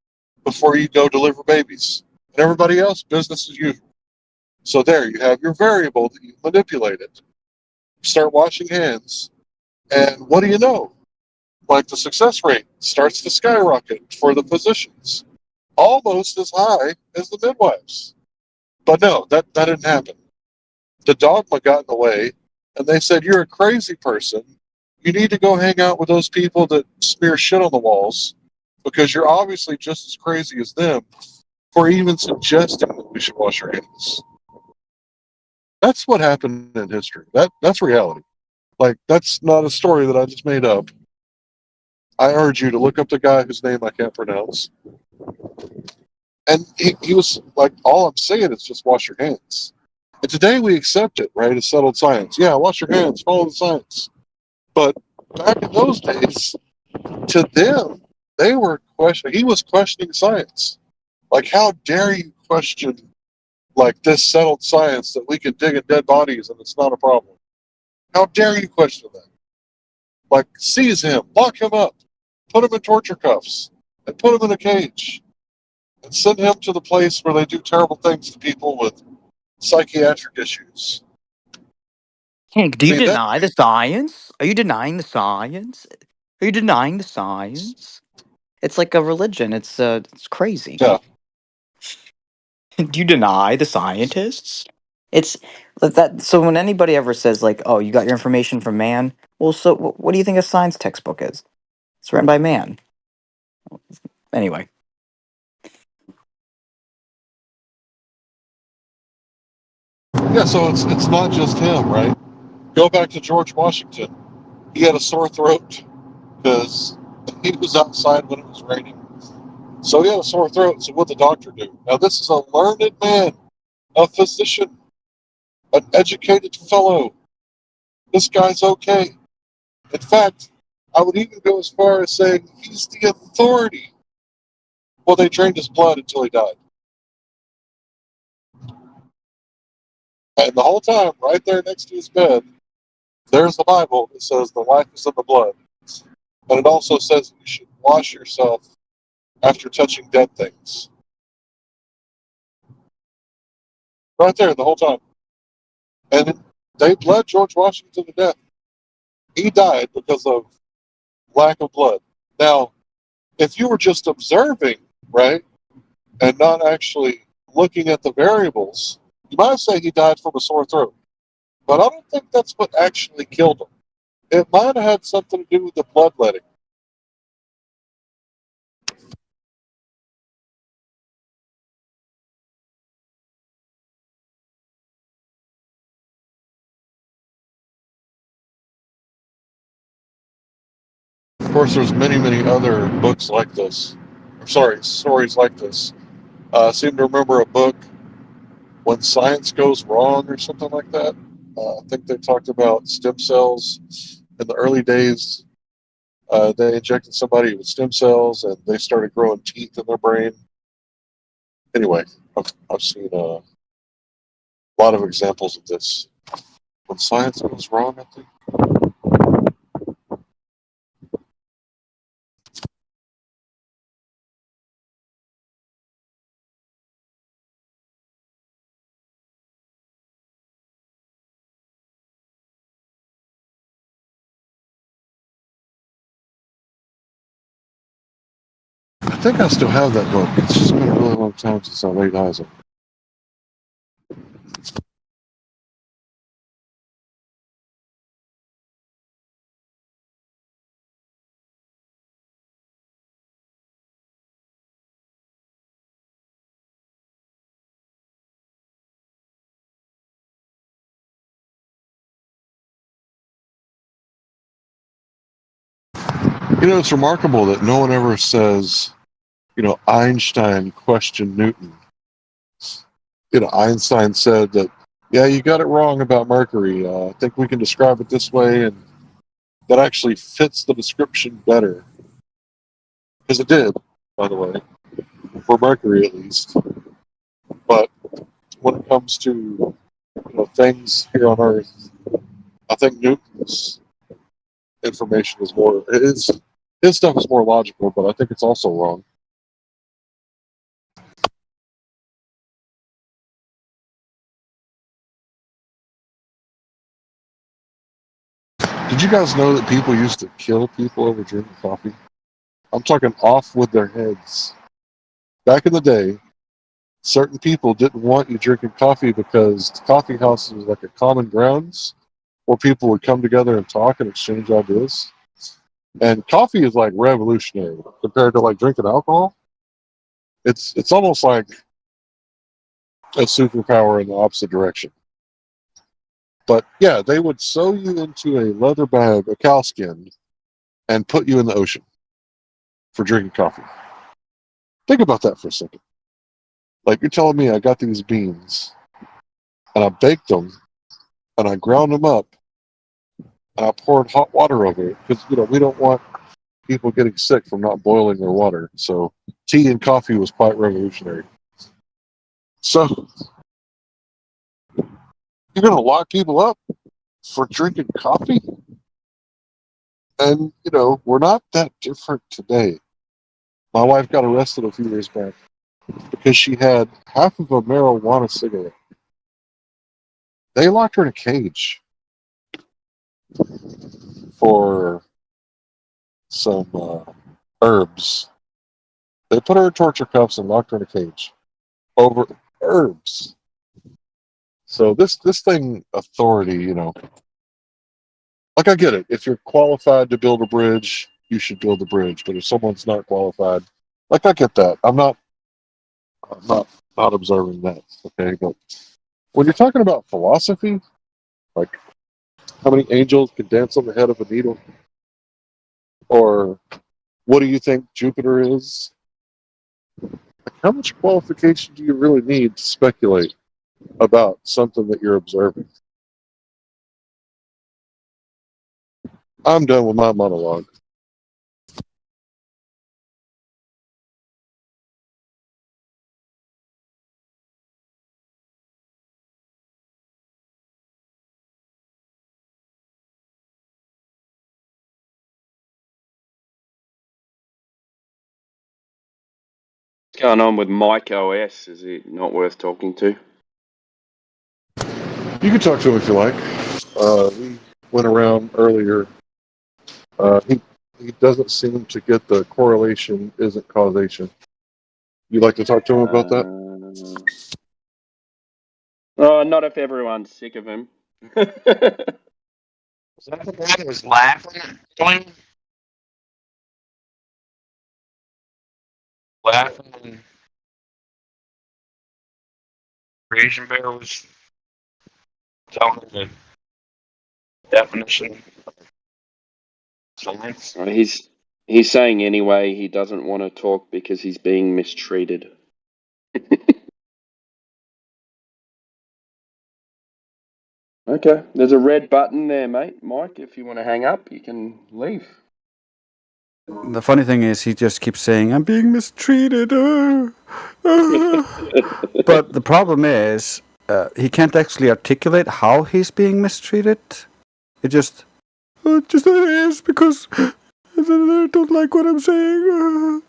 before you go deliver babies. And everybody else, business as usual. So there, you have your variable that you manipulated. Start washing hands, and what do you know? Like the success rate starts to skyrocket for the physicians, almost as high as the midwives. But no, that didn't happen. The dogma got in the way, and they said, you're a crazy person. You need to go hang out with those people that smear shit on the walls, because you're obviously just as crazy as them for even suggesting that we should wash our hands. That's what happened in history. That's reality. Like, that's not a story that I just made up. I urge you to look up the guy whose name I can't pronounce. And he was like, all I'm saying is just wash your hands. And today we accept it, right? It's settled science. Yeah, wash your hands, follow the science. But back in those days, to them, he was questioning science. Like, how dare you question like this settled science that we can dig in dead bodies and it's not a problem? How dare you question that? Like, seize him, lock him up, put him in torture cuffs, and put him in a cage, and send him to the place where they do terrible things to people with psychiatric issues. Hank, do you deny the science? Are you denying the science? Are you denying the science? It's like a religion. It's crazy. Yeah. Do you deny the scientists? It's that. So when anybody ever says like, "Oh, you got your information from man," well, so what do you think a science textbook is? It's written by man. Anyway. Yeah, so it's not just him, right? Go back to George Washington. He had a sore throat because he was outside when it was raining. So he had a sore throat. So what did the doctor do? Now this is a learned man, a physician, an educated fellow. This guy's okay. In fact, I would even go as far as saying he's the authority. Well, they drained his blood until he died. And the whole time, right there next to his bed, there's the Bible that says the life is in the blood. And it also says you should wash yourself after touching dead things. Right there the whole time. And they bled George Washington to death. He died because of lack of blood. Now, if you were just observing, right, and not actually looking at the variables, you might say he died from a sore throat. But I don't think that's what actually killed him. It might have had something to do with the bloodletting. Of course, there's many other books like this. Or sorry, stories like this. I seem to remember a book, When Science Goes Wrong, or something like that. I think they talked about stem cells in the early days. They injected somebody with stem cells, and they started growing teeth in their brain. Anyway, I've seen a lot of examples of this. When science goes wrong, I think. I think I still have that book. It's just been a really long time since I laid eyes on it. You know, it's remarkable that no one ever says, Einstein questioned Newton. Einstein said that, yeah, you got it wrong about Mercury. I think we can describe it this way, and that actually fits the description better. Because it did, by the way, for Mercury at least. But when it comes to things here on Earth, I think Newton's information is more, his stuff is more logical, but I think it's also wrong. Did you guys know that people used to kill people over drinking coffee? I'm talking off with their heads. Back in the day, certain people didn't want you drinking coffee because the coffee house was like a common grounds where people would come together and talk and exchange ideas. And coffee is like revolutionary compared to like drinking alcohol. It's almost like a superpower in the opposite direction. But yeah, they would sew you into a leather bag, a cow skin, and put you in the ocean for drinking coffee. Think about that for a second. Like, you're telling me I got these beans, and I baked them, and I ground them up, and I poured hot water over it, because, we don't want people getting sick from not boiling their water. So tea and coffee was quite revolutionary. So you're going to lock people up for drinking coffee? And, we're not that different today. My wife got arrested a few years back because she had half of a marijuana cigarette. They locked her in a cage for some herbs. They put her in torture cuffs and locked her in a cage over herbs. So this thing, authority, like, I get it. If you're qualified to build a bridge, you should build a bridge. But if someone's not qualified, like, I get that. I'm not observing that. Okay, but when you're talking about philosophy, like how many angels can dance on the head of a needle, or what do you think Jupiter is? Like, how much qualification do you really need to speculate about something that you're observing? I'm done with my monologue. What's going on with Mike OS? Is it not worth talking to? You can talk to him if you like. We went around earlier. He doesn't seem to get the correlation isn't causation. You like to talk to him about that? Oh, not if everyone's sick of him. Was that the guy that was laughing? Laughing when Creation Bear was telling him the definition of science? He's He's saying anyway he doesn't want to talk because he's being mistreated. Okay, there's a red button there, mate. Mike, if you want to hang up, you can leave. The funny thing is, he just keeps saying, "I'm being mistreated." But the problem is, he can't actually articulate how he's being mistreated. It just is because they don't like what I'm saying.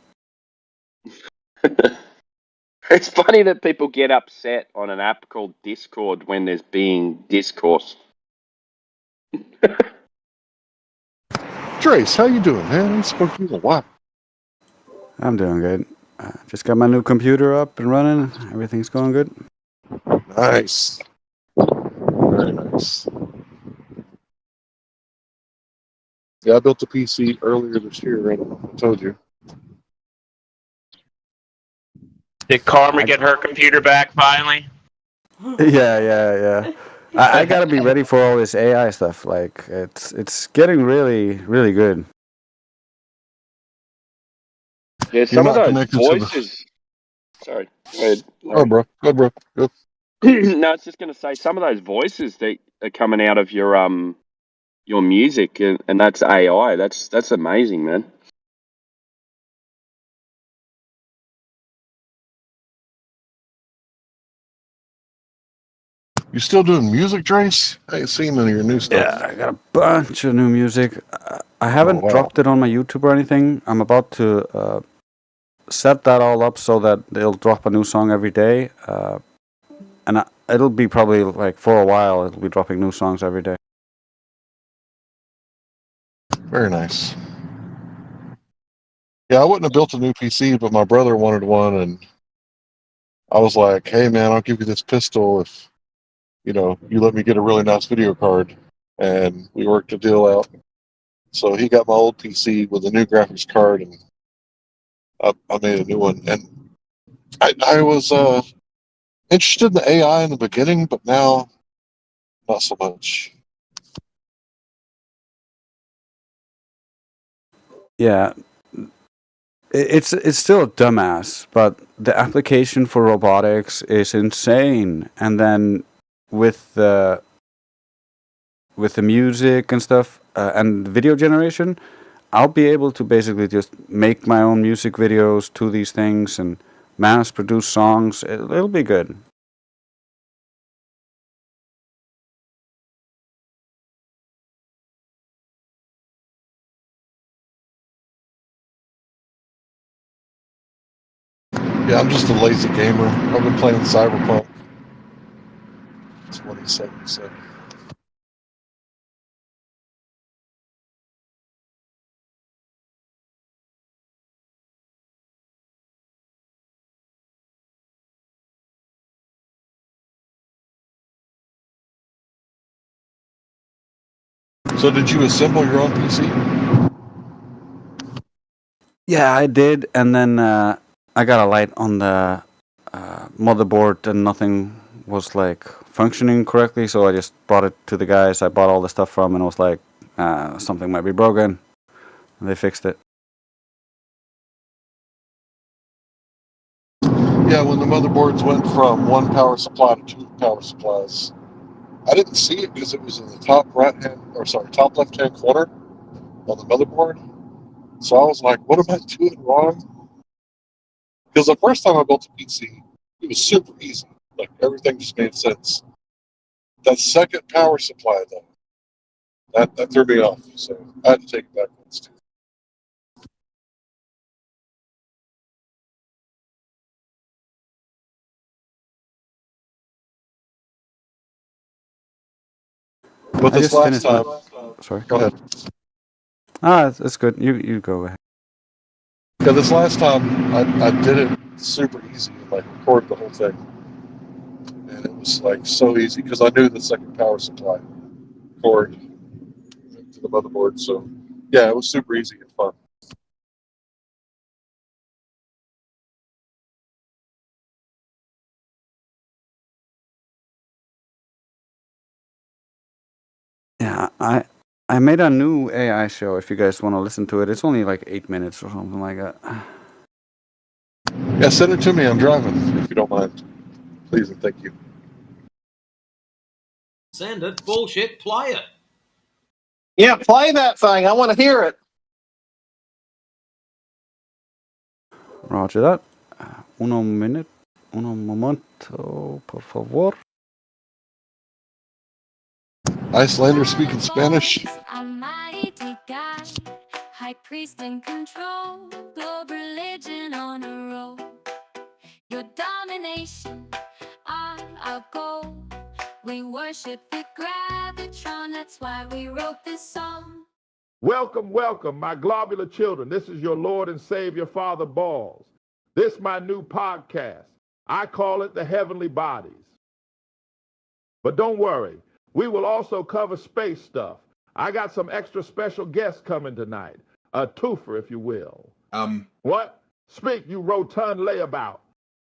It's funny that people get upset on an app called Discord when there's being discourse. Trace, how you doing, man? I haven't spoken to you in a while. I'm doing good. Just got my new computer up and running. Everything's going good. Nice. Very nice. Yeah, I built a PC earlier this year. I don't know if I told you. Did Karma get her computer back finally? Yeah. I gotta be ready for all this AI stuff. Like it's getting really good. Yeah, some of those voices. Sorry, go ahead. Oh, bro. Go, bro. Go. No, I was just going to say some of those voices that are coming out of your music, and that's AI. That's amazing, man. You still doing music, Trace? I ain't seen none of your new stuff. Yeah, I got a bunch of new music. I haven't dropped it on my YouTube or anything. I'm about to set that all up so that they'll drop a new song every day. And it'll be probably like for a while. It'll be dropping new songs every day. Very nice. Yeah, I wouldn't have built a new PC, but my brother wanted one, and I was like, "Hey, man, I'll give you this pistol if you let me get a really nice video card." And we worked a deal out. So he got my old PC with a new graphics card, and I made a new one. And I was interested in the AI in the beginning, but now not so much. Yeah, it's still a dumbass, but the application for robotics is insane. And then with the music and stuff and video generation, I'll be able to basically just make my own music videos to these things and mass produce songs. It'll be good. Yeah, I'm just a lazy gamer. I've been playing Cyberpunk 2077. So did you assemble your own PC? Yeah, I did, and then I got a light on the motherboard, and nothing was like functioning correctly. So I just brought it to the guys I bought all the stuff from, and was like, something might be broken. And they fixed it. Yeah, when the motherboards went from one power supply to two power supplies, I didn't see it because it was in the top top left hand corner on the motherboard. So I was like, what am I doing wrong? Because the first time I built a PC, it was super easy. Like everything just made sense. That second power supply though, that threw me off. So I had to take it back once too. But I this just last finished my. time, Sorry. go ahead. It's good. You go ahead. Yeah, this last time I did it super easy, like record the whole thing, and it was like so easy because I knew the second power supply cord to the motherboard. So yeah, it was super easy and fun. Yeah, I made a new AI show. If you guys want to listen to it, it's only like 8 minutes or something like that. Yeah, send it to me. I'm driving, if you don't mind. Please and thank you. Send it. Bullshit. Play it. Yeah, play that thing. I want to hear it. Roger that. Un momento, por favor. Icelander speaking Spanish. Almighty God, high priest in control, globe religion on a roll. Your domination are our goal. We worship the gravitron, that's why we wrote this song. Welcome, welcome, my globular children. This is your Lord and Savior, Father Balls. This my new podcast. I call it The Heavenly Bodies. But don't worry, we will also cover space stuff. I got some extra special guests coming tonight. A twofer, if you will. What? Speak, you rotund layabout.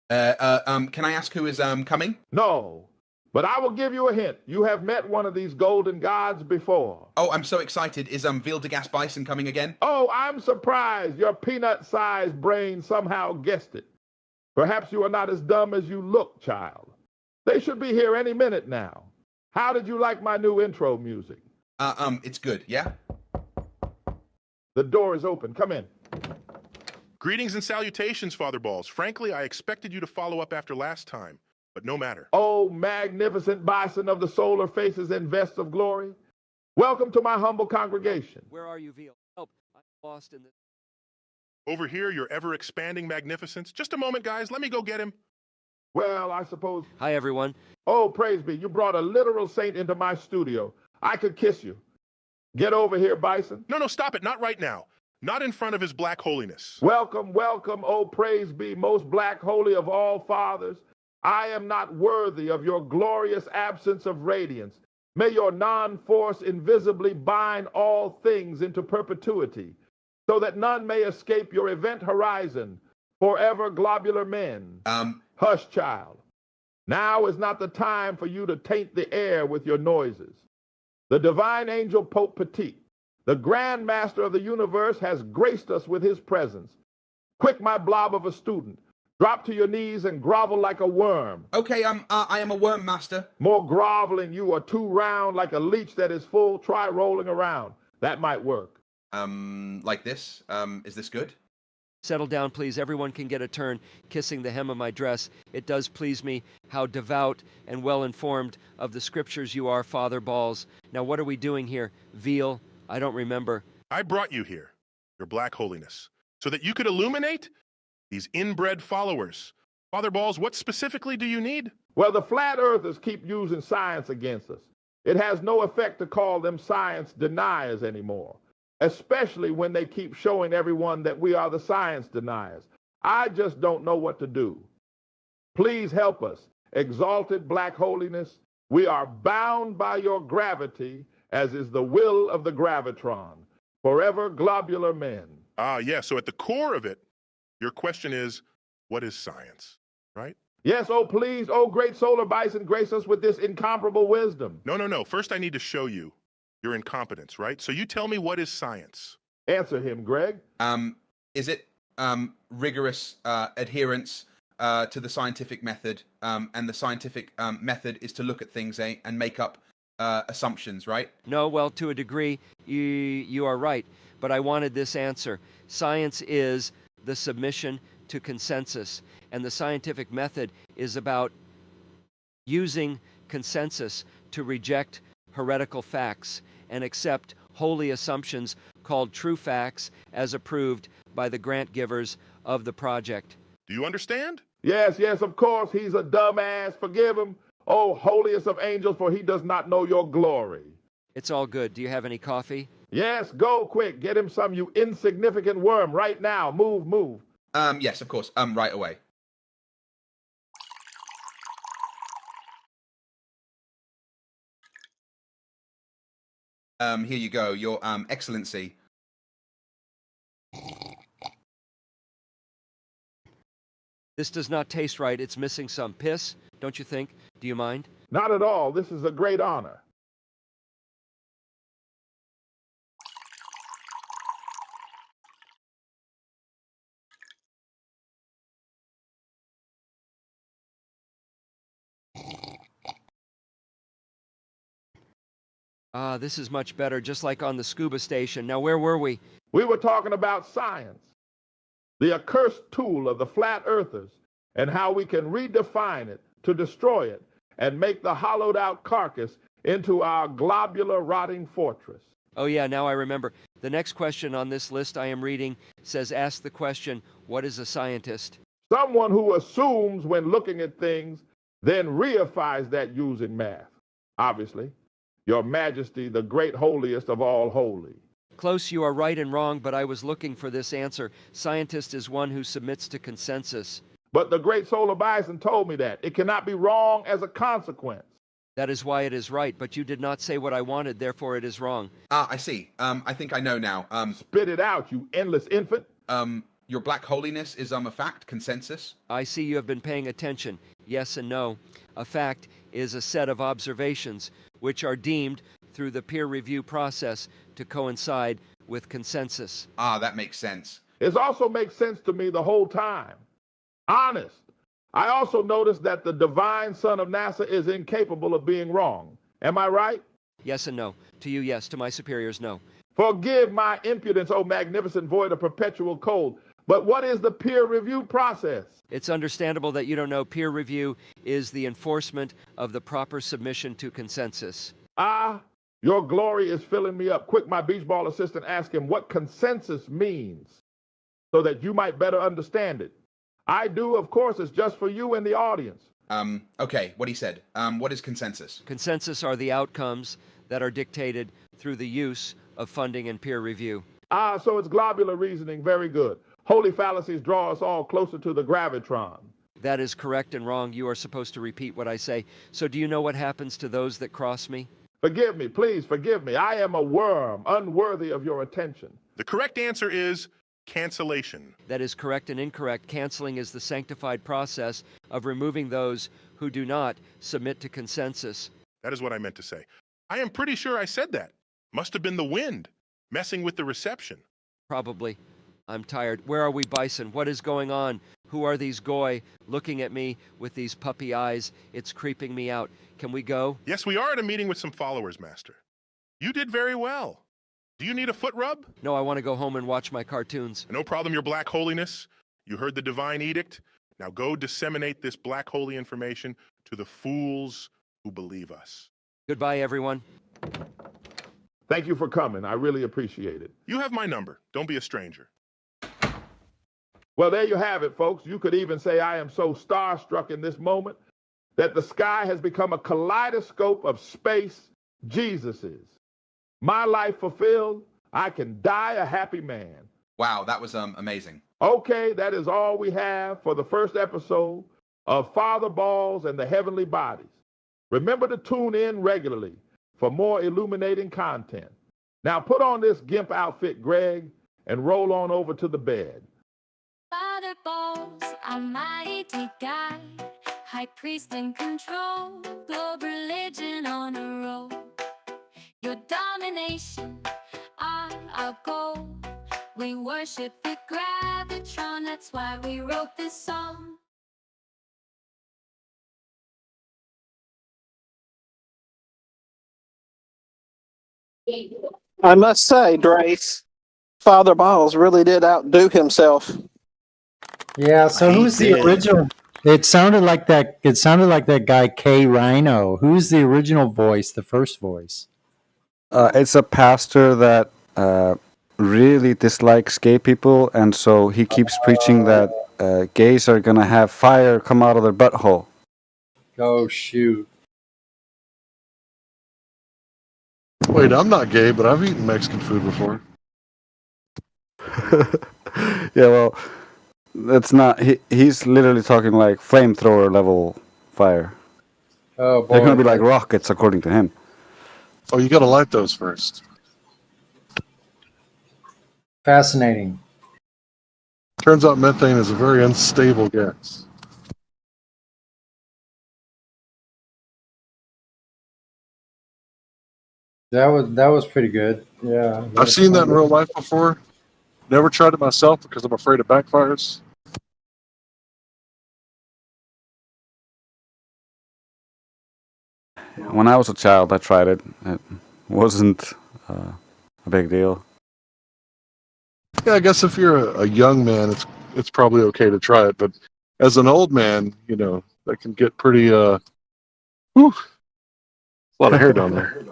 Can I ask who is coming? No, but I will give you a hint. You have met one of these golden gods before. Oh, I'm so excited. Is Veal de Gas Bison coming again? Oh, I'm surprised your peanut-sized brain somehow guessed it. Perhaps you are not as dumb as you look, child. They should be here any minute now. How did you like my new intro music? It's good, yeah? The door is open. Come in. Greetings and salutations, Father Balls. Frankly, I expected you to follow up after last time, but no matter. Oh, magnificent bison of the solar faces and vests of glory. Welcome to my humble congregation. Where are you, Veal? Help. I'm lost in this. Over here, your ever-expanding magnificence. Just a moment, guys. Let me go get him. Well, I suppose... Hi, everyone. Oh, praise be. You brought a literal saint into my studio. I could kiss you. Get over here, Bison. No, stop it. Not right now. Not in front of his black holiness. Welcome, welcome, oh, praise be, most black holy of all fathers. I am not worthy of your glorious absence of radiance. May your non-force invisibly bind all things into perpetuity, so that none may escape your event horizon, forever globular men. Hush, child. Now is not the time for you to taint the air with your noises. The divine angel Pope Petit, the Grand Master of the universe, has graced us with his presence. Quick, my blob of a student, drop to your knees and grovel like a worm. Okay, I am a worm master. More groveling, you are too round like a leech that is full. Try rolling around. That might work. Like this. Is this good? Settle down, please. Everyone can get a turn kissing the hem of my dress. It does please me how devout and well-informed of the scriptures you are, Father Balls. Now, what are we doing here? Veal? I don't remember. I brought you here, your black holiness, so that you could illuminate these inbred followers. Father Balls, what specifically do you need? Well, the flat earthers keep using science against us. It has no effect to call them science deniers anymore, especially when they keep showing everyone that we are the science deniers. I just don't know what to do. Please help us, exalted black holiness. We are bound by your gravity, as is the will of the gravitron. Forever globular men. Yeah, so at the core of it, your question is, what is science, right? Yes, oh please, oh great solar bison, grace us with this incomparable wisdom. No. First I need to show you your incompetence, right? So you tell me, what is science? Answer him, Greg. Is it rigorous adherence to the scientific method? And the scientific method is to look at things and make up assumptions, right? No, well, to a degree, you are right. But I wanted this answer. Science is the submission to consensus, and the scientific method is about using consensus to reject heretical facts and accept holy assumptions called true facts as approved by the grant givers of the project. Do you understand? Yes, of course, he's a dumbass. Forgive him. Oh, holiest of angels, for he does not know your glory. It's all good. Do you have any coffee? Yes, go quick. Get him some, you insignificant worm, right now. Move. Yes, of course. Right away. Here you go, Your Excellency. This does not taste right. It's missing some piss, don't you think? Do you mind? Not at all. This is a great honor. Ah, this is much better, just like on the scuba station. Now, where were we? We were talking about science, the accursed tool of the flat earthers, and how we can redefine it to destroy it and make the hollowed out carcass into our globular rotting fortress. Oh, yeah, now I remember. The next question on this list I am reading says, ask the question, what is a scientist? Someone who assumes when looking at things, then reifies that using math. Obviously, Your Majesty, the great holiest of all holy. Close, you are right and wrong, but I was looking for this answer. Scientist is one who submits to consensus. But the great Solar Bison told me that. It cannot be wrong as a consequence. That is why it is right, but you did not say what I wanted, therefore it is wrong. Ah, I see. I think I know now. Spit it out, you endless infant. Your Black Holiness is a fact, consensus. I see you have been paying attention. Yes and no. A fact is a set of observations which are deemed through the peer review process to coincide with consensus. Ah, that makes sense. It also makes sense to me the whole time. Honest. I also noticed that the divine son of NASA is incapable of being wrong. Am I right? Yes and no. To you, yes. To my superiors, no. Forgive my impudence, O magnificent void of perpetual cold. But what is the peer review process? It's understandable that you don't know. Peer review is the enforcement of the proper submission to consensus. Ah, your glory is filling me up. Quick, my beach ball assistant, ask him what consensus means so that you might better understand it. I do, of course, it's just for you and the audience. Okay, what he said. What is consensus? Consensus are the outcomes that are dictated through the use of funding and peer review. Ah, so it's globular reasoning. Very good. Holy fallacies draw us all closer to the gravitron. That is correct and wrong. You are supposed to repeat what I say. So do you know what happens to those that cross me? Forgive me, please forgive me. I am a worm, unworthy of your attention. The correct answer is cancellation. That is correct and incorrect. Canceling is the sanctified process of removing those who do not submit to consensus. That is what I meant to say. I am pretty sure I said that. Must have been the wind, messing with the reception. Probably. I'm tired. Where are we, Bison? What is going on? Who are these goy looking at me with these puppy eyes? It's creeping me out. Can we go? Yes, we are at a meeting with some followers, Master. You did very well. Do you need a foot rub? No, I want to go home and watch my cartoons. No problem, Your Black Holiness. You heard the divine edict. Now go disseminate this black holy information to the fools who believe us. Goodbye, everyone. Thank you for coming. I really appreciate it. You have my number. Don't be a stranger. Well, there you have it, folks. You could even say I am so starstruck in this moment that the sky has become a kaleidoscope of space Jesuses. My life fulfilled, I can die a happy man. Wow, that was amazing. Okay, that is all we have for the first episode of Father Balls and the Heavenly Bodies. Remember to tune in regularly for more illuminating content. Now put on this GIMP outfit, Greg, and roll on over to the bed. Father Balls, almighty God, high priest in control, globe religion on a roll. Your domination, our goal. We worship the gravitron, that's why we wrote this song. I must say, Drace, Father Balls really did outdo himself. Yeah. So who's the original? It sounded like that. It sounded like that guy K Rhino. Who's the original voice? The first voice. It's a pastor that really dislikes gay people, and so he keeps preaching that gays are gonna have fire come out of their butthole. Oh shoot! Wait, I'm not gay, but I've eaten Mexican food before. Yeah, well, that's not. He's literally talking like flamethrower level fire. Oh boy! They're gonna be like rockets, according to him. Oh, you gotta light those first. Fascinating. Turns out methane is a very unstable gas. That was pretty good. Yeah. I've seen that in real life before. Never tried it myself because I'm afraid it backfires. When I was a child, I tried it. It wasn't a big deal. Yeah, I guess if you're a young man, it's probably okay to try it. But as an old man, that can get pretty whew, a lot of hair down there.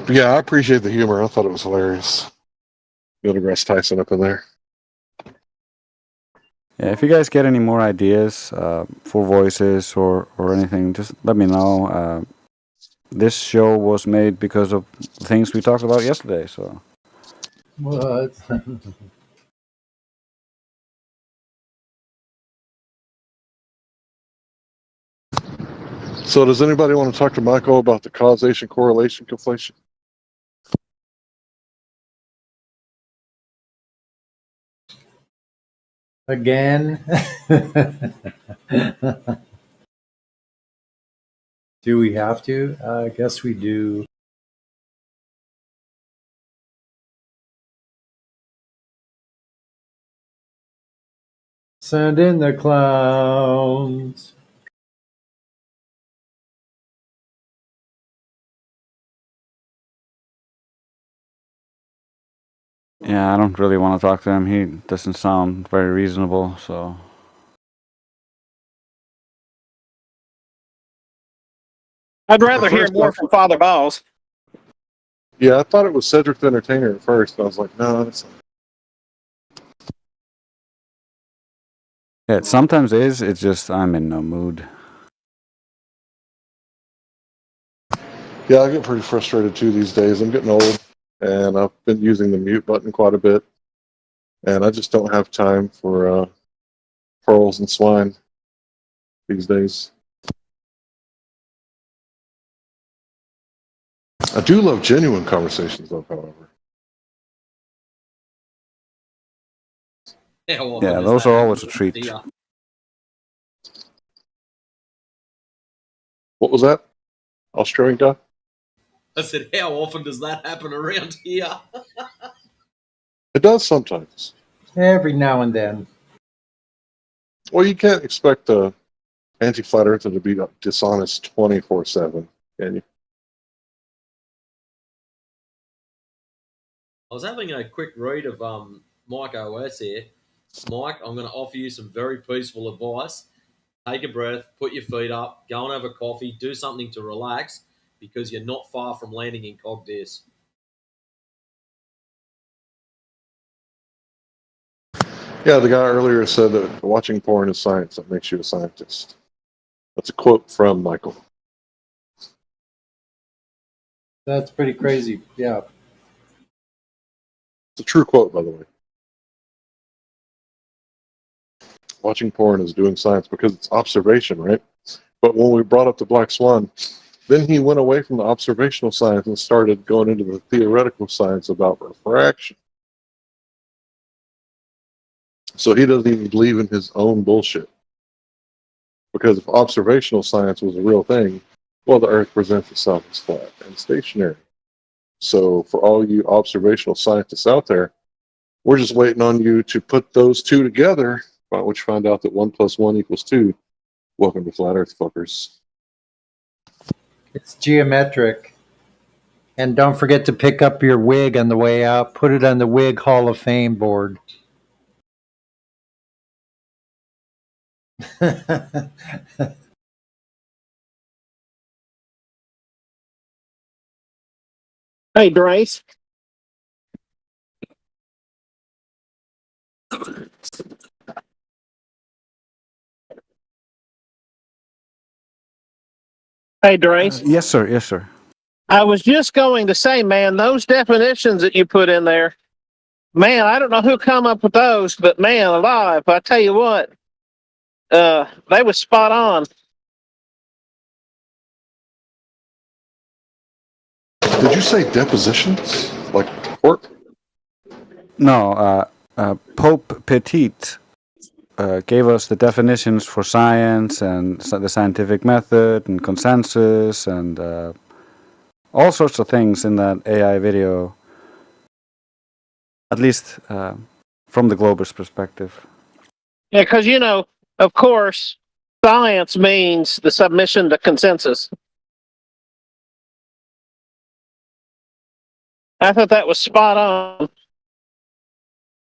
But yeah, I appreciate the humor. I thought it was hilarious. Neil deGrasse Tyson up in there. Yeah, if you guys get any more ideas for voices or anything, just let me know. This show was made because of the things we talked about yesterday. So What? So does anybody want to talk to Michael about the causation, correlation, conflation? Again? Do we have to? I guess we do. Send in the clowns. yeah, I don't really want to talk to him. He doesn't sound very reasonable. So I'd rather hear more from Father Balls. Yeah, I thought it was Cedric the Entertainer at first. And I was like, no, that's not. yeah, it sometimes is. It's just I'm in no mood. Yeah, I get pretty frustrated too these days. I'm getting old, and I've been using the mute button quite a bit, and I just don't have time for pearls and swine these days. I do love genuine conversations, though, however. How often Yeah, does those that are happen always a around treat. here? What was that? Australian guy? I said, how often does that happen around here? It does sometimes. Every now and then. Well, you can't expect a anti-flat earther to be dishonest 24/7, can you? I was having a quick read of Mike OS here. Mike, I'm going to offer you some very peaceful advice. Take a breath, put your feet up, go and have a coffee, do something to relax, because you're not far from landing in Cogdis. Yeah, the guy earlier said that watching porn is science. That makes you a scientist. That's a quote from Michael. That's pretty crazy. Yeah. It's a true quote, by the way. Watching porn is doing science because it's observation, right? But when we brought up the black swan, then he went away from the observational science and started going into the theoretical science about refraction. So he doesn't even believe in his own bullshit. Because if observational science was a real thing, well, the Earth presents itself as flat and stationary. So for all you observational scientists out there, we're just waiting on you to put those two together, by which you find out that 1 + 1 = 2. Welcome to Flat Earth, fuckers. It's geometric. And don't forget to pick up your wig on the way out. Put it on the Wig Hall of Fame board. Hey, Drace. Hey, Drace. Yes, sir. Yes, sir. I was just going to say, man, those definitions that you put in there, man, I don't know who come up with those, but man, alive, I tell you what, they was spot on. Did you say depositions? Like court? No, Pope Petit gave us the definitions for science and the scientific method and consensus and all sorts of things in that AI video. at least from the globalist perspective. Yeah, because, of course, science means the submission to consensus. I thought that was spot on.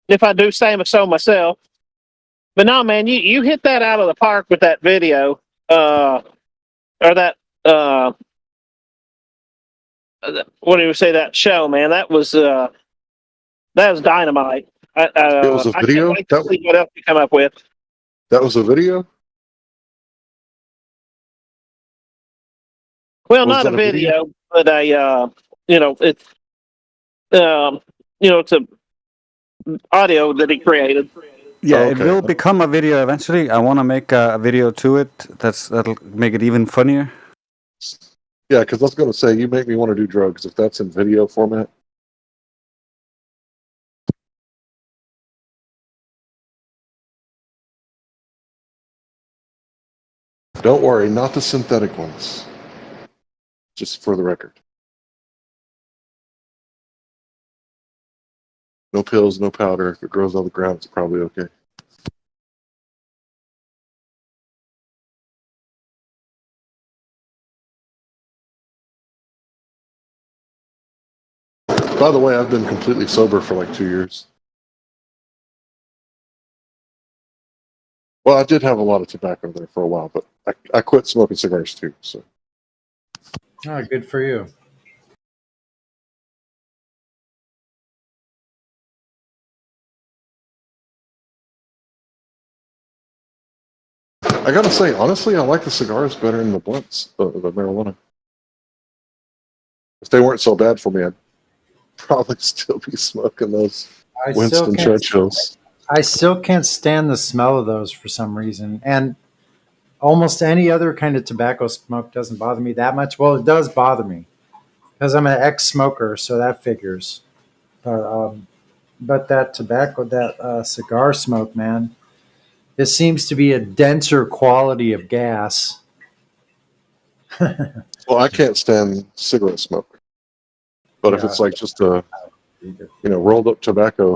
If I do say so myself. But no, man, you hit that out of the park with that video, or that, what do you say, that show, man? That was dynamite. It was a I can't video. wait to see what else you come up with. That was a video. Well, Was not that a a video? video, but it's it's a audio that he created. Yeah, Oh, it okay. will become a video eventually. I want to make a video to it. That'll make it even funnier. Yeah, because I was going to say, you make me want to do drugs if that's in video format. Don't worry, not the synthetic ones. Just for the record. No pills, no powder. If it grows on the ground, it's probably okay. By the way, I've been completely sober for like 2 years. Well, I did have a lot of tobacco there for a while, but I quit smoking cigars too. So Oh, good for you. I gotta say, honestly, I like the cigars better than the blunts, the marijuana. If they weren't so bad for me, I'd probably still be smoking those I still Winston can't. Churchills. I still can't stand the smell of those for some reason, and almost any other kind of tobacco smoke doesn't bother me that much. Well, it does bother me because I'm an ex-smoker, so that figures. But that tobacco, that cigar smoke, man, it seems to be a denser quality of gas. Well, I can't stand cigarette smoke, but if Yeah. it's like just a rolled up tobacco,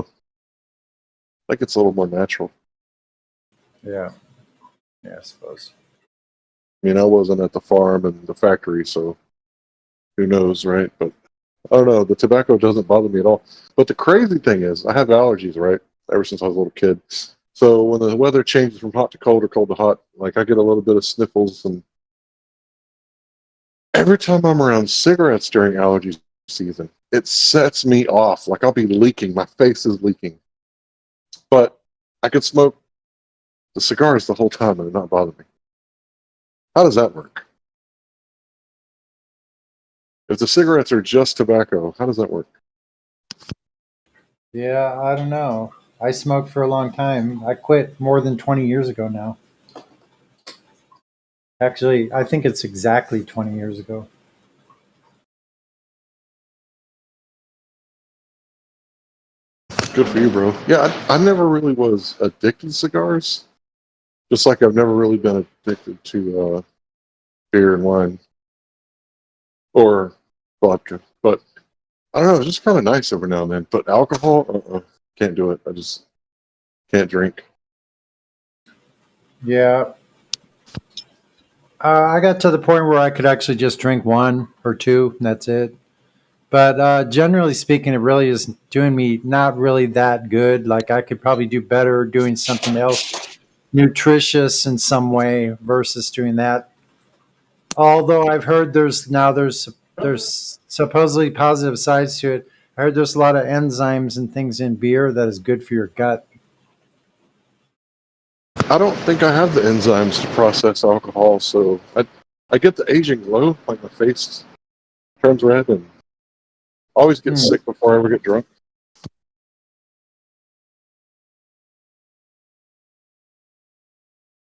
I think it's a little more natural. Yeah, I suppose. I mean, I wasn't at the farm and the factory, so who knows, right? But I don't know. The tobacco doesn't bother me at all. But the crazy thing is, I have allergies, right? Ever since I was a little kid. So when the weather changes from hot to cold or cold to hot, like I get a little bit of sniffles. And every time I'm around cigarettes during allergy season, it sets me off. Like I'll be leaking. My face is leaking. But I could smoke the cigars the whole time and it not bother me. How does that work? If the cigarettes are just tobacco, how does that work? Yeah, I don't know. I smoked for a long time. I quit more than 20 years ago now. Actually, I think it's exactly 20 years ago. Good for you, bro. Yeah, I never really was addicted to cigars. Just like I've never really been addicted to beer and wine or vodka. But I don't know, it's just kind of nice every now and then. But alcohol, can't do it. I just can't drink. Yeah. I got to the point where I could actually just drink one or two, and that's it. But generally speaking, it really is doing me not really that good. Like I could probably do better doing something else nutritious in some way versus doing that. Although I've heard there's supposedly positive sides to it. I heard there's a lot of enzymes and things in beer that is good for your gut. I don't think I have the enzymes to process alcohol, so I get the aging glow, like my face turns red, and I always get sick before I ever get drunk.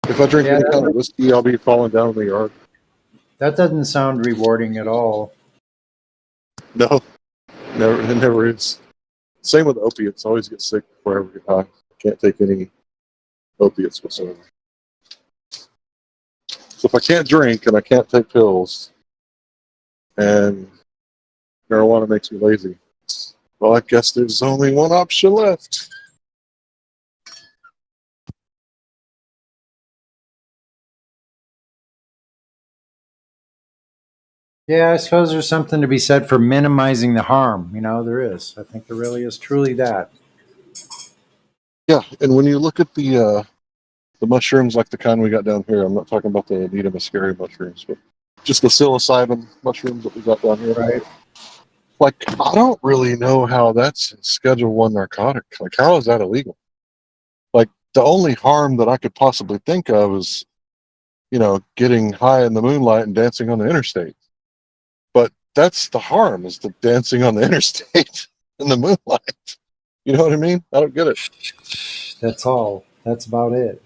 If I drink any kind of whiskey, I'll be falling down in the yard. That doesn't sound rewarding at all. No, never. It never is. Same with opiates. I always get sick before I ever get high. Can't take any opiates whatsoever. So if I can't drink and I can't take pills, and marijuana makes me lazy, Well, I guess there's only one option left. Yeah, I suppose there's something to be said for minimizing the harm. There is. I think there really is truly that. Yeah, and when you look at the mushrooms like the kind we got down here, I'm not talking about the Nita muscaria mushrooms, but just the psilocybin mushrooms that we got down here. Right. Like, I don't really know how that's Schedule 1 narcotic. Like, how is that illegal? Like, the only harm that I could possibly think of is, getting high in the moonlight and dancing on the interstate. But that's the harm, is the dancing on the interstate in the moonlight. You know what I mean? I don't get it. That's all. That's about it.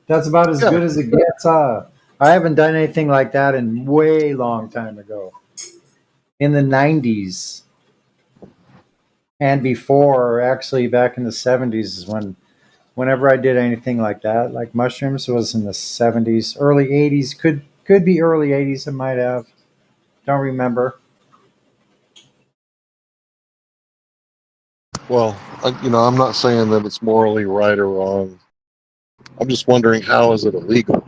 That's about as Yeah. good as it gets. I haven't done anything like that in way long time ago. In the 90s and before, actually back in the 70s is whenever I did anything like that, like mushrooms, was in the 70s, early 80s, could be early 80s. I might have. Don't remember. Well, I'm not saying that it's morally right or wrong. I'm just wondering, how is it illegal?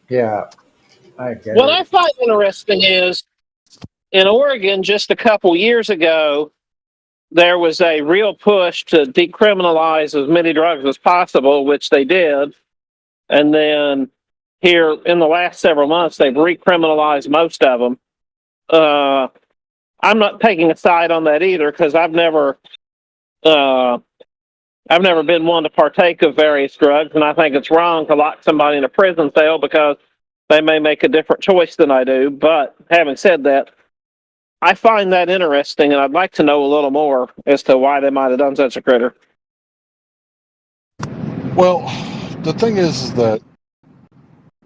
Yeah, I get What it. I find interesting is in Oregon just a couple years ago, there was a real push to decriminalize as many drugs as possible, which they did. And then here in the last several months, they've recriminalized most of them. I'm not taking a side on that either because I've never been one to partake of various drugs, and I think it's wrong to lock somebody in a prison cell because they may make a different choice than I do. But having said that, I find that interesting, and I'd like to know a little more as to why they might have done such a critter. Well, the thing is that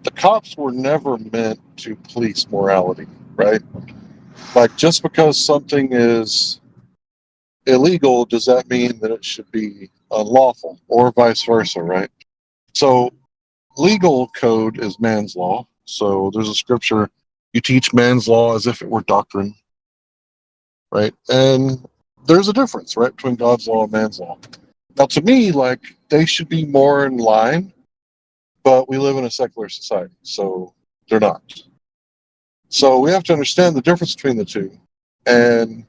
the cops were never meant to police morality, right? Like, just because something is illegal, does that mean that it should be unlawful, or vice versa, right? So, legal code is man's law. So, there's a scripture, you teach man's law as if it were doctrine, right? And there's a difference, right, between God's law and man's law. Now, to me, like, they should be more in line, but we live in a secular society, so they're not. So we have to understand the difference between the two. And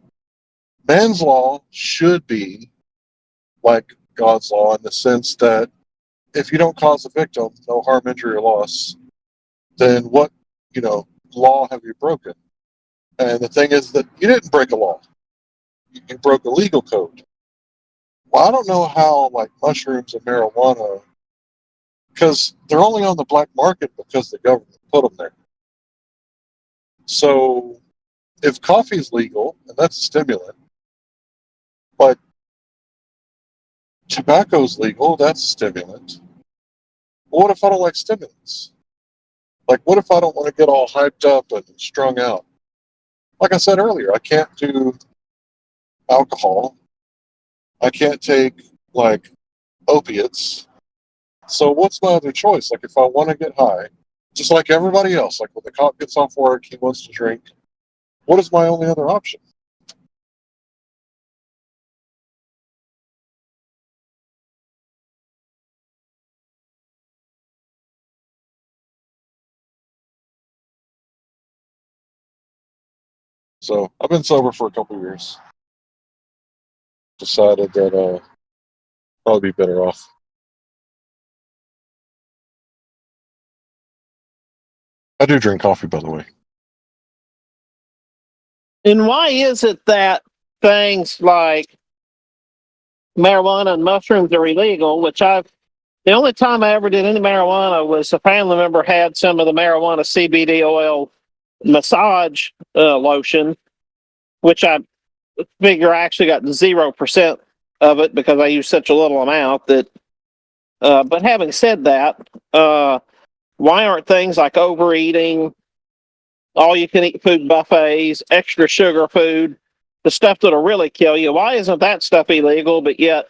man's law should be like God's law in the sense that if you don't cause the victim no harm, injury, or loss, then what, law have you broken? And the thing is that you didn't break a law. You broke a legal code. Well, I don't know how, like, mushrooms and marijuana, because they're only on the black market because the government put them there. So if coffee is legal, and that's a stimulant, but tobacco is legal, that's a stimulant. Well, what if I don't like stimulants? Like, what if I don't want to get all hyped up and strung out? Like I said earlier, I can't do alcohol. I can't take, like, opiates. So what's my other choice? Like, if I want to get high, just like everybody else, like when the cop gets off work, he wants to drink. What is my only other option? So I've been sober for a couple of years. Decided that probably be better off. I do drink coffee, by the way. And why is it that things like marijuana and mushrooms are illegal, the only time I ever did any marijuana was a family member had some of the marijuana CBD oil massage lotion, which I figure I actually got 0% of it because I use such a little amount that, but having said that, why aren't things like overeating, all you can eat food buffets, extra sugar food, the stuff that'll really kill you, why isn't that stuff illegal, but yet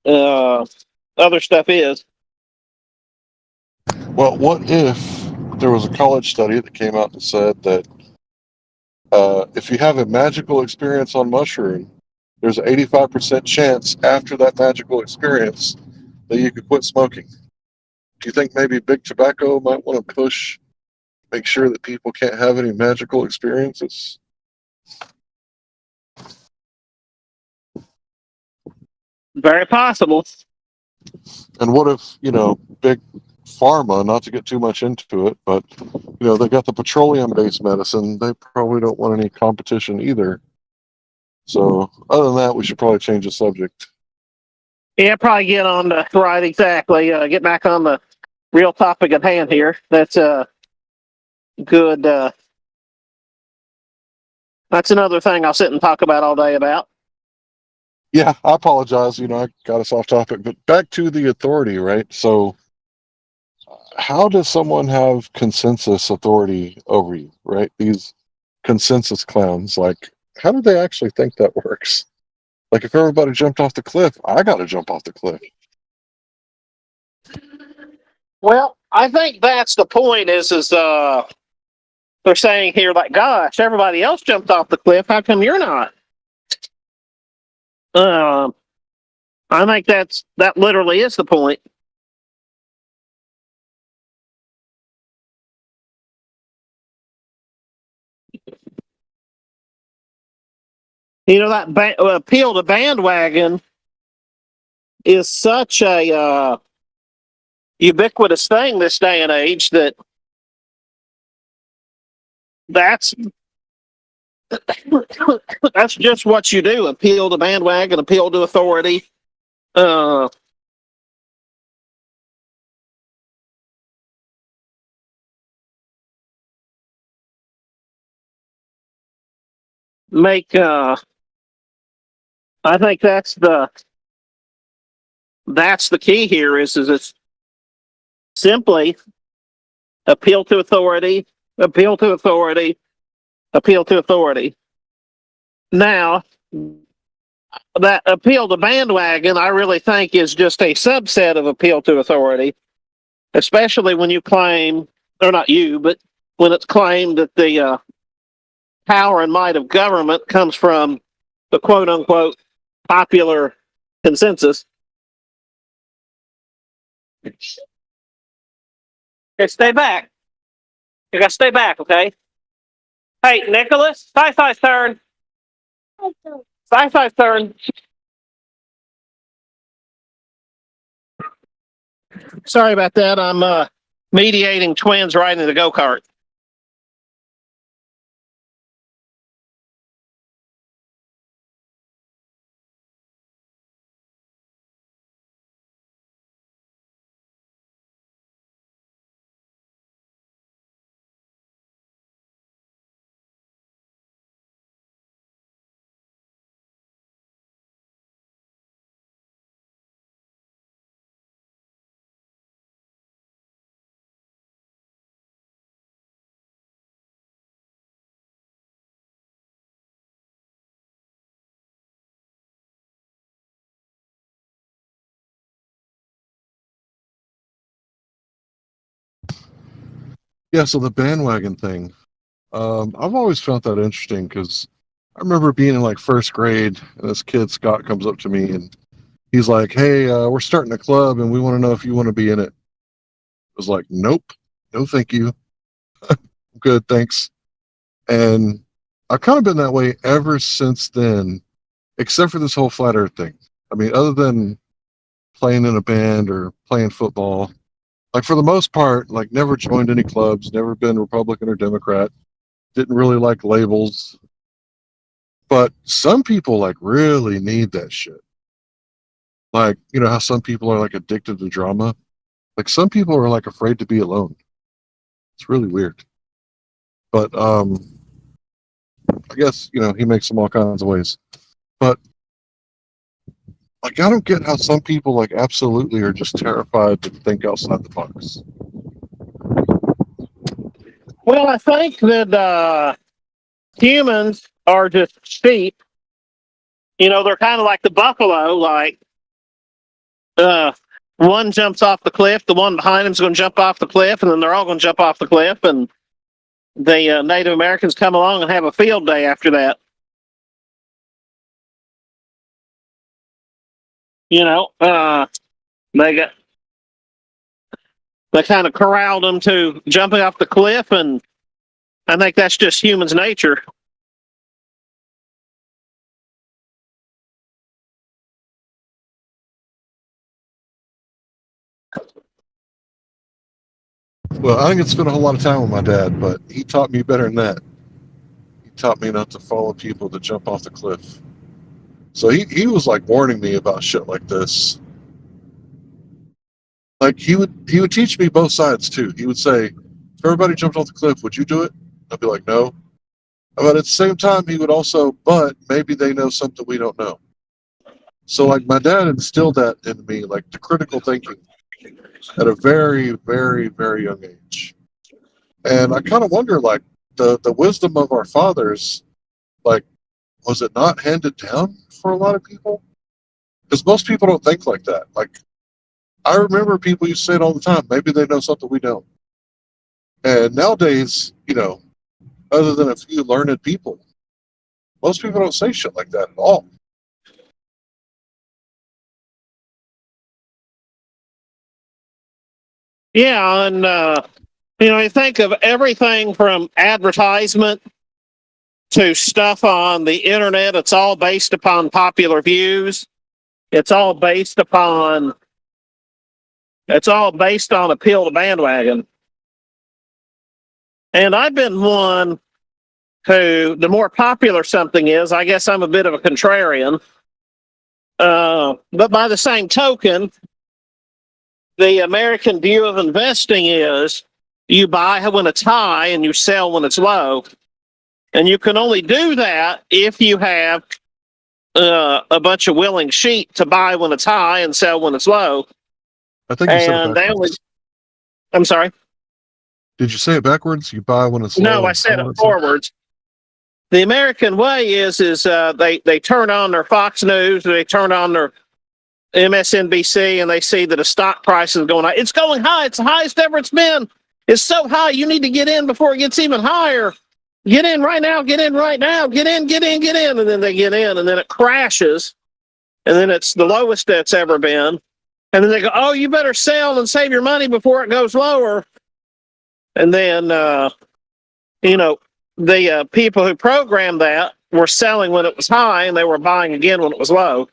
other stuff is? Well, what if there was a college study that came out that said that If you have a magical experience on mushroom, there's an 85% chance after that magical experience that you could quit smoking. Do you think maybe big tobacco might want to push, make sure that people can't have any magical experiences? Very possible. And what if, big pharma, not to get too much into it, but, they got the petroleum-based medicine. They probably don't want any competition either. So other than that, we should probably change the subject. Yeah, probably get on the right, exactly. Get back on the real topic at hand here. That's good. That's another thing I'll sit and talk about all day about. Yeah, I apologize. I got us off topic, but back to the authority, right? So how does someone have consensus authority over you, right? These consensus clowns, like, how do they actually think that works? Like, if everybody jumped off the cliff, I got to jump off the cliff. Well, I think that's the point. Is they're saying here, like, gosh, everybody else jumped off the cliff. How come you're not? I think that literally is the point. That appeal to bandwagon is such a ubiquitous thing this day and age that's just what you do. Appeal to bandwagon, appeal to authority. I think that's the key here is it's simply appeal to authority, appeal to authority, appeal to authority. Now, that appeal to bandwagon, I really think, is just a subset of appeal to authority, especially when you claim, or not you, but when it's claimed that the power and might of government comes from the quote-unquote popular consensus. Okay, stay back. You gotta stay back, okay? Hey, Nicholas, Sci-Fi's turn. Sci-Fi's turn. Sorry about that. I'm mediating twins riding the go-kart. Yeah, so the bandwagon thing. I've always found that interesting because I remember being in like first grade, and this kid Scott comes up to me and he's like, "Hey, we're starting a club, and we want to know if you want to be in it." I was like, "Nope, no, thank you. Good, thanks." And I've kind of been that way ever since then, except for this whole flat Earth thing. I mean, other than playing in a band or playing football, like for the most part, like never joined any clubs, never been Republican or Democrat, didn't really like labels. But some people like really need that shit. Like, how some people are like addicted to drama? Like some people are like afraid to be alone. It's really weird. But I guess, he makes them all kinds of ways. But like I don't get how some people like absolutely are just terrified to think outside the box. Well, I think that humans are just sheep. They're kind of like the buffalo, like one jumps off the cliff, the one behind him's going to jump off the cliff, and then they're all going to jump off the cliff, and the Native Americans come along and have a field day after that. You know, they kind of corralled them to jumping off the cliff, and I think that's just human's nature. Well, I think it's spent a whole lot of time with my dad, but he taught me better than that. He taught me not to follow people that jump off the cliff. So he was like warning me about shit like this. Like he would teach me both sides too. He would say, if everybody jumped off the cliff, would you do it? I'd be like, no. But at the same time, he would also, but maybe they know something we don't know. So like my dad instilled that in me, like the critical thinking at a very, very, very young age. And I kind of wonder, like, the wisdom of our fathers, like, was it not handed down for a lot of people? Because most people don't think like that. Like, I remember people used to say it all the time. Maybe they know something we don't. And nowadays, you know, other than a few learned people, most people don't say shit like that at all. Yeah, and you know, you think of everything from advertisement to stuff on the internet. It's all based upon popular views. It's all based on appeal to bandwagon. And I've been one who, the more popular something is, I guess I'm a bit of a contrarian. But by the same token, the American view of investing is you buy when it's high and you sell when it's low. And you can only do that if you have a bunch of willing sheep to buy when it's high and sell when it's low. I think you said it backwards. I'm sorry? Did you say it backwards? You buy when it's low. No, I said it forwards. The American way is they turn on their Fox News, they turn on their MSNBC, and they see that a stock price is going high. It's going high. It's the highest ever it's been. It's so high, you need to get in before it gets even higher. Get in right now. Get in right now. Get in. And then they get in, and then it crashes. And then it's the lowest that's ever been. And then they go, oh, you better sell and save your money before it goes lower. And then, you know, the people who programmed that were selling when it was high, and they were buying again when it was low.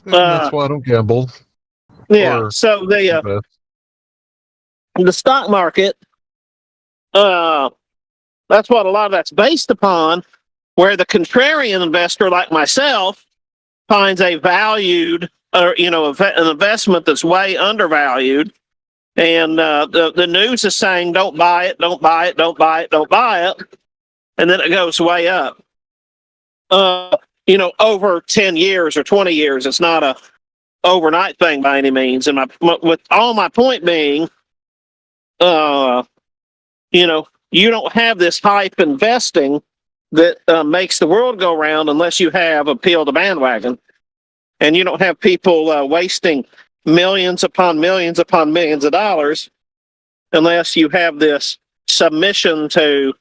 That's why I don't gamble. Yeah. So the stock market, that's what a lot of that's based upon, where the contrarian investor like myself finds a valued, or you know, an investment that's way undervalued, and the news is saying don't buy it, don't buy it, don't buy it, don't buy it, and then it goes way up. You know, over 10 years or 20 years, it's not a overnight thing by any means. And with all my point being, you know, you don't have this hype investing that makes the world go round unless you have appeal to bandwagon. And you don't have people wasting millions upon millions upon millions of dollars unless you have this submission to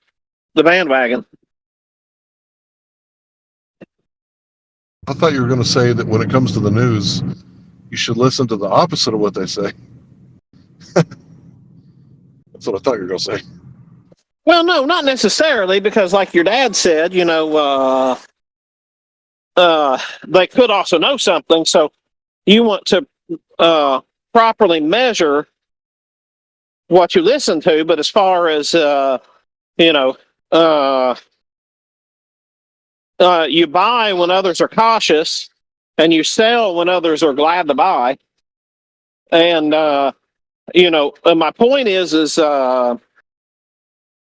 the bandwagon. I thought you were going to say that when it comes to the news, you should listen to the opposite of what they say. That's what I thought you were going to say. Well, no, not necessarily, because like your dad said, you know, they could also know something. So you want to properly measure what you listen to. But as far as, you know, you buy when others are cautious, and you sell when others are glad to buy. And, you know, my point is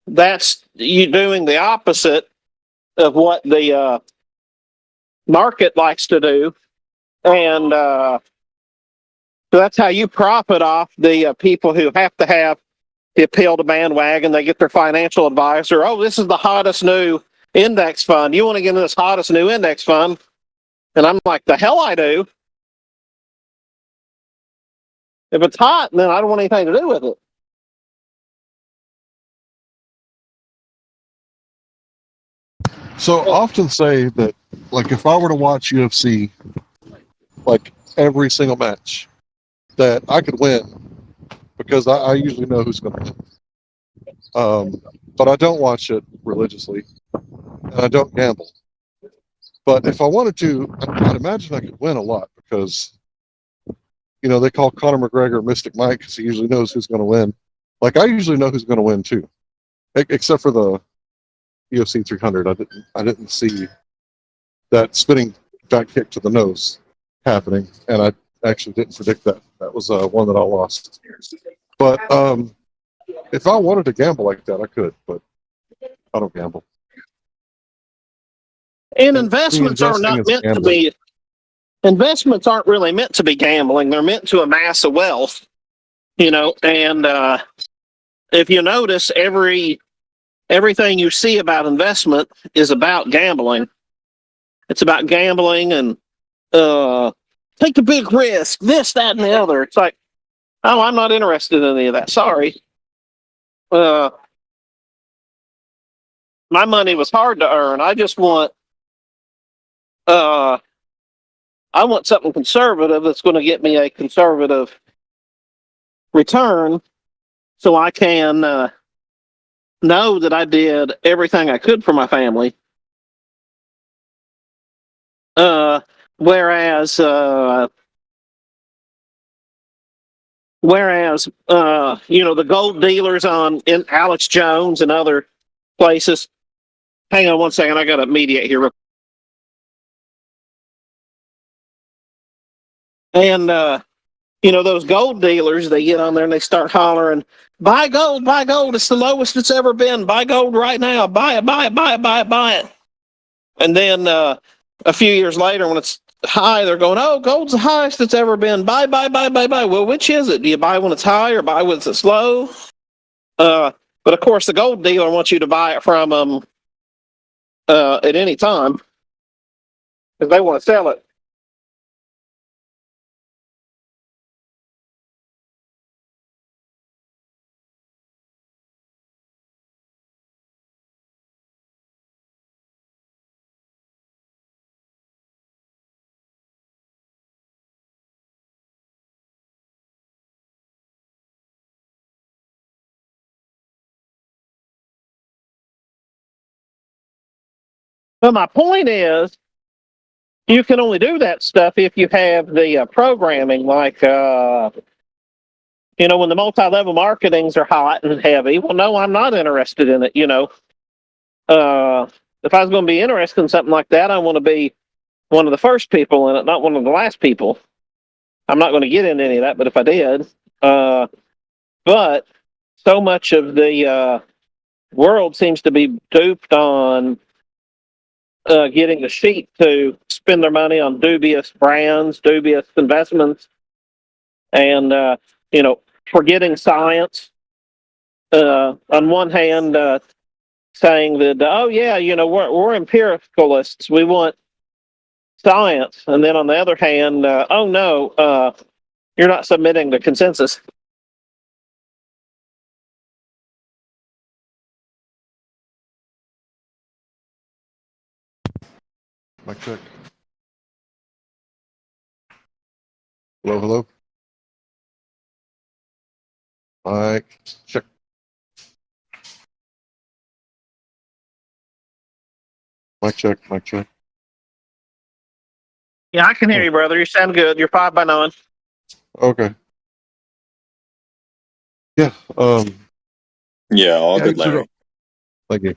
that's you doing the opposite of what the market likes to do. And that's how you profit off the people who have to have the appeal to bandwagon. They get their financial advisor. Oh, this is the hottest new index fund. You want to get in this hottest new index fund? And I'm like, the hell I do. If it's hot, then I don't want anything to do with it. So I often say that, like, if I were to watch UFC, like every single match, that I could win because I usually know who's going to win. But I don't watch it religiously, and I don't gamble. But if I wanted to, I'd imagine I could win a lot because, you know, they call Conor McGregor Mystic Mike because he usually knows who's going to win. Like, I usually know who's going to win too, except for the UFC 300. I didn't see that spinning back kick to the nose happening, and I actually didn't predict that. That was one that I lost. But if I wanted to gamble like that, I could, but I don't gamble. And investments are investing not is meant to gambling. be. Investments aren't really meant to be gambling. They're meant to amass a wealth, you know. And if you notice, everything you see about investment is about gambling. It's about gambling and take the big risk, this, that, and the other. It's like, oh, I'm not interested in any of that. Sorry. My money was hard to earn. I just want I want something conservative that's going to get me a conservative return so I can know that I did everything I could for my family. Whereas you know, the gold dealers in Alex Jones and other places. Hang on one second, I got to mediate here. And you know, those gold dealers, they get on there and they start hollering, buy gold, it's the lowest it's ever been, buy gold right now, buy it, buy it, buy it, buy it, buy it. And then a few years later, when it's high, they're going, oh, gold's the highest it's ever been, buy, buy, buy, buy, buy. Well, which is it? Do you buy when it's high or buy when it's low? But of course, the gold dealer wants you to buy it from them at any time because they want to sell it. But my point is, you can only do that stuff if you have the programming, like, you know, when the multi-level marketings are hot and heavy. Well, no, I'm not interested in it, you know. If I was going to be interested in something like that, I want to be one of the first people in it, not one of the last people. I'm not going to get into any of that, but if I did. But so much of the world seems to be duped on getting the sheep to spend their money on dubious brands, dubious investments, and you know, forgetting science. On one hand, saying that, oh yeah, you know, we're empiricalists, we want science, and then on the other hand, oh no, you're not submitting to consensus. Mic check. Hello, hello. Mic check. Mic check. Mic check. Yeah, I can hear you, brother. You sound good. You're 5 by 9. Okay. Yeah. Yeah, all I good, usually Larry. don't- Thank you.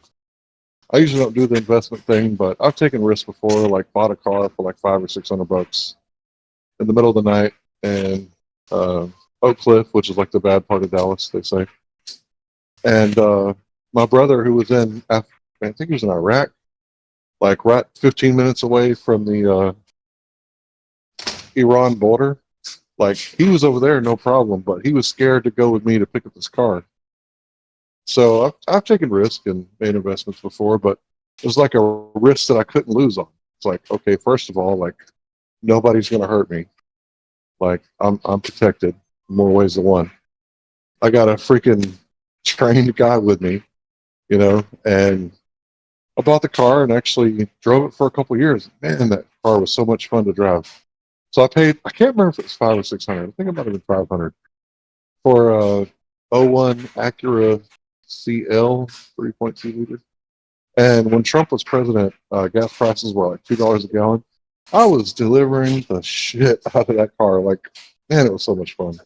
I usually don't do the investment thing, but I've taken risks before, like bought a car for like $500 or $600 in the middle of the night in Oak Cliff, which is like the bad part of Dallas, they say. And my brother, who was I think he was in Iraq, like right 15 minutes away from the Iran border. Like, he was over there, no problem, but he was scared to go with me to pick up this car. So I've taken risk and made investments before, but it was like a risk that I couldn't lose on. It's like, okay, first of all, like, nobody's going to hurt me. Like, I'm protected in more ways than one. I got a freaking trained guy with me, you know, and I bought the car and actually drove it for a couple of years. Man, that car was so much fun to drive. So I paid, I can't remember if it was $500 or $600. I think it might have been $500 for a 01 Acura CL 3.2 liter. And when Trump was president, gas prices were like $2 a gallon. I was delivering the shit out of that car. Like, man, it was so much fun.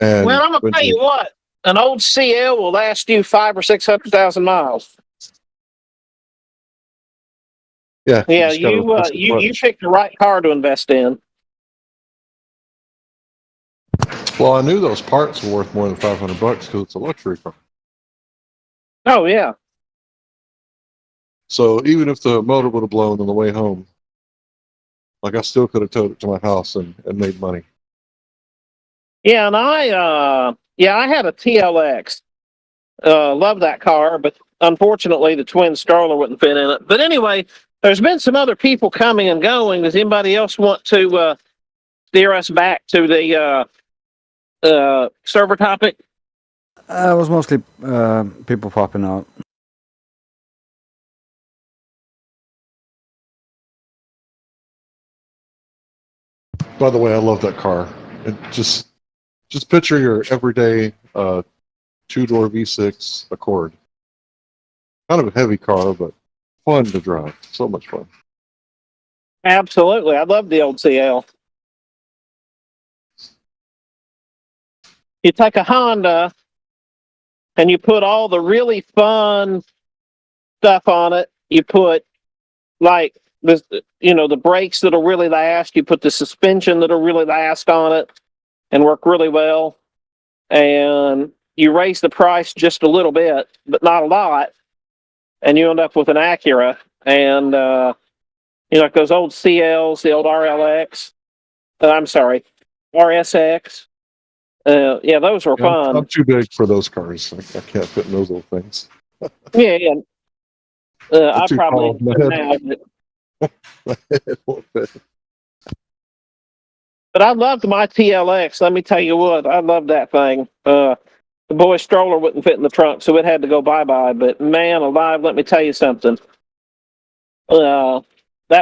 And Well, I'm gonna tell you what, an old CL will last you 500,000 or 600,000 miles. Yeah, Yeah, just gotta press the you button. picked the right car to invest in. Well, I knew those parts were worth more than $500 because it's a luxury car. Oh yeah. So even if the motor would have blown on the way home, like I still could have towed it to my house and made money. Yeah, and I had a TLX. Love that car, but unfortunately the twin stroller wouldn't fit in it. But anyway, there's been some other people coming and going. Does anybody else want to steer us back to the server topic? It was mostly people popping out. By the way, I love that car. It just picture your everyday two-door V6 Accord. Kind of a heavy car, but fun to drive. So much fun. Absolutely. I love the old CL. You take a Honda and you put all the really fun stuff on it. You put like this, the brakes that'll really last. You put the suspension that'll really last on it and work really well. And you raise the price just a little bit, but not a lot. And you end up with an Acura. And, like those old CLs, the old RLX. I'm sorry, RSX. Yeah, those were fun. I'm too big for those cars. I can't fit in those little things. Yeah. I too probably tall. won't fit. But I loved my TLX. Let me tell you what, I loved that thing. The boy stroller wouldn't fit in the trunk, so it had to go bye-bye. But man alive, let me tell you something. That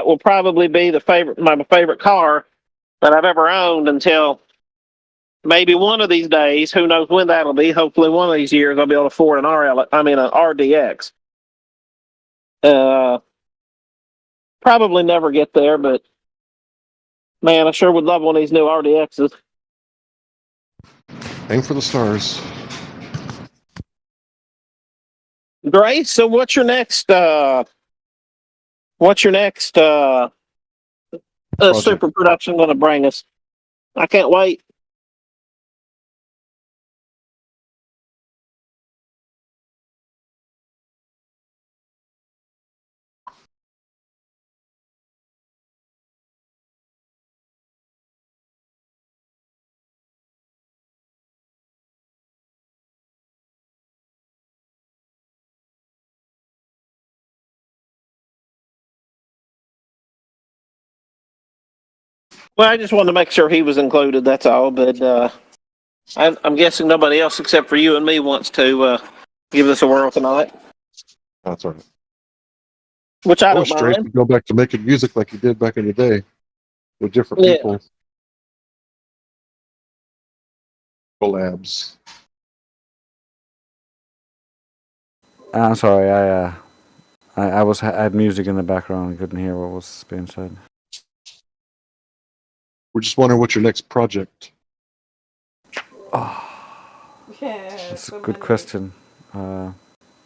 will probably be my favorite car that I've ever owned until maybe one of these days. Who knows when that'll be? Hopefully, one of these years I'll be able to afford an RDX. Probably never get there, but man, I sure would love one of these new RDXs. Aim for the stars. Great. So, what's your next super production going to bring us? I can't wait. Well, I just wanted to make sure he was included. That's all. But I'm guessing nobody else except for you and me wants to give this a whirl tonight. That's all right. Which I don't wish Drake mind. could go back to making music like he did back in the day with different Yeah. people. Collabs. I'm sorry, I had music in the background and couldn't hear what was being said. We're just wondering what's your next project. That's a good question. I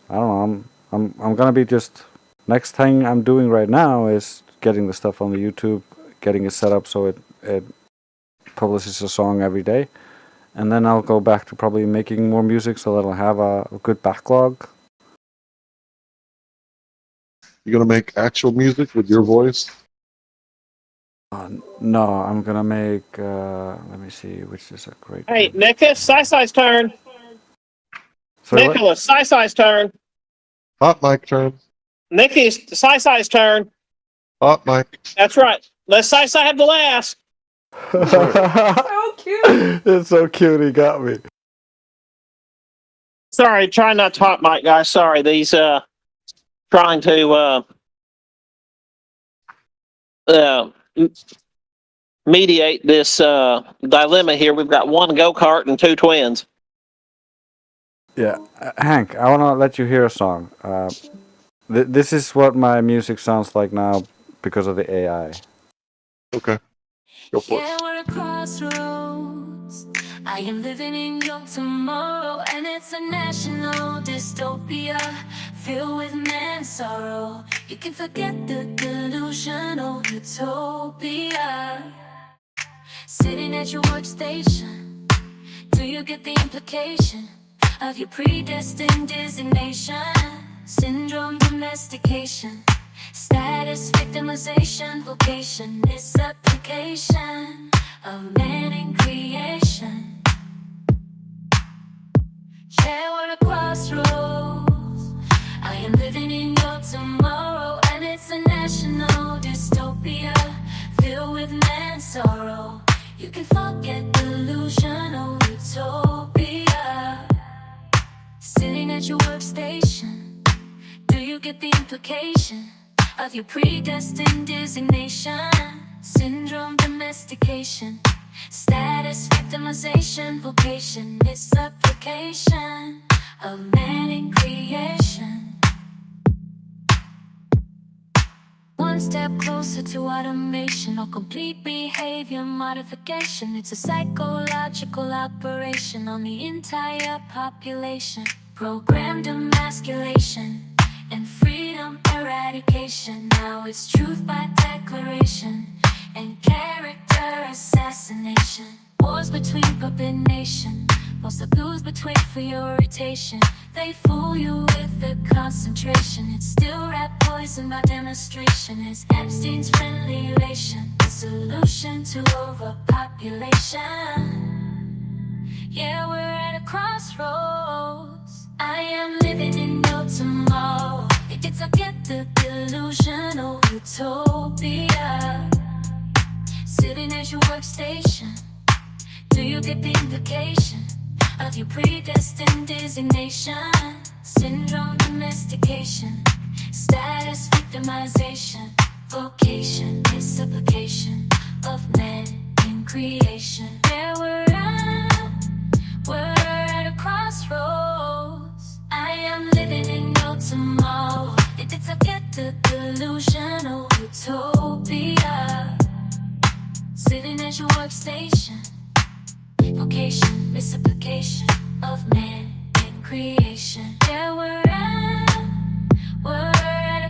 don't know. I'm gonna be just next thing I'm doing right now is getting the stuff on the YouTube, getting it set up so it publishes a song every day, and then I'll go back to probably making more music so that I'll have a good backlog. You gonna make actual music with your voice? No, I'm gonna make. Let me see, which is a great. Hey, Nicholas, Sci-Sci's turn. Sorry, what? Nicholas, Sci-Sci's turn. Hot mic turn. Nikki's Sci-Sci's turn. Hot mic. That's right. Let Sci-Sci have the last. So cute. It's so cute. He got me. Sorry, try not to hot mic, guys. Sorry, these trying to mediate this dilemma here. We've got one go-kart and two twins. Yeah, Hank, I want to let you hear a song. This is what my music sounds like now because of the AI. Okay. Go for Yeah, we're at crossroads. I am living in your tomorrow, and it's a national dystopia filled with man's sorrow. You can forget the delusional utopia. Sitting at your workstation, do you get the implication of your predestined designation? Syndrome domestication, status victimization, vocation, misapplication of man in creation. Yeah, we're at crossroads. I am living in your tomorrow, and it's a national dystopia filled with man's sorrow. You can forget delusional utopia. Sitting at your workstation, do you get the implication of your predestined designation? Syndrome domestication, status victimization, vocation, misapplication of man in creation. One step closer to automation or complete behavior modification. It's a psychological operation on the entire population. Programmed emasculation and freedom eradication. Now it's truth by declaration and character assassination. Wars between puppet nation, lost the blues between for your irritation. They fool you with the concentration. It's still rat poison by demonstration. It's Epstein's friendly relation, the solution to overpopulation. Yeah, we're at a crossroads. I am living in your tomorrow. If you forget the delusional utopia. Sitting at your workstation, do you get the implication of your predestined designation? Syndrome domestication, status victimization, vocation, misapplication of man in creation. Yeah, we're at a crossroads. I am living in your tomorrow. If it's forget the delusional utopia. Sitting at your workstation, vocation, misapplication of man in creation. Yeah, we're at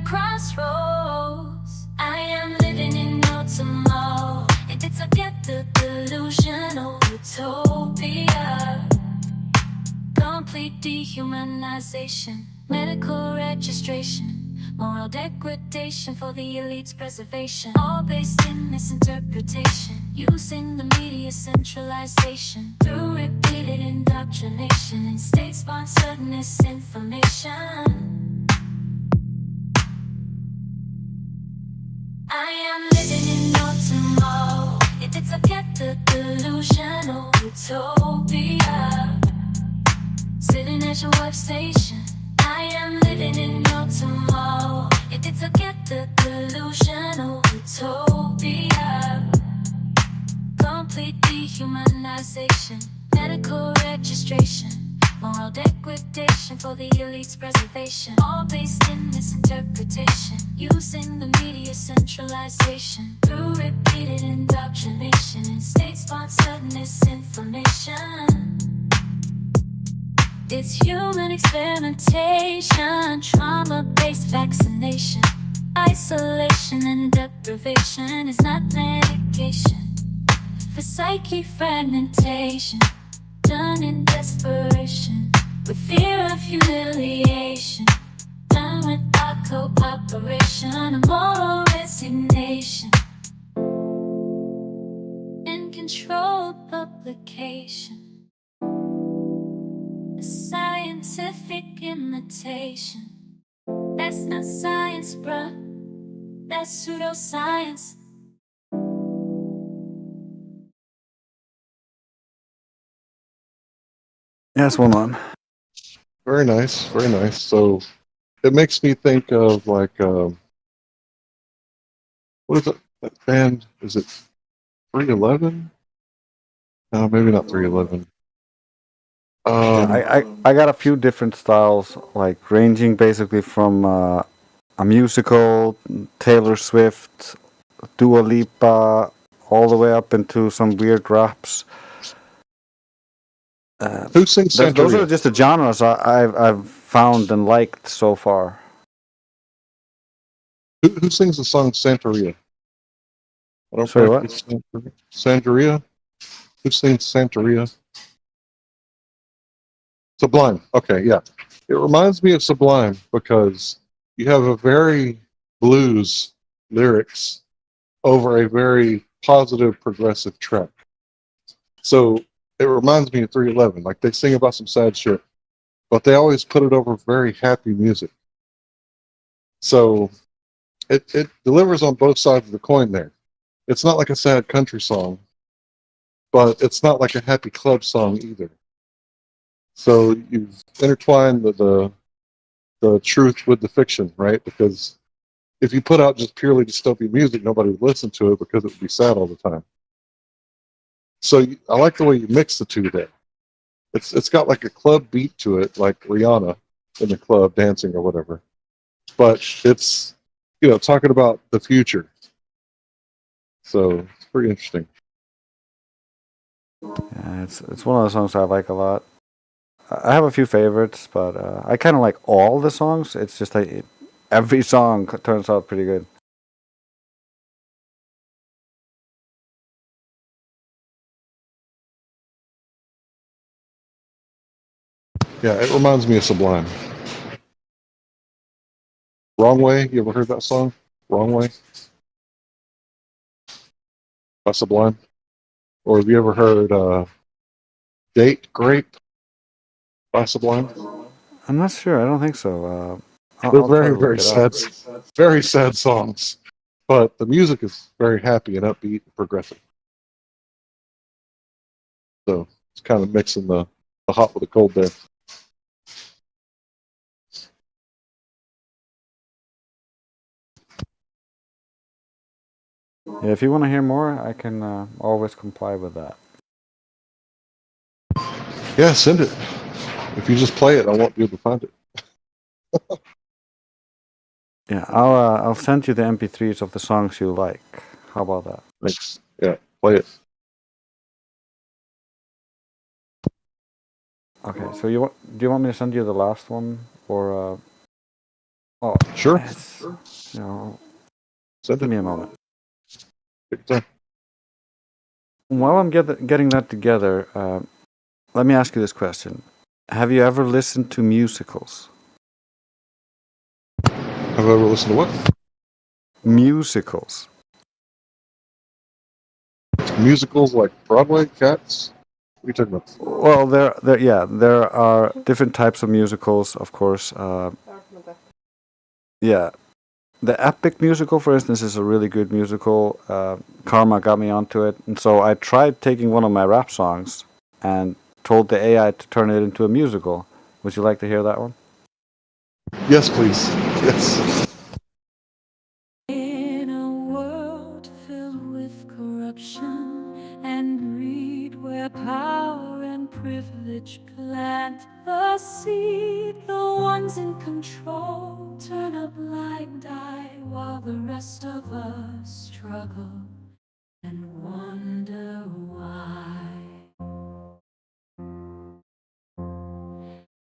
a crossroads. I am living in your tomorrow. And it's forget the delusional utopia. Complete dehumanization, medical registration, moral degradation for the elite's preservation. All based in misinterpretation, using the media centralization through repeated indoctrination and state-sponsored misinformation. I am living in your tomorrow. If it's forget the delusional utopia. Sitting at your workstation, I am living in your tomorrow. If it's forget the delusional utopia. Complete dehumanization, medical registration, moral degradation for the elite's preservation. All based in misinterpretation, using the media centralization through repeated indoctrination and state-sponsored misinformation. It's human experimentation, trauma-based vaccination. Isolation and deprivation is not medication for psyche fragmentation, done in desperation, with fear of humiliation, done without cooperation, a moral resignation, and controlled publication. A scientific imitation. That's not science, bruh. That's pseudoscience. Yes, one on. Very nice, very nice. So it makes me think of like what is it? That band? Is it 311? No, maybe not 311. I got a few different styles, like ranging basically from a musical, Taylor Swift, Dua Lipa, all the way up into some weird raps. Who sings Those Santeria? are just the genres I've found and liked so far. Who sings the song Santeria? I don't Sorry, what? practice Santeria. Who sings Santeria? Sublime. Okay, yeah. It reminds me of Sublime because you have a very blues lyrics over a very positive progressive track. So it reminds me of 311. Like they sing about some sad shit, but they always put it over very happy music. So it delivers on both sides of the coin there. It's not like a sad country song, but it's not like a happy club song either. So you've intertwined the truth with the fiction, right? Because if you put out just purely dystopian music, nobody would listen to it because it would be sad all the time. So I like the way you mix the two there. It's got like a club beat to it, like Rihanna in the club dancing or whatever. But it's, you know, talking about the future. So it's pretty interesting. Yeah, it's one of the songs I like a lot. I have a few favorites, but I kind of like all the songs. It's just like every song turns out pretty good. Yeah, it reminds me of Sublime. Wrong Way, you ever heard that song? Wrong Way? By Sublime? Or have you ever heard Date Grape by Sublime? I'm not sure. I don't think so. They're I'll try to very look it up. very sad songs. But the music is very happy and upbeat and progressive. So it's kind of mixing the hot with the cold there. Yeah, if you want to hear more, I can always comply with that. Yeah, send it. If you just play it, I won't be able to find it. Yeah, I'll send you the MP3s of the songs you like. How about that? Thanks. Yeah, play it. Okay, so do you want me to send you the last one or? Oh, sure. You know, give me a moment. Take your time. While I'm getting that together, let me ask you this question: have you ever listened to musicals? Have I ever listened to what? Musicals. Musicals like Broadway, Cats? What are you talking about? Well, there are different types of musicals, of course. Yeah, the Epic musical, for instance, is a really good musical. Karma got me onto it, and so I tried taking one of my rap songs and told the AI to turn it into a musical. Would you like to hear that one? Yes, please. Yes. In a world filled with corruption and greed, where power and privilege plant the seed, the ones in control turn a blind eye while the rest of us struggle and wonder why.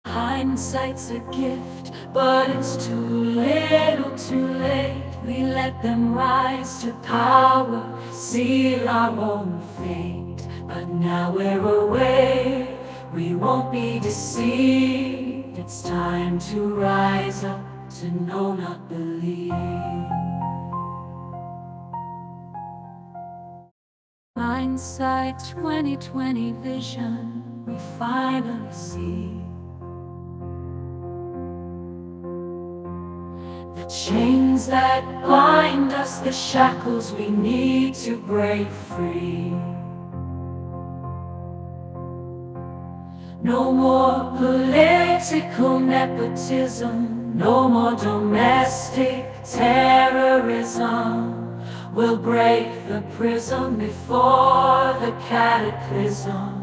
Hindsight's a gift, but it's too little too late. We let them rise to power, seal our own fate. But now we're aware, we won't be deceived. It's time to rise up, to know, not believe. Hindsight 2020 vision, we finally see the chains that bind us, the shackles we need to break free. No more political nepotism, No more domestic terrorism. We'll break the prism before the cataclysm.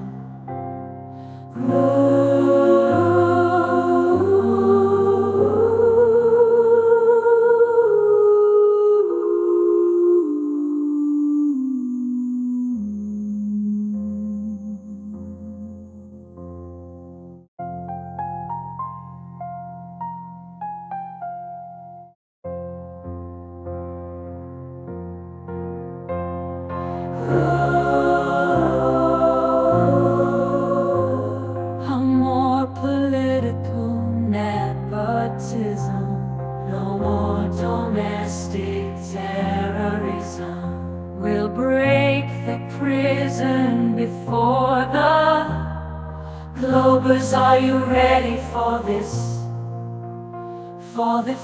A more political nepotism. No more domestic terrorism. We'll break the prison before the Globers. Are you ready for this? For this.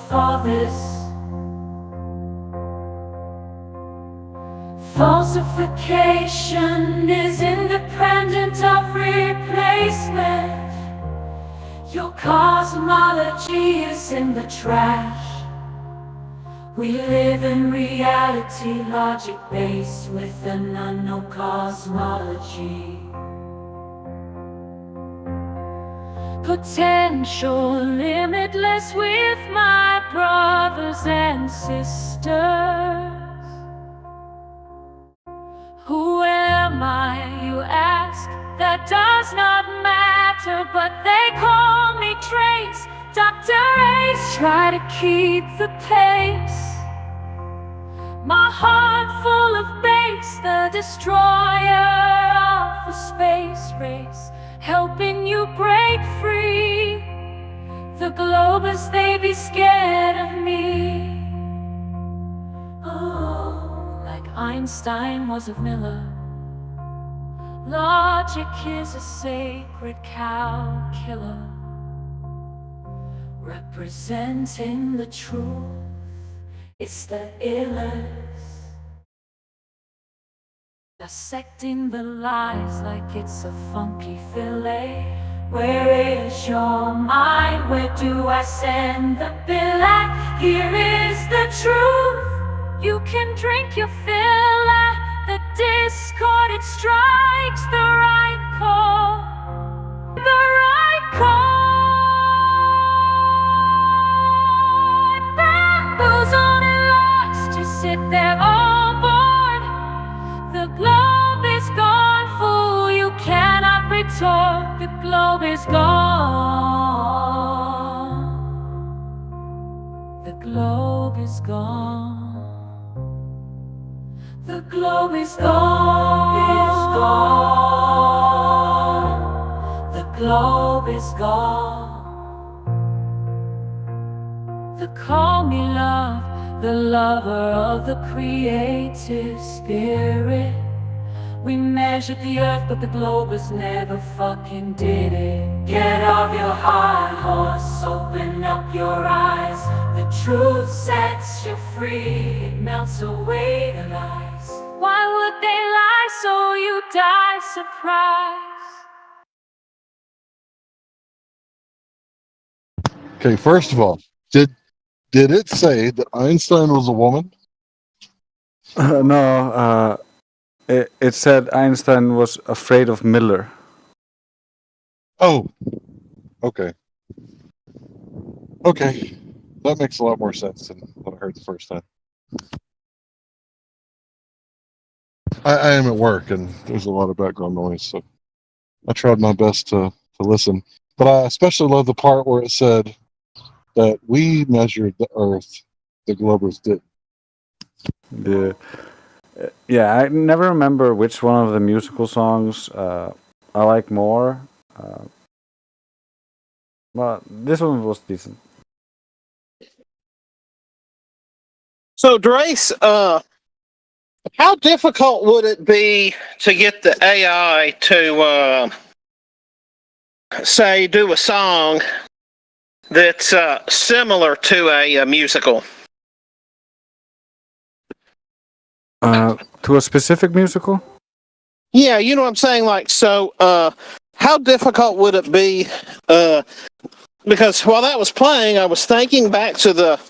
Falsification is independent of replacement. Your cosmology is in the trash. We live in reality, logic based with an unknown cosmology. Potential limitless with my brothers and sisters. Who am I, you ask? That does not matter, but they call me Trace. Dr. Ace, try to keep the pace. My heart full of bass, the destroyer of the space race, helping you break free. The Globers, they be scared of me. Oh, like Einstein was of Miller. Logic is a sacred cow killer, representing the truth. It's the illest, dissecting the lies like it's a funky fillet. Where is your mind? Where do I send the bill at? Here is the truth. You can drink your fill at the discord. It strikes the right chord. The right chord. Bamboos on and lost. You sit there all bored. The globe is gone, fool. You cannot retort. The globe is gone. The globe is gone. The globe is gone. The globe is gone. The call me love, the lover of the creative spirit. We measured the earth, but the Globers never fucking did it. Get off your high horse, open up your eyes. The truth sets you free, it melts away the lies. Why would they lie so you die surprised? Okay, first of all, did it say that Einstein was a woman? No, it said Einstein was afraid of Miller. Oh, okay. Okay, that makes a lot more sense than what I heard the first time. I am at work and there's a lot of background noise, so I tried my best to listen. But I especially love the part where it said that we measured the Earth, the Globers did. Yeah, I never remember which one of the musical songs I like more. But this one was decent. So, Drace, how difficult would it be to get the AI to, say, do a song that's similar to a musical? To a specific musical? Yeah, you know what I'm saying? Like, so, how difficult would it be because while that was playing, I was thinking back to the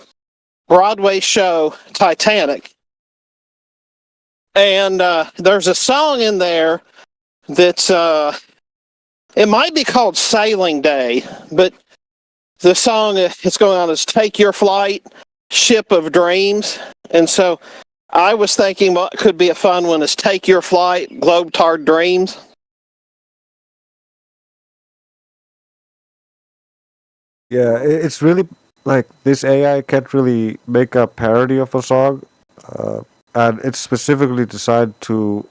Broadway show Titanic. And there's a song in there that's, it might be called Sailing Day, but the song it's going on is Take Your Flight, Ship of Dreams. And so I was thinking what could be a fun one is Take Your Flight, Globetard Dreams. Yeah, it's really like this AI can't really make a parody of a song, and it's specifically designed to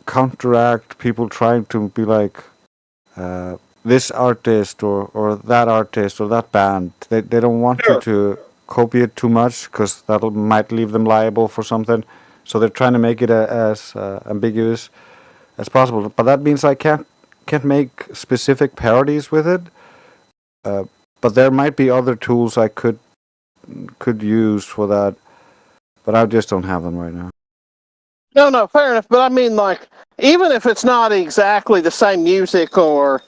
counteract people trying to be like this artist or that artist or that band. They don't want you to copy it too much because that might leave them liable for something. So they're trying to make it as ambiguous as possible. But that means I can't make specific parodies with it. But there might be other tools I could use for that, but I just don't have them right now. No, fair enough. But I mean, like, even if it's not exactly the same music or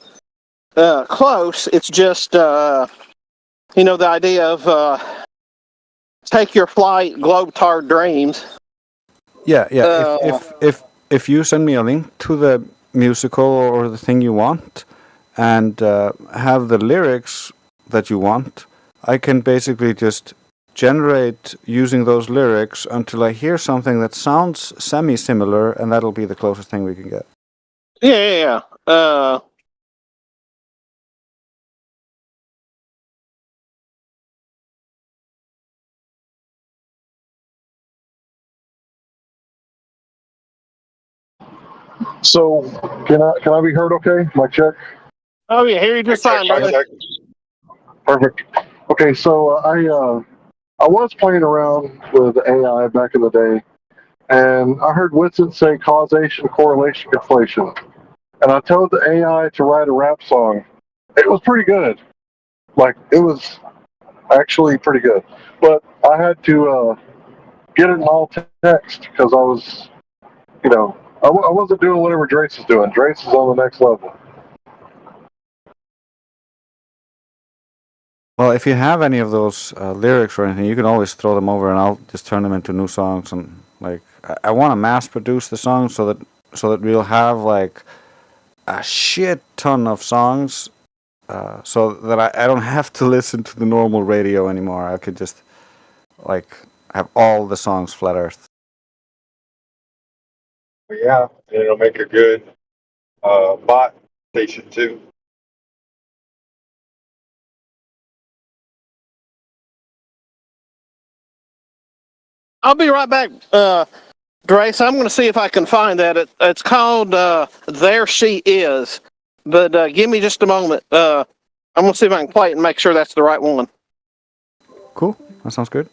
close, it's just, the idea of Take Your Flight, Globetard Dreams. Yeah. If you send me a link to the musical or the thing you want, and have the lyrics that you want, I can basically just generate using those lyrics until I hear something that sounds semi-similar, and that'll be the closest thing we can get. Yeah. So can I be heard okay? My check? Oh, yeah, hear you just fine, brother. Perfect. Okay, so I was playing around with AI back in the day, and I heard Whitson say causation, correlation, inflation. And I told the AI to write a rap song. It was pretty good. Like, it was actually pretty good. But I had to get it in all text because I was, I wasn't doing whatever Drace is doing. Drace is on the next level. Well, if you have any of those lyrics or anything, you can always throw them over, and I'll just turn them into new songs. And like, I want to mass produce the songs so that we'll have like a shit ton of songs, so that I don't have to listen to the normal radio anymore. I could just like have all the songs Flat Earth. Yeah, and it'll make a good bot station too. I'll be right back, Drace. I'm going to see if I can find that. It's called There She Is. But give me just a moment. I'm going to see if I can play it and make sure that's the right one. Cool. That sounds good.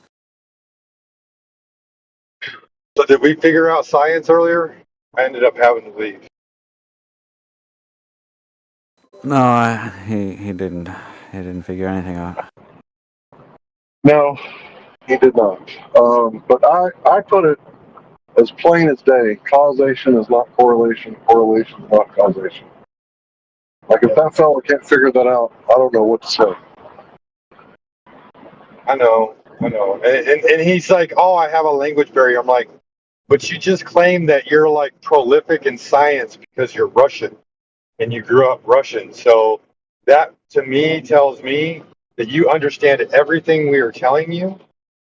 So did we figure out science earlier? I ended up having to leave. No, he didn't. He didn't figure anything out. No, he did not. But I put it as plain as day. Causation is not correlation. Correlation is not causation. Like, if that fella can't figure that out, I don't know what to say. I know. And he's like, oh, I have a language barrier. I'm like, but you just claimed that you're like prolific in science because you're Russian and you grew up Russian. So that to me tells me that you understand everything we are telling you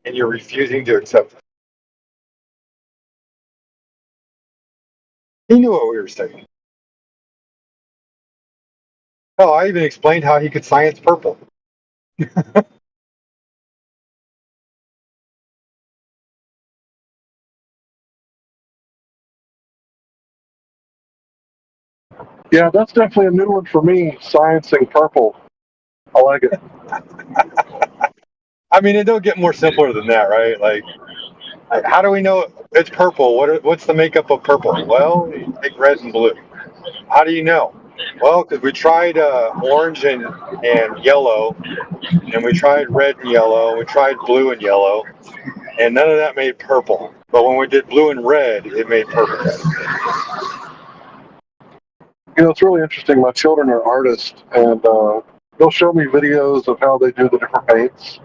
and you're refusing to accept it. He knew what we were saying. Oh, I even explained how he could science purple. Yeah, that's definitely a new one for me, sciencing purple. I like it. I mean, it don't get more simpler than that, right? Like how do we know it's purple? What's the makeup of purple? Well, you take red and blue. How do you know? Well, because we tried orange and yellow, and we tried red and yellow, and we tried blue and yellow, and none of that made purple. But when we did blue and red, it made purple. It's really interesting. My children are artists, and they'll show me videos of how they do the different paints.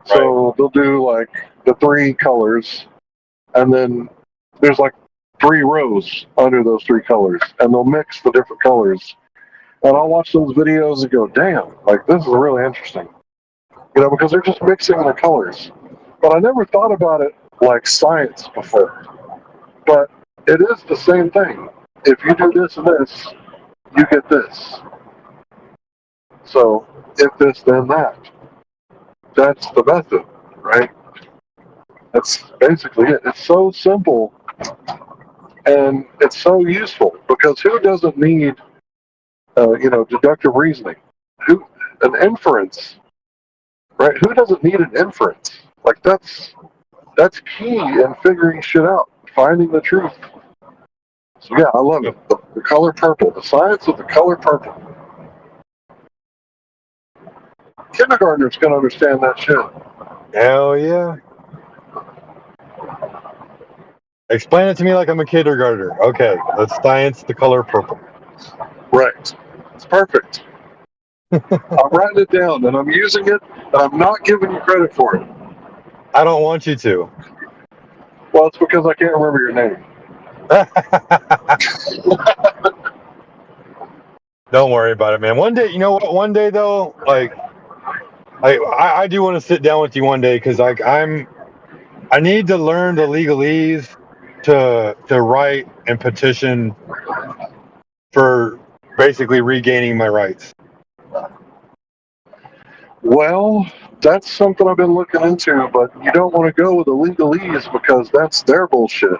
So they'll do like the 3 colors, and then there's like 3 rows under those 3 colors, and they'll mix the different colors. And I'll watch those videos and go, damn, like this is really interesting. You know, because they're just mixing the colors. But I never thought about it like science before. But it is the same thing. If you do this and this, you get this. So, if this, then that. That's the method, right? That's basically it. It's so simple, and it's so useful, because who doesn't need, deductive reasoning? An inference, right? Who doesn't need an inference? Like, that's key in figuring shit out, finding the truth. So yeah, I love it. The color purple, the science of the color purple. Kindergartners can understand that shit. Hell yeah. Explain it to me like I'm a kindergartner. Okay, let's science the color purple. Right. It's perfect. I'm writing it down, and I'm using it, and I'm not giving you credit for it. I don't want you to. Well, it's because I can't remember your name. Don't worry about it, man. One day, you know what? One day, though, like, I do want to sit down with you one day, because I need to learn the legalese to write and petition for basically regaining my rights. Well, that's something I've been looking into, but you don't want to go with the legalese because that's their bullshit.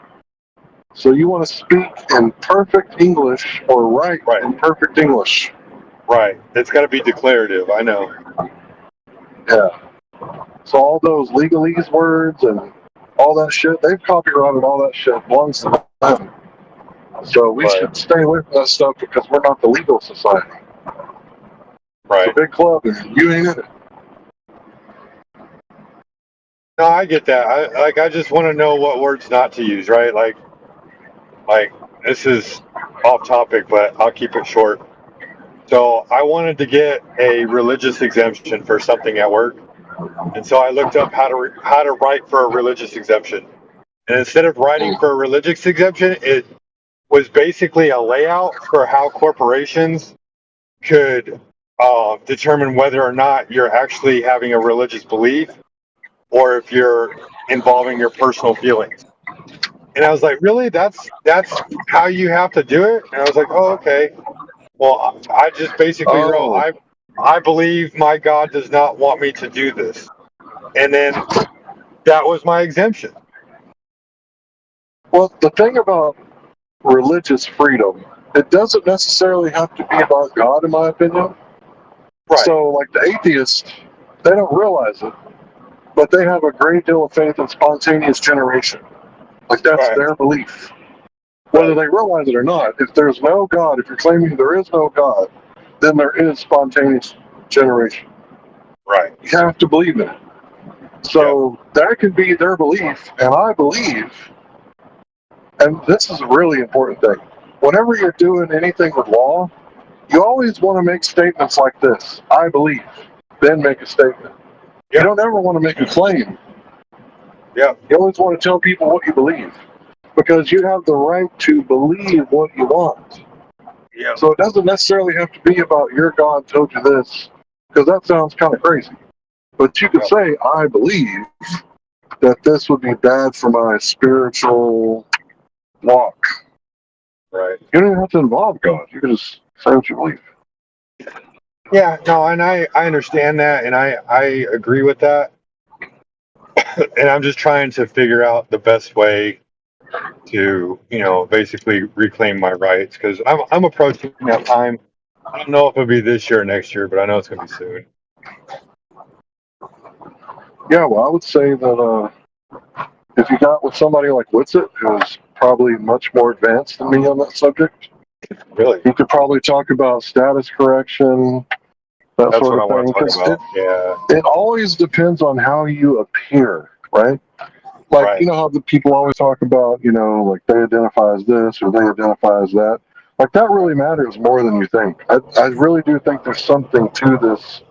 So you want to speak in perfect English or write in perfect English. Right. It's got to be declarative. I know. Yeah. So all those legalese words and all that shit, they've copyrighted all that shit belongs to them. So we should stay away from that stuff because we're not the legal society. Right. It's a big club and you ain't in it. No, I get that. I just want to know what words not to use, right? Like this is off topic, but I'll keep it short. So I wanted to get a religious exemption for something at work, and so I looked up how to write for a religious exemption. And instead of writing for a religious exemption, it was basically a layout for how corporations could determine whether or not you're actually having a religious belief, or if you're involving your personal feelings. And I was like, really? That's how you have to do it? And I was like, oh, okay. Well, I just basically wrote, I believe my God does not want me to do this. And then that was my exemption. Well, the thing about religious freedom, it doesn't necessarily have to be about God, in my opinion. Right. So, like the atheists, they don't realize it, but they have a great deal of faith in spontaneous generation. Like, that's their belief. Whether they realize it or not, if there's no God, if you're claiming there is no God, then there is spontaneous generation. Right. You have to believe in it. So that can be their belief, and I believe, and this is a really important thing, whenever you're doing anything with law, you always want to make statements like this: I believe, then make a statement. You don't ever want to make a claim. Yeah. You always want to tell people what you believe, because you have the right to believe what you want. Yeah. So it doesn't necessarily have to be about your God told you this, because that sounds kind of crazy. But you could say, I believe that this would be bad for my spiritual walk. Right. You don't even have to involve God. You can just say what you believe. Yeah, no, and I understand that, and I agree with that. And I'm just trying to figure out the best way to, basically reclaim my rights, because I'm approaching that time. I don't know if it'll be this year or next year, but I know it's going to be soon. Yeah, well, I would say that if you got with somebody like Witsit, who's probably much more advanced than me on that subject, really, you could probably talk about status correction, that That's sort what of I thing. want to 'Cause talk about. Yeah. it always depends on how you appear, right? Like, you know how the people always talk about, like they identify as this or they identify as that. Like, that really matters more than you think. I really do think there's something to this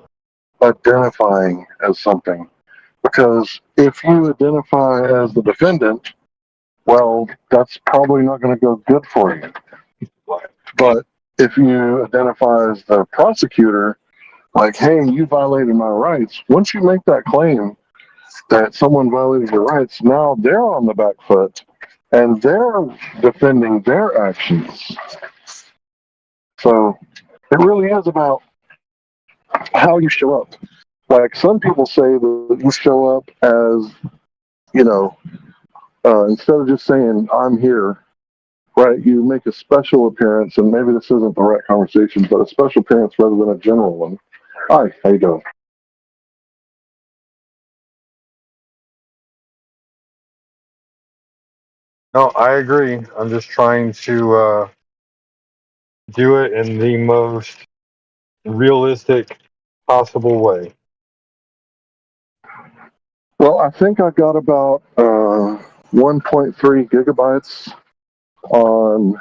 identifying as something. Because if you identify as the defendant, well, that's probably not going to go good for you. But if you identify as the prosecutor, like, hey, you violated my rights, once you make that claim that someone violated your rights, now they're on the back foot and they're defending their actions. So it really is about how you show up. Like, some people say that you show up as, you know, instead of just saying, I'm here, right, you make a special appearance, and maybe this isn't the right conversation, but a special appearance rather than a general one. Hi, how you doing? No, I agree. I'm just trying to do it in the most realistic possible way. Well, I think I got about 1.3 gigabytes on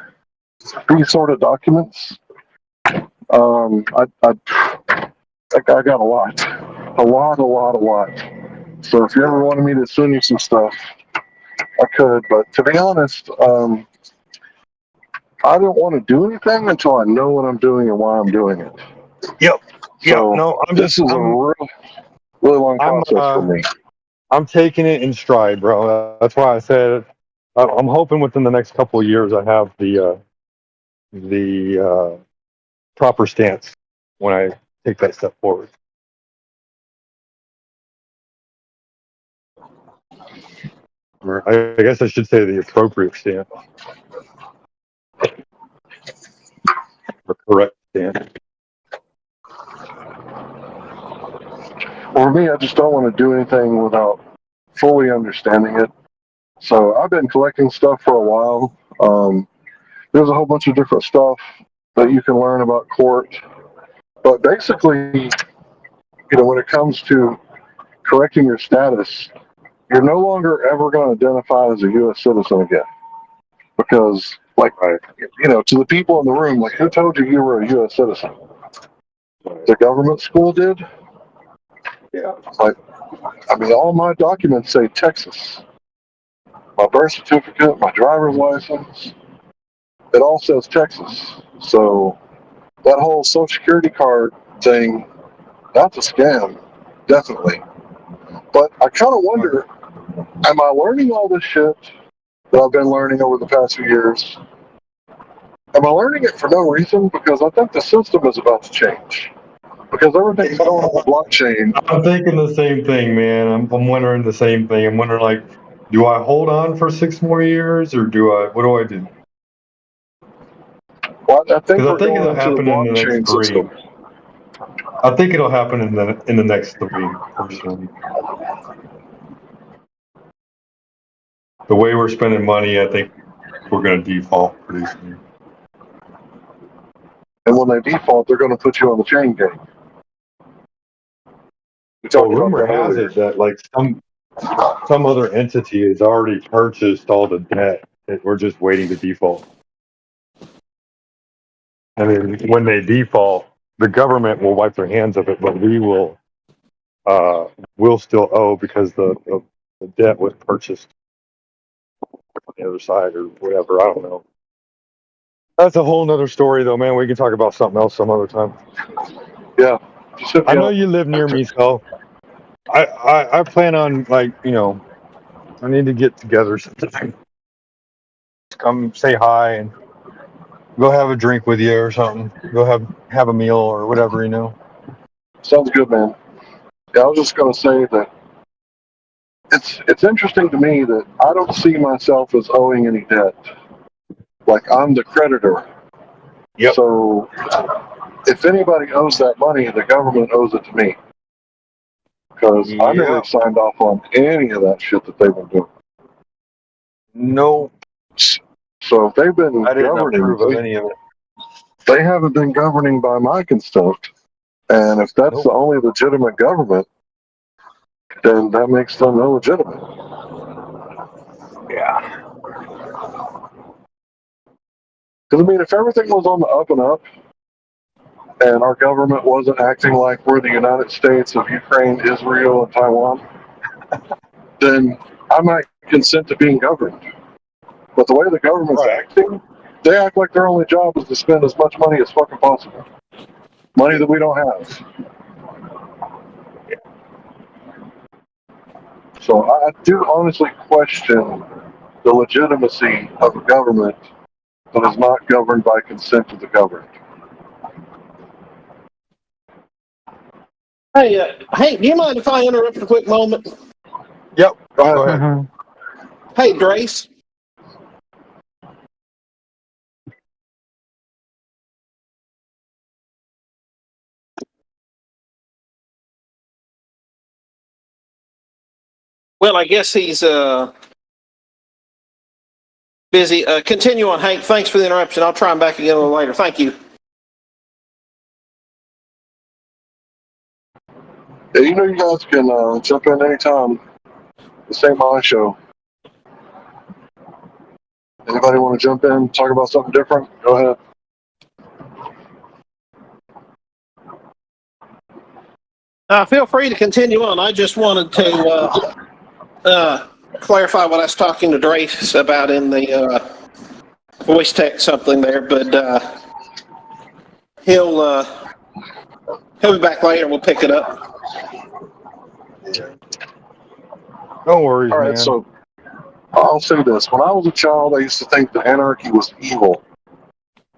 three sort of documents. I got a lot. So if you ever wanted me to send you some stuff, I could. But to be honest, I don't want to do anything until I know what I'm doing and why I'm doing it. Yep. So No, this is a really long process for me. I'm taking it in stride, bro. That's why I said I'm hoping within the next couple of years I have the proper stance when I take that step forward. Or I guess I should say the appropriate stance. Or correct stance. For me, I just don't want to do anything without fully understanding it. So I've been collecting stuff for a while. There's a whole bunch of different stuff that you can learn about court. But basically, you know, when it comes to correcting your status, you're no longer ever going to identify as a U.S. citizen again. Because, like, you know, to the people in the room, like, who told you were a U.S. citizen? The government school did? Yeah. Like, I mean, all my documents say Texas. My birth certificate, my driver's license, it all says Texas. So that whole Social Security card thing, that's a scam, definitely. But I kind of wonder, am I learning all this shit that I've been learning over the past few years? Am I learning it for no reason? Because I think the system is about to change. Because everything's going on the blockchain. I'm thinking the same thing, man. I'm wondering the same thing. I'm wondering, like, do I hold on for 6 more years, or what do I do? Well, I think Because I think it'll into the happen in the next blockchain 3. system. I think it'll happen in the next 3, personally. The way we're spending money, I think we're going to default pretty soon. And when they default, they're going to put you on the chain gang. So rumor has it that, like, some other entity has already purchased all the debt that we're just waiting to default. And then when they default, the government will wipe their hands of it, but we'll still owe because the debt was purchased on the other side or whatever. I don't know. That's a whole nother story, though, man. We can talk about something else some other time. Yeah. I know you live near me, so I plan on, like, you know, I need to get together sometime. Come say hi and go have a drink with you or something. Go have a meal or whatever, you know. Sounds good, man. Yeah, I was just going to say that it's interesting to me that I don't see myself as owing any debt. Like, I'm the creditor. Yep. So if anybody owes that money, the government owes it to me. Because I never signed off on any of that shit that they've been doing. No. So if they've been I didn't governing, approve of any of it. they haven't been governing by my consent. And if that's the only legitimate government, then that makes them illegitimate. Yeah. Because, I mean, if everything was on the up and up and our government wasn't acting like we're the United States of Ukraine, Israel, and Taiwan, then I might consent to being governed. But the way the government's acting, they act like their only job is to spend as much money as fucking possible. Money that we don't have. So I do honestly question the legitimacy of a government that is not governed by consent of the governed. Hey, Hank, do you mind if I interrupt a quick moment? Yep. Go ahead. Hey, Drace. Well, I guess he's busy. Continue on, Hank. Thanks for the interruption. I'll try him back again a little later. Thank you. Yeah, you know you guys can jump in anytime. This ain't my show. Anybody want to jump in, talk about something different? Go ahead. Feel free to continue on. I just wanted to clarify what I was talking to Drace about in the voice text something there, but he'll be back later. We'll pick it up. No worries, All right, man. so I'll say this. When I was a child, I used to think that anarchy was evil.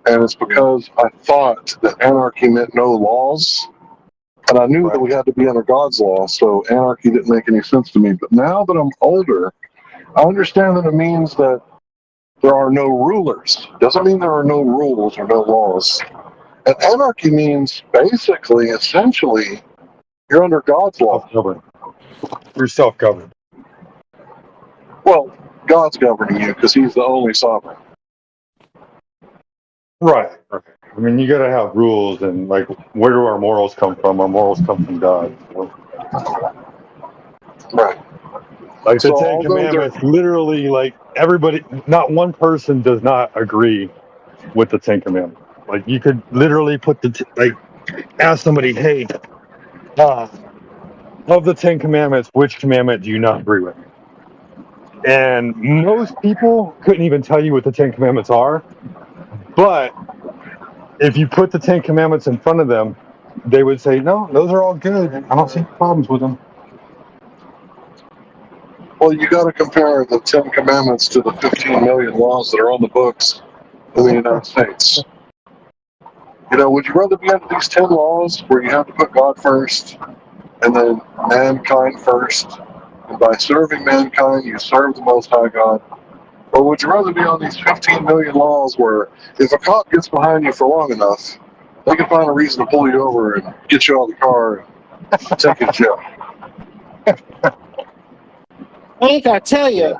And it's because I thought that anarchy meant no laws. And I knew that we had to be under God's law, so anarchy didn't make any sense to me. But now that I'm older, I understand that it means that there are no rulers. Doesn't mean there are no rules or no laws. And anarchy means basically, essentially, you're under God's law. You're self-governed. Well, God's governing you because he's the only sovereign. Right. I mean, you got to have rules, and like, where do our morals come from? Our morals come from God. Right. Like the So Ten although Commandments, literally, like everybody, not one person does not agree with the Ten Commandments. Like you could literally put ask somebody, hey, of the Ten Commandments, which commandment do you not agree with? And most people couldn't even tell you what the Ten Commandments are. But if you put the Ten Commandments in front of them, they would say, no, those are all good. I don't see problems with them. Well, you got to compare the 10 Commandments to the 15 million laws that are on the books in the United States. You know, would you rather be under these 10 laws where you have to put God first and then mankind first, and by serving mankind, you serve the Most High God? Or would you rather be on these 15 million laws where if a cop gets behind you for long enough, they can find a reason to pull you over and get you out of the car and take you to jail? Hank, I tell you,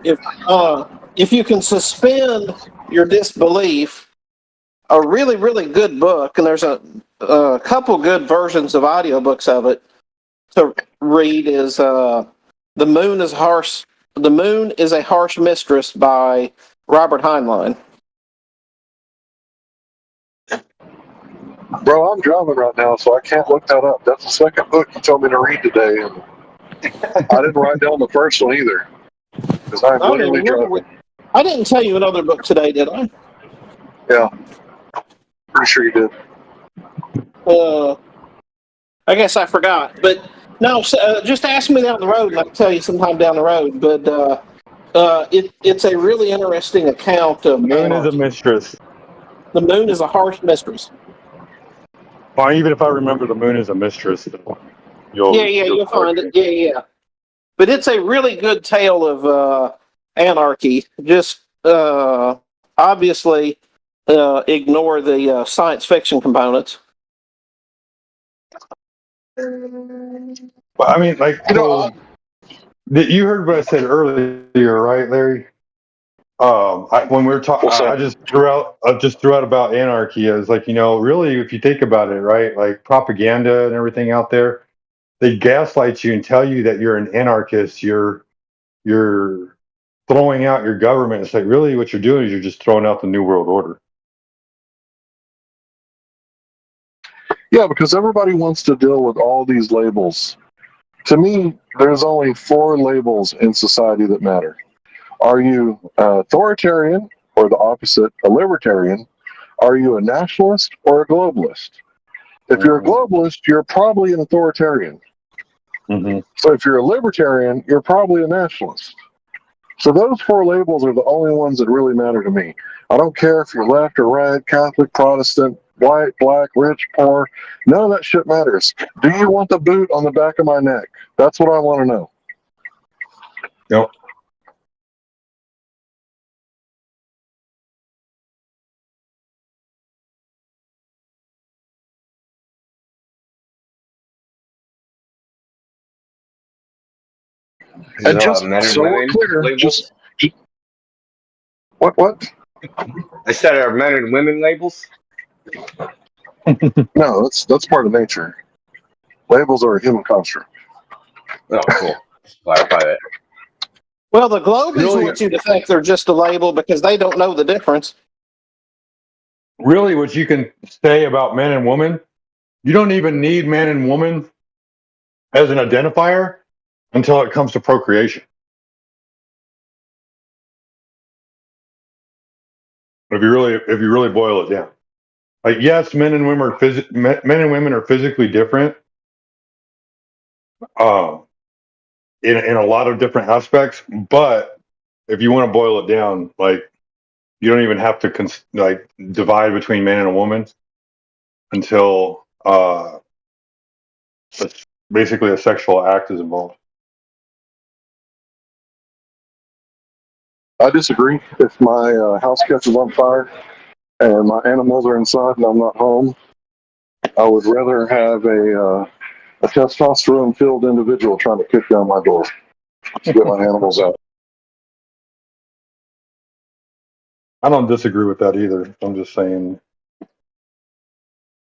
if you can suspend your disbelief, a really, really good book, and there's a couple good versions of audiobooks of it to read, is The Moon is a Harsh Mistress by Robert Heinlein. Bro, I'm driving right now, so I can't look that up. That's the second book you told me to read today, and I didn't write down the first one either, because I'm literally driving. I didn't tell you another book today, did I? Yeah, pretty sure you did. I guess I forgot, but no. Just ask me down the road, and I can tell you sometime down the road. But it's a really interesting account of. The moon is a mistress. The moon is a harsh mistress. Well, even if I remember the moon is a mistress, you'll find it. Yeah. But it's a really good tale of anarchy. Just obviously ignore the science fiction components. But I mean, like, you heard what I said earlier, right, Larry? When we were talking, I just threw out about anarchy. I was like, really, if you think about it, right, like propaganda and everything out there, they gaslight you and tell you that you're an anarchist. You're throwing out your government. It's like, really, what you're doing is you're just throwing out the New World Order. Yeah, because everybody wants to deal with all these labels. To me, there's only 4 labels in society that matter. Are you authoritarian, or the opposite, a libertarian? Are you a nationalist or a globalist? If you're a globalist, you're probably an authoritarian. So if you're a libertarian, you're probably a nationalist. So those 4 labels are the only ones that really matter to me. I don't care if you're left or right, Catholic, Protestant, white, black, rich, poor. None of that shit matters. Do you want the boot on the back of my neck? That's what I want to know. Yep. And just so we're clear, just what? I said, are men and women labels? No, that's part of nature. Labels are a human construct. Oh, cool. Just clarify that. Well, the Globies Really? want you to think they're just a label because they don't know the difference. Really, what you can say about men and women, you don't even need man and woman as an identifier until it comes to procreation. If you really boil it down, like yes, men and women are physically different, in a lot of different aspects. But if you want to boil it down, like you don't even have to divide between man and a woman until basically a sexual act is involved. I disagree. If my house catches on fire and my animals are inside and I'm not home, I would rather have a testosterone-filled individual trying to kick down my door to get my animals out. I don't disagree with that either. I'm just saying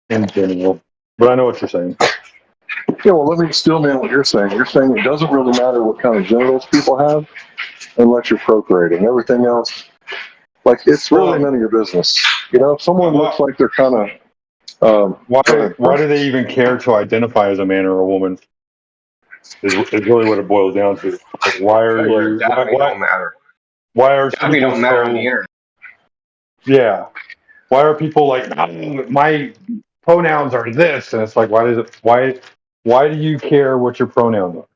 in general, but I know what you're saying. Yeah, well, let me steel man what you're saying. You're saying it doesn't really matter what kind of genitals people have unless you're procreating. Everything else, like, it's really none of your business. You know, if someone looks like they're kind of why do they even care to identify as a man or a woman? Is really what it boils down to. Like, why are you? Don't matter. Why are Definitely people don't matter on the so? internet. Yeah. Why are people like, my pronouns are this, and it's like, why do you care what your pronouns are?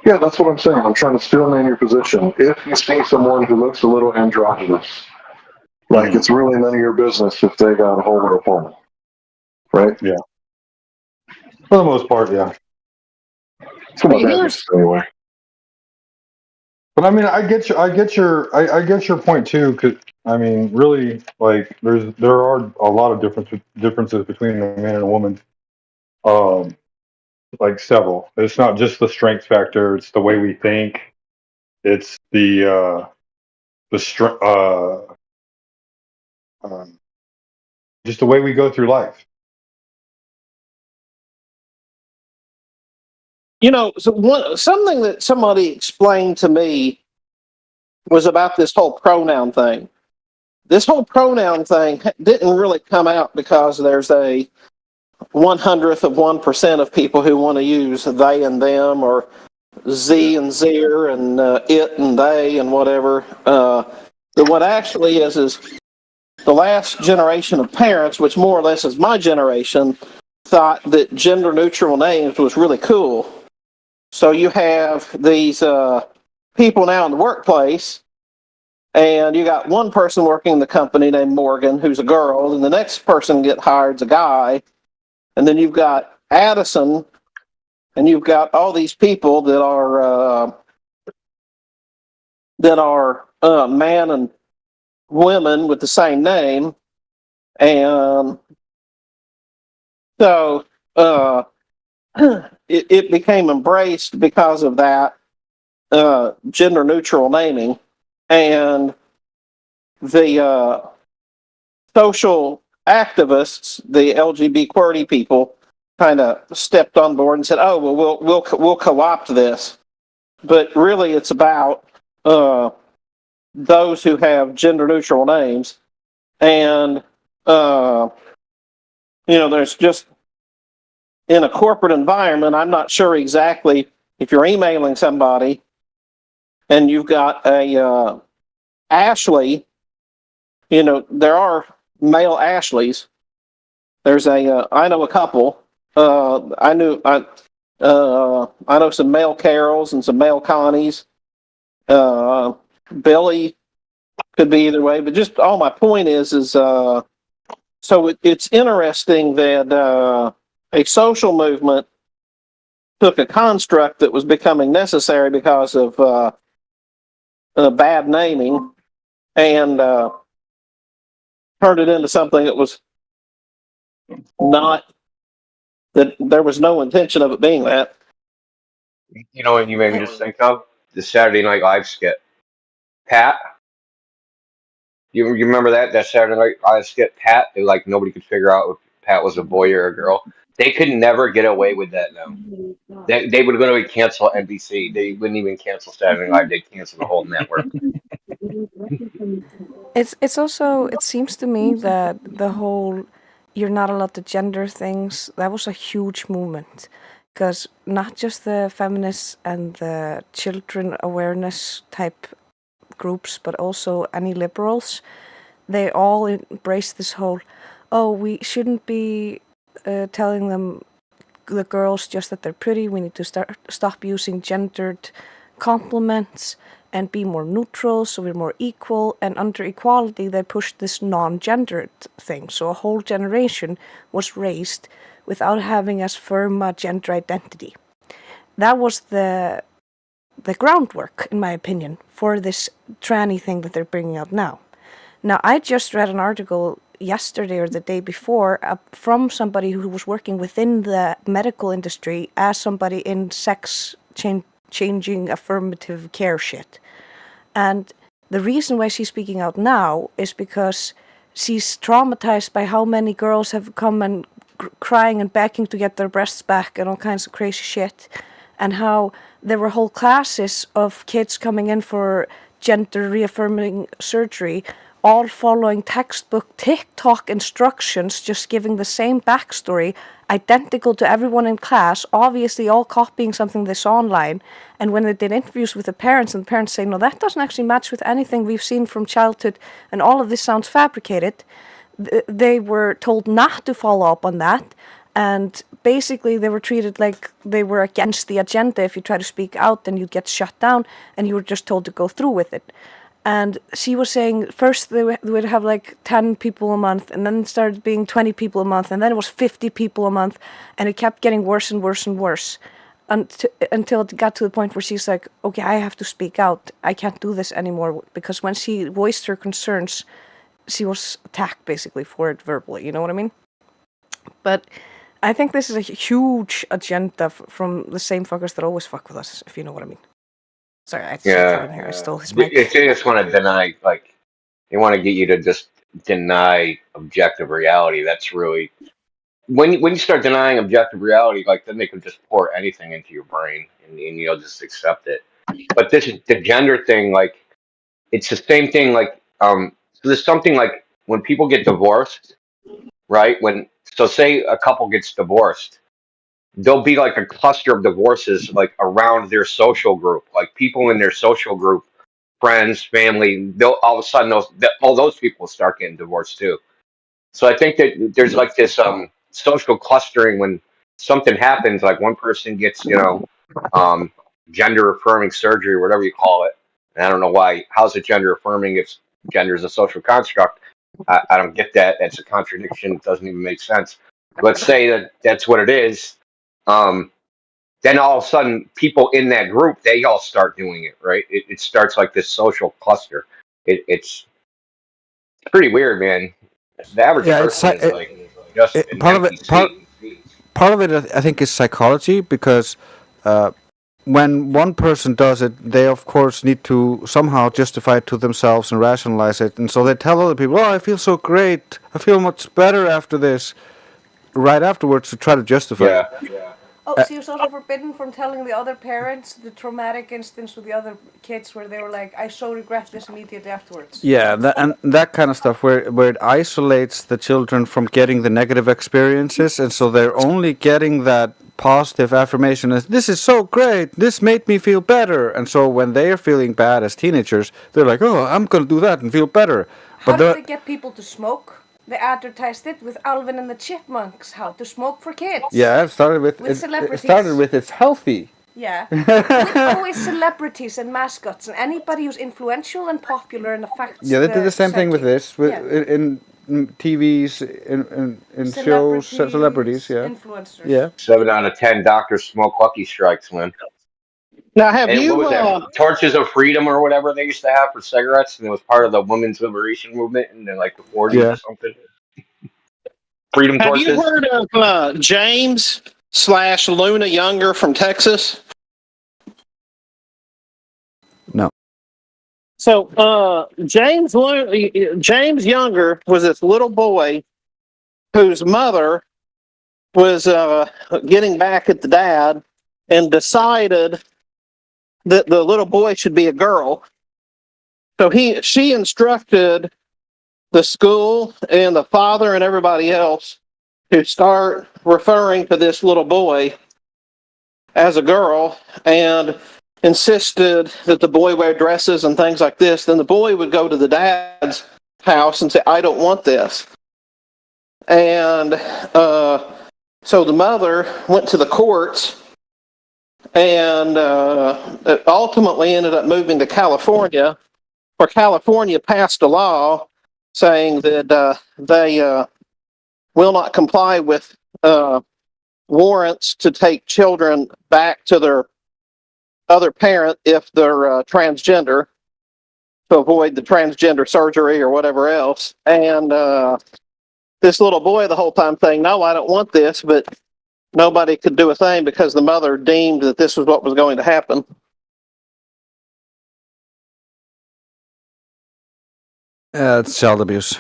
Yeah, that's what I'm saying. I'm trying to steel man your position. If you see someone who looks a little androgynous, like it's really none of your business if they got a hole in a woman, right? Yeah. For the most part, yeah. For my business, anyway. But I mean, I get your point too. Cause I mean, really, like, there are a lot of differences between a man and a woman. Like several. It's not just the strength factor. It's the way we think. It's just the way we go through life. You know, something that somebody explained to me was about this whole pronoun thing. This whole pronoun thing didn't really come out because there's a 0.01% of people who want to use they and them, or z and zir, and it and they and whatever. But what actually is the last generation of parents, which more or less is my generation, thought that gender neutral names was really cool. So you have these people now in the workplace, and you got one person working in the company named Morgan, who's a girl, and the next person get hired is a guy, and then you've got Addison, and you've got all these people that are man and women with the same name, and so it became embraced because of that gender neutral naming, and the social activists, the LGBT QWERTY people, kind of stepped on board and said, "Oh, well, we'll co-opt this," but really it's about those who have gender neutral names, and there's just in a corporate environment, I'm not sure exactly if you're emailing somebody and you've got a Ashley, there are male Ashleys. There's I know a couple. I know some male Carols and some male Connies. Billy could be either way, but just all my point is so it's interesting that a social movement took a construct that was becoming necessary because of bad naming and turned it into something that was not, that there was no intention of it being that. You know what you made me just think of? The Saturday Night Live skit. Pat? You remember that Saturday Night Live skit, Pat? Like nobody could figure out if Pat was a boy or a girl. They could never get away with that now. They would going to cancel NBC. They wouldn't even cancel Saturday Night Live. They'd cancel the whole network. It's also, it seems to me that the whole you're not allowed to gender things, that was a huge movement, because not just the feminists and the children awareness type groups, but also any liberals, they all embrace this whole, oh, we shouldn't be telling them, the girls, just that they're pretty. We need to stop using gendered compliments and be more neutral, so we're more equal. And under equality, they pushed this non-gendered thing. So a whole generation was raised without having as firm a gender identity. That was the groundwork, in my opinion, for this tranny thing that they're bringing out now. Now, I just read an article yesterday or the day before from somebody who was working within the medical industry as somebody in sex changing affirmative care shit. And the reason why she's speaking out now is because she's traumatized by how many girls have come and crying and begging to get their breasts back and all kinds of crazy shit. And how there were whole classes of kids coming in for gender reaffirming surgery, all following textbook TikTok instructions, just giving the same backstory, identical to everyone in class, obviously all copying something they saw online. And when they did interviews with the parents, and the parents say, no, that doesn't actually match with anything we've seen from childhood, and all of this sounds fabricated, they were told not to follow up on that. And basically they were treated like they were against the agenda. If you try to speak out, then you get shut down, and you were just told to go through with it. And she was saying first they would have like 10 people a month, and then it started being 20 people a month, and then it was 50 people a month, and it kept getting worse and worse and worse until it got to the point where she's like, okay, I have to speak out. I can't do this anymore, because when she voiced her concerns, she was attacked basically for it verbally. You know what I mean? But I think this is a huge agenda from the same fuckers that always fuck with us, if you know what I mean. Sorry, I Yeah. I stole his mic. They just want to deny, like, they want to get you to just deny objective reality. That's really when you start denying objective reality, like then they can just pour anything into your brain and you'll just accept it. But this is the gender thing, like it's the same thing. Like so there's something like when people get divorced, right? So say a couple gets divorced, there'll be like a cluster of divorces like around their social group, like people in their social group, friends, family. They'll all of a sudden all those people will start getting divorced too. So I think that there's like this social clustering when something happens, like one person gets gender affirming surgery or whatever you call it. And I don't know why. How's it gender affirming if gender is a social construct? I don't get that. That's a contradiction. It doesn't even make sense. Let's say that that's what it is. Then all of a sudden, people in that group, they all start doing it, right? It starts like this social cluster. It's pretty weird, man. The average person is like just an part of empty it. seat. Part of it, I think, is psychology, because when one person does it, they of course need to somehow justify it to themselves and rationalize it, and so they tell other people, "Oh, I feel so great. I feel much better after this." Right afterwards, to try to justify it. Oh, she was also forbidden from telling the other parents the traumatic instance with the other kids where they were like, I so regret this immediately afterwards. Yeah, and that kind of stuff where it isolates the children from getting the negative experiences, and so they're only getting that positive affirmation as this is so great, this made me feel better, and so when they're feeling bad as teenagers, they're like, oh, I'm gonna do that and feel better. How But did they get people to smoke? They advertised it with Alvin and the Chipmunks, how to smoke for kids. yeah, it started with it celebrities. started with it's healthy. Yeah, with always celebrities and mascots and anybody who's influential and popular and affects. Yeah, they did the same thing with this with Yeah. in TVs, in shows, celebrities. Yeah, influencers. yeah. 7 out of 10 doctors smoke Lucky Strikes, man. Now, have And you? what was that? Torches of Freedom or whatever they used to have for cigarettes, and it was part of the women's liberation movement in like the 40s Yeah. or something. Freedom Have torches. you heard of James / Luna Younger from Texas? No. So James Younger was this little boy whose mother was getting back at the dad and decided that the little boy should be a girl. So she instructed the school and the father and everybody else to start referring to this little boy as a girl, and insisted that the boy wear dresses and things like this. Then the boy would go to the dad's house and say, I don't want this. And so the mother went to the courts and ultimately ended up moving to California, where California passed a law saying that they will not comply with warrants to take children back to their other parent if they're transgender, to avoid the transgender surgery or whatever else. And this little boy the whole time saying, no, I don't want this, but nobody could do a thing because the mother deemed that this was what was going to happen. It's child abuse.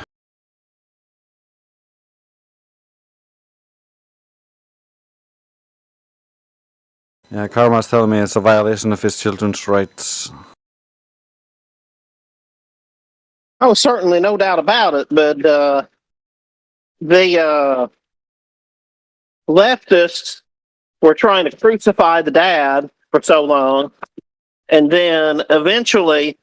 Yeah, Karma's telling me it's a violation of his children's rights. Oh, certainly, no doubt about it. But the leftists were trying to crucify the dad for so long, and then eventually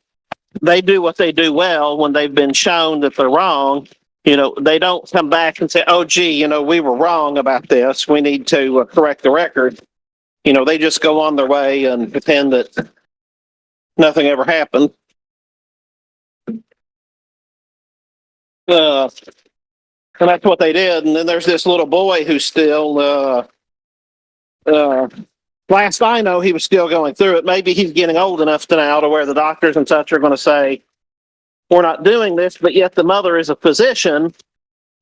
they do what they do well when they've been shown that they're wrong. You know, they don't come back and say, oh, gee, you know, we were wrong about this. We need to correct the record. You know, they just go on their way and pretend that nothing ever happened. And that's what they did. And then there's this little boy who's still, last I know, he was still going through it. Maybe he's getting old enough now to where the doctors and such are going to say, we're not doing this, but yet the mother is a physician.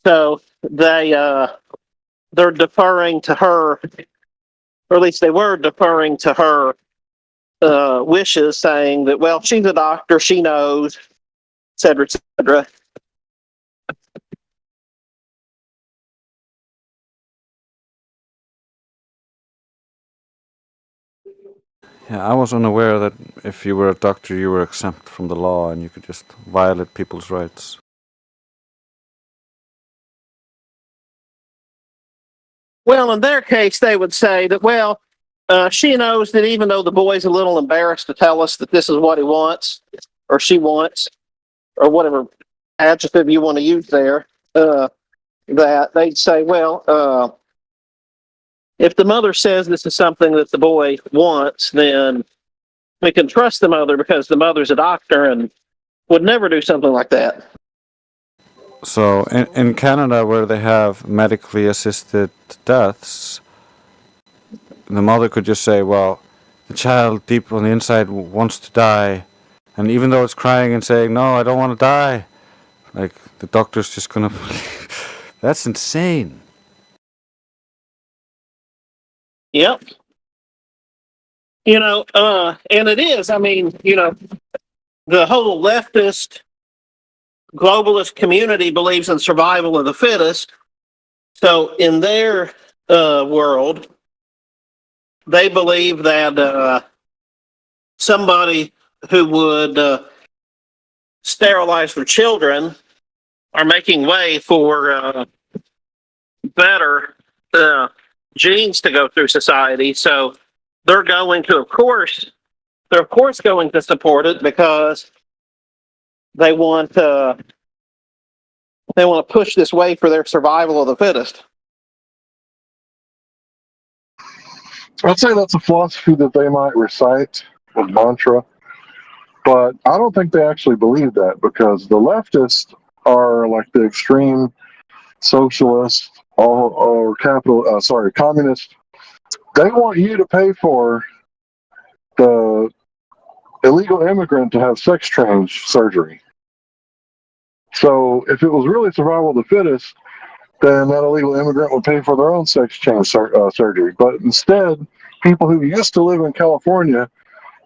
So they're deferring to her, or at least they were deferring to her wishes, saying that, well, she's a doctor, she knows, et cetera, et cetera. Yeah, I was unaware that if you were a doctor, you were exempt from the law and you could just violate people's rights. Well, in their case, they would say that, well, she knows that even though the boy's a little embarrassed to tell us that this is what he wants, or she wants, or whatever adjective you want to use there, that they'd say, well, if the mother says this is something that the boy wants, then we can trust the mother because the mother's a doctor and would never do something like that. So in Canada, where they have medically assisted deaths, the mother could just say, well, the child deep on the inside wants to die. And even though it's crying and saying, no, I don't want to die, like the doctor's just going to... That's insane. Yep. You know, and it is. I mean, you know, the whole leftist, globalist community believes in survival of the fittest. So in their world, they believe that somebody who would sterilize their children are making way for better genes to go through society. So they're going to, of course, going to support it because they want to push this way for their survival of the fittest. I'd say that's a philosophy that they might recite as mantra, but I don't think they actually believe that, because the leftists are like the extreme socialists or communist. They want you to pay for the illegal immigrant to have sex change surgery. So if it was really survival of the fittest, then that illegal immigrant would pay for their own sex change surgery. But instead, people who used to live in California,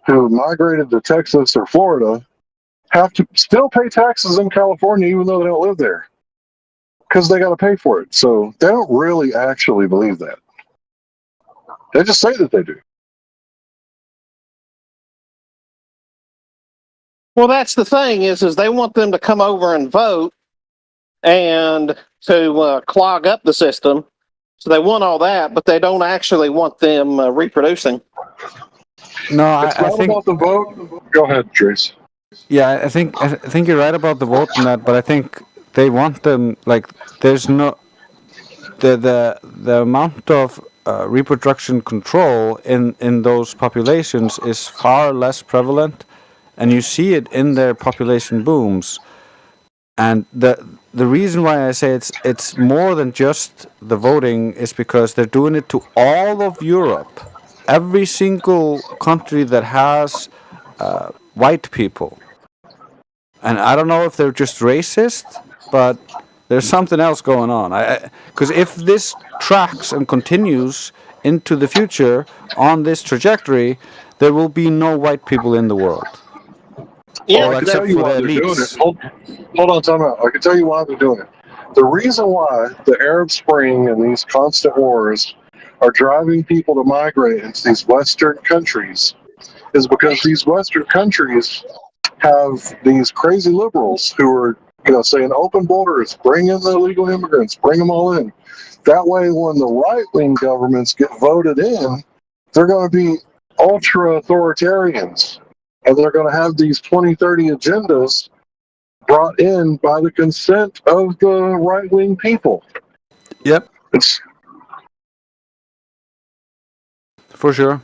who migrated to Texas or Florida, have to still pay taxes in California even though they don't live there, because they got to pay for it. So they don't really actually believe that. They just say that they do. Well, that's the thing is they want them to come over and vote and to clog up the system. So they want all that, but they don't actually want them reproducing. No, It's I not think. about the vote. Go ahead, Trace. Yeah, I think you're right about the vote and that, but I think they want them like there's no the amount of reproduction control in those populations is far less prevalent, and you see it in their population booms. And the reason why I say it's more than just the voting is because they're doing it to all of Europe, every single country that has white people. And I don't know if they're just racist, but there's something else going on. Because if this tracks and continues into the future on this trajectory, there will be no white people in the world. Yeah, I can tell you for why the they're doing it. elites. Hold on, time out. I can tell you why they're doing it. The reason why the Arab Spring and these constant wars are driving people to migrate into these Western countries is because these Western countries have these crazy liberals who are, saying open borders, bring in the illegal immigrants, bring them all in. That way, when the right-wing governments get voted in, they're going to be ultra-authoritarians, and they're going to have these 2030 agendas brought in by the consent of the right-wing people. Yep. It's For sure.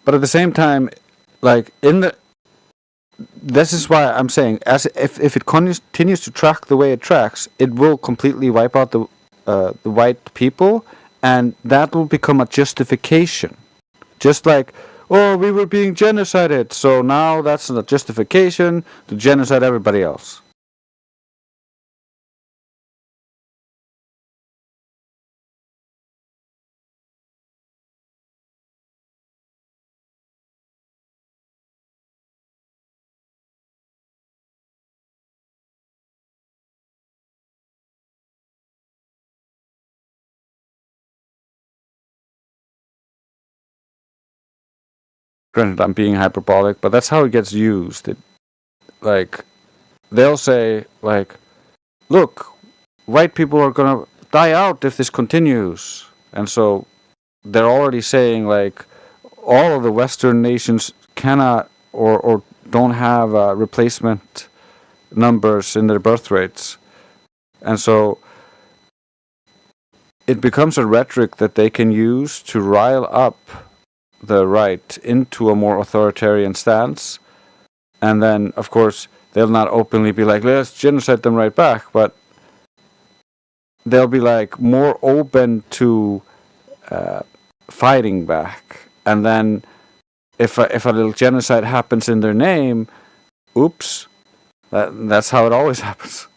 But at the same time, like this is why I'm saying, as if it continues to track the way it tracks, it will completely wipe out the white people, and that will become a justification. Just like, oh, we were being genocided, so now that's a justification to genocide everybody else. Granted, I'm being hyperbolic, but that's how it gets used. Like, they'll say, like, look, white people are gonna die out if this continues. And so they're already saying, like, all of the Western nations cannot or don't have replacement numbers in their birth rates. And so it becomes a rhetoric that they can use to rile up the right into a more authoritarian stance. And then, of course, they'll not openly be like, let's genocide them right back, but they'll be like more open to fighting back. And then if a little genocide happens in their name, oops, that's how it always happens.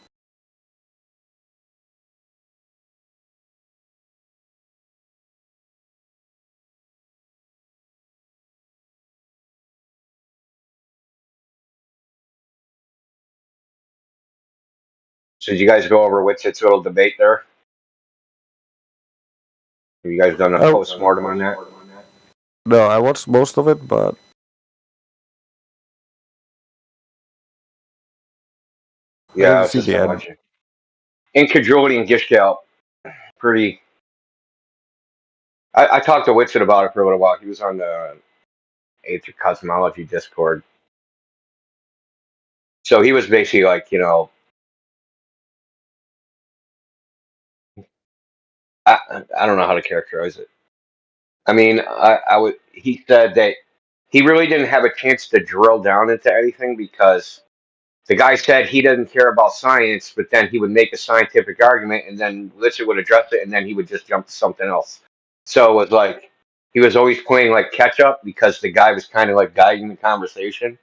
So did you guys go over Witset's little debate there? Have you guys done a Oh. post-mortem on that? No, I watched most of it, but I Yeah, didn't it's see just the a end. bunch of incredulity and Gestalt. Pretty. I talked to Whitson about it for a little while. He was on the Age of Cosmology Discord. So he was basically like, I don't know how to characterize it. I mean, he said that he really didn't have a chance to drill down into anything because the guy said he doesn't care about science, but then he would make a scientific argument and then Litzer would address it and then he would just jump to something else. So it was like he was always playing like catch up because the guy was kind of like guiding the conversation.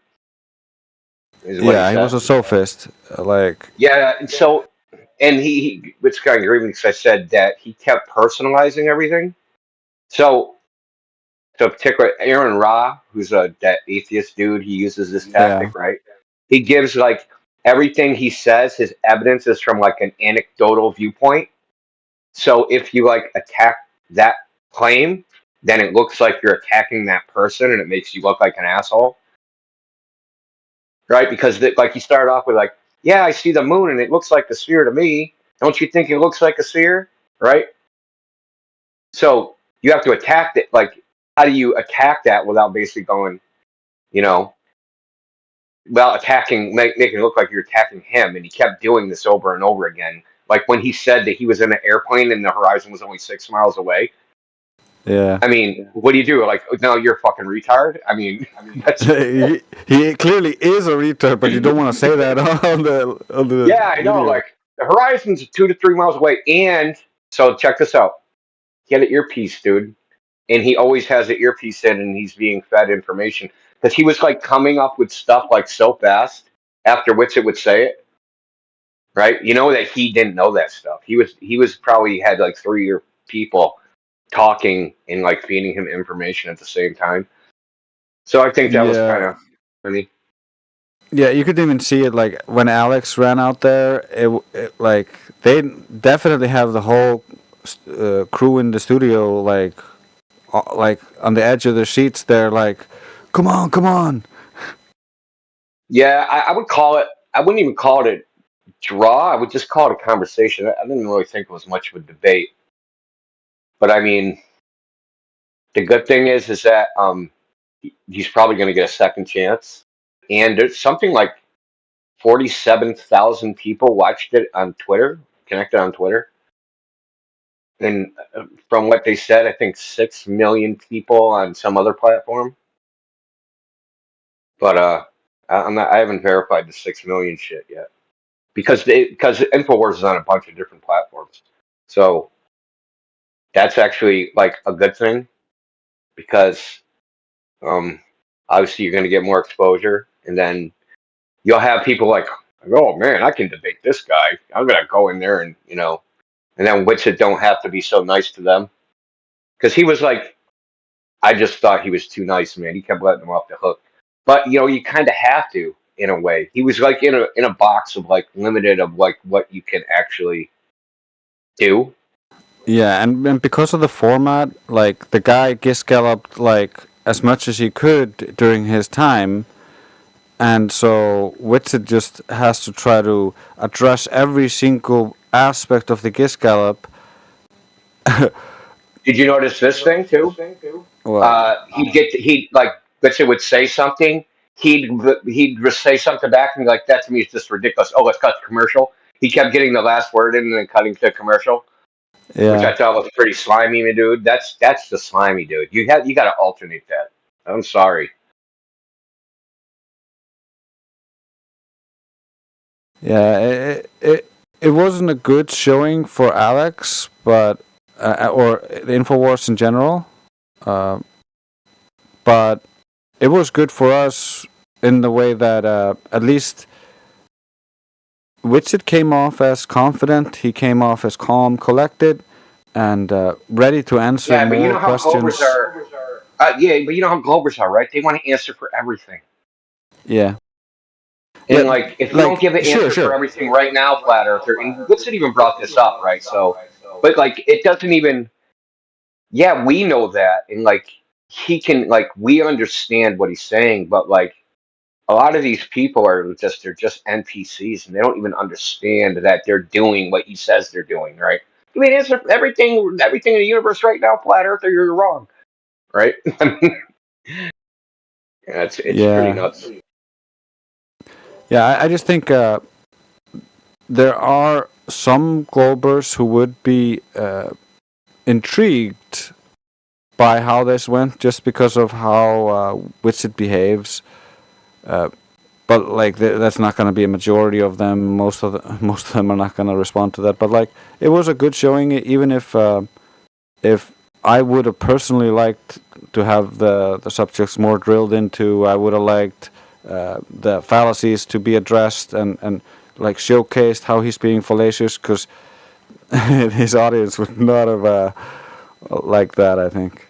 Is what Yeah, he was said. a sophist. Like, Yeah, and so which kind of agreement because I said that he kept personalizing everything. So particular Aaron Ra, who's that atheist dude, he uses this tactic, yeah, right? He gives like everything he says, his evidence is from like an anecdotal viewpoint. So if you like attack that claim, then it looks like you're attacking that person and it makes you look like an asshole. Right? Because like you started off with like, yeah, I see the moon and it looks like a sphere to me. Don't you think it looks like a sphere? Right? So you have to attack it. Like, how do you attack that without basically going, well, making it look like you're attacking him? And he kept doing this over and over again. Like when he said that he was in an airplane and the horizon was only 6 miles away. yeah. I mean, what do you do? Like, no, you're a fucking retard. I mean, that's he clearly is a retard, but you don't want to say that on the yeah, I know. video. Like the horizon's 2 to 3 miles away, and so check this out. He had an earpiece, dude, and he always has an earpiece in, and he's being fed information because he was like coming up with stuff like so fast after Witsit would say it, right? You know that he didn't know that stuff. He was probably had like 3 or people talking and like feeding him information at the same time. So I think that was kind of funny. Yeah, you could even see it like when Alex ran out there. It like they definitely have the whole crew in the studio like on the edge of their seats. They're like, "Come on, come on!" Yeah, I would call it. I wouldn't even call it a draw. I would just call it a conversation. I didn't really think it was much of a debate. But I mean, the good thing is that he's probably going to get a second chance. And there's something like 47,000 people watched it on Twitter, connected on Twitter. And from what they said, I think 6 million people on some other platform. But I haven't verified the 6 million shit yet because Infowars is on a bunch of different platforms. So that's actually like a good thing because obviously you're going to get more exposure, and then you'll have people like, oh man, I can debate this guy. I'm going to go in there and and then Witsit don't have to be so nice to them because he was like, I just thought he was too nice, man. He kept letting them off the hook, but you kind of have to in a way. He was like in a box of like limited of like what you can actually do. Yeah, and because of the format, like the guy galloped like as much as he could during his time, and so Witsit just has to try to address every single aspect of the gallop. Did you notice this thing too? Well, He'd like Witsit would say something. He'd say something back and be like, that to me is just ridiculous. Oh, let's cut the commercial. He kept getting the last word in and then cutting to the commercial. Which I yeah, thought was pretty slimy, dude. That's the slimy dude. You got to alternate that. I'm sorry. yeah, it wasn't a good showing for Alex, but or the Infowars in general, but it was good for us in the way that at least Witsit came off as confident. He came off as calm, collected, and ready to answer Yeah, but you more know how questions. Globers are. Yeah, but you know how Globers are, right? They want to answer for everything. Yeah. And Yeah, like, if you like, don't give an sure, answer sure. for everything right now, Flat Earther, and Witsit even brought this up, right? So, but like, it doesn't even. yeah, we know that, and like he can, like, we understand what he's saying, but like a lot of these people are just, they're just NPCs, and they don't even understand that they're doing what he says they're doing, right? I mean, it's everything in the universe right now, flat Earth, or you're wrong, right? I mean, yeah, it's pretty Yeah, nuts. yeah. I just think there are some Globers who would be intrigued by how this went, just because of how Witsit behaves. But like that's not going to be a majority of them. Most of them are not going to respond to that. But like it was a good showing, even if I would have personally liked to have the subjects more drilled into. I would have liked the fallacies to be addressed and like showcased how he's being fallacious, because his audience would not have liked that, I think.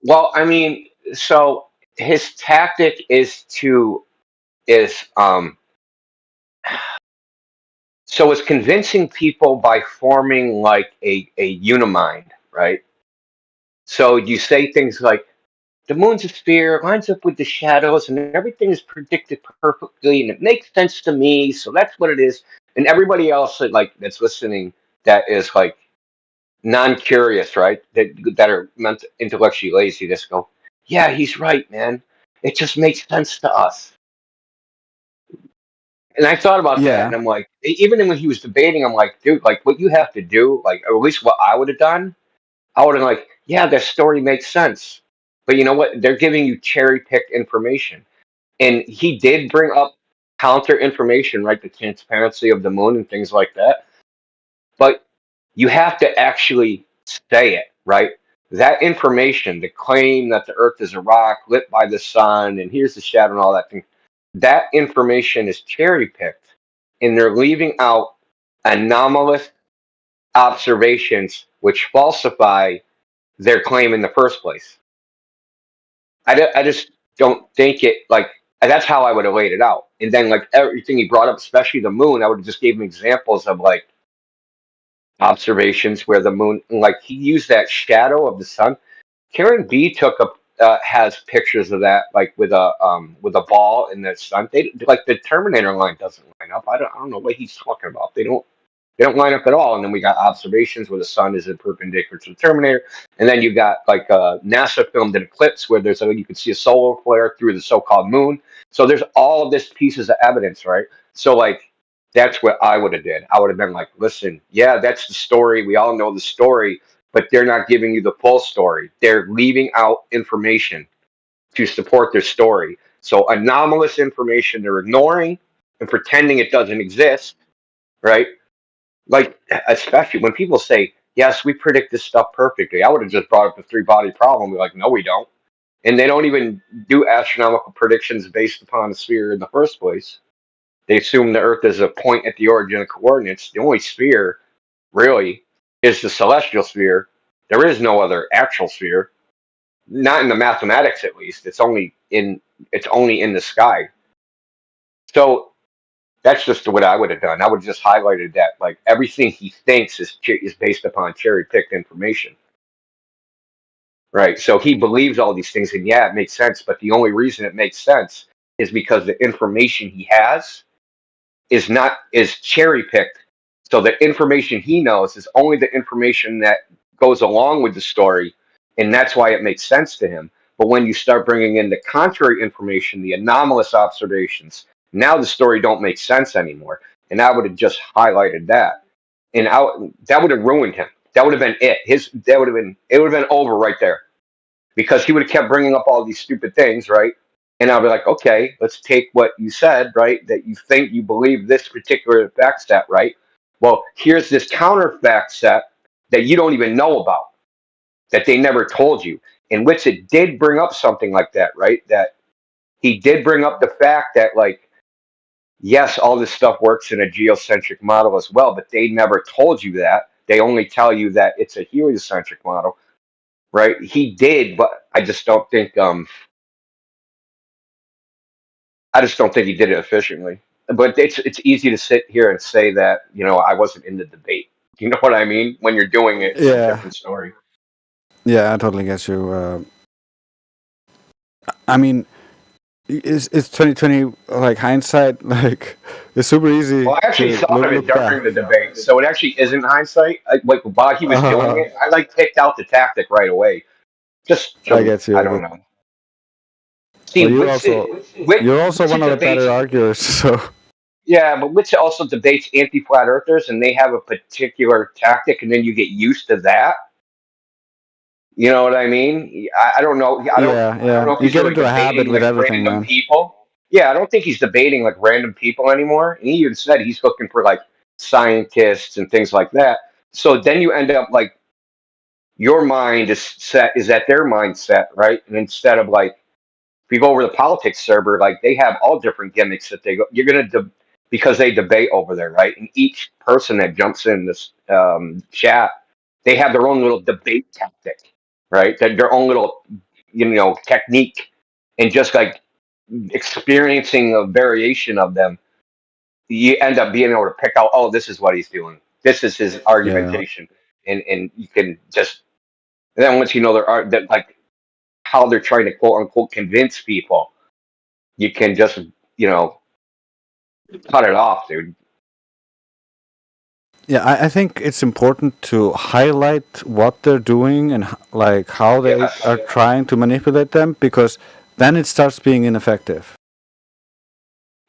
Well, I mean, so his tactic is so it's convincing people by forming like a unimind, right? So you say things like, the moon's a sphere, it lines up with the shadows, and everything is predicted perfectly, and it makes sense to me, so that's what it is. And everybody else that, like, that's listening, that is like non-curious, right? That are intellectually lazy, just go, yeah, he's right, man. It just makes sense to us. And I thought about that, and Yeah. I'm like, even when he was debating, I'm like, dude, like what you have to do, like, or at least what I would have done, I would have like, yeah, their story makes sense. But you know what? They're giving you cherry picked information. And he did bring up counter information, right? The transparency of the moon and things like that. But you have to actually say it, right? That information, the claim that the earth is a rock lit by the sun and here's the shadow and all that thing, that information is cherry picked. And they're leaving out anomalous observations which falsify their claim in the first place. I just don't think it, like, that's how I would have laid it out. And then like everything he brought up, especially the moon, I would have just gave him examples of like observations where the moon, like he used that shadow of the sun. Karen B took a has pictures of that, like with a ball in the sun. They like the Terminator line doesn't line up. I don't know what he's talking about. They don't line up at all. And then we got observations where the sun is in perpendicular to the Terminator. And then you got like NASA filmed an eclipse where there's you can see a solar flare through the so-called moon. So there's all of this pieces of evidence, right? So like that's what I would have did. I would have been like, listen, yeah, that's the story. We all know the story, but they're not giving you the full story. They're leaving out information to support their story. So anomalous information they're ignoring and pretending it doesn't exist, right? Like, especially when people say, yes, we predict this stuff perfectly. I would have just brought up the three-body problem. We're like, no, we don't. And they don't even do astronomical predictions based upon the sphere in the first place. They assume the Earth is a point at the origin of coordinates. The only sphere, really, is the celestial sphere. There is no other actual sphere. Not in the mathematics, at least. It's only in the sky. So that's just what I would have done. I would have just highlighted that, like, everything he thinks is based upon cherry picked information, right? So he believes all these things, and yeah, it makes sense. But the only reason it makes sense is because the information he has is cherry picked. So the information he knows is only the information that goes along with the story, and that's why it makes sense to him. But when you start bringing in the contrary information, the anomalous observations, now the story don't make sense anymore. And I would have just highlighted that, and that would have ruined him. That would have been it. It would have been over right there, because he would have kept bringing up all these stupid things, right? And I'll be like, okay, let's take what you said, right? That you think you believe this particular fact set, right? Well, here's this counter fact set that you don't even know about, that they never told you. In which it did bring up something like that, right? That he did bring up the fact that, like, yes, all this stuff works in a geocentric model as well, but they never told you that. They only tell you that it's a heliocentric model, right? He did, but I just don't think he did it efficiently. But it's easy to sit here and say that, I wasn't in the debate. You know what I mean? When you're doing it, it's a Yeah. different story. Yeah, I totally get you. I mean, is 2020 like hindsight? Like it's super easy Well, I actually to thought of it look back. during the debate, so it actually isn't hindsight. Like while he was doing it, I like picked out the tactic right away. Just I from get you. I I don't get. know. Well, See, you're also which one of the better debates? arguers. So Yeah, but which also debates anti-flat earthers, and they have a particular tactic, and then you get used to that. You know what I mean? I don't know. yeah, I don't yeah. know if You he's get really into a habit debating with like everything, random man. people. Yeah, I don't think he's debating like random people anymore. And he even said he's looking for like scientists and things like that. So then you end up like your mind is at their mindset, right? And instead of like if you go over the politics server, like they have all different gimmicks that they go. You're gonna because they debate over there, right? And each person that jumps in this chat, they have their own little debate tactic, right? That their own little technique, and just like experiencing a variation of them, you end up being able to pick out, oh, this is what he's doing. This is his Yeah. argumentation, and you can just and then once you know their art that like how they're trying to quote unquote convince people, you can just cut it off, dude. Yeah, I think it's important to highlight what they're doing and like how they Yes. are trying to manipulate them, because then it starts being ineffective.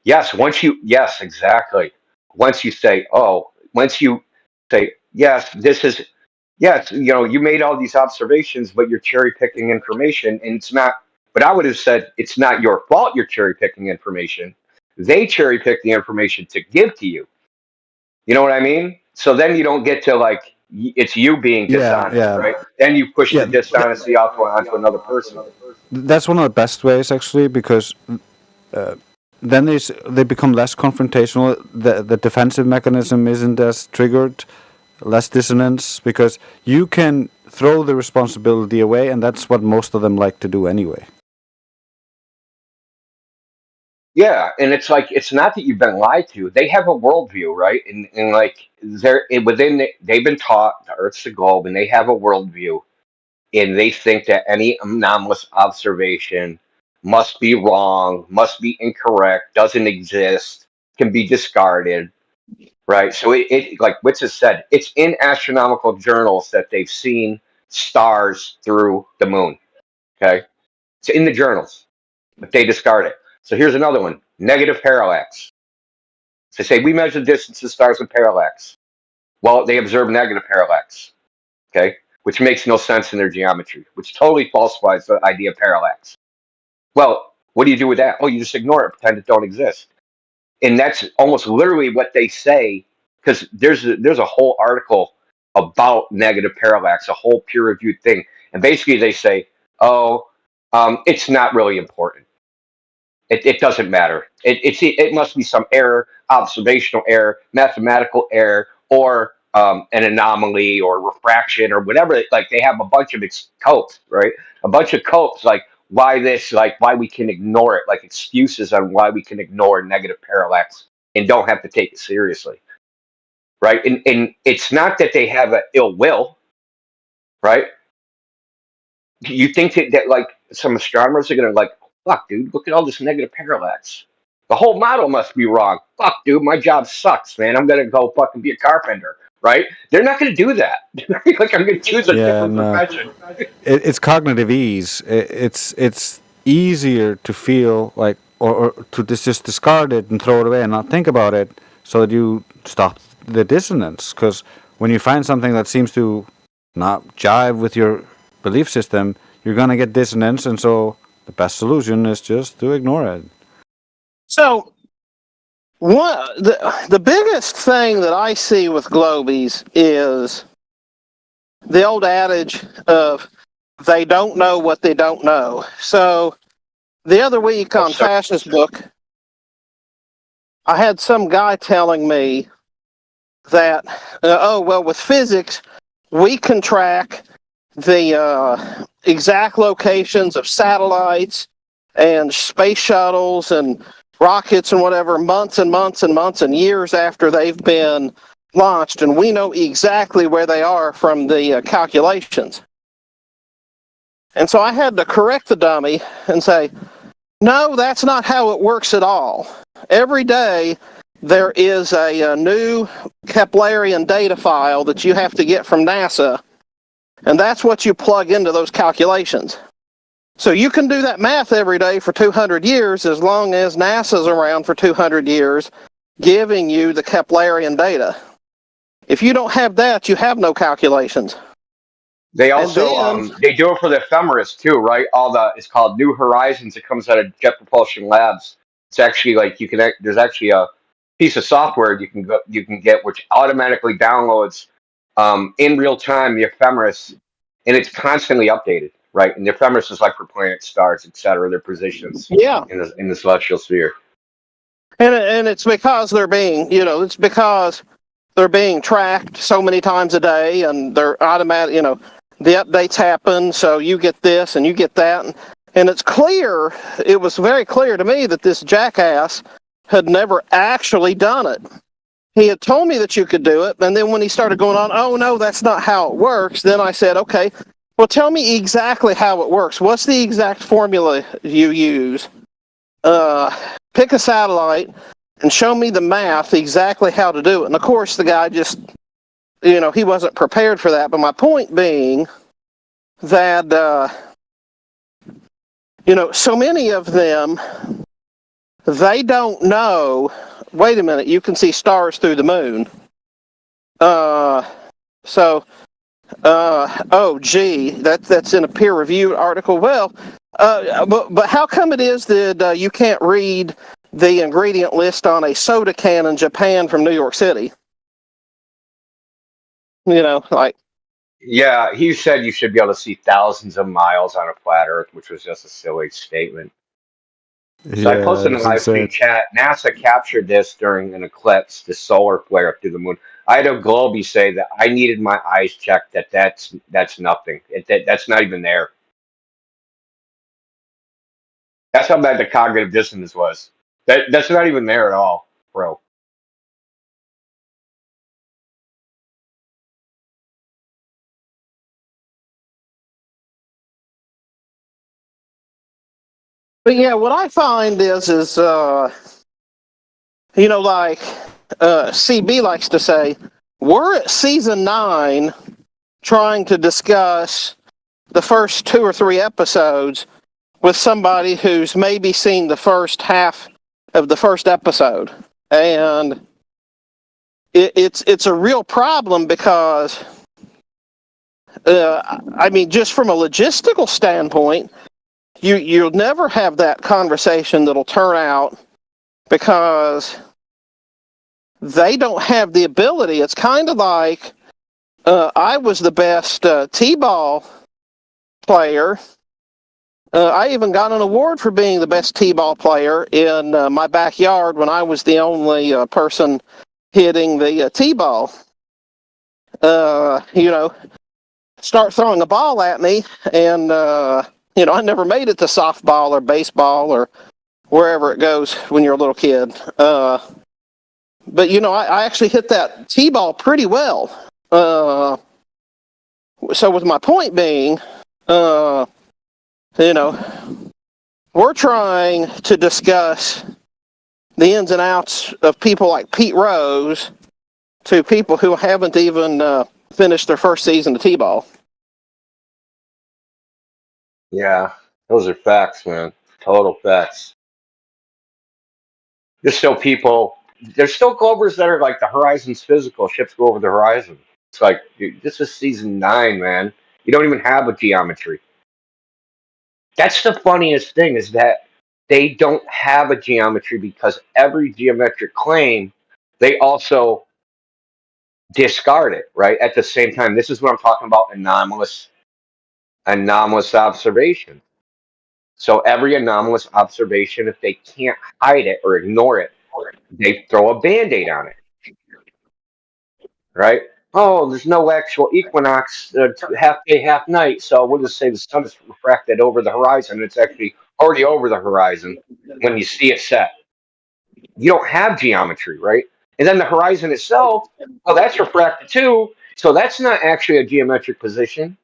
Yes, exactly. Once you say, yes, this is, yes, you made all these observations, but you're cherry picking information, and it's not. But I would have said it's not your fault. You're cherry picking information. They cherry pick the information to give to you. You know what I mean? So then you don't get to like it's you being Yeah, dishonest, yeah, right? Then you push yeah. the dishonesty onto another person. That's one of the best ways, actually, because uh, then they become less confrontational. The defensive mechanism isn't as triggered, less dissonance, because you can throw the responsibility away, and that's what most of them like to do anyway. Yeah, and it's like it's not that you've been lied to. They have a worldview, right? And like they've been taught the Earth's a globe, and they have a worldview, and they think that any anomalous observation must be wrong, must be incorrect, doesn't exist, can be discarded, right? So it like Witz has said, it's in astronomical journals that they've seen stars through the moon. Okay, it's in the journals, but they discard it. So here's another one: negative parallax. So they say we measure the distance to stars with parallax. Well, they observe negative parallax. Okay, which makes no sense in their geometry, which totally falsifies the idea of parallax. Well, what do you do with that? Oh, you just ignore it, pretend it don't exist. And that's almost literally what they say, because there's a whole article about negative parallax, a whole peer-reviewed thing, and basically they say, oh, it's not really important. It doesn't matter. It must be some error, observational error, mathematical error, or an anomaly or refraction or whatever. Like they have a bunch of copes, right? A bunch of copes, like why we can ignore it, like excuses on why we can ignore negative parallax and don't have to take it seriously, right? And it's not that they have an ill will, right? You think that like some astronomers are gonna like, fuck, dude, look at all this negative parallax. The whole model must be wrong. Fuck, dude, my job sucks, man. I'm gonna go fucking be a carpenter, right? They're not gonna do that. Like I'm gonna choose a Yeah, different no. profession. It's cognitive ease. It's easier to feel like or to just discard it and throw it away and not think about it, so that you stop the dissonance. Because when you find something that seems to not jive with your belief system, you're gonna get dissonance, and so the best solution is just to ignore it. So, the biggest thing that I see with Globies is the old adage of they don't know what they don't know. So, the other week on Fashion's book, I had some guy telling me that, with physics, we can track the exact locations of satellites and space shuttles and rockets and whatever months and months and months and years after they've been launched, and we know exactly where they are from the calculations. And so I had to correct the dummy and say, no, that's not how it works at all. Every day there is a new Keplerian data file that you have to get from NASA, and that's what you plug into those calculations. So you can do that math every day for 200 years as long as NASA's around for 200 years giving you the Keplerian data. If you don't have that, you have no calculations. They also they do it for the ephemeris too, right? It's called New Horizons. It comes out of Jet Propulsion Labs. It's actually like there's actually a piece of software you can get which automatically downloads in real time the ephemeris, and it's constantly updated, right? And the ephemeris is like for planets, stars, etc., their positions in the celestial sphere. And it's because they're being, it's because they're being tracked so many times a day, and they're automatic, the updates happen, so you get this and you get that. And it's clear, it was very clear to me that this jackass had never actually done it. He had told me that you could do it, and then when he started going on, oh no, that's not how it works, then I said, okay, well tell me exactly how it works. What's the exact formula you use? Pick a satellite and show me the math exactly how to do it. And of course the guy just, he wasn't prepared for that. But my point being that, so many of them, they don't know, wait a minute, you can see stars through the moon. Oh gee, that's in a peer-reviewed article. Well, but how come it is that you can't read the ingredient list on a soda can in Japan from New York City? Yeah, he said you should be able to see thousands of miles on a flat Earth, which was just a silly statement. So I posted in the live stream chat, NASA captured this during an eclipse, the solar flare up through the moon. I had a Globey say that I needed my eyes checked, that's nothing. That's not even there. That's how bad the cognitive dissonance was. That's not even there at all, bro. But yeah, what I find is like CB likes to say, we're at season 9 trying to discuss the first 2 or 3 episodes with somebody who's maybe seen the first half of the first episode. And it's a real problem because, just from a logistical standpoint, you'll never have that conversation that'll turn out because they don't have the ability. It's kind of like I was the best T-ball player. I even got an award for being the best T-ball player in my backyard when I was the only person hitting the T-ball. Start throwing a ball at me, and I never made it to softball or baseball or wherever it goes when you're a little kid. But I actually hit that T-ball pretty well. So with my point being, we're trying to discuss the ins and outs of people like Pete Rose to people who haven't even finished their first season of T-ball. Yeah, those are facts, man. Total facts. There's still Glovers that are like the Horizon's physical. Ships go over the horizon. It's like, dude, this is season 9, man. You don't even have a geometry. That's the funniest thing, is that they don't have a geometry because every geometric claim, they also discard it, right? At the same time, this is what I'm talking about, anomalous observation. So every anomalous observation, if they can't hide it or ignore it, they throw a Band-Aid on it, right? Oh, there's no actual equinox, half day, half night, so we'll just say the sun is refracted over the horizon. It's actually already over the horizon when you see it set. You don't have geometry, right? And then the horizon itself, well, that's refracted too, so that's not actually a geometric position.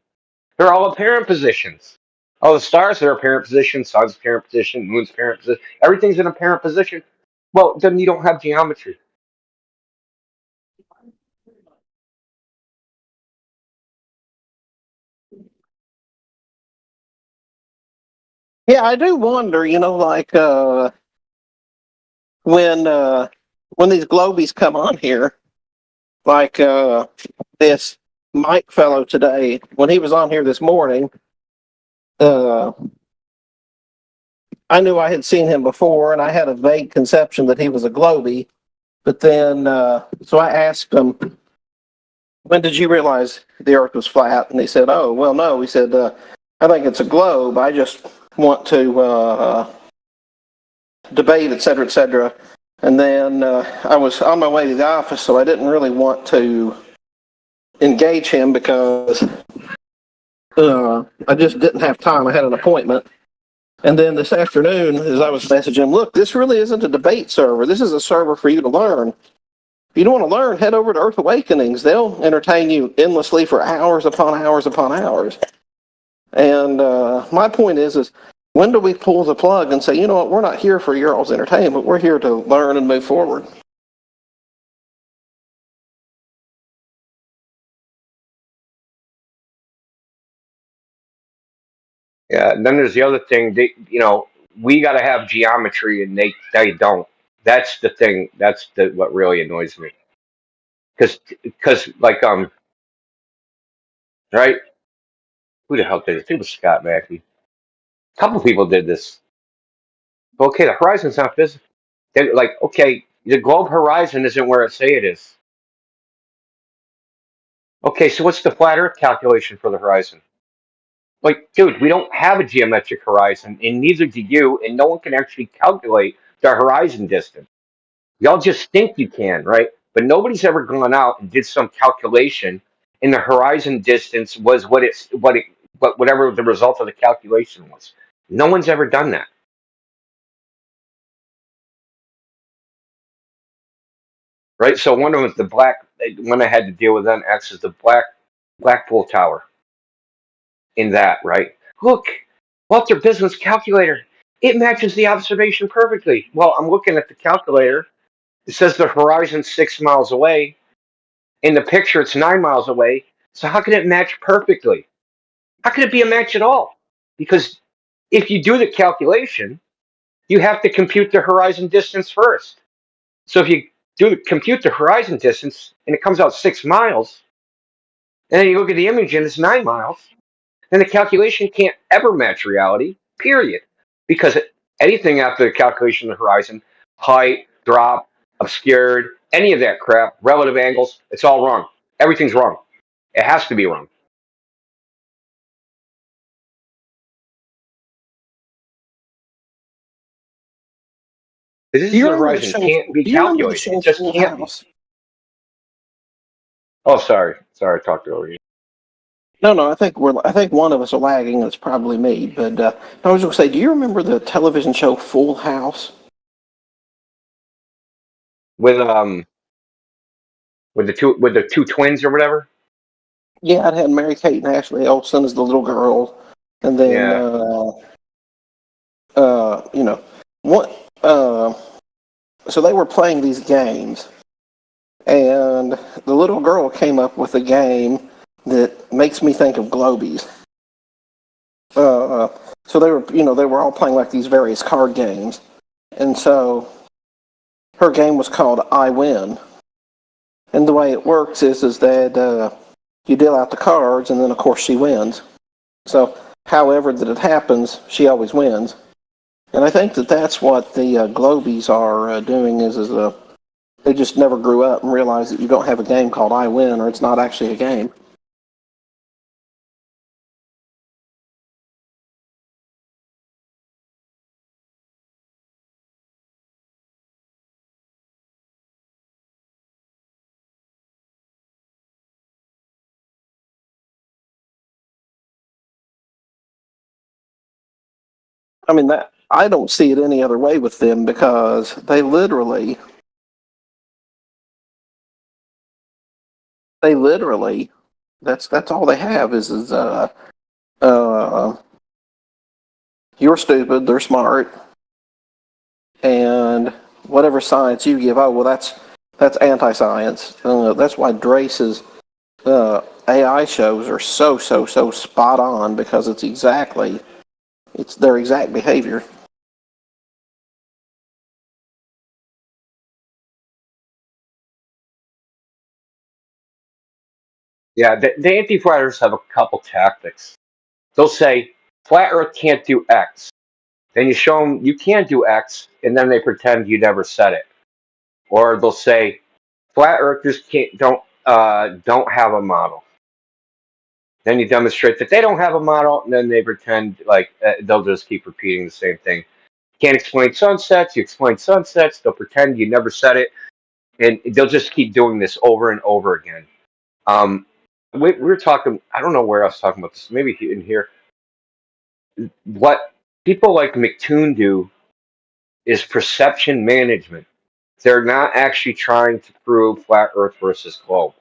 They're all apparent positions. Oh, the stars are apparent position, sun's apparent position, moon's apparent position. Everything's in apparent position. Well, then you don't have geometry. Yeah, I do wonder, like when these globies come on here, like this Mike fellow today, when he was on here this morning, uh, I knew I had seen him before, and I had a vague conception that he was a globie. But then, so I asked him, "When did you realize the Earth was flat?" And he said, "Oh, well, no." He said, "I think it's a globe. I just want to debate, et cetera, et cetera." And then I was on my way to the office, so I didn't really want to engage him because I just didn't have time. I had an appointment. And then this afternoon, as I was messaging him, look, this really isn't a debate server. This is a server for you to learn. If you don't want to learn, head over to Earth Awakenings. They'll entertain you endlessly for hours upon hours upon hours. And my point is when do we pull the plug and say, you know what, we're not here for your all's entertainment. We're here to learn and move forward. Yeah. And then there's the other thing. We got to have geometry, and they don't. That's the thing. That's what really annoys me. Because like right. Who the hell did it? I think it was Scott Mackey. A couple people did this. Okay, the horizon's not physical. They're like, okay, the globe horizon isn't where it say it is. Okay, so what's the flat Earth calculation for the horizon? Like, dude, we don't have a geometric horizon, and neither do you, and no one can actually calculate the horizon distance. Y'all just think you can, right? But nobody's ever gone out and did some calculation, and the horizon distance was whatever the result of the calculation was. No one's ever done that. Right? So one of them is the black one I had to deal with on X is the Blackpool Tower. In that, right? Look, Walter Bismuth's calculator. It matches the observation perfectly. Well, I'm looking at the calculator. It says the horizon's 6 miles away. In the picture, it's 9 miles away. So how can it match perfectly? How can it be a match at all? Because if you do the calculation, you have to compute the horizon distance first. So if you compute the horizon distance and it comes out 6 miles, and then you look at the image and it's 9 miles, then the calculation can't ever match reality, period. Because anything after the calculation of the horizon, height, drop, obscured, any of that crap, relative angles, it's all wrong. Everything's wrong. It has to be wrong. This is the horizon can't be calculated. It just can't be. Oh, sorry. Sorry, I talked over you. No, I think one of us are lagging. It's probably me. But I was going to say, do you remember the television show Full House? With the two twins or whatever. Yeah, it had Mary Kate and Ashley Olsen as the little girl, and then what? So they were playing these games, and the little girl came up with a game that makes me think of Globies. So they were all playing like these various card games, and so her game was called I Win. And the way it works is that you deal out the cards, and then of course she wins. So however that it happens, she always wins. And I think that that's what the Globies are doing is they just never grew up and realized that you don't have a game called I Win, or it's not actually a game. I mean, that I don't see it any other way with them because they literally that's all they have is You're stupid. They're smart. And whatever science you give, oh well, that's anti-science. That's why Drace's AI shows are so spot on, because it's their exact behavior. Yeah, the anti-flat earthers have a couple tactics. They'll say flat Earth can't do X. Then you show them you can do X, and then they pretend you never said it. Or they'll say flat earthers don't have a model. Then you demonstrate that they don't have a model, and then they pretend like they'll just keep repeating the same thing. Can't explain sunsets. You explain sunsets. They'll pretend you never said it, and they'll just keep doing this over and over again. We were talking. I don't know where I was talking about this. Maybe in here. What people like McToon do is perception management. They're not actually trying to prove flat Earth versus globe.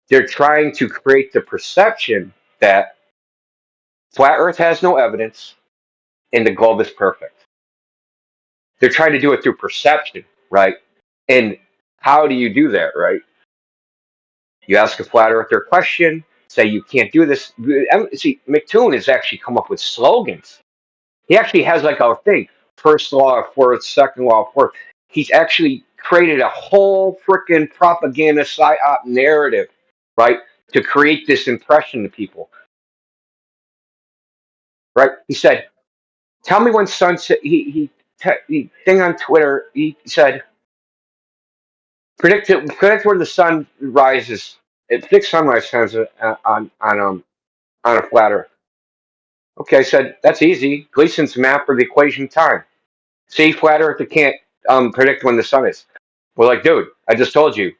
They're trying to create the perception that flat Earth has no evidence and the globe is perfect. They're trying to do it through perception, right? And how do you do that, right? You ask a flat earther a question, say you can't do this. See, McToon has actually come up with slogans. He actually has like a thing, first law of fourth, second law of fourth. He's actually created a whole freaking propaganda psyop narrative, right, to create this impression to people. Right? He said, "Tell me when sunset." He thing on Twitter. He said, "Predict where the sun rises. It predicts sunrise times on a flat Earth." Okay, I said that's easy. Gleason's map or the equation time. See, flat Earth can't predict when the sun is. We're like, dude, I just told you.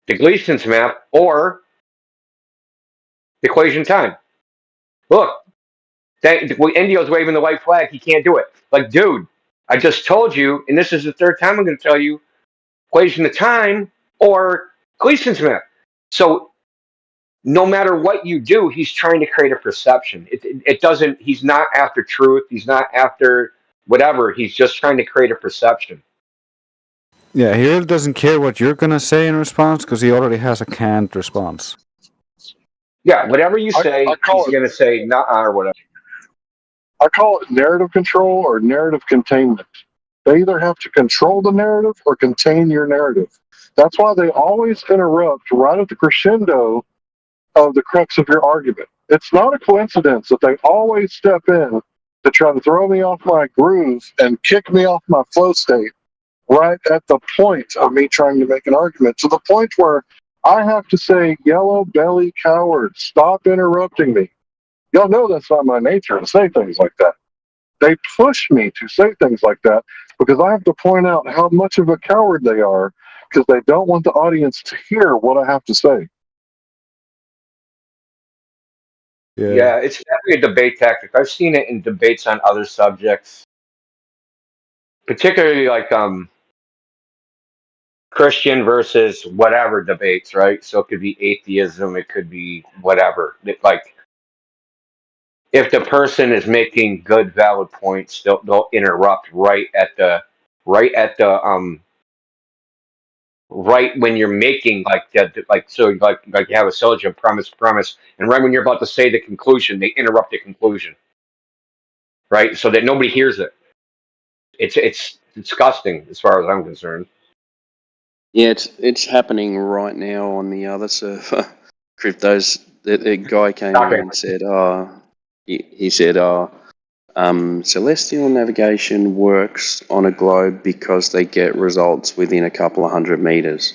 The Gleason's map or the equation time. Look, Indio's waving the white flag. He can't do it. Like, dude, I just told you, and this is the third time I'm going to tell you, equation of time or Gleason's map. So no matter what you do, he's trying to create a perception. It doesn't. He's not after truth. He's not after whatever. He's just trying to create a perception. Yeah, he really doesn't care what you're gonna say in response because he already has a canned response. Yeah, whatever you say, he's going to say nah or whatever. I call it narrative control or narrative containment. They either have to control the narrative or contain your narrative. That's why they always interrupt right at the crescendo of the crux of your argument. It's not a coincidence that they always step in to try to throw me off my groove and kick me off my flow state right at the point of me trying to make an argument, to the point where I have to say, yellow belly coward, stop interrupting me. Y'all know that's not my nature to say things like that. They push me to say things like that because I have to point out how much of a coward they are because they don't want the audience to hear what I have to say. Yeah, it's definitely a debate tactic. I've seen it in debates on other subjects, particularly like Christian versus whatever debates, right? So it could be atheism, it could be whatever. Like, if the person is making good, valid points, they'll interrupt right when you're making so you have a syllogism, premise, and right when you're about to say the conclusion, they interrupt the conclusion, right? So that nobody hears it. It's disgusting as far as I'm concerned. Yeah, it's happening right now on the other server. Crypto's the guy came in and said, he said, celestial navigation works on a globe because they get results within a couple of 100 meters.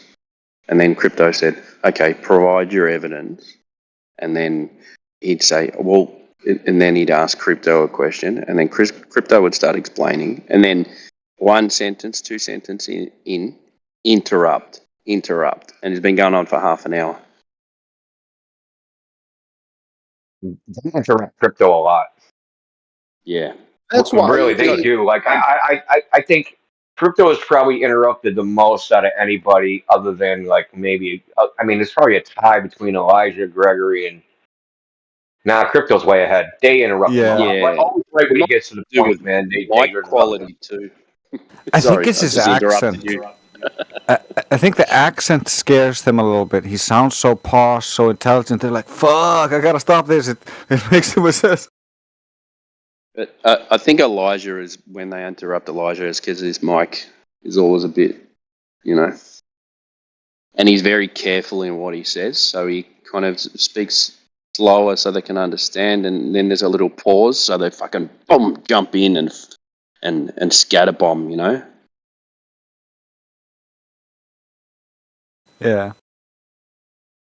And then Crypto said, okay, provide your evidence. And then he'd say, well, and then he'd ask Crypto a question, and then Crypto would start explaining, and then one sentence, two sentences in, interrupt, and it's been going on for half an hour. They interrupt Crypto a lot. Yeah, that's why really they do. Like I think Crypto is probably interrupted the most out of anybody, other than like maybe. I mean, there's probably a tie between Elijah Gregory Nah, crypto's way ahead. They interrupt him a Yeah. lot. But always right when he gets to the Do point, with man. They mic interrupt him. quality too. I think Sorry, it's I his just interrupted accent. you. I think the accent scares them a little bit. He sounds so posh, so intelligent. They're like, "Fuck, I gotta stop this." It makes him assess. But I think Elijah is when they interrupt Elijah is because his mic is always a bit, and he's very careful in what he says. So he kind of speaks slower so they can understand, and then there's a little pause so they fucking boom jump in and scatter bomb. Yeah.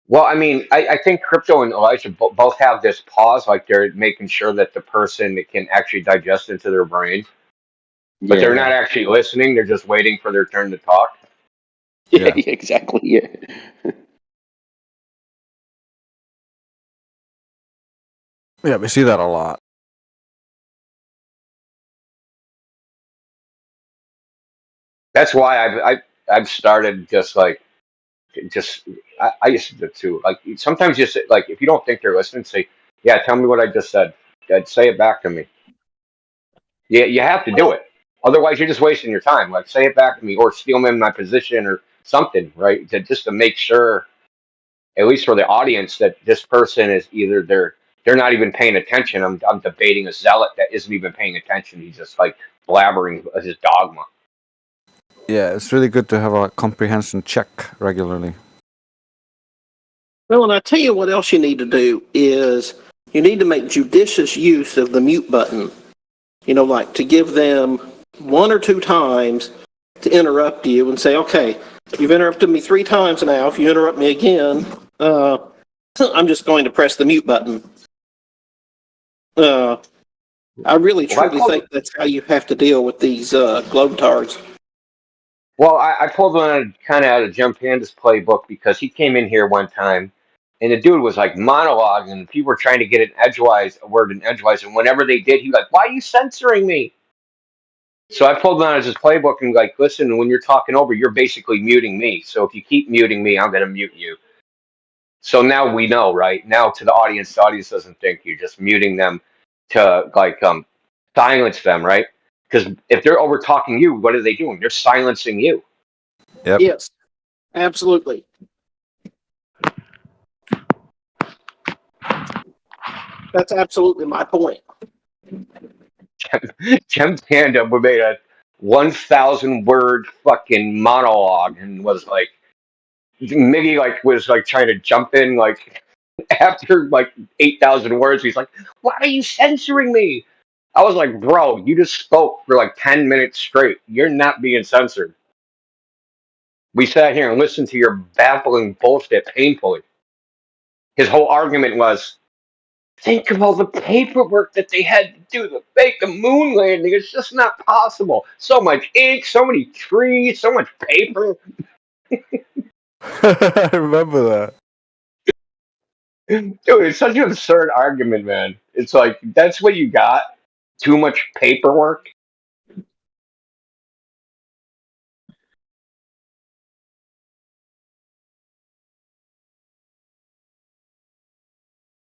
Well, I mean, I think Crypto and Elijah both have this pause, like they're making sure that the person can actually digest into their brain, but they're not Yeah. actually listening. They're just waiting for their turn to talk. Yeah, exactly. Yeah. Yeah, we see that a lot. That's why I've started I used to do it too. Like sometimes just like if you don't think they're listening, say, "Yeah, tell me what I just said. Say it back to me." Yeah, you have to do it. Otherwise, you're just wasting your time. Like, say it back to me, or steal me in my position, or something, right? Just to make sure, at least for the audience, that this person is either they're not even paying attention. I'm debating a zealot that isn't even paying attention. He's just like blabbering his dogma. Yeah, it's really good to have a comprehension check regularly. Well, and I tell you what else you need to do is you need to make judicious use of the mute button. Like to give them 1 or 2 times to interrupt you and say, okay, you've interrupted me 3 times now. If you interrupt me again, I'm just going to press the mute button. I really truly think that's how you have to deal with these globetards. Well, I pulled one kind of out of Jim Panda's playbook because he came in here one time, and the dude was like monologuing, and people were trying to get a word in edgewise, and whenever they did, he was like, "Why are you censoring me?" So I pulled one out of his playbook and like, listen, when you're talking over, you're basically muting me. So if you keep muting me, I'm going to mute you. So now we know, right? Now to the audience doesn't think you're just muting them to like silence them, right? Because if they're over talking you, what are they doing? They're silencing you. Yep. Yes, absolutely. That's absolutely my point. Jim Panda made a 1,000 word fucking monologue and was like, Miggy was trying to jump in after 8,000 words. He's like, "Why are you censoring me?" I was like, "Bro, you just spoke for 10 minutes straight. You're not being censored." We sat here and listened to your baffling bullshit painfully. His whole argument was, think of all the paperwork that they had to do to make the moon landing. It's just not possible. So much ink, so many trees, so much paper. I remember that. Dude, it's such an absurd argument, man. It's like, that's what you got? Too much paperwork?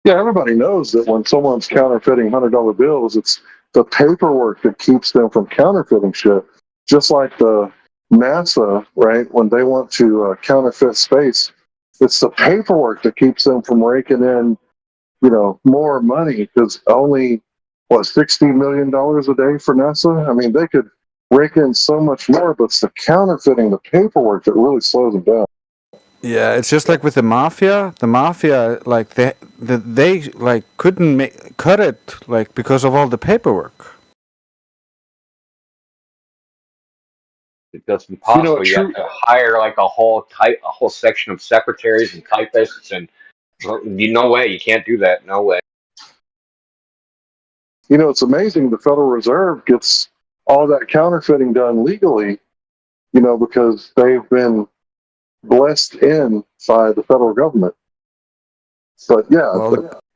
Yeah, everybody knows that when someone's counterfeiting $100 bills, it's the paperwork that keeps them from counterfeiting shit. Just like the NASA, right? When they want to counterfeit space, it's the paperwork that keeps them from raking in, more money. Because only $60 million a day for NASA. I mean, they could rake in so much more, but it's the counterfeiting, the paperwork that really slows them down. Yeah, it's just like with the mafia. The mafia, like they couldn't cut it because of all the paperwork. It's impossible. You have to hire a whole section of secretaries and typists, and no way, you can't do that. No way. It's amazing the Federal Reserve gets all that counterfeiting done legally, because they've been blessed in by the federal government. But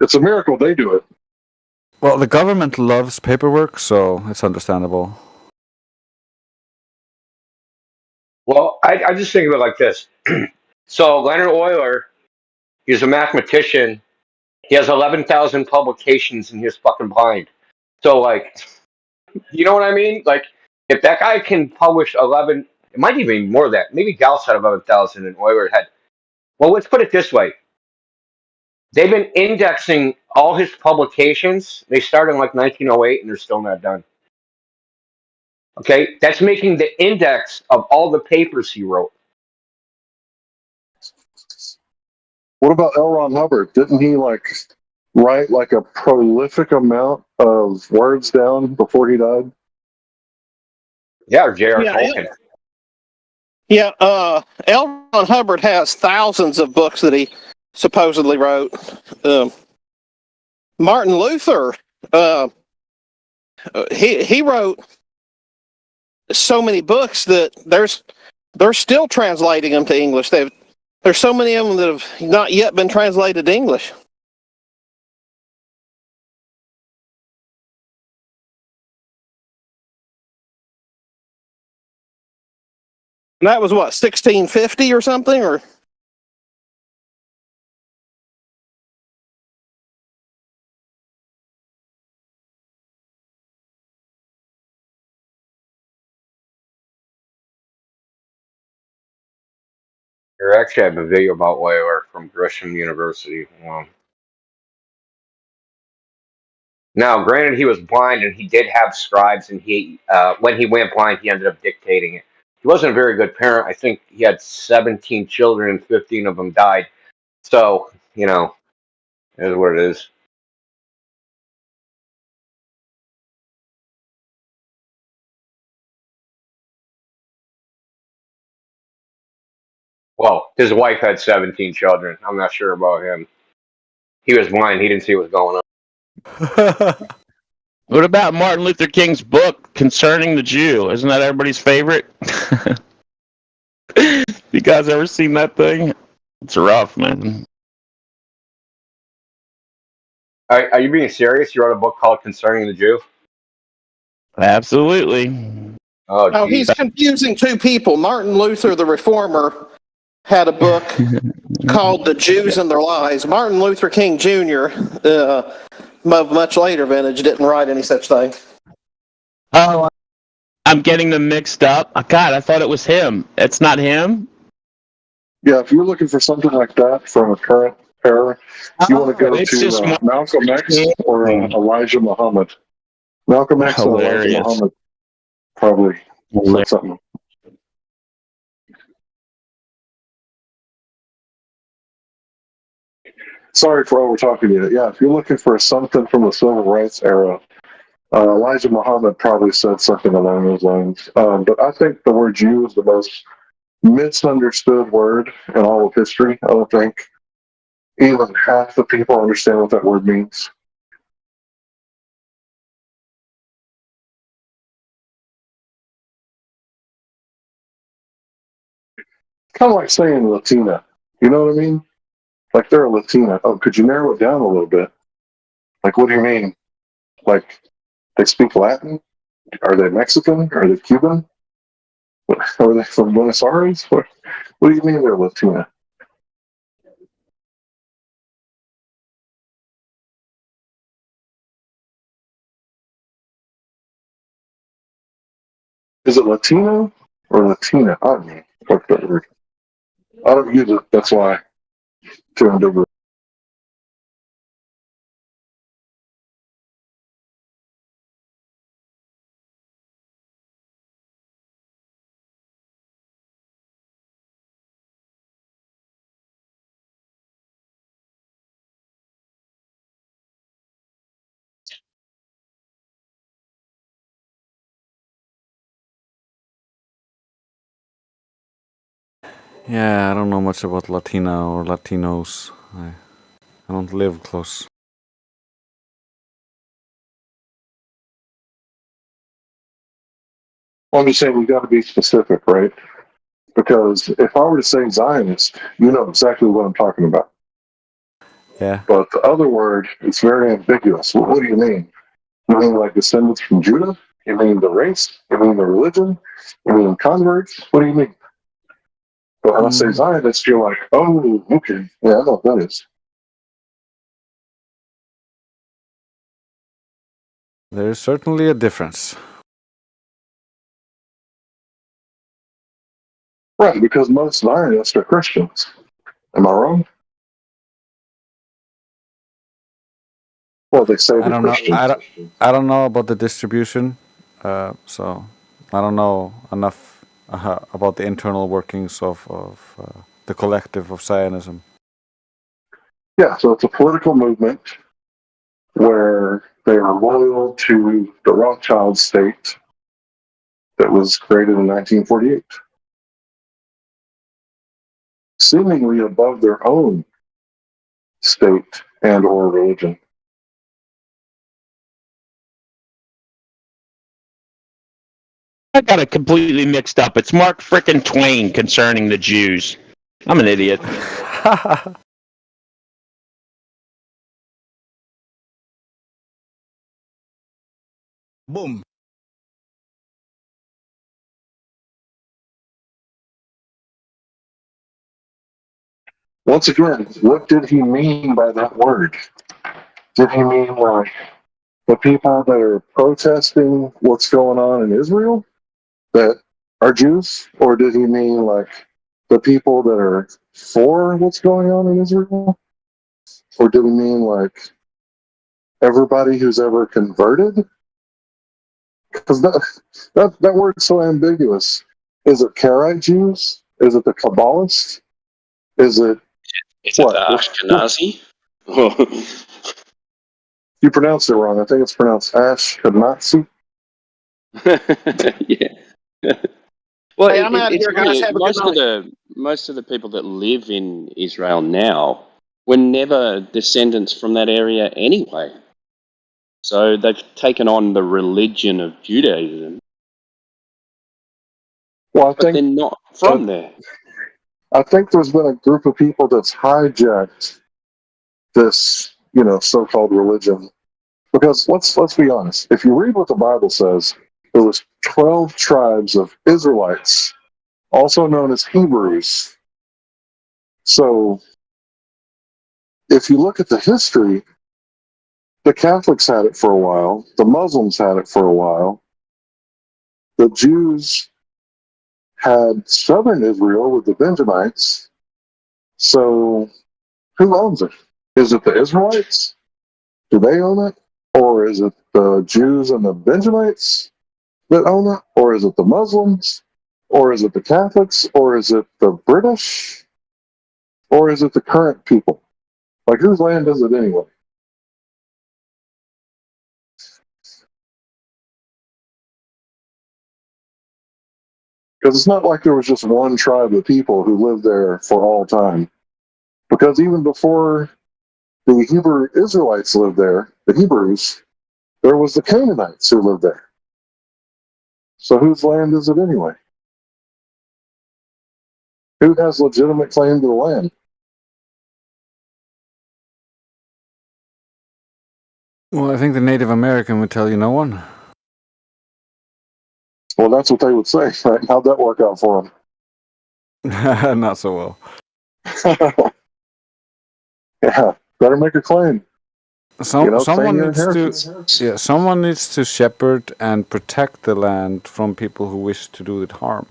it's a miracle they do it. Well, the government loves paperwork, so it's understandable. Well, I just think of it like this. So Leonard Euler, he's a mathematician. He has 11,000 publications and he's fucking blind. So, like, you know what I mean? Like, if that guy can publish 11, it might even be more than that. Maybe Gauss had 11,000 and Euler had. Well, let's put it this way. They've been indexing all his publications. They started in like 1908 and they're still not done. Okay? That's making the index of all the papers he wrote. What about L. Ron Hubbard? Didn't he like write like a prolific amount of words down before he died? Yeah, or J.R. Yeah, Tolkien. Yeah, L. Ron Hubbard has thousands of books that he supposedly wrote. Martin Luther, he wrote so many books that they're still translating them to English. There's so many of them that have not yet been translated to English. And that was what, 1650 or something, or? Or actually, I have a video about Euler from Gresham University. Now, granted, he was blind and he did have scribes, and when he went blind, he ended up dictating it. He wasn't a very good parent. I think he had 17 children and 15 of them died. So, you know, it is what it is. Well, his wife had 17 children. I'm not sure about him. He was blind. He didn't see what was going on. What about Martin Luther King's book Concerning the Jew? Isn't that everybody's favorite? You guys ever seen that thing? It's rough, man. Are you being serious? You wrote a book called Concerning the Jew? Absolutely. Oh, No, he's confusing two people. Martin Luther, the reformer, had a book called The Jews and Their Lies. Martin Luther King Jr., of much later vintage, didn't write any such thing. Oh, I'm getting them mixed up. God, I thought it was him. It's not him? Yeah, if you're looking for something like that from a current era, you want to go to Malcolm X or Elijah Muhammad. Malcolm X and Elijah Muhammad probably said something. Sorry for over talking to you. Yeah, if you're looking for something from the civil rights era, Elijah Muhammad probably said something along those lines. But I think the word Jew is the most misunderstood word in all of history. I don't think even half the people understand what that word means. Kind of like saying Latina. You know what I mean? Like they're a Latina. Oh, could you narrow it down a little bit? Like, what do you mean? Like, they speak Latin? Are they Mexican? Are they Cuban? Are they from Buenos Aires? What do you mean they're Latina? Is it Latino or Latina? I don't know. Fuck that word. I don't use it. That's why. Turned over. Yeah, I don't know much about Latina or Latinos. I don't live close. Well, I'm just saying we got to be specific, right? Because if I were to say Zionist, you know exactly what I'm talking about. Yeah. But the other word is very ambiguous. What do you mean? You mean like descendants from Judah? You mean the race? You mean the religion? You mean converts? What do you mean? But when I say Zionist, you're like, oh, okay. Yeah, I know what that is. There's certainly a difference. Right, because most Zionists are Christians. Am I wrong? Well, they say I they're don't know. Christians. I don't know about the distribution, so I don't know enough about the internal workings of the collective of Zionism. Yeah, so it's a political movement where they are loyal to the Rothschild state that was created in 1948, seemingly above their own state and or religion. I got it completely mixed up. It's Mark frickin' Twain concerning the Jews. I'm an idiot. Boom. Once again, what did he mean by that word? Did he mean like the people that are protesting what's going on in Israel that are Jews? Or did he mean like the people that are for what's going on in Israel? Or did he mean like everybody who's ever converted? Because that word's so ambiguous. Is it Karaite Jews? Is it the Kabbalists? Is it Is it what? the Ashkenazi? You pronounced it wrong. I think it's pronounced Ashkenazi. Yeah. Well, Hey, I'm out of it's here, guys. funny. Have a good night. Most of the people that live in Israel now were never descendants from that area anyway. So they've taken on the religion of Judaism, Well, I but they're think not from there. I think there's been a group of people that's hijacked this, so-called religion. Because let's be honest. If you read what the Bible says, there was 12 tribes of Israelites, also known as Hebrews. So if you look at the history, the Catholics had it for a while, the Muslims had it for a while, the Jews had southern Israel with the Benjamites. So who owns it? Is it the Israelites? Do they own it? Or is it the Jews and the Benjamites that own it? Or is it the Muslims? Or is it the Catholics? Or is it the British? Or is it the current people? Like, whose land is it anyway? Because it's not like there was just one tribe of people who lived there for all time. Because even before the Hebrew Israelites lived there, the Hebrews, there was the Canaanites who lived there. So whose land is it anyway? Who has legitimate claim to the land? Well, I think the Native American would tell you no one. Well, that's what they would say, right? How'd that work out for them? Not so well. Yeah, better make a claim. Claim Someone your needs to, inheritance. someone needs to shepherd and protect the land from people who wish to do it harm.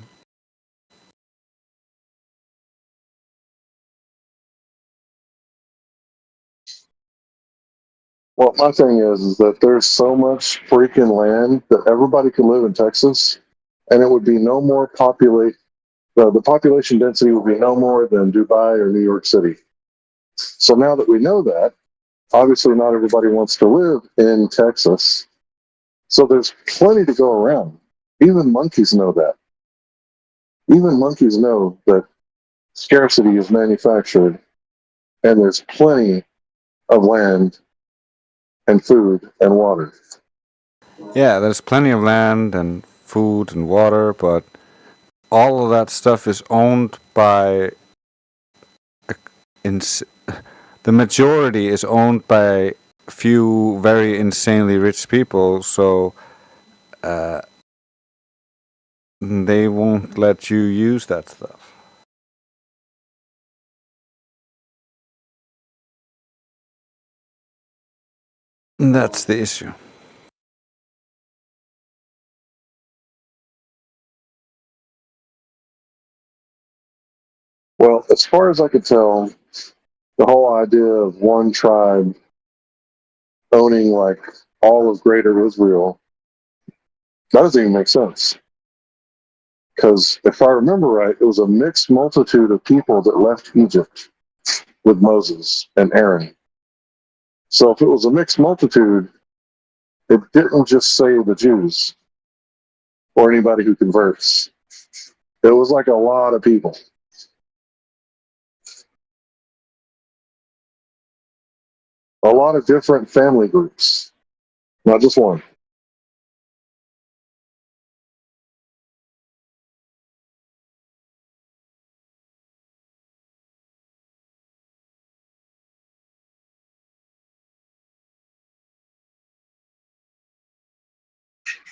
Well, my thing is that there's so much freaking land that everybody could live in Texas, and it would be no more populate. The population density would be no more than Dubai or New York City. So now that we know that, obviously not everybody wants to live in Texas. So there's plenty to go around. Even monkeys know that. Even monkeys know that scarcity is manufactured, and there's plenty of land and food and water. Yeah, there's plenty of land and food and water, but all of that stuff is owned by the majority is owned by a few very insanely rich people, so they won't let you use that stuff. That's the issue. as far as I could tell, the whole idea of one tribe owning like all of Greater Israel, that doesn't even make sense. Because if I remember right, it was a mixed multitude of people that left Egypt with Moses and Aaron. So if it was a mixed multitude, it didn't just say the Jews or anybody who converts. It was like a lot of people. A lot of different family groups, not just one.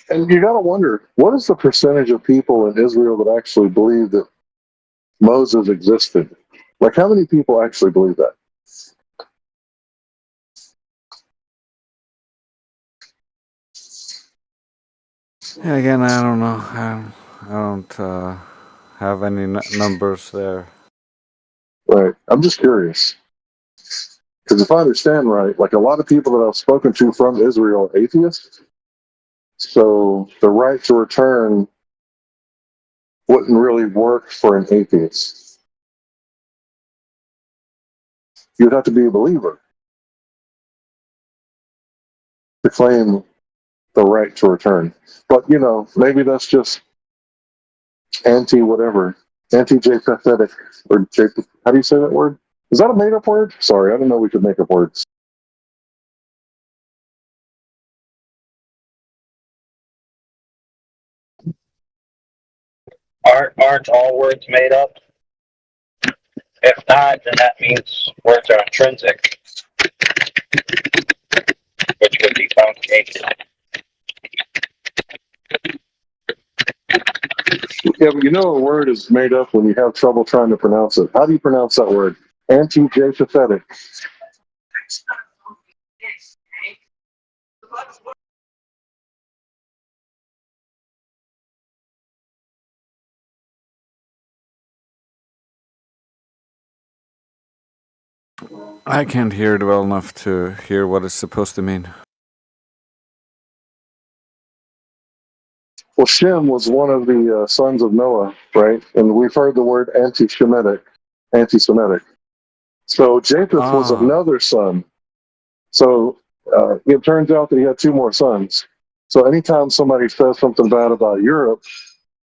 And you got to wonder, what is the percentage of people in Israel that actually believe that Moses existed? Like, how many people actually believe that? Yeah, again, I don't know. I don't have any numbers there. Right. I'm just curious. Because if I understand right, like a lot of people that I've spoken to from Israel are atheists. So the right to return wouldn't really work for an atheist. You'd have to be a believer to claim the right to return. But, you know, maybe that's just anti-whatever, anti-Japhetic, or how do you say that word? Is that a made-up word? Sorry, I didn't know we could make up words. Aren't all words made up? If not, then that means words are intrinsic, which would debunk atheism. Yeah, but you know a word is made up when you have trouble trying to pronounce it. How do you pronounce that word? Anti-Japhetic. I can't hear it well enough to hear what it's supposed to mean. Well, Shem was one of the sons of Noah, right? And we've heard the word anti-Semitic. So Japheth was another son. So it turns out that he had two more sons. So anytime somebody says something bad about Europe,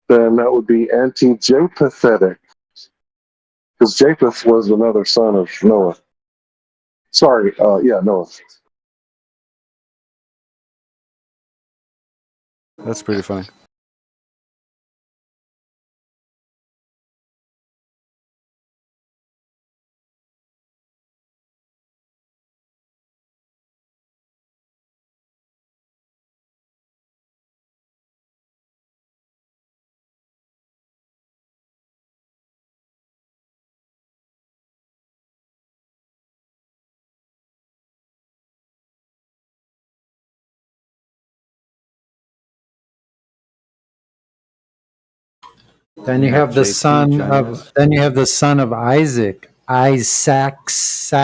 then that would be anti-Japhetic. Because Japheth was another son of Noah. Sorry, Noah. That's pretty funny. Then you have the son of Isaac, Saxons.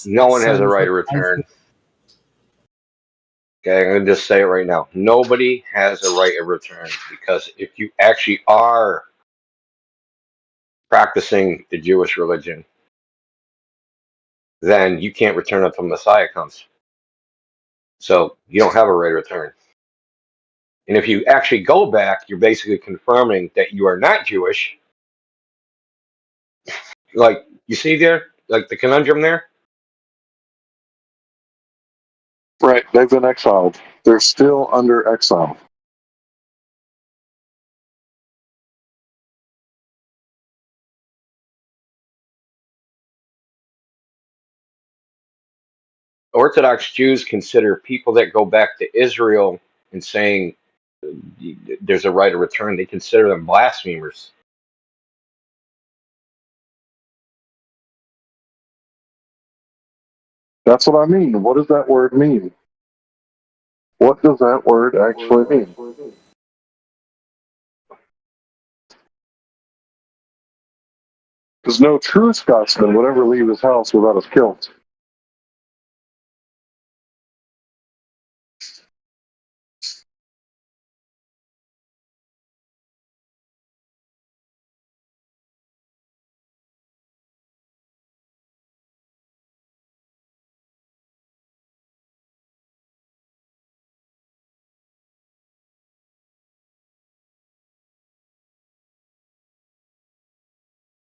No one has a Sons right of of return. Isaac. Okay, I'm going to just say it right now. Nobody has a right of return, because if you actually are practicing the Jewish religion, then you can't return until Messiah comes. So you don't have a right of return. And if you actually go back, you're basically confirming that you are not Jewish. Like, you see there, like the conundrum there? Right, they've been exiled. They're still under exile. Orthodox Jews consider people that go back to Israel and saying there's a right of return, they consider them blasphemers. That's what I mean. What does that word mean? What does that word actually mean? Because no true Scotsman would ever leave his house without his kilt.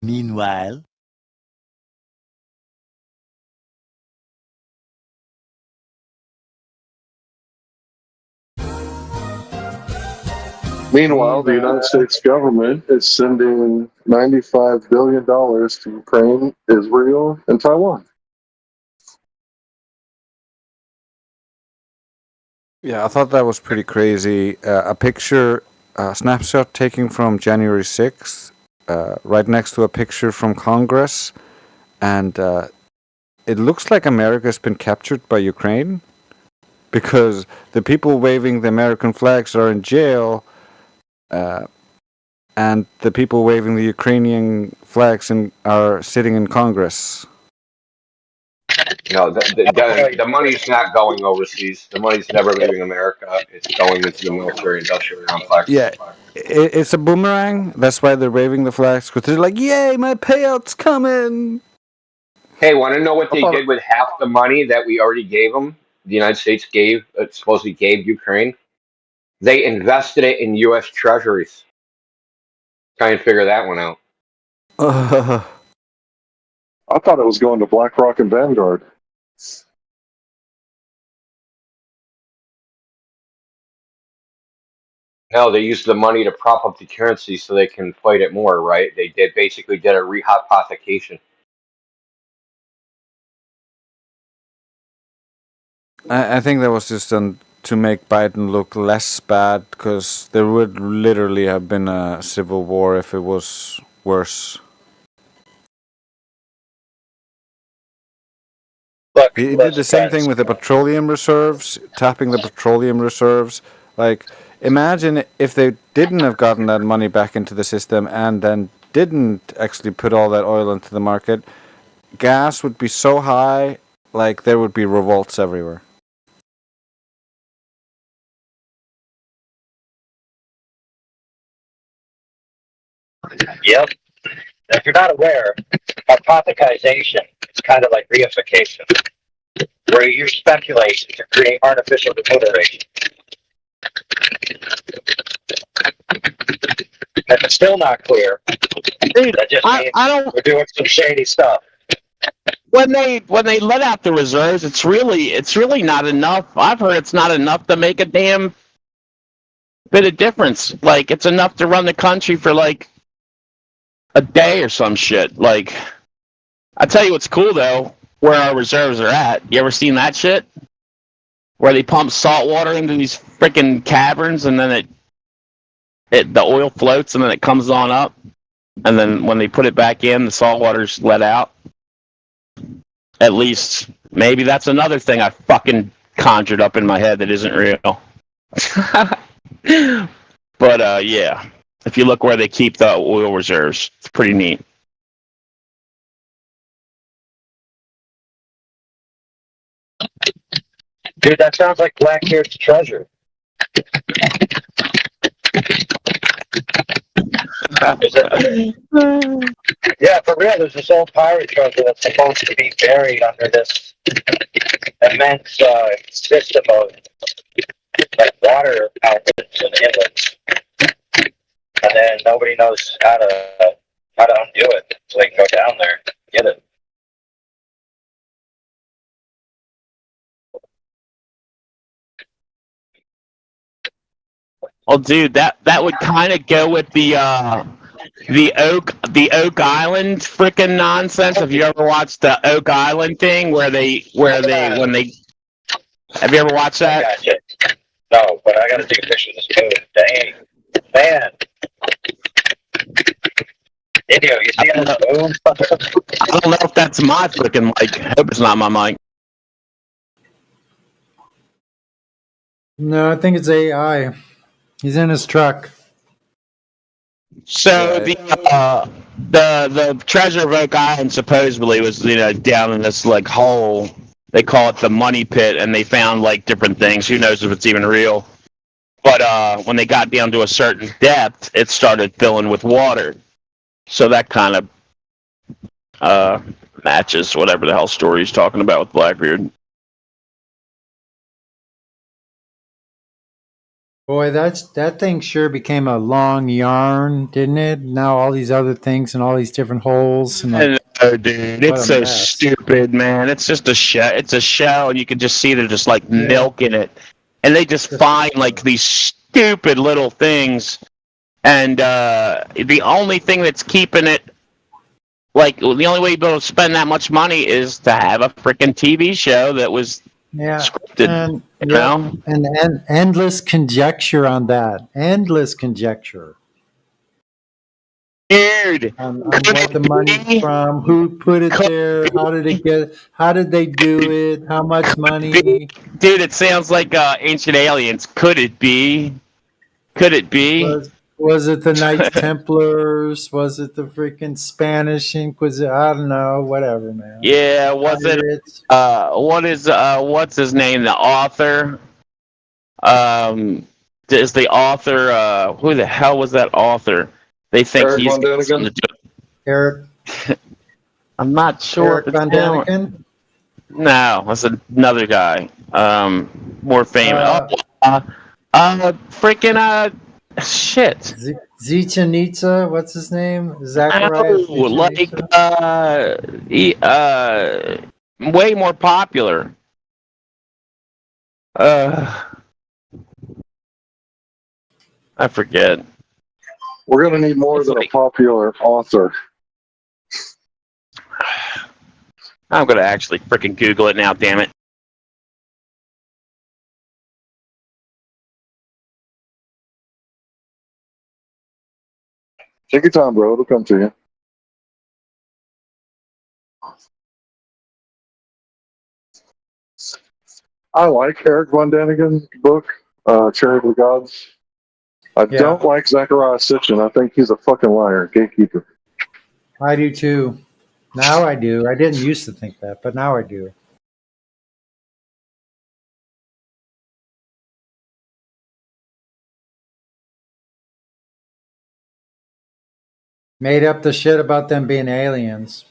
Meanwhile, Meanwhile, the United States government is sending $95 billion to Ukraine, Israel, and Taiwan. Yeah, I thought that was pretty crazy. A picture, a snapshot taken from January 6th, right next to a picture from Congress, and it looks like America's been captured by Ukraine because the people waving the American flags are in jail, and the people waving the Ukrainian flags are sitting in Congress. No, the money's not going overseas. The money's never leaving America. It's going into the military-industrial complex. Yeah, it's a boomerang. That's why they're waving the flags, because they're like, "Yay, my payout's coming!" Hey, want to know what they did with half the money that we already gave them? The United States supposedly gave Ukraine. They invested it in U.S. Treasuries. Try and figure that one out. I thought it was going to BlackRock and Vanguard. No, they used the money to prop up the currency so they can fight it more, right? They basically did a rehypothecation. I think that was just done to make Biden look less bad, because there would literally have been a civil war if it was worse. He did the same thing with the petroleum reserves, tapping the petroleum reserves. Like, imagine if they didn't have gotten that money back into the system and then didn't actually put all that oil into the market. Gas would be so high, like there would be revolts everywhere. Yep. If you're not aware, hypothesization is kind of like reification, where you use speculation to create artificial remuneration. If it's still not clear, that just means we're doing some shady stuff. When they let out the reserves, it's really not enough. I've heard it's not enough to make a damn bit of difference. Like, it's enough to run the country for like a day or some shit. Like, I tell you what's cool though, where our reserves are at. You ever seen that shit? Where they pump salt water into these freaking caverns, and then the oil floats, and then it comes on up, and then when they put it back in, the salt water's let out. At least, maybe that's another thing I fucking conjured up in my head that isn't real. But yeah, if you look where they keep the oil reserves, it's pretty neat. Dude, that sounds like Blackbeard's treasure. Yeah, for real, there's this old pirate treasure that's supposed to be buried under this immense system of like water outlets and inlets, and then nobody knows how to undo it, so they can go down there and get it. Well, dude, that would kind of go with the Oak Island freaking nonsense. Have you ever watched the Oak Island thing where they have you ever watched that? No, but I gotta take a picture of this moon. Dang, man. Indio, you see this moon? I don't know if that's my freaking mic. I hope it's not my mic. No, I think it's AI. He's in his truck. So the treasure of Oak Island supposedly was down in this like hole. They call it the money pit, and they found like different things. Who knows if it's even real? But when they got down to a certain depth, it started filling with water. So that kind of matches whatever the hell story he's talking about with Blackbeard. Boy, that thing sure became a long yarn, didn't it? Now all these other things and all these different holes and like, Hello, dude. what It's a so mess. stupid, man. It's just a shell. It's a shell, and you can just see they're just like Yeah. milking it, and they just find like these stupid little things, and the only thing that's keeping it, like the only way you'd be able to spend that much money is to have a freaking TV show that was Yeah, scripted. and You yeah, know? and endless conjecture on that. Endless conjecture Dude, on what the money's from, who put it there, how did they do it, how much money. Dude, it sounds like Ancient Aliens. Could it be? Could it be? Was it the Knights Templars? Was it the freaking Spanish Inquisition? I don't know. Whatever, man. Yeah, was it? Pirates. What's his name? The author. Is the author? Who the hell was that author? They think Eric he's Von got Daniken? something to do. Eric I'm not sure. Eric if it's Von him. Daniken? No, that's another guy. More famous. Freaking shit. Zichen Itza, what's his name? Zacharias Oh, like way more popular. I forget. We're going to need more than a popular author. I'm gonna actually freaking Google it now. Damn it. Take your time, bro. It'll come to you. I like Eric Von Daniken's book, Cherry of the Gods. I don't like Zachariah Sitchin. I think he's a fucking liar, gatekeeper. I do too. Now I do. I didn't used to think that, but now I do. Made up the shit about them being aliens.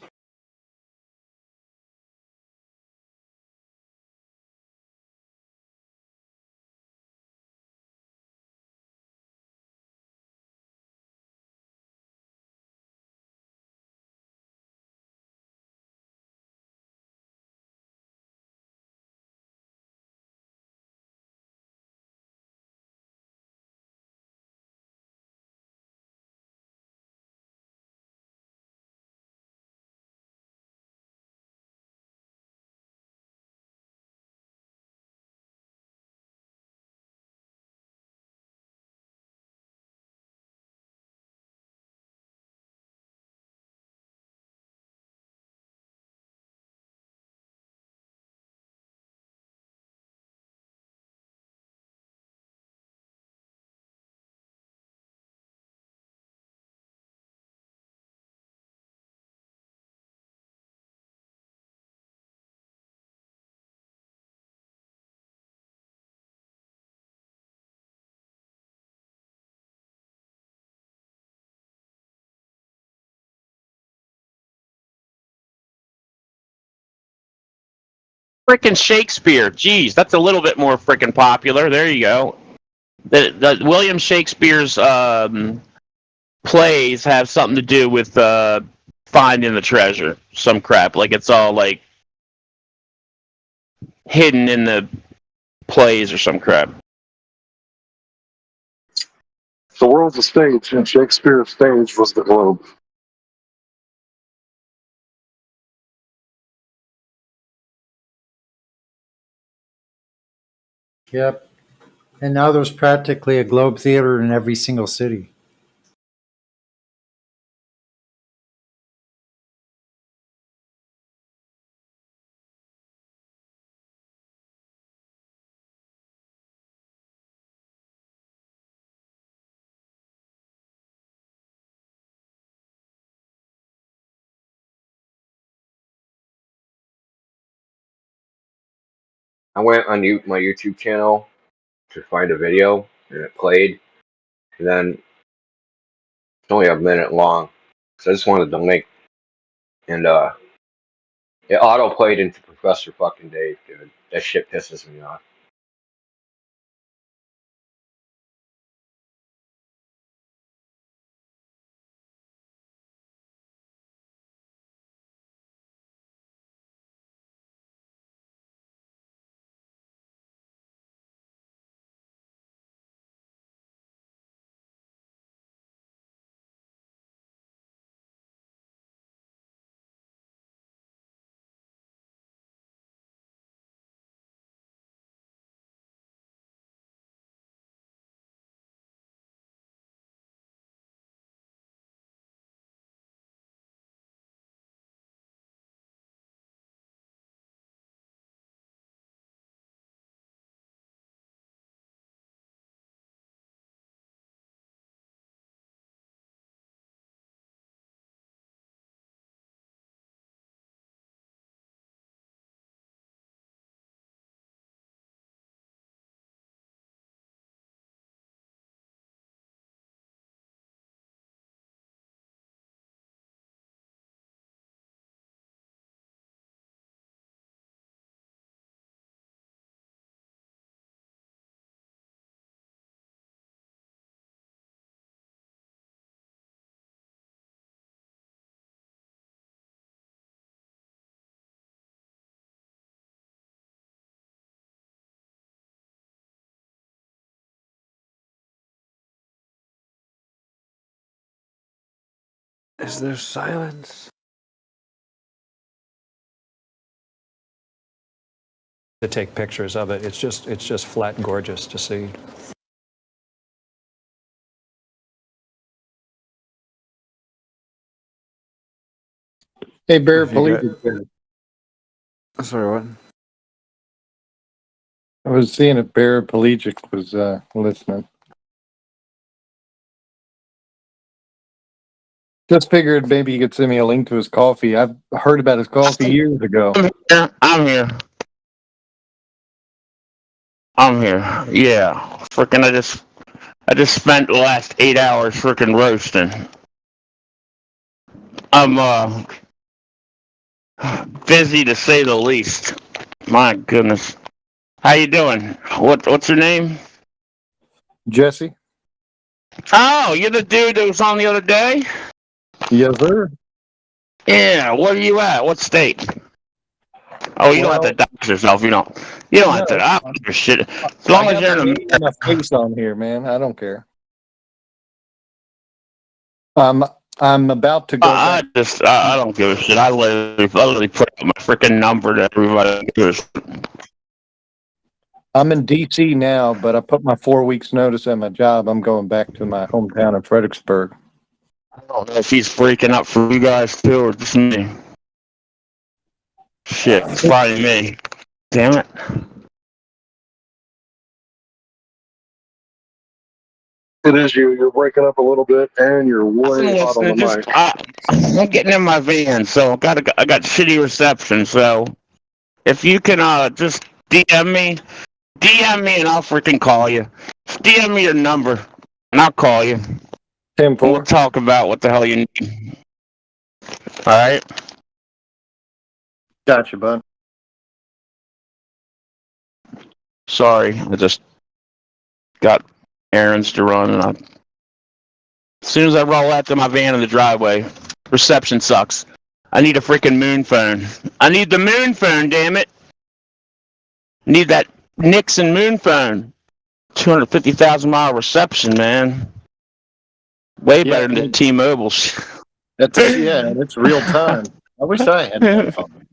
Freaking Shakespeare. Jeez, that's a little bit more freaking popular. There you go. The William Shakespeare's plays have something to do with finding the treasure. Some crap. Like it's all like hidden in the plays or some crap. The world's a stage, and Shakespeare's stage was the globe. Yep. And now there's practically a Globe Theater in every single city. I went on my YouTube channel to find a video, and it played. And then it's only a minute long, so I just wanted the link. And it auto played into Professor fucking Dave, dude. That shit pisses me off. Is there silence? To take pictures of it. It's just flat gorgeous to see. Hey, Bear, If you Pelagic. Sorry, what? I was seeing if Bear Pelagic was listening. Just figured maybe he could send me a link to his coffee. I've heard about his coffee years ago. I'm here. I'm here. Yeah. Freaking, I just spent the last 8 hours freaking roasting. I'm busy to say the least. My goodness. How you doing? What's your name? Jesse? Oh, you're the dude that was on the other day? Yes, sir. Yeah, where are you at? What state? Oh, you don't have to dox yourself. You don't have to. I don't give a shit. As long as you're in a my face on here, man. I don't care. I'm about to go. I don't give a shit. I literally put up my freaking number to everybody. I'm in DC now, but I put my 4 weeks notice at my job. I'm going back to my hometown of Fredericksburg. I don't know if he's freaking up for you guys too or just me. Shit, it's probably me. Damn it. It is you. You're breaking up a little bit, and you're way hot on the mic. I'm getting in my van, so I got shitty reception. So if you can just DM me, and I'll freaking call you. Just DM me your number, and I'll call you. 10-4. We'll talk about what the hell you need. All right. Gotcha, bud. Sorry, I just got errands to run, and as soon as I roll out to my van in the driveway, reception sucks. I need a freaking moon phone. I need the moon phone, damn it. Need that Nixon moon phone. 250,000 mile reception, man. Way better than T-Mobile's. That's it's real time. I wish I had that phone.